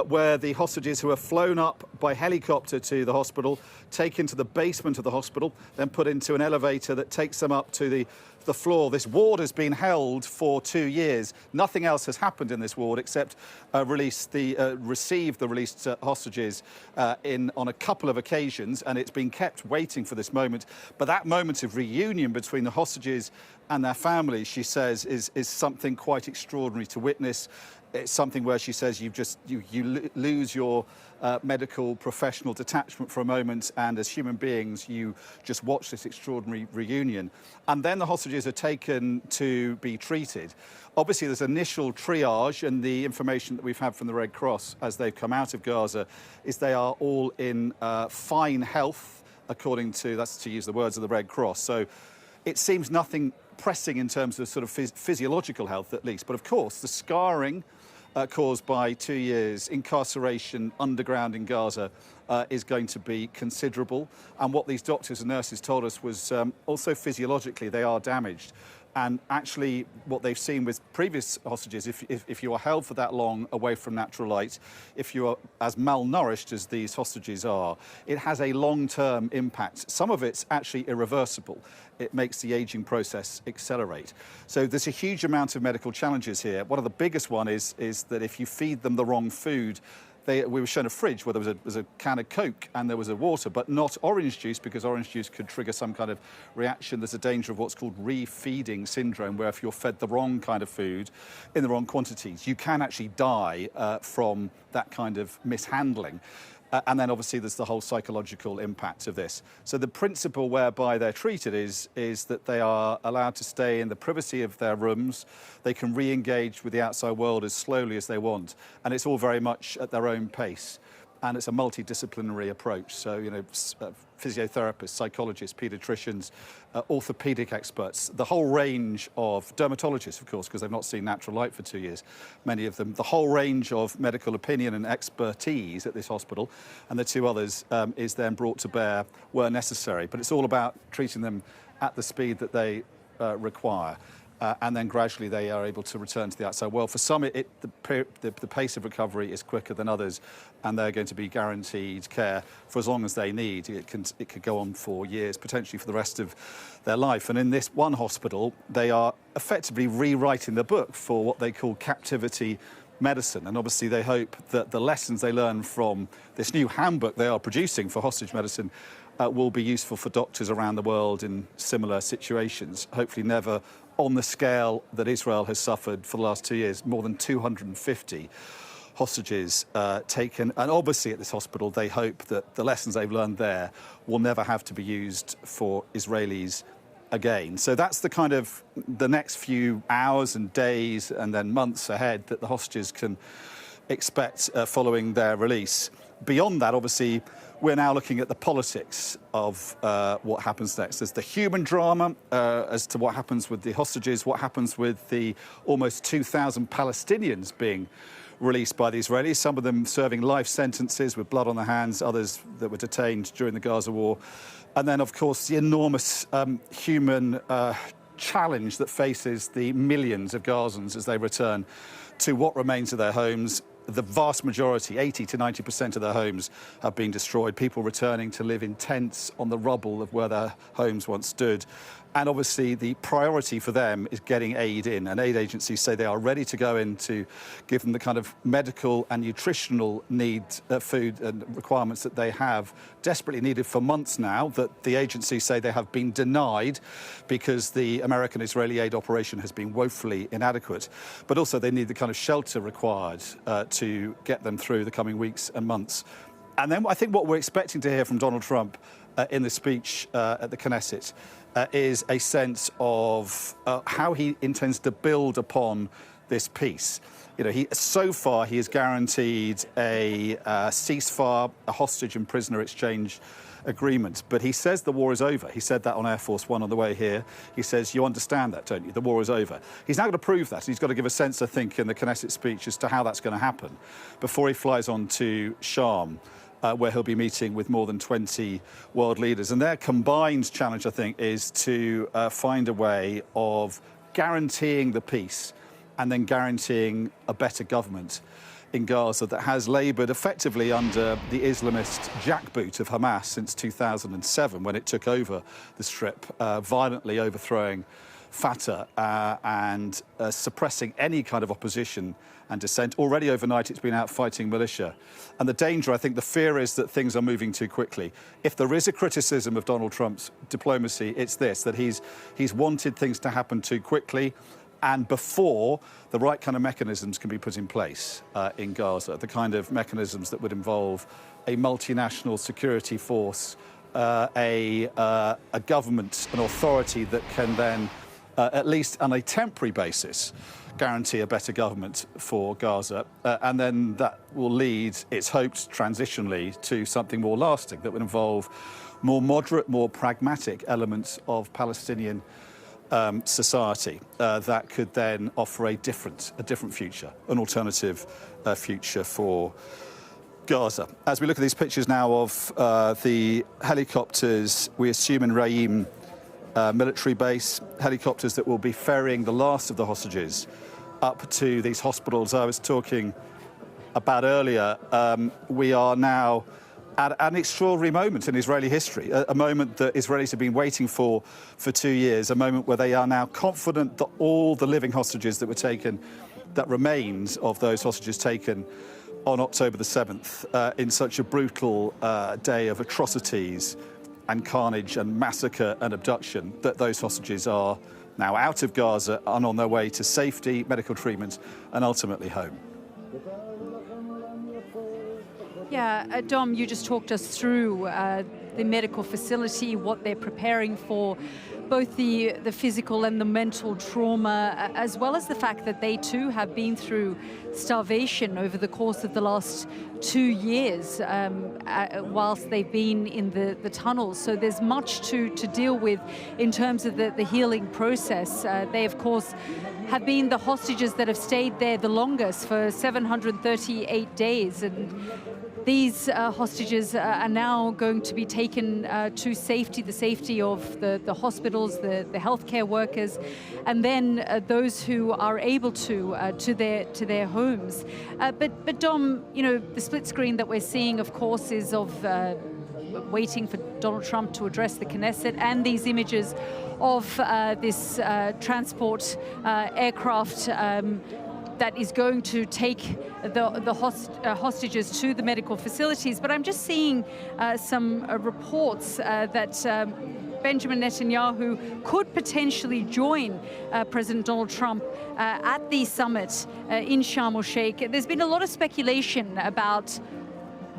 where the hostages who are flown up by helicopter to the hospital, taken to the basement of the hospital, then put into an elevator elevator that takes them up to the floor. This ward has been held for 2 years. Nothing else has happened in this ward except receive the released hostages on a couple of occasions, and it's been kept waiting for this moment. But that moment of reunion between the hostages and their families, she says, is something quite extraordinary to witness. It's something where she says you lose your medical professional detachment for a moment, and as human beings you just watch this extraordinary reunion. And then the hostages are taken to be treated. Obviously there's initial triage, and the information that we've had from the Red Cross as they've come out of Gaza is they are all in fine health, according to, that's to use the words of the Red Cross. So it seems nothing pressing in terms of sort of physiological health, at least. But of course the scarring caused by 2 years incarceration underground in Gaza is going to be considerable. And what these doctors and nurses told us was also physiologically they are damaged. And actually what they've seen with previous hostages, if you are held for that long away from natural light, if you are as malnourished as these hostages are, it has a long-term impact. Some of it's actually irreversible. It makes the aging process accelerate. So there's a huge amount of medical challenges here. One of the biggest one is that if you feed them the wrong food, we were shown a fridge where there was a can of Coke and there was a water, but not orange juice, because orange juice could trigger some kind of reaction. There's a danger of what's called refeeding syndrome, where if you're fed the wrong kind of food in the wrong quantities, you can actually die from that kind of mishandling. And then obviously there's the whole psychological impact of this. So the principle whereby they're treated is that they are allowed to stay in the privacy of their rooms. They can re-engage with the outside world as slowly as they want. And it's all very much at their own pace. And it's a multidisciplinary approach. So, you know, physiotherapists, psychologists, paediatricians, orthopedic experts, the whole range of dermatologists, of course, because they've not seen natural light for 2 years, many of them, the whole range of medical opinion and expertise at this hospital, and the two others is then brought to bear where necessary. But it's all about treating them at the speed that they require. And then gradually they are able to return to the outside world. For some, the pace of recovery is quicker than others, and they're going to be guaranteed care for as long as they need. It could go on for years, potentially for the rest of their life. And in this one hospital, they are effectively rewriting the book for what they call captivity medicine. And obviously they hope that the lessons they learn from this new handbook they are producing for hostage medicine will be useful for doctors around the world in similar situations, hopefully never on the scale that Israel has suffered for the last 2 years. More than 250 hostages taken. And obviously at this hospital, they hope that the lessons they've learned there will never have to be used for Israelis again. So that's the kind of the next few hours and days and then months ahead that the hostages can expect following their release. Beyond that, obviously, we're now looking at the politics of what happens next. There's the human drama as to what happens with the hostages, what happens with the almost 2,000 Palestinians being released by the Israelis, some of them serving life sentences with blood on their hands, others that were detained during the Gaza war. And then, of course, the enormous human challenge that faces the millions of Gazans as they return to what remains of their homes. The vast majority, 80 to 90% of their homes have been destroyed. People returning to live in tents on the rubble of where their homes once stood. And obviously the priority for them is getting aid in. And aid agencies say they are ready to go in to give them the kind of medical and nutritional food and requirements that they have desperately needed for months now, that the agencies say they have been denied because the American-Israeli aid operation has been woefully inadequate. But also they need the kind of shelter required to get them through the coming weeks and months. And then I think what we're expecting to hear from Donald Trump in the speech at the Knesset is a sense of how he intends to build upon this peace. You know, so far he has guaranteed a ceasefire, a hostage and prisoner exchange agreement. But he says the war is over. He said that on Air Force One on the way here. He says, you understand that, don't you? The war is over. He's now got to prove that. He's got to give a sense, I think, in the Knesset speech as to how that's going to happen before he flies on to Sharm, where he'll be meeting with more than 20 world leaders. And their combined challenge, I think, is to find a way of guaranteeing the peace and then guaranteeing a better government in Gaza that has laboured effectively under the Islamist jackboot of Hamas since 2007, when it took over the Strip, violently overthrowing Fatah and suppressing any kind of opposition and dissent. Already overnight it's been out fighting militia. And the danger, I think, the fear is that things are moving too quickly. If there is a criticism of Donald Trump's diplomacy, it's this, that he's wanted things to happen too quickly and before the right kind of mechanisms can be put in place in Gaza, the kind of mechanisms that would involve a multinational security force, a government, an authority that can then, at least on a temporary basis, guarantee a better government for Gaza, and then that will lead, it's hoped, transitionally to something more lasting that would involve more moderate, more pragmatic elements of Palestinian society that could then offer a different future, an alternative future for Gaza. As we look at these pictures now of the helicopters, we assume in Re'im military base, helicopters that will be ferrying the last of the hostages up to these hospitals I was talking about earlier. We are now at an extraordinary moment in Israeli history, a moment that Israelis have been waiting for 2 years, a moment where they are now confident that all the living hostages that were taken, that remains of those hostages taken on October the 7th, in such a brutal day of atrocities and carnage and massacre and abduction, that those hostages are now out of Gaza and on their way to safety, medical treatment, and ultimately home. Yeah, Dom, you just talked us through the medical facility, what they're preparing for, both the physical and the mental trauma, as well as the fact that they too have been through starvation over the course of the last 2 years whilst they've been in the tunnels. So there's much to deal with in terms of the healing process. They, of course, have been the hostages that have stayed there the longest for 738 days. And these hostages are now going to be taken to safety, the safety of the hospitals, the healthcare workers, and then those who are able to their homes. But Dom, you know, the split screen that we're seeing, of course, is of waiting for Donald Trump to address the Knesset, and these images of this transport aircraft that is going to take the hostages to the medical facilities. But I'm just seeing some reports that Benjamin Netanyahu could potentially join President Donald Trump at the summit in Sharm el-Sheikh. There's been a lot of speculation about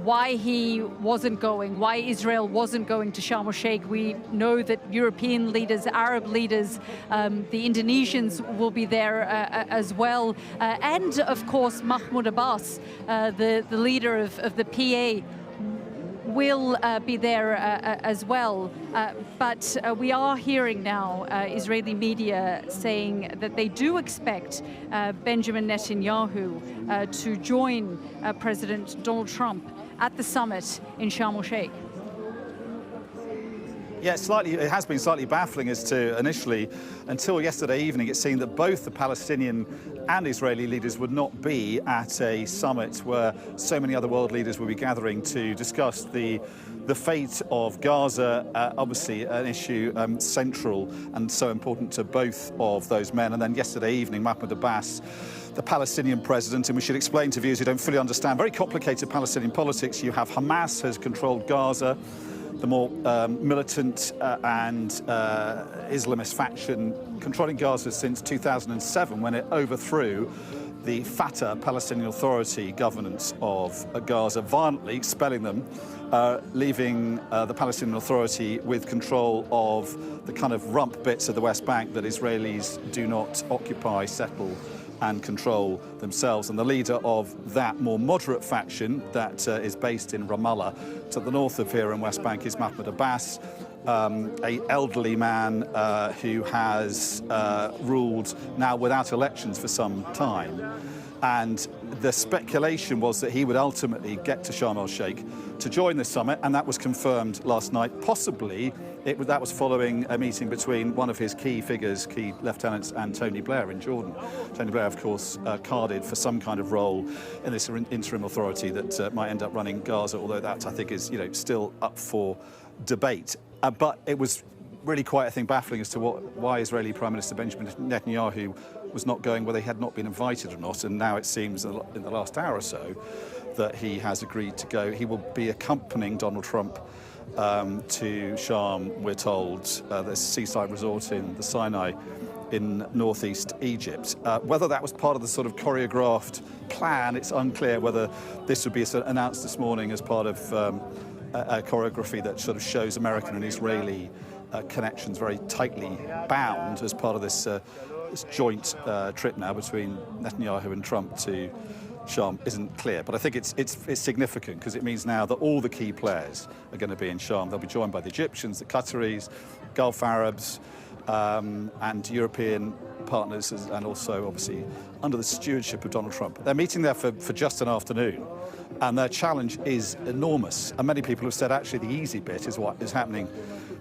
why he wasn't going, why Israel wasn't going to Sharm el-Sheikh. We know that European leaders, Arab leaders, the Indonesians will be there as well. And of course, Mahmoud Abbas, the leader of the PA, will be there as well. But we are hearing now Israeli media saying that they do expect Benjamin Netanyahu to join President Donald Trump at the summit in Sharm el-Sheikh. Yeah, it has been slightly baffling as to initially, until yesterday evening, it seemed that both the Palestinian and Israeli leaders would not be at a summit where so many other world leaders will be gathering to discuss the fate of Gaza, obviously an issue central and so important to both of those men. And then yesterday evening, Mahmoud Abbas, the Palestinian president, and we should explain to viewers who don't fully understand very complicated Palestinian politics. You have Hamas has controlled Gaza, the more militant and Islamist faction controlling Gaza since 2007, when it overthrew the Fatah Palestinian Authority governance of Gaza, violently expelling them, leaving the Palestinian Authority with control of the kind of rump bits of the West Bank that Israelis do not occupy, settle and control themselves. And the leader of that more moderate faction that is based in Ramallah, to the north of here in West Bank, is Mahmoud Abbas, an elderly man who has ruled now without elections for some time. And the speculation was that he would ultimately get to Sharm el-Sheikh to join the summit, and that was confirmed last night. Possibly that was following a meeting between one of his key figures, key lieutenants, and Tony Blair in Jordan. Tony Blair, of course, carded for some kind of role in this interim authority that might end up running Gaza, although that, I think, is still up for debate. But it was really quite, I think, baffling as to why Israeli Prime Minister Benjamin Netanyahu was not going, whether he had not been invited or not. And now it seems in the last hour or so that he has agreed to go. He will be accompanying Donald Trump to Sharm, we're told, this seaside resort in the Sinai in northeast Egypt. Whether that was part of the sort of choreographed plan, it's unclear. Whether this would be announced this morning as part of a choreography that sort of shows American and Israeli connections very tightly bound as part of this joint trip now between Netanyahu and Trump to Sharm isn't clear. But I think it's significant because it means now that all the key players are going to be in Sharm. They'll be joined by the Egyptians, the Qataris, Gulf Arabs, and European partners, and also obviously under the stewardship of Donald Trump. They're meeting there for just an afternoon, and their challenge is enormous. And many people have said actually the easy bit is what is happening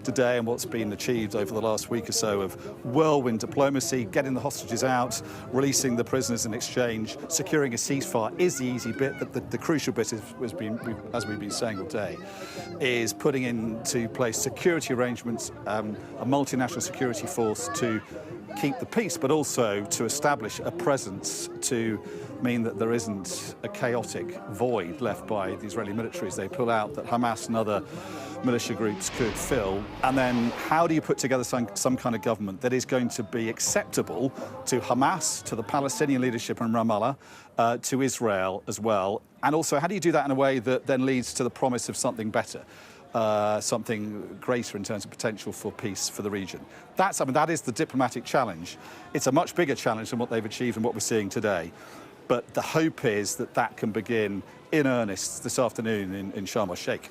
today and what's been achieved over the last week or so of whirlwind diplomacy, getting the hostages out, releasing the prisoners in exchange, securing a ceasefire is the easy bit. But the crucial bit is, as we've been saying all day, is putting into place security arrangements, a multinational security force to keep the peace, but also to establish a presence to mean that there isn't a chaotic void left by the Israeli military as they pull out, that Hamas and other militia groups could fill. And then how do you put together some kind of government that is going to be acceptable to Hamas, to the Palestinian leadership in Ramallah, to Israel as well? And also, how do you do that in a way that then leads to the promise of something better? Something greater in terms of potential for peace for the region. That is the diplomatic challenge. It's a much bigger challenge than what they've achieved and what we're seeing today. But the hope is that that can begin in earnest this afternoon in Sharm el-Sheikh.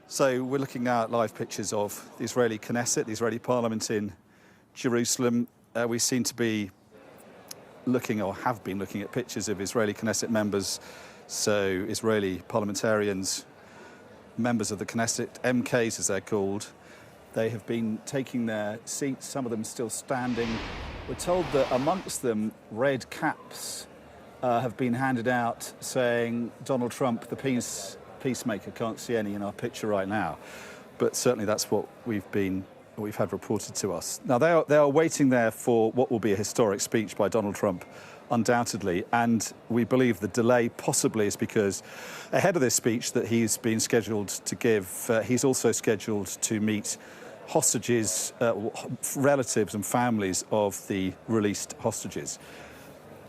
So we're looking now at live pictures of the Israeli Knesset, the Israeli Parliament in Jerusalem. We seem to be looking, or have been looking, at pictures of Israeli Knesset members, so Israeli parliamentarians, members of the Knesset, MKs as they're called. They have been taking their seats, some of them still standing. We're told that amongst them, red caps have been handed out saying, Donald Trump, the peacemaker. Can't see any in our picture right now, but certainly that's what we've had reported to us. Now they are waiting there for what will be a historic speech by Donald Trump, undoubtedly, and we believe the delay possibly is because ahead of this speech that he's been scheduled to give, he's also scheduled to meet hostages, relatives and families of the released hostages.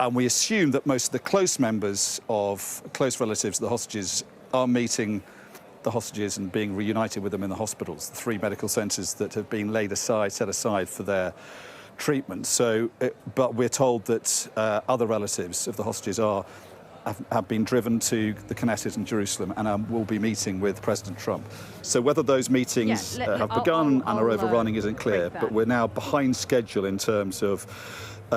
And we assume that most of the close relatives of the hostages are meeting the hostages and being reunited with them in the hospitals, the 3 medical centres that have been set aside for their treatment. But we're told that other relatives of the hostages have been driven to the Knesset in Jerusalem and will be meeting with President Trump. So whether those meetings have begun and are overrunning isn't clear, but we're now behind schedule in terms of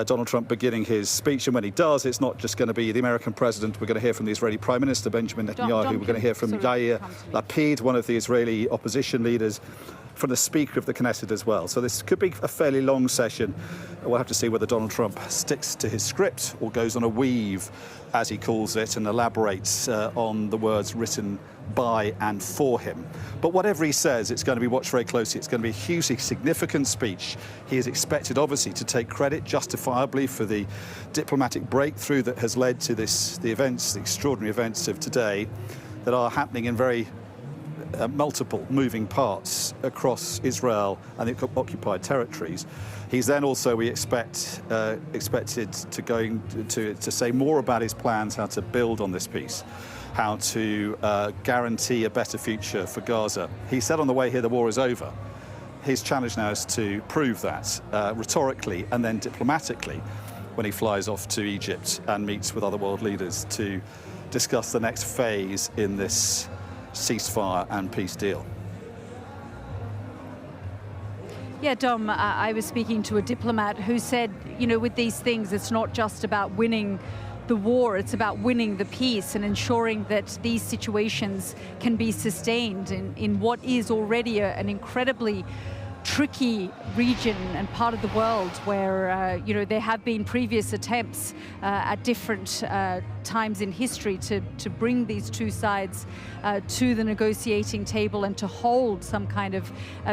Donald Trump beginning his speech, and when he does, it's not just going to be the American president. We're going to hear from the Israeli Prime Minister, Benjamin Netanyahu. We're going to hear from Yair Lapid, one of the Israeli opposition leaders, from the Speaker of the Knesset as well. So this could be a fairly long session. We'll have to see whether Donald Trump sticks to his script or goes on a weave, as he calls it, and elaborates on the words written by and for him. But whatever he says, it's going to be watched very closely. It's going to be a hugely significant speech. He is expected, obviously, to take credit justifiably for the diplomatic breakthrough that has led to the extraordinary events of today that are happening in very multiple moving parts across Israel and the occupied territories. He's then also, we expected to say more about his plans, how to build on this peace, how to guarantee a better future for Gaza. He said on the way here the war is over. His challenge now is to prove that rhetorically and then diplomatically when he flies off to Egypt and meets with other world leaders to discuss the next phase in this ceasefire and peace deal. Yeah, Dom, I was speaking to a diplomat who said, you know, with these things, it's not just about winning the war, it's about winning the peace and ensuring that these situations can be sustained in what is already an incredibly tricky region and part of the world where, you know, there have been previous attempts at different times in history to bring these two sides to the negotiating table and to hold some kind of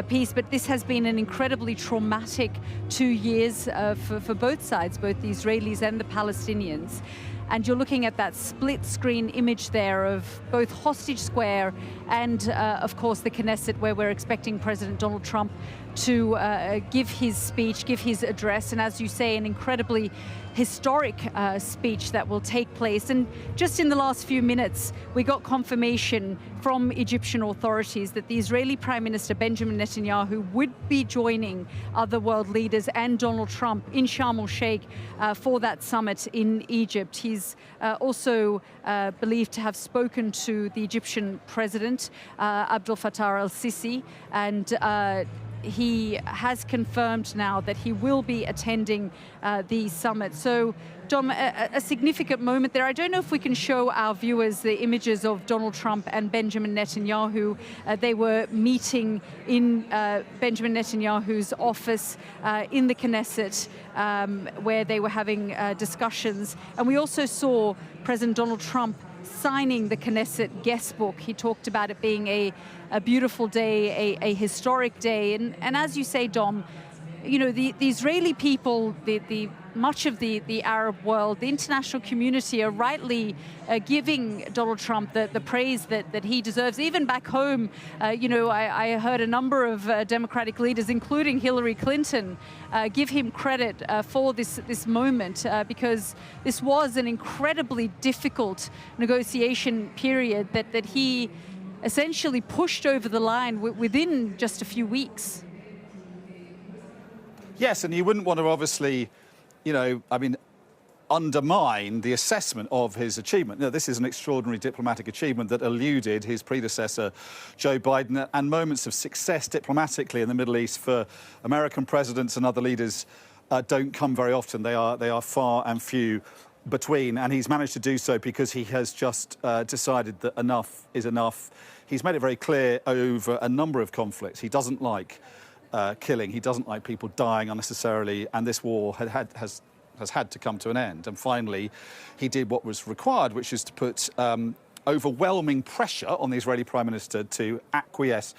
peace. But this has been an incredibly traumatic 2 years for both sides, both the Israelis and the Palestinians. And you're looking at that split screen image there of both Hostage Square and, of course, the Knesset, where we're expecting President Donald Trump to give his speech, give his address, and as you say, an incredibly historic speech that will take place. And just in the last few minutes, we got confirmation from Egyptian authorities that the Israeli Prime Minister Benjamin Netanyahu would be joining other world leaders and Donald Trump in Sharm el-Sheikh for that summit in Egypt. He's also believed to have spoken to the Egyptian president, Abdel Fattah el-Sisi, and he has confirmed now that he will be attending the summit. So, Dom, a significant moment there. I don't know if we can show our viewers the images of Donald Trump and Benjamin Netanyahu. They were meeting in Benjamin Netanyahu's office in the Knesset, where they were having discussions. And we also saw President Donald Trump signing the Knesset guest book. He talked about it being a beautiful day, a historic day. And as you say, Dom, you know, the Israeli people, the much of the Arab world, the international community are rightly giving Donald Trump the praise that he deserves. Even back home, you know, I heard a number of Democratic leaders, including Hillary Clinton, give him credit for this moment because this was an incredibly difficult negotiation period that he essentially pushed over the line within just a few weeks. Yes, and you wouldn't want to obviously, you know, I mean, undermine the assessment of his achievement. No, this is an extraordinary diplomatic achievement that eluded his predecessor, Joe Biden, and moments of success diplomatically in the Middle East for American presidents and other leaders don't come very often. They are far and few between, and he's managed to do so because he has just decided that enough is enough. He's made it very clear over a number of conflicts. He doesn't like killing. He doesn't like people dying unnecessarily, and this war has had to come to an end. And finally, he did what was required, which is to put overwhelming pressure on the Israeli Prime Minister to acquiesce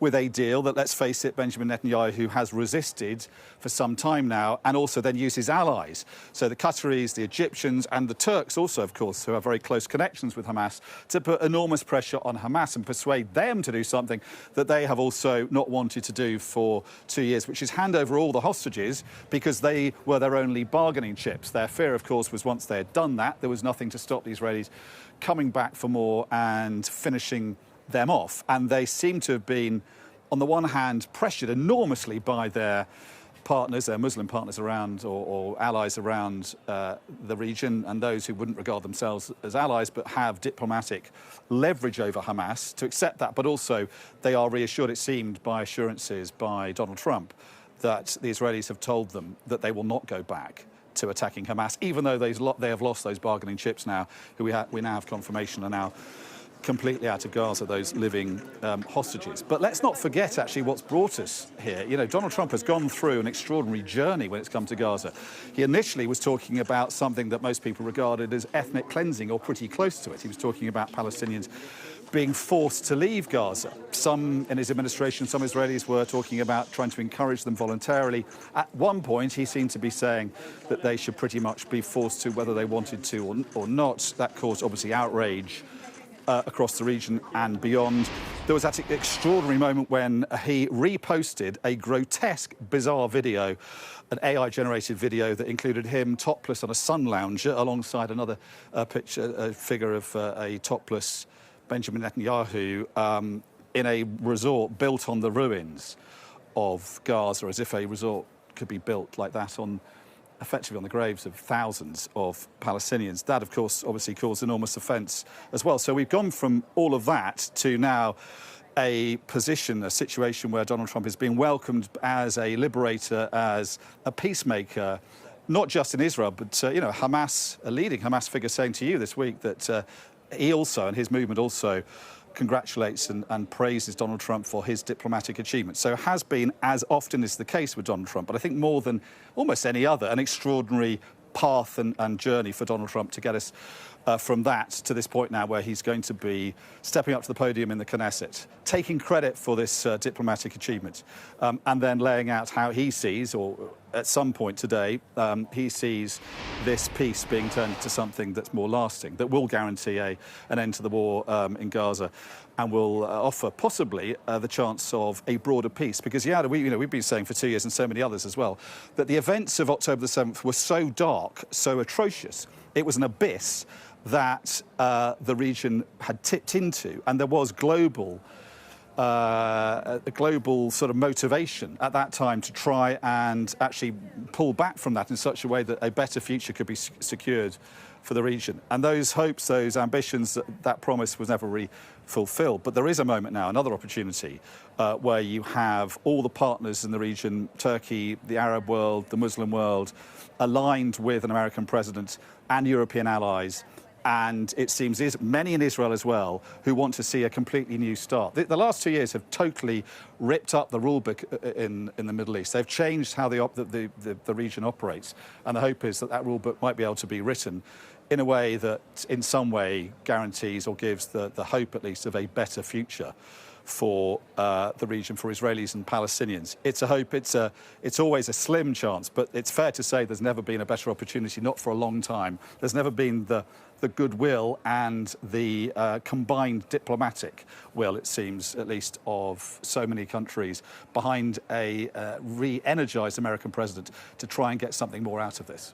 with a deal that, let's face it, Benjamin Netanyahu has resisted for some time now, and also then use his allies. So the Qataris, the Egyptians, and the Turks also, of course, who have very close connections with Hamas, to put enormous pressure on Hamas and persuade them to do something that they have also not wanted to do for 2 years, which is hand over all the hostages because they were their only bargaining chips. Their fear, of course, was once they had done that, there was nothing to stop the Israelis coming back for more and finishing them off. And they seem to have been, on the one hand, pressured enormously by their partners, their Muslim partners around or allies around the region, and those who wouldn't regard themselves as allies but have diplomatic leverage over Hamas to accept that. But also they are reassured, it seemed, by assurances by Donald Trump that the Israelis have told them that they will not go back to attacking Hamas, even though they have lost those bargaining chips now, who we now have confirmation are now completely out of Gaza, those living hostages. But let's not forget, actually, what's brought us here. You know, Donald Trump has gone through an extraordinary journey when it's come to Gaza. He initially was talking about something that most people regarded as ethnic cleansing, or pretty close to it. He was talking about Palestinians being forced to leave Gaza. Some in his administration, some Israelis were talking about trying to encourage them voluntarily. At one point, he seemed to be saying that they should pretty much be forced to, whether they wanted to or not. That caused, obviously, outrage across the region and beyond. There was that extraordinary moment when he reposted a grotesque, bizarre video, an AI-generated video that included him topless on a sun lounger alongside another figure of a topless Benjamin Netanyahu in a resort built on the ruins of Gaza, as if a resort could be built like that on effectively on the graves of thousands of Palestinians. That, of course, obviously caused enormous offence as well. So we've gone from all of that to now a position, a situation where Donald Trump is being welcomed as a liberator, as a peacemaker, not just in Israel, but, Hamas, a leading Hamas figure saying to you this week that he also, and his movement also, congratulates and praises Donald Trump for his diplomatic achievements. So it has been, as often is the case with Donald Trump, but I think more than almost any other, an extraordinary path and journey for Donald Trump to get us from that to this point now where he's going to be stepping up to the podium in the Knesset, taking credit for this diplomatic achievement, and then laying out how he sees, or at some point today, he sees this peace being turned into something that's more lasting, that will guarantee an end to the war in Gaza, and will offer possibly the chance of a broader peace. Because, we've been saying for 2 years, and so many others as well, that the events of October the 7th were so dark, so atrocious. It was an abyss that the region had tipped into, and there was a global sort of motivation at that time to try and actually pull back from that in such a way that a better future could be secured for the region. And those hopes, those ambitions, that promise was never really fulfilled. But there is a moment now, another opportunity, where you have all the partners in the region, Turkey, the Arab world, the Muslim world, aligned with an American president and European allies. And it seems many in Israel as well who want to see a completely new start. The last 2 years have totally ripped up the rule book in the Middle East. They've changed how the region operates. And the hope is that that rule book might be able to be written in a way that in some way guarantees or gives the hope at least of a better future for the region, for Israelis and Palestinians. It's a hope, it's always a slim chance, but it's fair to say there's never been a better opportunity, not for a long time. There's never been the goodwill and the combined diplomatic will, it seems, at least, of so many countries behind a re-energised American president to try and get something more out of this.